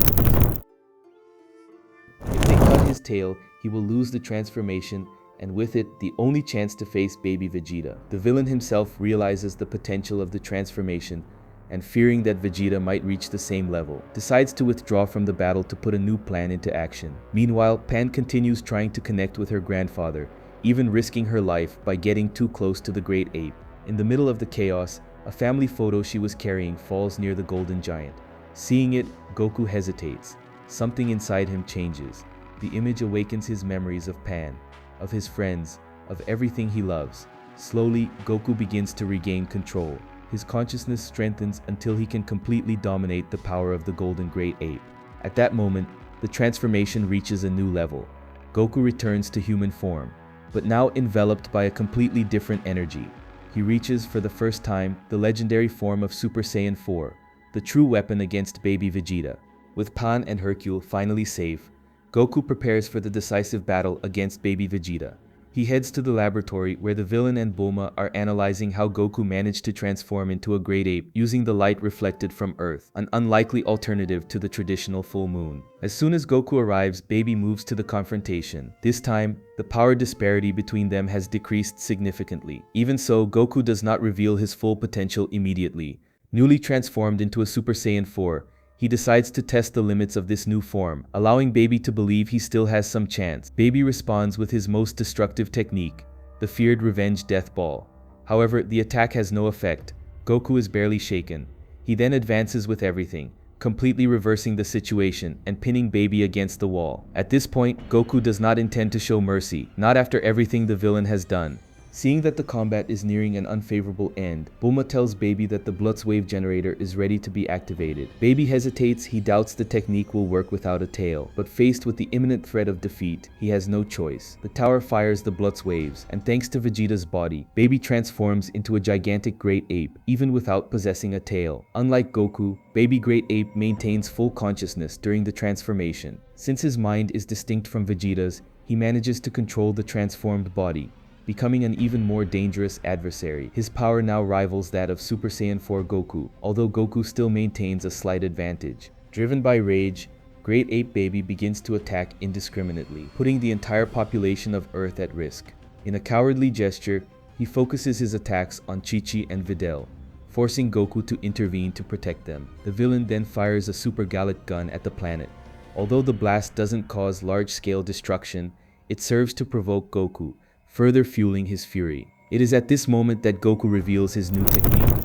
If they cut his tail, he will lose the transformation, and with it, the only chance to face baby Vegeta. The villain himself realizes the potential of the transformation, and fearing that Vegeta might reach the same level, decides to withdraw from the battle to put a new plan into action. Meanwhile, Pan continues trying to connect with her grandfather, even risking her life by getting too close to the great ape. In the middle of the chaos, a family photo she was carrying falls near the golden giant. Seeing it, Goku hesitates. Something inside him changes. The image awakens his memories of Pan, of his friends, of everything he loves. Slowly, Goku begins to regain control. His consciousness strengthens until he can completely dominate the power of the golden great ape. At that moment, the transformation reaches a new level. Goku returns to human form, but now enveloped by a completely different energy. He reaches, for the first time, the legendary form of Super Saiyan 4, the true weapon against baby Vegeta. With Pan and Hercule finally safe, Goku prepares for the decisive battle against baby Vegeta. He heads to the laboratory where the villain and Bulma are analyzing how Goku managed to transform into a great ape using the light reflected from Earth, an unlikely alternative to the traditional full moon. As soon as Goku arrives, Baby moves to the confrontation. This time, the power disparity between them has decreased significantly. Even so, Goku does not reveal his full potential immediately. Newly transformed into a Super Saiyan 4, he decides to test the limits of this new form, allowing Baby to believe he still has some chance. Baby responds with his most destructive technique, the feared Revenge Death Ball. However, the attack has no effect. Goku is barely shaken. He then advances with everything, completely reversing the situation and pinning Baby against the wall. At this point, Goku does not intend to show mercy, not after everything the villain has done. Seeing that the combat is nearing an unfavorable end, Bulma tells Baby that the Blutz wave generator is ready to be activated. Baby hesitates. He doubts the technique will work without a tail, but faced with the imminent threat of defeat, he has no choice. The tower fires the Blutz waves, and thanks to Vegeta's body, Baby transforms into a gigantic great ape, even without possessing a tail. Unlike Goku, Baby Great Ape maintains full consciousness during the transformation. Since his mind is distinct from Vegeta's, he manages to control the transformed body, becoming an even more dangerous adversary. His power now rivals that of Super Saiyan 4 Goku, although Goku still maintains a slight advantage. Driven by rage, Great Ape Baby begins to attack indiscriminately, putting the entire population of Earth at risk. In a cowardly gesture, he focuses his attacks on Chi-Chi and Videl, forcing Goku to intervene to protect them. The villain then fires a super galactic gun at the planet. Although the blast doesn't cause large-scale destruction, it serves to provoke Goku, further fueling his fury. It is at this moment that Goku reveals his new technique,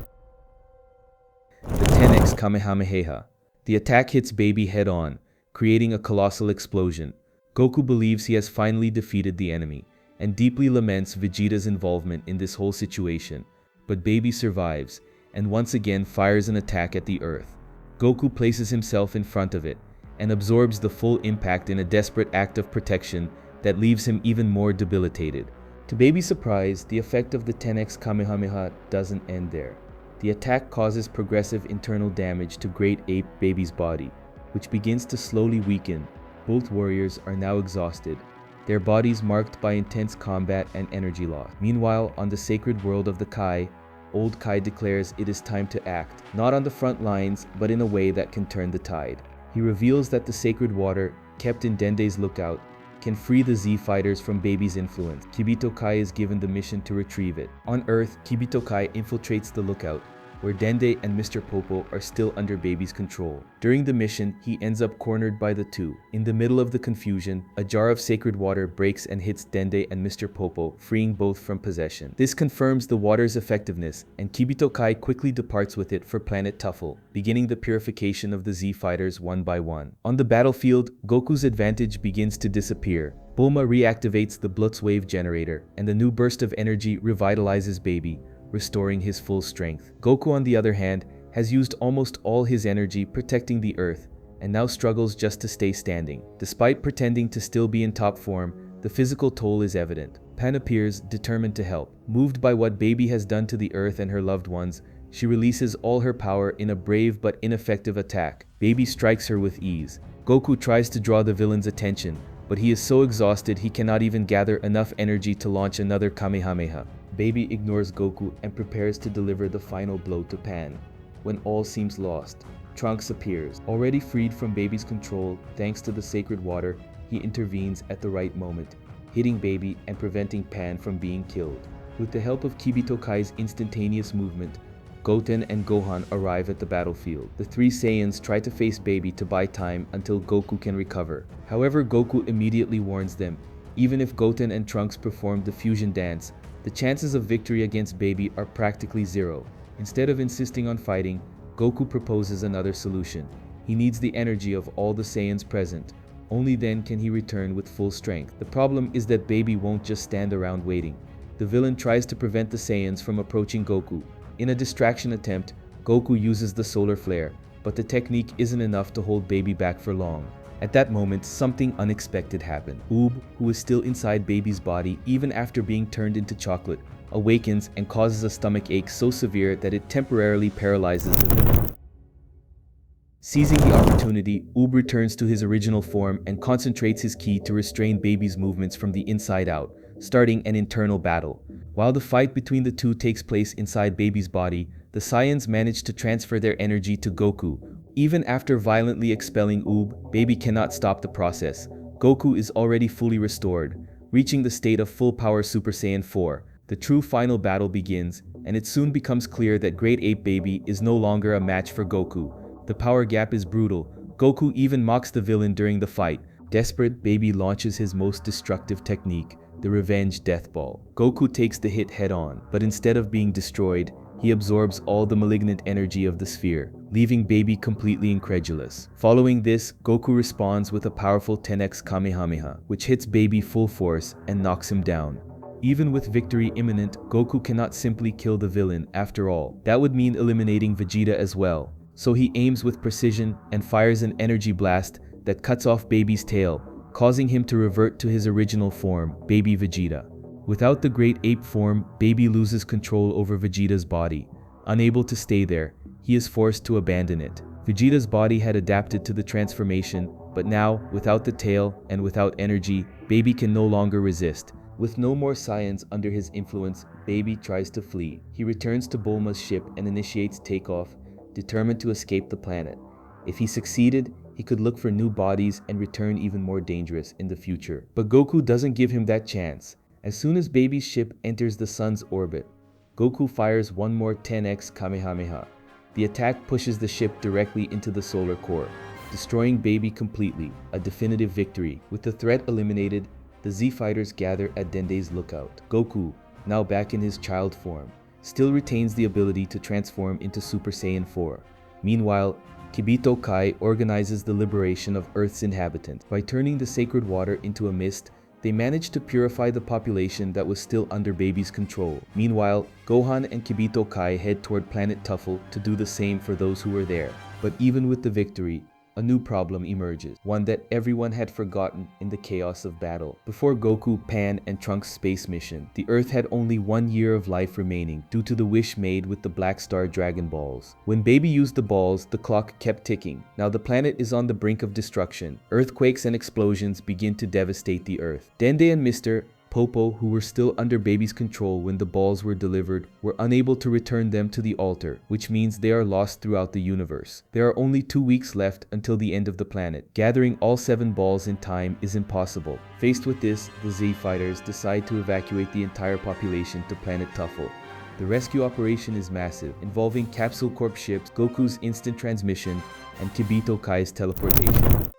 the 10x Kamehameha. The attack hits Baby head-on, creating a colossal explosion. Goku believes he has finally defeated the enemy, and deeply laments Vegeta's involvement in this whole situation. But Baby survives, and once again fires an attack at the Earth. Goku places himself in front of it, and absorbs the full impact in a desperate act of protection that leaves him even more debilitated. To Baby's surprise, the effect of the 10x Kamehameha doesn't end there. The attack causes progressive internal damage to Great Ape Baby's body, which begins to slowly weaken. Both warriors are now exhausted, their bodies marked by intense combat and energy loss. Meanwhile, on the sacred world of the Kai, Old Kai declares it is time to act, not on the front lines, but in a way that can turn the tide. He reveals that the sacred water, kept in Dende's lookout, can free the Z fighters from Baby's influence. Kibito Kai is given the mission to retrieve it. On Earth, Kibito Kai infiltrates the lookout, where Dende and Mr. Popo are still under Baby's control. During the mission, he ends up cornered by the two. In the middle of the confusion, a jar of sacred water breaks and hits Dende and Mr. Popo, freeing both from possession. This confirms the water's effectiveness, and Kibito Kai quickly departs with it for planet Tuffle, beginning the purification of the Z fighters one by one. On the battlefield, Goku's advantage begins to disappear. Bulma reactivates the Blutz wave generator, and the new burst of energy revitalizes Baby, restoring his full strength. Goku, on the other hand, has used almost all his energy protecting the Earth, and now struggles just to stay standing. Despite pretending to still be in top form, the physical toll is evident. Pan appears, determined to help. Moved by what Baby has done to the Earth and her loved ones, she releases all her power in a brave but ineffective attack. Baby strikes her with ease. Goku tries to draw the villain's attention, but he is so exhausted he cannot even gather enough energy to launch another Kamehameha. Baby ignores Goku and prepares to deliver the final blow to Pan. When all seems lost, Trunks appears. Already freed from Baby's control thanks to the sacred water, he intervenes at the right moment, hitting Baby and preventing Pan from being killed. With the help of Kibito Kai's instantaneous movement, Goten and Gohan arrive at the battlefield. The three Saiyans try to face Baby to buy time until Goku can recover. However, Goku immediately warns them, even if Goten and Trunks perform the fusion dance, the chances of victory against Baby are practically zero. Instead of insisting on fighting, Goku proposes another solution. He needs the energy of all the Saiyans present. Only then can he return with full strength. The problem is that Baby won't just stand around waiting. The villain tries to prevent the Saiyans from approaching Goku. In a distraction attempt, Goku uses the solar flare, but the technique isn't enough to hold Baby back for long. At that moment, something unexpected happened. Oob, who is still inside Baby's body even after being turned into chocolate, awakens and causes a stomach ache so severe that it temporarily paralyzes the villain. Seizing the opportunity, Oob returns to his original form and concentrates his ki to restrain Baby's movements from the inside out, starting an internal battle. While the fight between the two takes place inside Baby's body, the Saiyans manage to transfer their energy to Goku. Even after violently expelling Oob, Baby cannot stop the process. Goku is already fully restored, reaching the state of full power Super Saiyan 4. The true final battle begins, and it soon becomes clear that Great Ape Baby is no longer a match for Goku. The power gap is brutal. Goku even mocks the villain during the fight. Desperate, Baby launches his most destructive technique, the Revenge Death Ball. Goku takes the hit head-on, but instead of being destroyed, he absorbs all the malignant energy of the sphere, leaving Baby completely incredulous. Following this, Goku responds with a powerful 10x Kamehameha, which hits Baby full force and knocks him down. Even with victory imminent, Goku cannot simply kill the villain after all. That would mean eliminating Vegeta as well. So he aims with precision and fires an energy blast that cuts off Baby's tail, causing him to revert to his original form, Baby Vegeta. Without the Great Ape form, Baby loses control over Vegeta's body. Unable to stay there, he is forced to abandon it. Vegeta's body had adapted to the transformation, but now, without the tail and without energy, Baby can no longer resist. With no more Saiyans under his influence, Baby tries to flee. He returns to Bulma's ship and initiates takeoff, determined to escape the planet. If he succeeded, he could look for new bodies and return even more dangerous in the future. But Goku doesn't give him that chance. As soon as Baby's ship enters the sun's orbit, Goku fires one more 10x Kamehameha. The attack pushes the ship directly into the solar core, destroying Baby completely, a definitive victory. With the threat eliminated, the Z-Fighters gather at Dende's lookout. Goku, now back in his child form, still retains the ability to transform into Super Saiyan 4. Meanwhile, Kibito Kai organizes the liberation of Earth's inhabitants. By turning the sacred water into a mist, they managed to purify the population that was still under Baby's control. Meanwhile, Gohan and Kibito Kai head toward Planet Tuffle to do the same for those who were there. But even with the victory, a new problem emerges, one that everyone had forgotten in the chaos of battle. Before Goku, Pan, and Trunks' space mission, the Earth had only 1 year of life remaining due to the wish made with the Black Star Dragon Balls. When Baby used the balls, the clock kept ticking. Now the planet is on the brink of destruction. Earthquakes and explosions begin to devastate the Earth. Dende and Mr. Popo, who were still under Baby's control when the balls were delivered, were unable to return them to the altar, which means they are lost throughout the universe. There are only 2 weeks left until the end of the planet. Gathering all 7 balls in time is impossible. Faced with this, the Z-Fighters decide to evacuate the entire population to Planet Tuffle. The rescue operation is massive, involving Capsule Corp ships, Goku's instant transmission, and Kibito Kai's teleportation.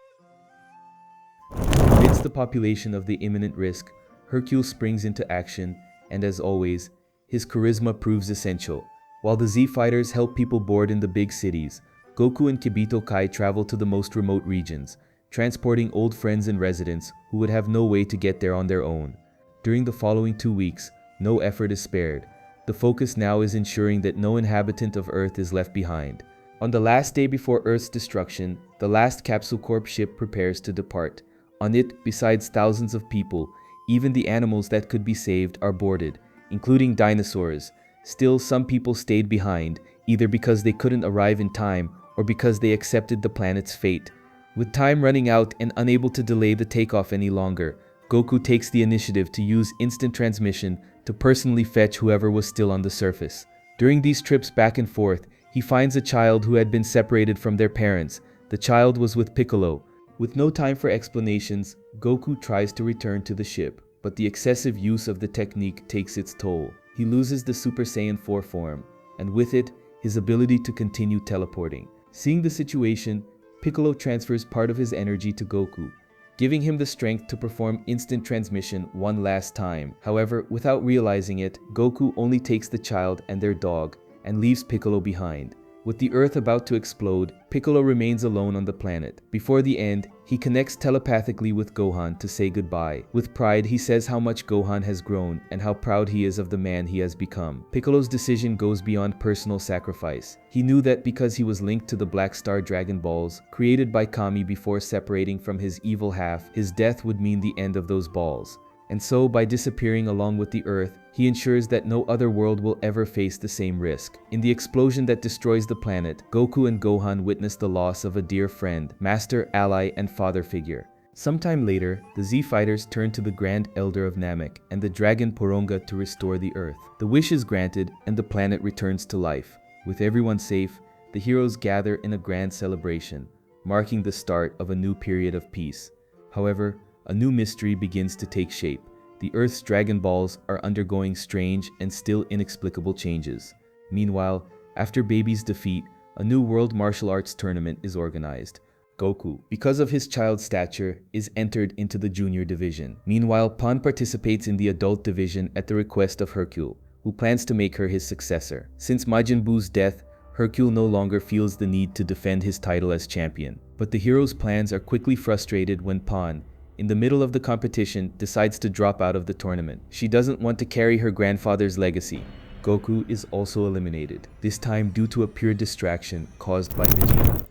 Amidst the population of the imminent risk, Hercule springs into action, and as always, his charisma proves essential. While the Z-Fighters help people board in the big cities, Goku and Kibito Kai travel to the most remote regions, transporting old friends and residents who would have no way to get there on their own. During the following 2 weeks, no effort is spared. The focus now is ensuring that no inhabitant of Earth is left behind. On the last day before Earth's destruction, the last Capsule Corp ship prepares to depart. On it, besides thousands of people, even the animals that could be saved are boarded, including dinosaurs. Still, some people stayed behind, either because they couldn't arrive in time or because they accepted the planet's fate. With time running out and unable to delay the takeoff any longer, Goku takes the initiative to use instant transmission to personally fetch whoever was still on the surface. During these trips back and forth, he finds a child who had been separated from their parents. The child was with Piccolo. With no time for explanations, Goku tries to return to the ship, but the excessive use of the technique takes its toll. He loses the Super Saiyan 4 form, and with it, his ability to continue teleporting. Seeing the situation, Piccolo transfers part of his energy to Goku, giving him the strength to perform instant transmission one last time. However, without realizing it, Goku only takes the child and their dog, and leaves Piccolo behind. With the Earth about to explode, Piccolo remains alone on the planet. Before the end, he connects telepathically with Gohan to say goodbye. With pride, he says how much Gohan has grown and how proud he is of the man he has become. Piccolo's decision goes beyond personal sacrifice. He knew that because he was linked to the Black Star Dragon Balls, created by Kami before separating from his evil half, his death would mean the end of those balls. And so, by disappearing along with the Earth, he ensures that no other world will ever face the same risk. In the explosion that destroys the planet, Goku and Gohan witness the loss of a dear friend, master, ally, and father figure. Sometime later, the Z-Fighters turn to the Grand Elder of Namek and the Dragon Poronga to restore the Earth. The wish is granted and the planet returns to life. With everyone safe, the heroes gather in a grand celebration, marking the start of a new period of peace. However, a new mystery begins to take shape. The Earth's Dragon Balls are undergoing strange and still inexplicable changes. Meanwhile, after Baby's defeat, a new World Martial Arts tournament is organized. Goku, because of his child stature, is entered into the junior division. Meanwhile, Pan participates in the adult division at the request of Hercule, who plans to make her his successor. Since Majin Buu's death, Hercule no longer feels the need to defend his title as champion. But the hero's plans are quickly frustrated when Pan, in the middle of the competition, decides to drop out of the tournament. She doesn't want to carry her grandfather's legacy. Goku is also eliminated, this time due to a pure distraction caused by Vegeta.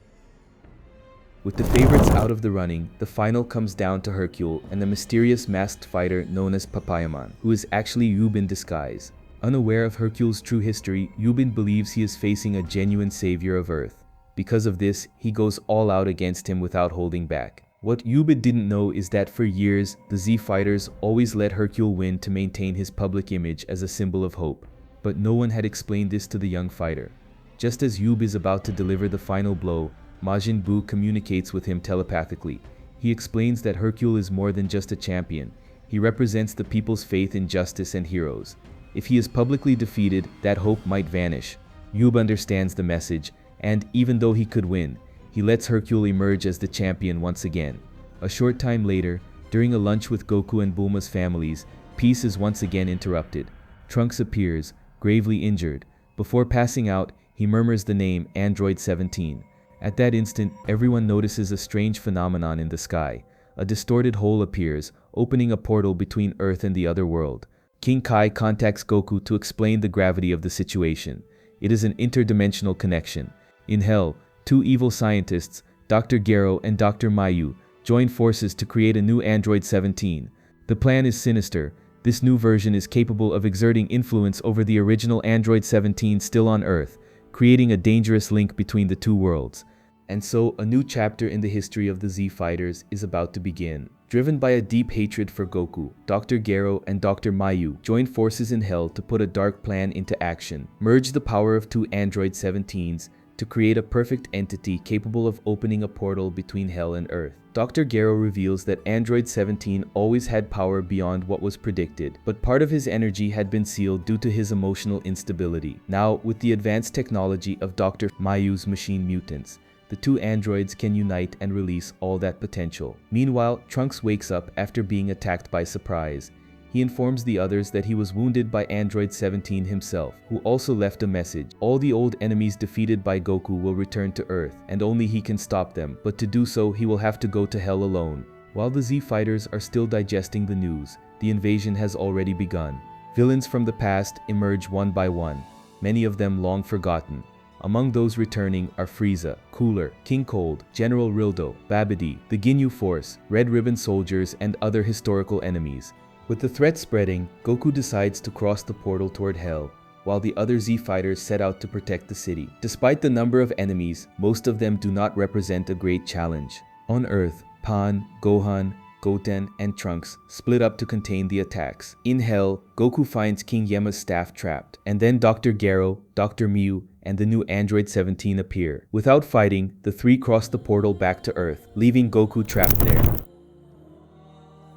With the favorites out of the running, the final comes down to Hercule and a mysterious masked fighter known as Papayaman, who is actually Yub in disguise. Unaware of Hercule's true history, Yubin believes he is facing a genuine savior of Earth. Because of this, he goes all out against him without holding back. What Yubin didn't know is that for years, the Z-Fighters always let Hercule win to maintain his public image as a symbol of hope. But no one had explained this to the young fighter. Just as Yub is about to deliver the final blow, Majin Buu communicates with him telepathically. He explains that Hercule is more than just a champion. He represents the people's faith in justice and heroes. If he is publicly defeated, that hope might vanish. Yub understands the message, and even though he could win, he lets Hercule emerge as the champion once again. A short time later, during a lunch with Goku and Bulma's families, peace is once again interrupted. Trunks appears, gravely injured. Before passing out, he murmurs the name Android 17. At that instant, everyone notices a strange phenomenon in the sky. A distorted hole appears, opening a portal between Earth and the other world. King Kai contacts Goku to explain the gravity of the situation. It is an interdimensional connection. In Hell, two evil scientists, Dr. Gero and Dr. Mayu, join forces to create a new Android 17. The plan is sinister. This new version is capable of exerting influence over the original Android 17 still on Earth, creating a dangerous link between the two worlds. And so, a new chapter in the history of the Z-Fighters is about to begin. Driven by a deep hatred for Goku, Dr. Gero and Dr. Mayu join forces in Hell to put a dark plan into action. Merge the power of two Android 17s to create a perfect entity capable of opening a portal between Hell and Earth. Dr. Gero reveals that Android 17 always had power beyond what was predicted, but part of his energy had been sealed due to his emotional instability. Now, with the advanced technology of Dr. Mayu's machine mutants, the two androids can unite and release all that potential. Meanwhile, Trunks wakes up after being attacked by surprise. He informs the others that he was wounded by Android 17 himself, who also left a message. All the old enemies defeated by Goku will return to Earth, and only he can stop them, but to do so he will have to go to Hell alone. While the Z-Fighters are still digesting the news, the invasion has already begun. Villains from the past emerge one by one, many of them long forgotten. Among those returning are Frieza, Cooler, King Cold, General Rildo, Babidi, the Ginyu Force, Red Ribbon Soldiers, and other historical enemies. With the threat spreading, Goku decides to cross the portal toward Hell, while the other Z fighters set out to protect the city. Despite the number of enemies, most of them do not represent a great challenge. On Earth, Pan, Gohan, Goten, and Trunks split up to contain the attacks. In Hell, Goku finds King Yama's staff trapped, and then Dr. Gero, Dr. Mew, and the new Android 17 appear. Without fighting, the three cross the portal back to Earth, leaving Goku trapped there.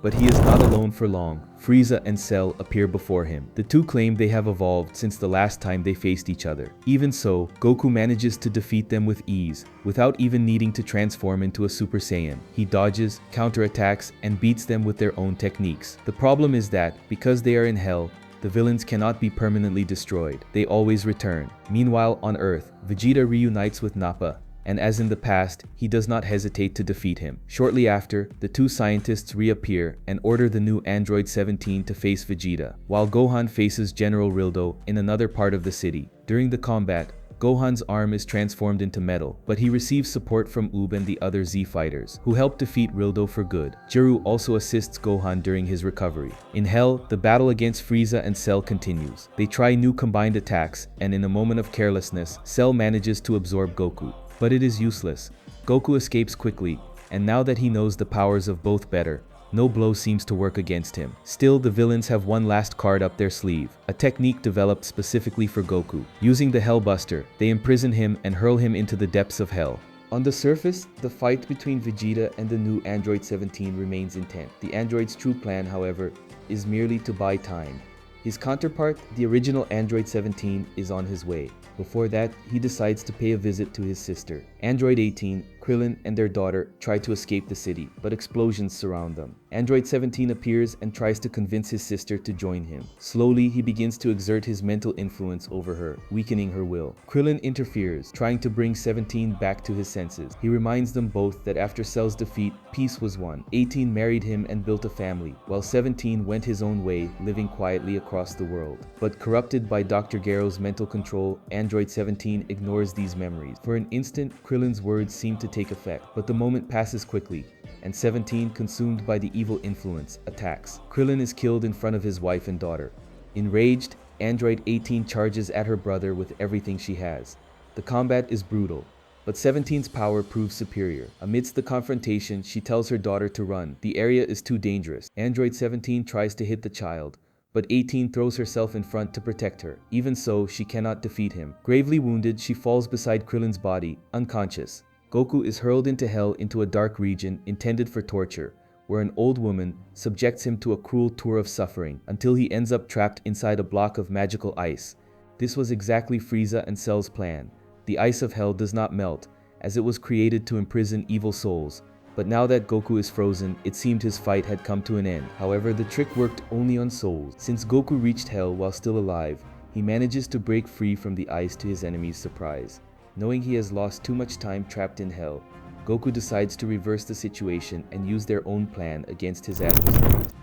But he is not alone for long. Frieza and Cell appear before him. The two claim they have evolved since the last time they faced each other. Even so, Goku manages to defeat them with ease, without even needing to transform into a Super Saiyan. He dodges, counterattacks, and beats them with their own techniques. The problem is that, because they are in Hell, the villains cannot be permanently destroyed. They always return. Meanwhile, on Earth, Vegeta reunites with Nappa, and as in the past, he does not hesitate to defeat him. Shortly after, the two scientists reappear and order the new Android 17 to face Vegeta, while Gohan faces General Rildo in another part of the city. During the combat, Gohan's arm is transformed into metal, but he receives support from Oob and the other Z fighters, who help defeat Rildo for good. Jiru also assists Gohan during his recovery. In Hell, the battle against Frieza and Cell continues. They try new combined attacks, and in a moment of carelessness, Cell manages to absorb Goku. But it is useless. Goku escapes quickly, and now that he knows the powers of both better, no blow seems to work against him. Still, the villains have one last card up their sleeve, a technique developed specifically for Goku. Using the Hellbuster, they imprison him and hurl him into the depths of Hell. On the surface, the fight between Vegeta and the new Android 17 remains intense. The android's true plan, however, is merely to buy time. His counterpart, the original Android 17, is on his way. Before that, he decides to pay a visit to his sister. Android 18, Krillin, and their daughter try to escape the city, but explosions surround them. Android 17 appears and tries to convince his sister to join him. Slowly, he begins to exert his mental influence over her, weakening her will. Krillin interferes, trying to bring 17 back to his senses. He reminds them both that after Cell's defeat, peace was won. 18 married him and built a family, while 17 went his own way, living quietly across the world. But corrupted by Dr. Gero's mental control, Android 17 ignores these memories. For an instant, Krillin's words seem to take effect, but the moment passes quickly, and 17, consumed by the evil influence, attacks. Krillin is killed in front of his wife and daughter. Enraged, Android 18 charges at her brother with everything she has. The combat is brutal, but 17's power proves superior. Amidst the confrontation, she tells her daughter to run. The area is too dangerous. Android 17 tries to hit the child, but 18 throws herself in front to protect her. Even so, she cannot defeat him. Gravely wounded, she falls beside Krillin's body, unconscious. Goku is hurled into Hell into a dark region intended for torture, where an old woman subjects him to a cruel tour of suffering until he ends up trapped inside a block of magical ice. This was exactly Frieza and Cell's plan. The ice of Hell does not melt, as it was created to imprison evil souls. But now that Goku is frozen, it seemed his fight had come to an end. However, the trick worked only on souls. Since Goku reached Hell while still alive, he manages to break free from the ice to his enemy's surprise. Knowing he has lost too much time trapped in Hell, Goku decides to reverse the situation and use their own plan against his adversaries.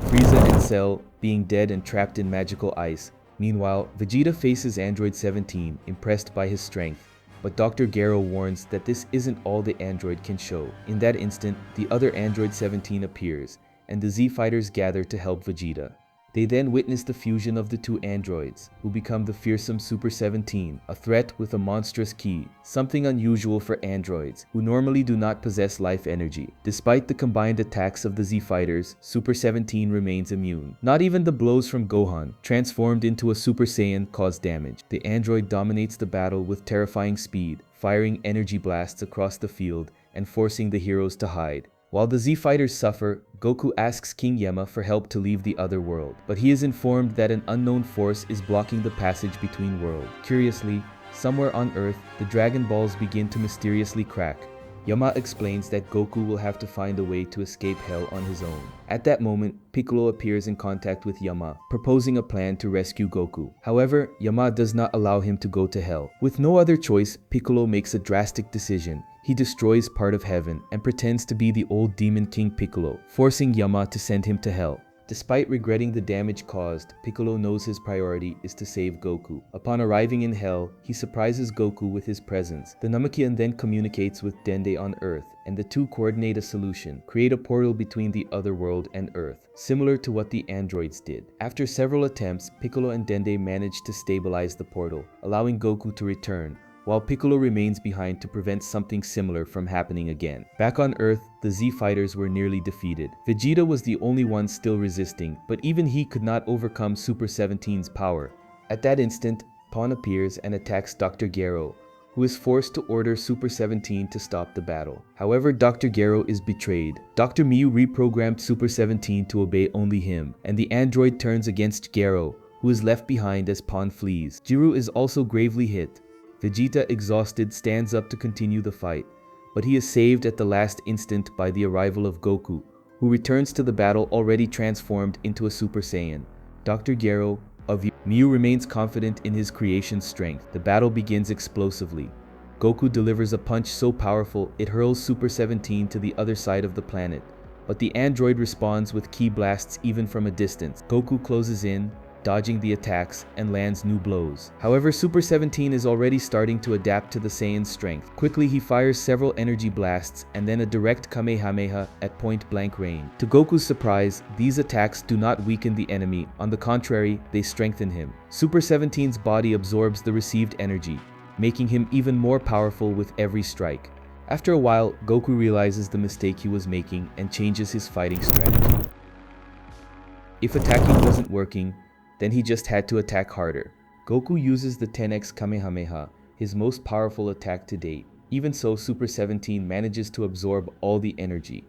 Frieza and Cell being dead and trapped in magical ice. Meanwhile, Vegeta faces Android 17, impressed by his strength. But Dr. Gero warns that this isn't all the android can show. In that instant, the other Android 17 appears, and the Z fighters gather to help Vegeta. They then witness the fusion of the two androids, who become the fearsome Super 17, a threat with a monstrous ki, something unusual for androids, who normally do not possess life energy. Despite the combined attacks of the Z fighters, Super 17 remains immune. Not even the blows from Gohan, transformed into a Super Saiyan, cause damage. The android dominates the battle with terrifying speed, firing energy blasts across the field and forcing the heroes to hide. While the Z fighters suffer, Goku asks King Yama for help to leave the other world, but he is informed that an unknown force is blocking the passage between worlds. Curiously, somewhere on Earth, the Dragon Balls begin to mysteriously crack. Yama explains that Goku will have to find a way to escape Hell on his own. At that moment, Piccolo appears in contact with Yama, proposing a plan to rescue Goku. However, Yama does not allow him to go to Hell. With no other choice, Piccolo makes a drastic decision. He destroys part of heaven and pretends to be the old demon king Piccolo, forcing Yama to send him to Hell. Despite regretting the damage caused, Piccolo knows his priority is to save Goku. Upon arriving in Hell, he surprises Goku with his presence. The Namekian then communicates with Dende on Earth, and the two coordinate a solution, create a portal between the other world and Earth, similar to what the androids did. After several attempts, Piccolo and Dende manage to stabilize the portal, allowing Goku to return, while Piccolo remains behind to prevent something similar from happening again. Back on Earth, the Z fighters were nearly defeated. Vegeta was the only one still resisting, but even he could not overcome Super 17's power. At that instant, Pawn appears and attacks Dr. Gero, who is forced to order Super 17 to stop the battle. However, Dr. Gero is betrayed. Dr. Miu reprogrammed Super 17 to obey only him, and the android turns against Gero, who is left behind as Pawn flees. Jiru is also gravely hit. Vegeta, exhausted, stands up to continue the fight, but he is saved at the last instant by the arrival of Goku, who returns to the battle already transformed into a Super Saiyan. Dr. Gero of Miu remains confident in his creation's strength. The battle begins explosively. Goku delivers a punch so powerful it hurls Super 17 to the other side of the planet, but the android responds with ki blasts even from a distance. Goku closes in, dodging the attacks, and lands new blows. However, Super 17 is already starting to adapt to the Saiyan's strength. Quickly, he fires several energy blasts and then a direct Kamehameha at point-blank range. To Goku's surprise, these attacks do not weaken the enemy. On the contrary, they strengthen him. Super 17's body absorbs the received energy, making him even more powerful with every strike. After a while, Goku realizes the mistake he was making and changes his fighting strategy. If attacking wasn't working, then he just had to attack harder. Goku uses the 10x Kamehameha, his most powerful attack to date. Even so, Super 17 manages to absorb all the energy.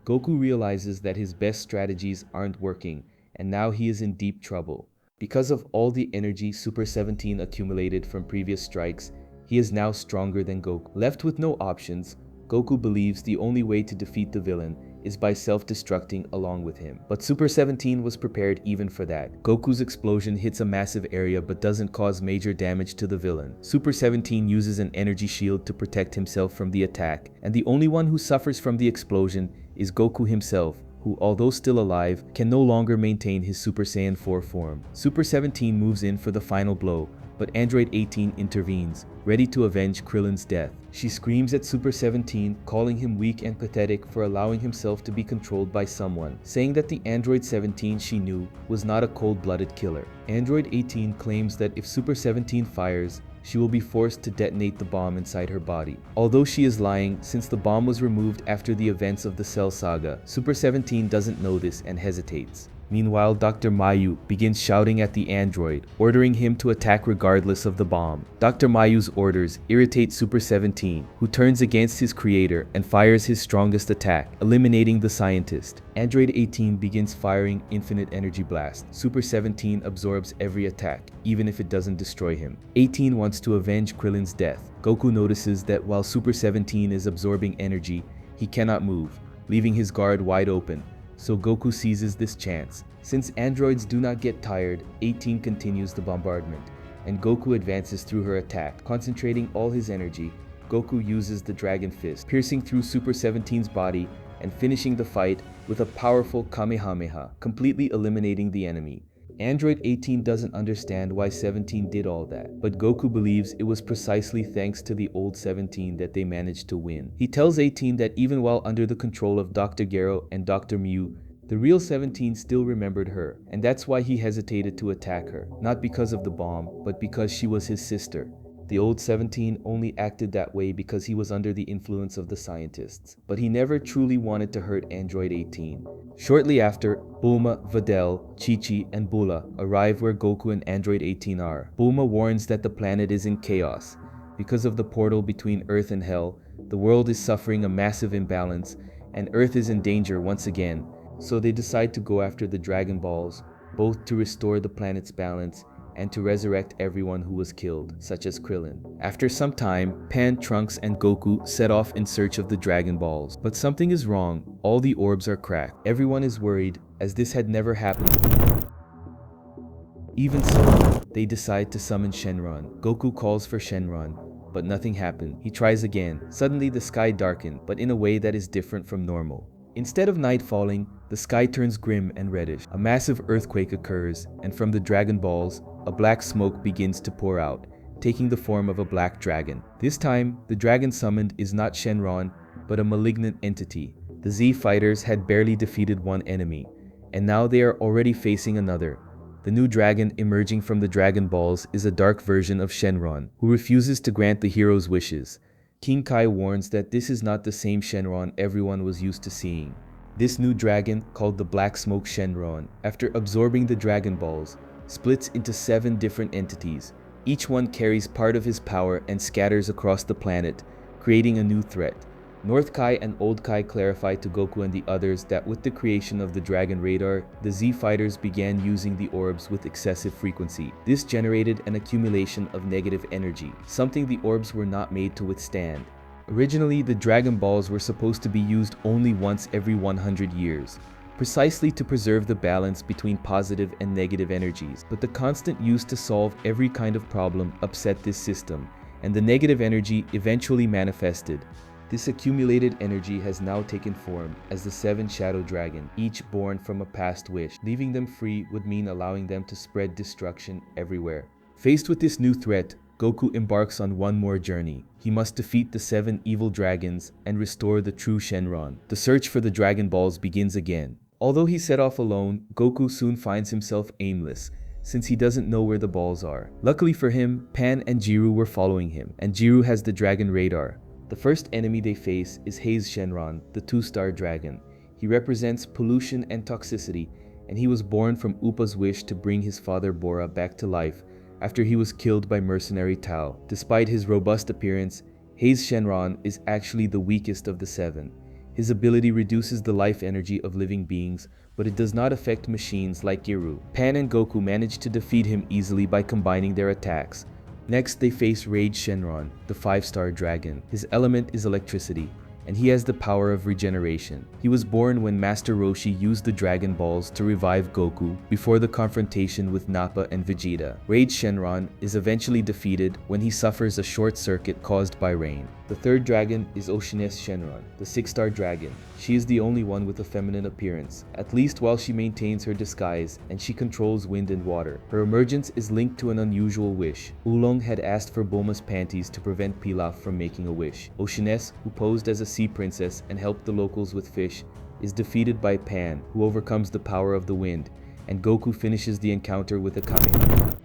Goku realizes that his best strategies aren't working, and now he is in deep trouble. Because of all the energy Super 17 accumulated from previous strikes, he is now stronger than Goku. Left with no options, Goku believes the only way to defeat the villain is by self-destructing along with him. But Super 17 was prepared even for that. Goku's explosion hits a massive area but doesn't cause major damage to the villain. Super 17 uses an energy shield to protect himself from the attack, and the only one who suffers from the explosion is Goku himself, who, although still alive, can no longer maintain his Super Saiyan 4 form. Super 17 moves in for the final blow, but Android 18 intervenes, ready to avenge Krillin's death. She screams at Super 17, calling him weak and pathetic for allowing himself to be controlled by someone, saying that the Android 17 she knew was not a cold-blooded killer. Android 18 claims that if Super 17 fires, she will be forced to detonate the bomb inside her body. Although she is lying, since the bomb was removed after the events of the Cell Saga, Super 17 doesn't know this and hesitates. Meanwhile, Dr. Mayu begins shouting at the android, ordering him to attack regardless of the bomb. Dr. Mayu's orders irritate Super 17, who turns against his creator and fires his strongest attack, eliminating the scientist. Android 18 begins firing infinite energy blasts. Super 17 absorbs every attack, even if it doesn't destroy him. 18 wants to avenge Krillin's death. Goku notices that while Super 17 is absorbing energy, he cannot move, leaving his guard wide open. So Goku seizes this chance. Since androids do not get tired, 18 continues the bombardment, and Goku advances through her attack. Concentrating all his energy, Goku uses the Dragon Fist, piercing through Super 17's body and finishing the fight with a powerful Kamehameha, completely eliminating the enemy. Android 18 doesn't understand why 17 did all that, but Goku believes it was precisely thanks to the old 17 that they managed to win. He tells 18 that even while under the control of Dr. Gero and Dr. Miu, the real 17 still remembered her, and that's why he hesitated to attack her, not because of the bomb, but because she was his sister. The old 17 only acted that way because he was under the influence of the scientists, but he never truly wanted to hurt Android 18. Shortly after, Bulma, Videl, Chi-Chi, and Bula arrive where Goku and Android 18 are. Bulma warns that the planet is in chaos. Because of the portal between Earth and Hell, the world is suffering a massive imbalance, and Earth is in danger once again, so they decide to go after the Dragon Balls, both to restore the planet's balance and to resurrect everyone who was killed, such as Krillin. After some time, Pan, Trunks, and Goku set off in search of the Dragon Balls. But something is wrong. All the orbs are cracked. Everyone is worried, as this had never happened before. Even so, they decide to summon Shenron. Goku calls for Shenron, but nothing happened. He tries again. Suddenly the sky darkened, but in a way that is different from normal. Instead of night falling, the sky turns grim and reddish. A massive earthquake occurs, and from the Dragon Balls, a black smoke begins to pour out, taking the form of a black dragon. This time, the dragon summoned is not Shenron, but a malignant entity. The Z fighters had barely defeated one enemy, and now they are already facing another. The new dragon emerging from the Dragon Balls is a dark version of Shenron, who refuses to grant the hero's wishes. King Kai warns that this is not the same Shenron everyone was used to seeing. This new dragon, called the Black Smoke Shenron, after absorbing the Dragon Balls, splits into 7 different entities. Each one carries part of his power and scatters across the planet, creating a new threat. North Kai and Old Kai clarify to Goku and the others that with the creation of the Dragon Radar, the Z fighters began using the orbs with excessive frequency. This generated an accumulation of negative energy, something the orbs were not made to withstand. Originally, the Dragon Balls were supposed to be used only once every 100 years, precisely to preserve the balance between positive and negative energies. But the constant use to solve every kind of problem upset this system, and the negative energy eventually manifested. This accumulated energy has now taken form as the 7 Shadow Dragon, each born from a past wish. Leaving them free would mean allowing them to spread destruction everywhere. Faced with this new threat, Goku embarks on one more journey. He must defeat the 7 evil dragons and restore the true Shenron. The search for the Dragon Balls begins again. Although he set off alone, Goku soon finds himself aimless, since he doesn't know where the balls are. Luckily for him, Pan and Jiru were following him, and Jiru has the Dragon Radar. The first enemy they face is Hei's Shenron, the 2-star dragon. He represents pollution and toxicity, and he was born from Upa's wish to bring his father Bora back to life after he was killed by mercenary Tao. Despite his robust appearance, Hei's Shenron is actually the weakest of the 7. His ability reduces the life energy of living beings, but it does not affect machines like Giru. Pan and Goku manage to defeat him easily by combining their attacks. Next, they face Rage Shenron, the 5-star dragon. His element is electricity, and he has the power of regeneration. He was born when Master Roshi used the Dragon Balls to revive Goku before the confrontation with Nappa and Vegeta. Rage Shenron is eventually defeated when he suffers a short circuit caused by rain. The third dragon is Oshines Shenron, the 6-star dragon. She is the only one with a feminine appearance, at least while she maintains her disguise, and she controls wind and water. Her emergence is linked to an unusual wish. Oolong had asked for Bulma's panties to prevent Pilaf from making a wish. Oshines, who posed as a sea princess and helped the locals with fish, is defeated by Pan, who overcomes the power of the wind, and Goku finishes the encounter with a Kamehameha.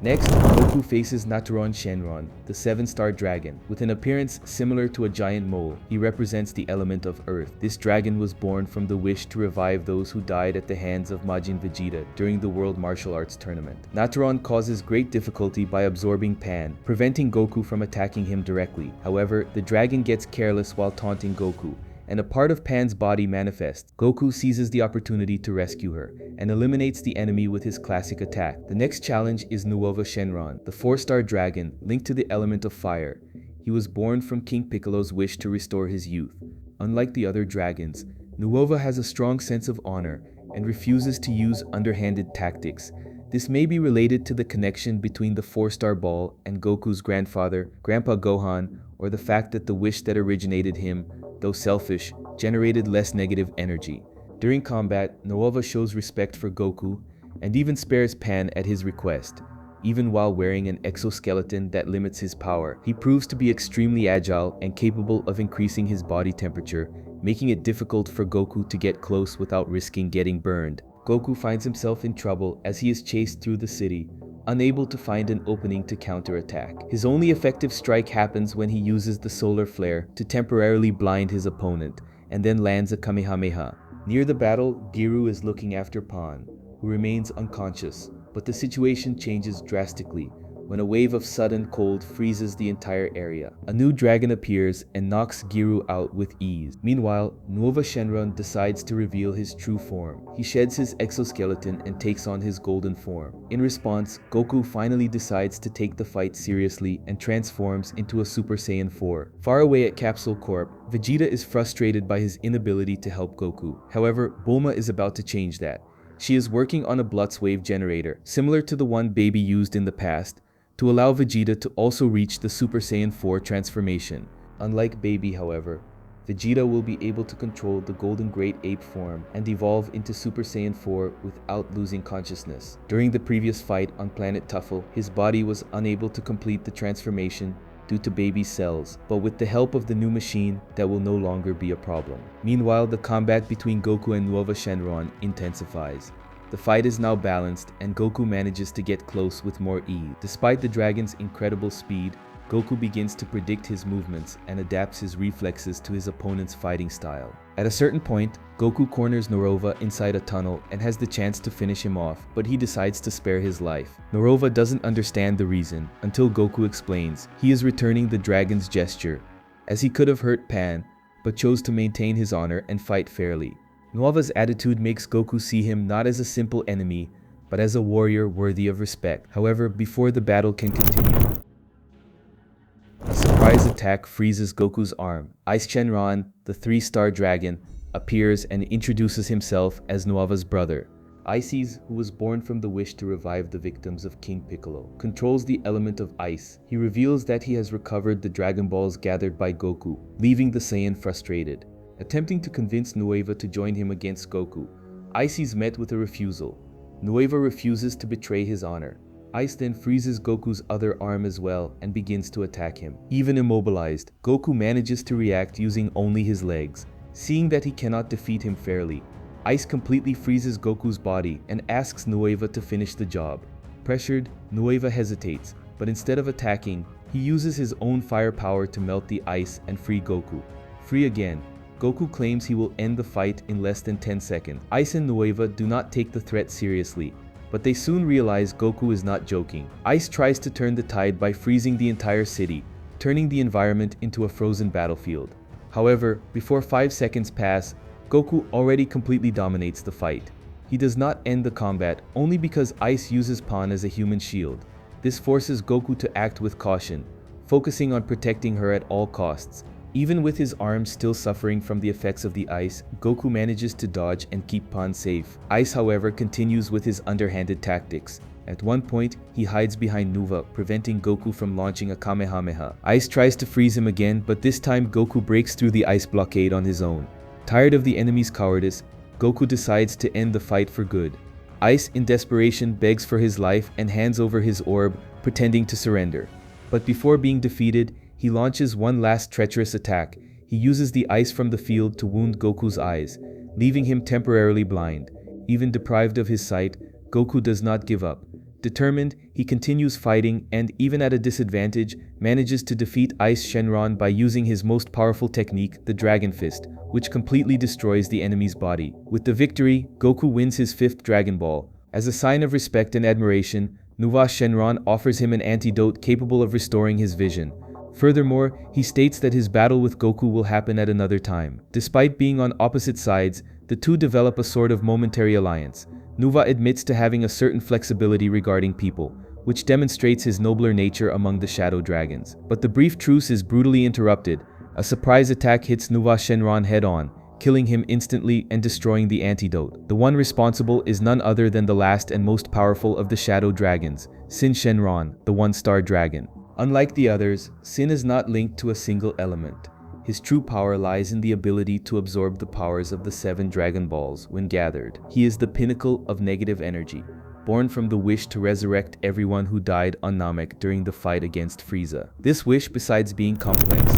Next, Goku faces Naturon Shenron, the 7-star dragon. With an appearance similar to a giant mole, he represents the element of earth. This dragon was born from the wish to revive those who died at the hands of Majin Vegeta during the World Martial Arts Tournament. Naturon causes great difficulty by absorbing Pan, preventing Goku from attacking him directly. However, the dragon gets careless while taunting Goku, and a part of Pan's body manifests. Goku seizes the opportunity to rescue her, and eliminates the enemy with his classic attack. The next challenge is Nuova Shenron, the 4-star dragon linked to the element of fire. He was born from King Piccolo's wish to restore his youth. Unlike the other dragons, Nuova has a strong sense of honor and refuses to use underhanded tactics. This may be related to the connection between the 4-star ball and Goku's grandfather, Grandpa Gohan, or the fact that the wish that originated him, though selfish, generated less negative energy. During combat, Nuova shows respect for Goku and even spares Pan at his request. Even while wearing an exoskeleton that limits his power, he proves to be extremely agile and capable of increasing his body temperature, making it difficult for Goku to get close without risking getting burned. Goku finds himself in trouble as he is chased through the city, unable to find an opening to counterattack. His only effective strike happens when he uses the solar flare to temporarily blind his opponent, and then lands a Kamehameha. Near the battle, Giru is looking after Pan, who remains unconscious, but the situation changes drastically when a wave of sudden cold freezes the entire area. A new dragon appears and knocks Giru out with ease. Meanwhile, Nuova Shenron decides to reveal his true form. He sheds his exoskeleton and takes on his golden form. In response, Goku finally decides to take the fight seriously and transforms into a Super Saiyan 4. Far away at Capsule Corp, Vegeta is frustrated by his inability to help Goku. However, Bulma is about to change that. She is working on a Blutzwave generator, similar to the one Baby used in the past, to allow Vegeta to also reach the Super Saiyan 4 transformation. Unlike Baby, however, Vegeta will be able to control the Golden Great Ape form and evolve into Super Saiyan 4 without losing consciousness. During the previous fight on planet Tuffle, his body was unable to complete the transformation due to baby cells, but with the help of the new machine, that will no longer be a problem. Meanwhile, the combat between Goku and Nuova Shenron intensifies. The fight is now balanced, and Goku manages to get close with more ease. Despite the dragon's incredible speed, Goku begins to predict his movements and adapts his reflexes to his opponent's fighting style. At a certain point, Goku corners Norova inside a tunnel and has the chance to finish him off, but he decides to spare his life. Norova doesn't understand the reason until Goku explains he is returning the dragon's gesture, as he could have hurt Pan, but chose to maintain his honor and fight fairly. Nova's attitude makes Goku see him not as a simple enemy, but as a warrior worthy of respect. However, before the battle can continue, a surprise attack freezes Goku's arm. Ice Shenron, the 3-star dragon, appears and introduces himself as Nuova's brother. Ices, who was born from the wish to revive the victims of King Piccolo, controls the element of ice. He reveals that he has recovered the Dragon Balls gathered by Goku, leaving the Saiyan frustrated. Attempting to convince Nueva to join him against Goku, Ice is met with a refusal. Nueva refuses to betray his honor. Ice then freezes Goku's other arm as well and begins to attack him. Even immobilized, Goku manages to react using only his legs. Seeing that he cannot defeat him fairly, Ice completely freezes Goku's body and asks Nueva to finish the job. Pressured, Nueva hesitates, but instead of attacking, he uses his own firepower to melt the ice and free Goku. Free again, Goku claims he will end the fight in less than 10 seconds. Ice and Nueva do not take the threat seriously, but they soon realize Goku is not joking. Ice tries to turn the tide by freezing the entire city, turning the environment into a frozen battlefield. However, before 5 seconds pass, Goku already completely dominates the fight. He does not end the combat only because Ice uses Pan as a human shield. This forces Goku to act with caution, focusing on protecting her at all costs. Even with his arms still suffering from the effects of the ice, Goku manages to dodge and keep Pan safe. Ice, however, continues with his underhanded tactics. At one point, he hides behind Nuva, preventing Goku from launching a Kamehameha. Ice tries to freeze him again, but this time Goku breaks through the ice blockade on his own. Tired of the enemy's cowardice, Goku decides to end the fight for good. Ice, in desperation, begs for his life and hands over his orb, pretending to surrender. But before being defeated, he launches one last treacherous attack. He uses the ice from the field to wound Goku's eyes, leaving him temporarily blind. Even deprived of his sight, Goku does not give up. Determined, he continues fighting and, even at a disadvantage, manages to defeat Ice Shenron by using his most powerful technique, the Dragon Fist, which completely destroys the enemy's body. With the victory, Goku wins his 5th Dragon Ball. As a sign of respect and admiration, Nuva Shenron offers him an antidote capable of restoring his vision. Furthermore, he states that his battle with Goku will happen at another time. Despite being on opposite sides, the two develop a sort of momentary alliance. Nuva admits to having a certain flexibility regarding people, which demonstrates his nobler nature among the Shadow Dragons. But the brief truce is brutally interrupted. A surprise attack hits Nuva Shenron head-on, killing him instantly and destroying the antidote. The one responsible is none other than the last and most powerful of the Shadow Dragons, Sin Shenron, the 1-star dragon. Unlike the others, Sin is not linked to a single element. His true power lies in the ability to absorb the powers of the 7 Dragon Balls when gathered. He is the pinnacle of negative energy, born from the wish to resurrect everyone who died on Namek during the fight against Frieza. This wish, besides being complex,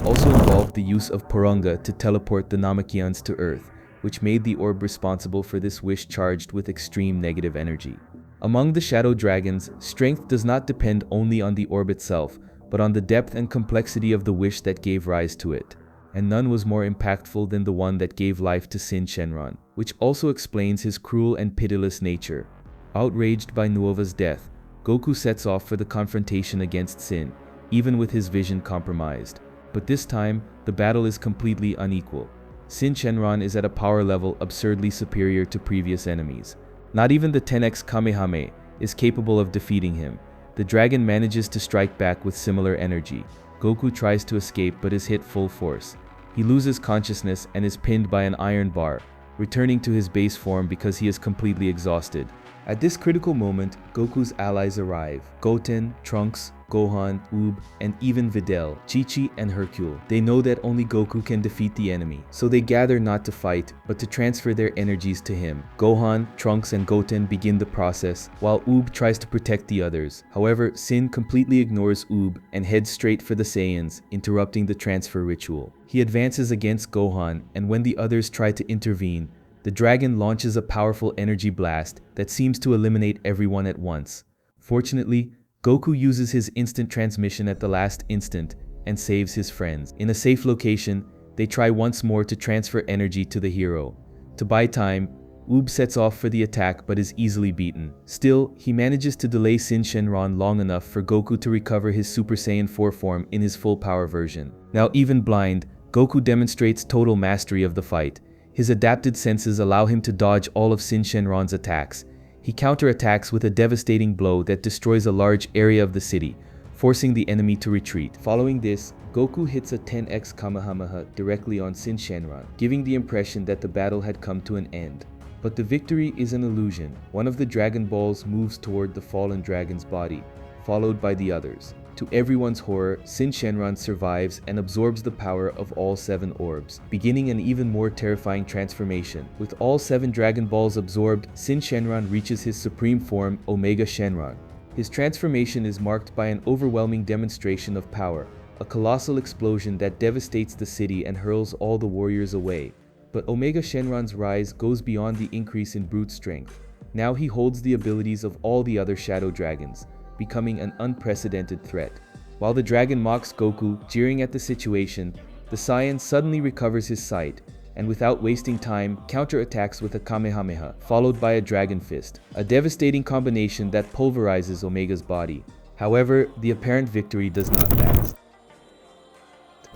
also involved the use of Porunga to teleport the Namekians to Earth, which made the orb responsible for this wish charged with extreme negative energy. Among the Shadow Dragons, strength does not depend only on the orb itself, but on the depth and complexity of the wish that gave rise to it. And none was more impactful than the one that gave life to Sin Shenron, which also explains his cruel and pitiless nature. Outraged by Nuova's death, Goku sets off for the confrontation against Sin, even with his vision compromised. But this time, the battle is completely unequal. Sin Shenron is at a power level absurdly superior to previous enemies. Not even the 10x Kamehame is capable of defeating him. The dragon manages to strike back with similar energy. Goku tries to escape but is hit full force. He loses consciousness and is pinned by an iron bar, returning to his base form because he is completely exhausted. At this critical moment, Goku's allies arrive. Goten, Trunks, Gohan, Oob, and even Videl, Chi-Chi, and Hercule. They know that only Goku can defeat the enemy, so they gather not to fight, but to transfer their energies to him. Gohan, Trunks, and Goten begin the process, while Oob tries to protect the others. However, Sin completely ignores Oob and heads straight for the Saiyans, interrupting the transfer ritual. He advances against Gohan, and when the others try to intervene, the dragon launches a powerful energy blast that seems to eliminate everyone at once. Fortunately, Goku uses his instant transmission at the last instant and saves his friends. In a safe location, they try once more to transfer energy to the hero. To buy time, Oob sets off for the attack but is easily beaten. Still, he manages to delay Sin Shenron long enough for Goku to recover his Super Saiyan 4 form in his full power version. Now, even blind, Goku demonstrates total mastery of the fight. His adapted senses allow him to dodge all of Sin Shenron's attacks. He counterattacks with a devastating blow that destroys a large area of the city, forcing the enemy to retreat. Following this, Goku hits a 10x Kamehameha directly on Sin Shenron, giving the impression that the battle had come to an end. But the victory is an illusion. One of the Dragon Balls moves toward the fallen dragon's body, followed by the others. To everyone's horror, Sin Shenron survives and absorbs the power of all 7 orbs, beginning an even more terrifying transformation. With all 7 Dragon Balls absorbed, Sin Shenron reaches his supreme form, Omega Shenron. His transformation is marked by an overwhelming demonstration of power, a colossal explosion that devastates the city and hurls all the warriors away. But Omega Shenron's rise goes beyond the increase in brute strength. Now he holds the abilities of all the other Shadow Dragons, becoming an unprecedented threat. While the dragon mocks Goku, jeering at the situation, the Saiyan suddenly recovers his sight, and without wasting time, counterattacks with a Kamehameha, followed by a Dragon Fist, a devastating combination that pulverizes Omega's body. However, the apparent victory does not last.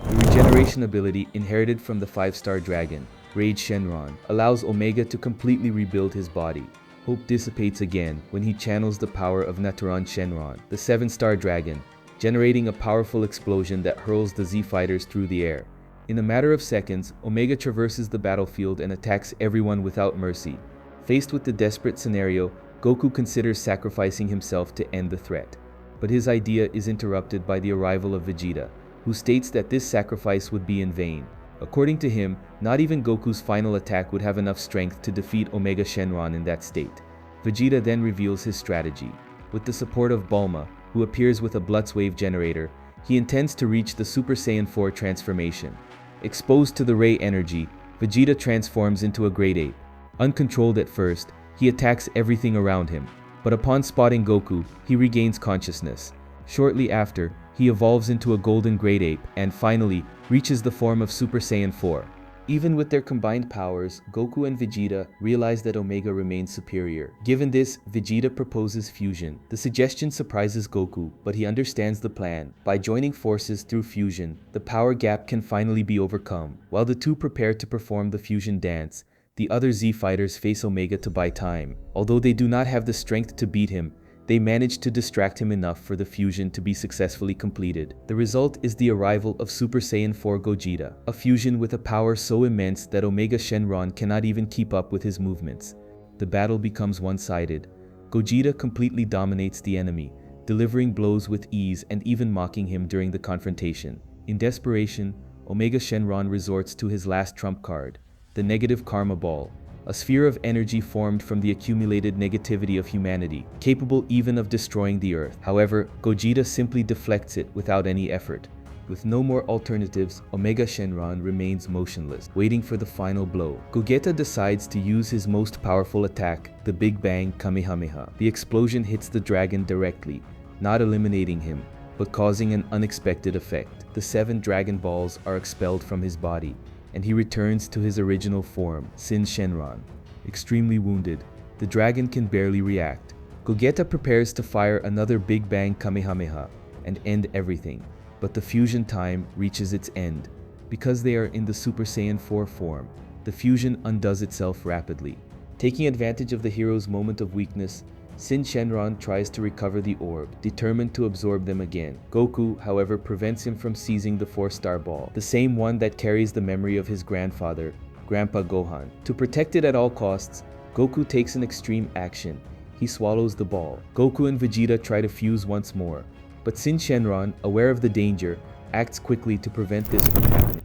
The regeneration ability inherited from the 5-star dragon, Rage Shenron, allows Omega to completely rebuild his body. Hope dissipates again when he channels the power of Naturon Shenron, the 7-star dragon, generating a powerful explosion that hurls the Z-Fighters through the air. In a matter of seconds, Omega traverses the battlefield and attacks everyone without mercy. Faced with the desperate scenario, Goku considers sacrificing himself to end the threat. But his idea is interrupted by the arrival of Vegeta, who states that this sacrifice would be in vain. According to him, not even Goku's final attack would have enough strength to defeat Omega Shenron in that state. Vegeta then reveals his strategy. With the support of Bulma, who appears with a Blitzwave generator, he intends to reach the Super Saiyan 4 transformation. Exposed to the Ray energy, Vegeta transforms into a Great Ape. Uncontrolled at first, he attacks everything around him, but upon spotting Goku, he regains consciousness. Shortly after, he evolves into a Golden Great Ape and finally reaches the form of Super Saiyan 4. Even with their combined powers, Goku and Vegeta realize that Omega remains superior. Given this, Vegeta proposes fusion. The suggestion surprises Goku, but he understands the plan. By joining forces through fusion, the power gap can finally be overcome. While the two prepare to perform the fusion dance, the other Z-Fighters face Omega to buy time. Although they do not have the strength to beat him, they manage to distract him enough for the fusion to be successfully completed. The result is the arrival of Super Saiyan 4 Gogeta, a fusion with a power so immense that Omega Shenron cannot even keep up with his movements. The battle becomes one-sided. Gogeta completely dominates the enemy, delivering blows with ease and even mocking him during the confrontation. In desperation, Omega Shenron resorts to his last trump card, the Negative Karma Ball, a sphere of energy formed from the accumulated negativity of humanity, capable even of destroying the Earth. However, Gogeta simply deflects it without any effort. With no more alternatives, Omega Shenron remains motionless, waiting for the final blow. Gogeta decides to use his most powerful attack, the Big Bang Kamehameha. The explosion hits the dragon directly, not eliminating him, but causing an unexpected effect. The 7 Dragon Balls are expelled from his body, and he returns to his original form, Sin Shenron. Extremely wounded, the dragon can barely react. Gogeta prepares to fire another Big Bang Kamehameha and end everything, but the fusion time reaches its end. Because they are in the Super Saiyan 4 form, the fusion undoes itself rapidly. Taking advantage of the hero's moment of weakness, Sin Shenron tries to recover the orb, determined to absorb them again. Goku, however, prevents him from seizing the 4-star ball, the same one that carries the memory of his grandfather, Grandpa Gohan. To protect it at all costs, Goku takes an extreme action. He swallows the ball. Goku and Vegeta try to fuse once more, But Sin Shenron, aware of the danger, acts quickly to prevent this from happening.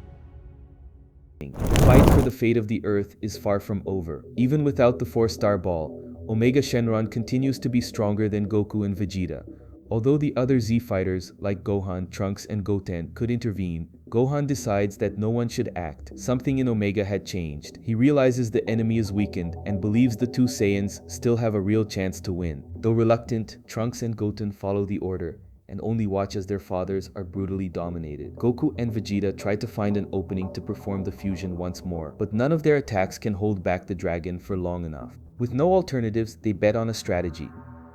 The fight for the fate of the Earth is far from over. Even without the 4-star ball, Omega Shenron continues to be stronger than Goku and Vegeta. Although the other Z fighters, like Gohan, Trunks, and Goten, could intervene, Gohan decides that no one should act. Something in Omega had changed. He realizes the enemy is weakened and believes the two Saiyans still have a real chance to win. Though reluctant, Trunks and Goten follow the order and only watch as their fathers are brutally dominated. Goku and Vegeta try to find an opening to perform the fusion once more, but none of their attacks can hold back the dragon for long enough. With no alternatives, they bet on a strategy.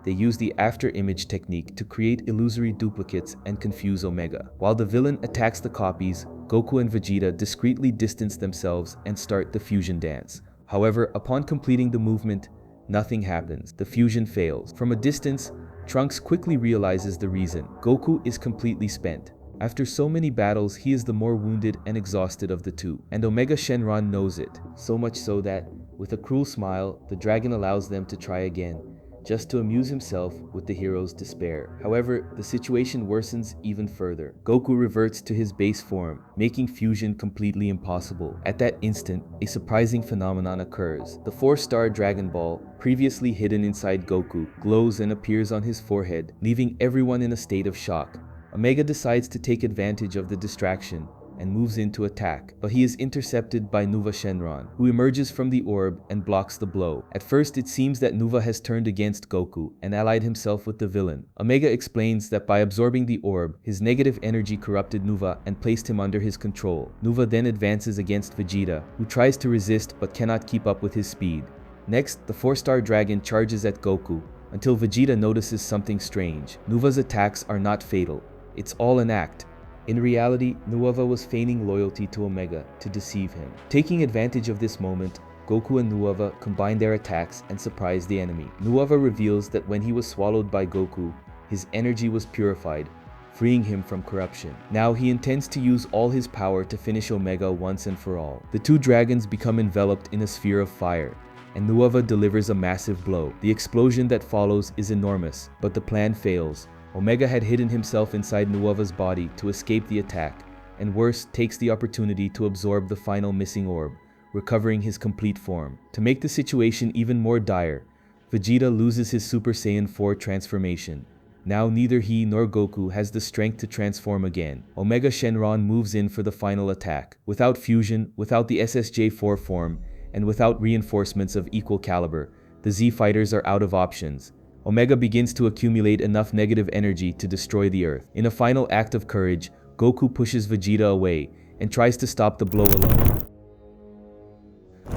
They use the after-image technique to create illusory duplicates and confuse Omega. While the villain attacks the copies, Goku and Vegeta discreetly distance themselves and start the fusion dance. However, upon completing the movement, nothing happens. The fusion fails. From a distance, Trunks quickly realizes the reason. Goku is completely spent. After so many battles, he is the more wounded and exhausted of the two, and Omega Shenron knows it, so much so that, with a cruel smile, the dragon allows them to try again, just to amuse himself with the hero's despair. However, the situation worsens even further. Goku reverts to his base form, making fusion completely impossible. At that instant, a surprising phenomenon occurs. The 4-star Dragon Ball, previously hidden inside Goku, glows and appears on his forehead, leaving everyone in a state of shock. Omega decides to take advantage of the distraction and moves in to attack, but he is intercepted by Nuva Shenron, who emerges from the orb and blocks the blow. At first, it seems that Nuva has turned against Goku and allied himself with the villain. Omega explains that by absorbing the orb, his negative energy corrupted Nuva and placed him under his control. Nuva then advances against Vegeta, who tries to resist but cannot keep up with his speed. Next, the 4-star dragon charges at Goku, until Vegeta notices something strange. Nuva's attacks are not fatal. It's all an act. In reality, Nuova was feigning loyalty to Omega to deceive him. Taking advantage of this moment, Goku and Nuova combine their attacks and surprise the enemy. Nuova reveals that when he was swallowed by Goku, his energy was purified, freeing him from corruption. Now he intends to use all his power to finish Omega once and for all. The two dragons become enveloped in a sphere of fire, and Nuova delivers a massive blow. The explosion that follows is enormous, but the plan fails. Omega had hidden himself inside Nuova's body to escape the attack, and worse, takes the opportunity to absorb the final missing orb, recovering his complete form. To make the situation even more dire, Vegeta loses his Super Saiyan 4 transformation. Now neither he nor Goku has the strength to transform again. Omega Shenron moves in for the final attack. Without fusion, without the SSJ-4 form, and without reinforcements of equal caliber, the Z fighters are out of options. Omega begins to accumulate enough negative energy to destroy the Earth. In a final act of courage, Goku pushes Vegeta away and tries to stop the blow alone.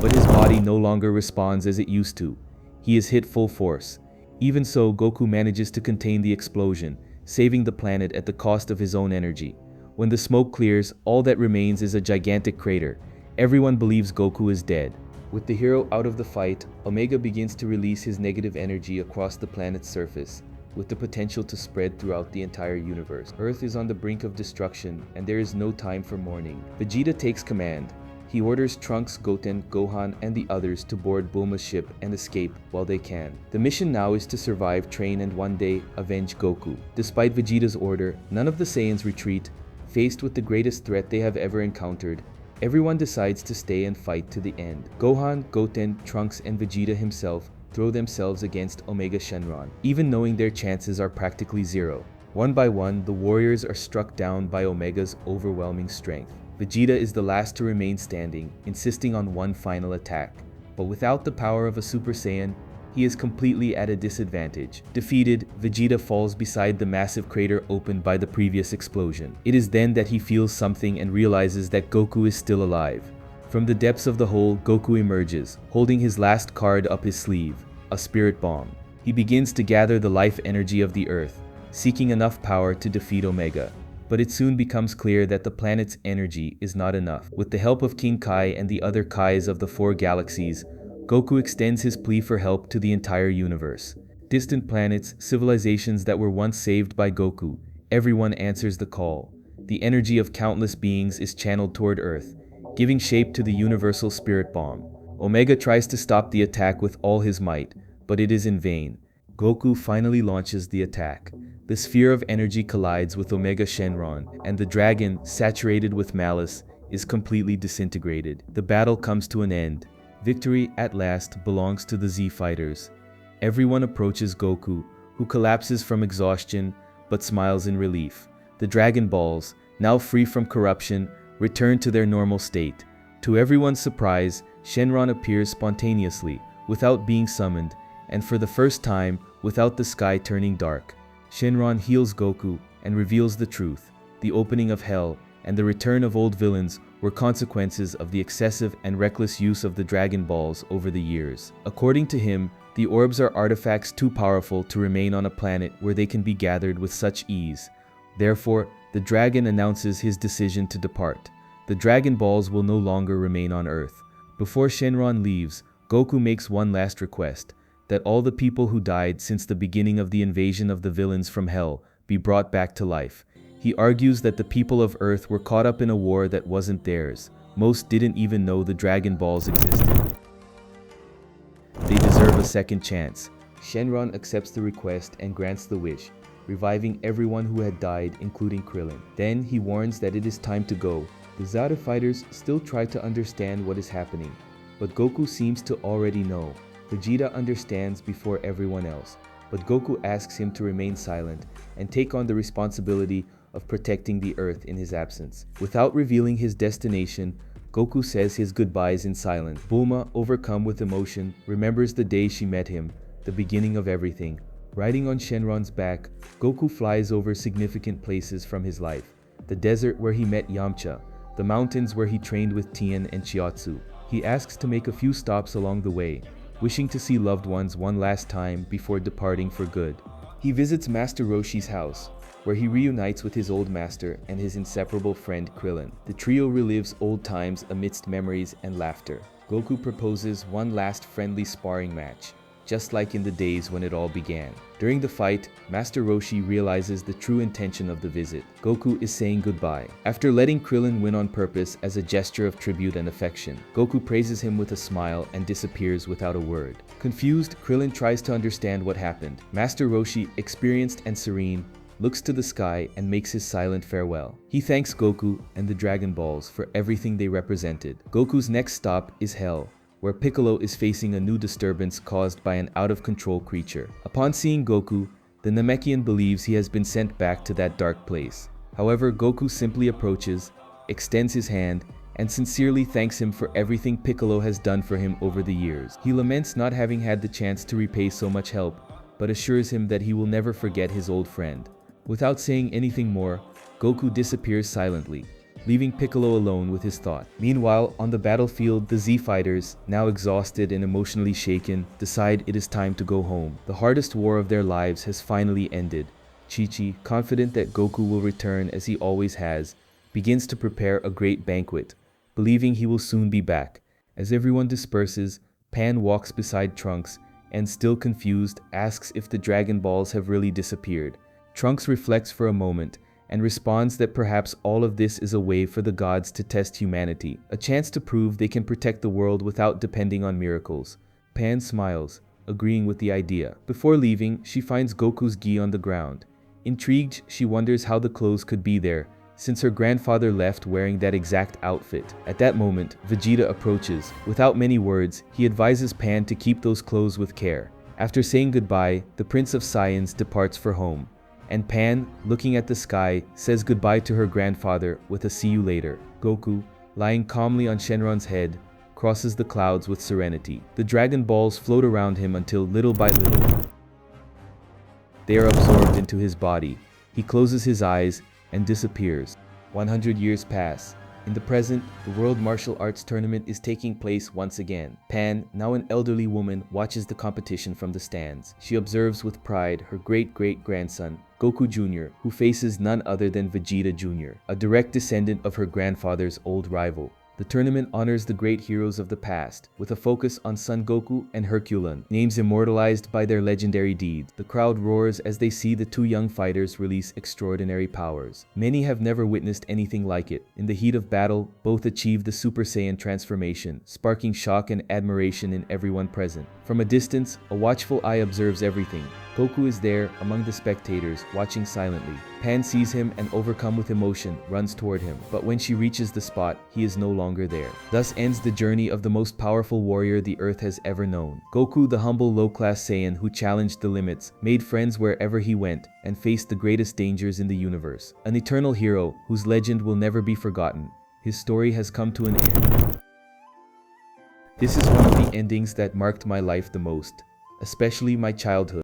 But his body no longer responds as it used to. He is hit full force. Even so, Goku manages to contain the explosion, saving the planet at the cost of his own energy. When the smoke clears, all that remains is a gigantic crater. Everyone believes Goku is dead. With the hero out of the fight, Omega begins to release his negative energy across the planet's surface, with the potential to spread throughout the entire universe. Earth is on the brink of destruction, and there is no time for mourning. Vegeta takes command. He orders Trunks, Goten, Gohan, and the others to board Bulma's ship and escape while they can. The mission now is to survive, train, and one day avenge Goku. Despite Vegeta's order, none of the Saiyans retreat. Faced with the greatest threat they have ever encountered, everyone decides to stay and fight to the end. Gohan, Goten, Trunks, and Vegeta himself throw themselves against Omega Shenron, even knowing their chances are practically zero. One by one, the warriors are struck down by Omega's overwhelming strength. Vegeta is the last to remain standing, insisting on one final attack. But without the power of a Super Saiyan, he is completely at a disadvantage. Defeated, Vegeta falls beside the massive crater opened by the previous explosion. It is then that he feels something and realizes that Goku is still alive. From the depths of the hole, Goku emerges, holding his last card up his sleeve, a spirit bomb. He begins to gather the life energy of the Earth, seeking enough power to defeat Omega. But it soon becomes clear that the planet's energy is not enough. With the help of King Kai and the other Kais of the 4 galaxies, Goku extends his plea for help to the entire universe. Distant planets, civilizations that were once saved by Goku, everyone answers the call. The energy of countless beings is channeled toward Earth, giving shape to the universal spirit bomb. Omega tries to stop the attack with all his might, but it is in vain. Goku finally launches the attack. The sphere of energy collides with Omega Shenron, and the dragon, saturated with malice, is completely disintegrated. The battle comes to an end. Victory, at last, belongs to the Z fighters. Everyone approaches Goku, who collapses from exhaustion, but smiles in relief. The Dragon Balls, now free from corruption, return to their normal state. To everyone's surprise, Shenron appears spontaneously, without being summoned, and for the first time, without the sky turning dark. Shenron heals Goku and reveals the truth. The opening of Hell and the return of old villains were consequences of the excessive and reckless use of the Dragon Balls over the years. According to him, the orbs are artifacts too powerful to remain on a planet where they can be gathered with such ease. Therefore, the dragon announces his decision to depart. The Dragon Balls will no longer remain on Earth. Before Shenron leaves, Goku makes one last request, that all the people who died since the beginning of the invasion of the villains from Hell be brought back to life. He argues that the people of Earth were caught up in a war that wasn't theirs. Most didn't even know the Dragon Balls existed. They deserve a second chance. Shenron accepts the request and grants the wish, reviving everyone who had died, including Krillin. Then he warns that it is time to go. The Zeta fighters still try to understand what is happening, but Goku seems to already know. Vegeta understands before everyone else, but Goku asks him to remain silent and take on the responsibility of protecting the Earth in his absence. Without revealing his destination, Goku says his goodbyes in silence. Bulma, overcome with emotion, remembers the day she met him, the beginning of everything. Riding on Shenron's back, Goku flies over significant places from his life. The desert where he met Yamcha, the mountains where he trained with Tien and Chiatsu. He asks to make a few stops along the way, wishing to see loved ones one last time before departing for good. He visits Master Roshi's house, where he reunites with his old master and his inseparable friend Krillin. The trio relives old times amidst memories and laughter. Goku proposes one last friendly sparring match, just like in the days when it all began. During the fight, Master Roshi realizes the true intention of the visit. Goku is saying goodbye. After letting Krillin win on purpose as a gesture of tribute and affection, Goku praises him with a smile and disappears without a word. Confused, Krillin tries to understand what happened. Master Roshi, experienced and serene, looks to the sky and makes his silent farewell. He thanks Goku and the Dragon Balls for everything they represented. Goku's next stop is Hell, where Piccolo is facing a new disturbance caused by an out-of-control creature. Upon seeing Goku, the Namekian believes he has been sent back to that dark place. However, Goku simply approaches, extends his hand, and sincerely thanks him for everything Piccolo has done for him over the years. He laments not having had the chance to repay so much help, but assures him that he will never forget his old friend. Without saying anything more, Goku disappears silently, leaving Piccolo alone with his thought. Meanwhile, on the battlefield, the Z fighters, now exhausted and emotionally shaken, decide it is time to go home. The hardest war of their lives has finally ended. Chi-Chi, confident that Goku will return as he always has, begins to prepare a great banquet, believing he will soon be back. As everyone disperses, Pan walks beside Trunks and, still confused, asks if the Dragon Balls have really disappeared. Trunks reflects for a moment and responds that perhaps all of this is a way for the gods to test humanity, a chance to prove they can protect the world without depending on miracles. Pan smiles, agreeing with the idea. Before leaving, she finds Goku's gi on the ground. Intrigued, she wonders how the clothes could be there, since her grandfather left wearing that exact outfit. At that moment, Vegeta approaches. Without many words, he advises Pan to keep those clothes with care. After saying goodbye, the Prince of Saiyans departs for home, and Pan, looking at the sky, says goodbye to her grandfather with a "see you later." Goku, lying calmly on Shenron's head, crosses the clouds with serenity. The Dragon Balls float around him until, little by little, they are absorbed into his body. He closes his eyes and disappears. 100 years pass. In the present, the World Martial Arts Tournament is taking place once again. Pan, now an elderly woman, watches the competition from the stands. She observes with pride her great-great-grandson, Goku Jr., who faces none other than Vegeta Jr., a direct descendant of her grandfather's old rival. The tournament honors the great heroes of the past, with a focus on Son Goku and Herculon, names immortalized by their legendary deeds. The crowd roars as they see the two young fighters release extraordinary powers. Many have never witnessed anything like it. In the heat of battle, both achieve the Super Saiyan transformation, sparking shock and admiration in everyone present. From a distance, a watchful eye observes everything. Goku is there, among the spectators, watching silently. Pan sees him and, overcome with emotion, runs toward him. But when she reaches the spot, he is no longer there. Thus ends the journey of the most powerful warrior the Earth has ever known. Goku, the humble low-class Saiyan who challenged the limits, made friends wherever he went, and faced the greatest dangers in the universe. An eternal hero whose legend will never be forgotten. His story has come to an end. This is one of the endings that marked my life the most, especially my childhood.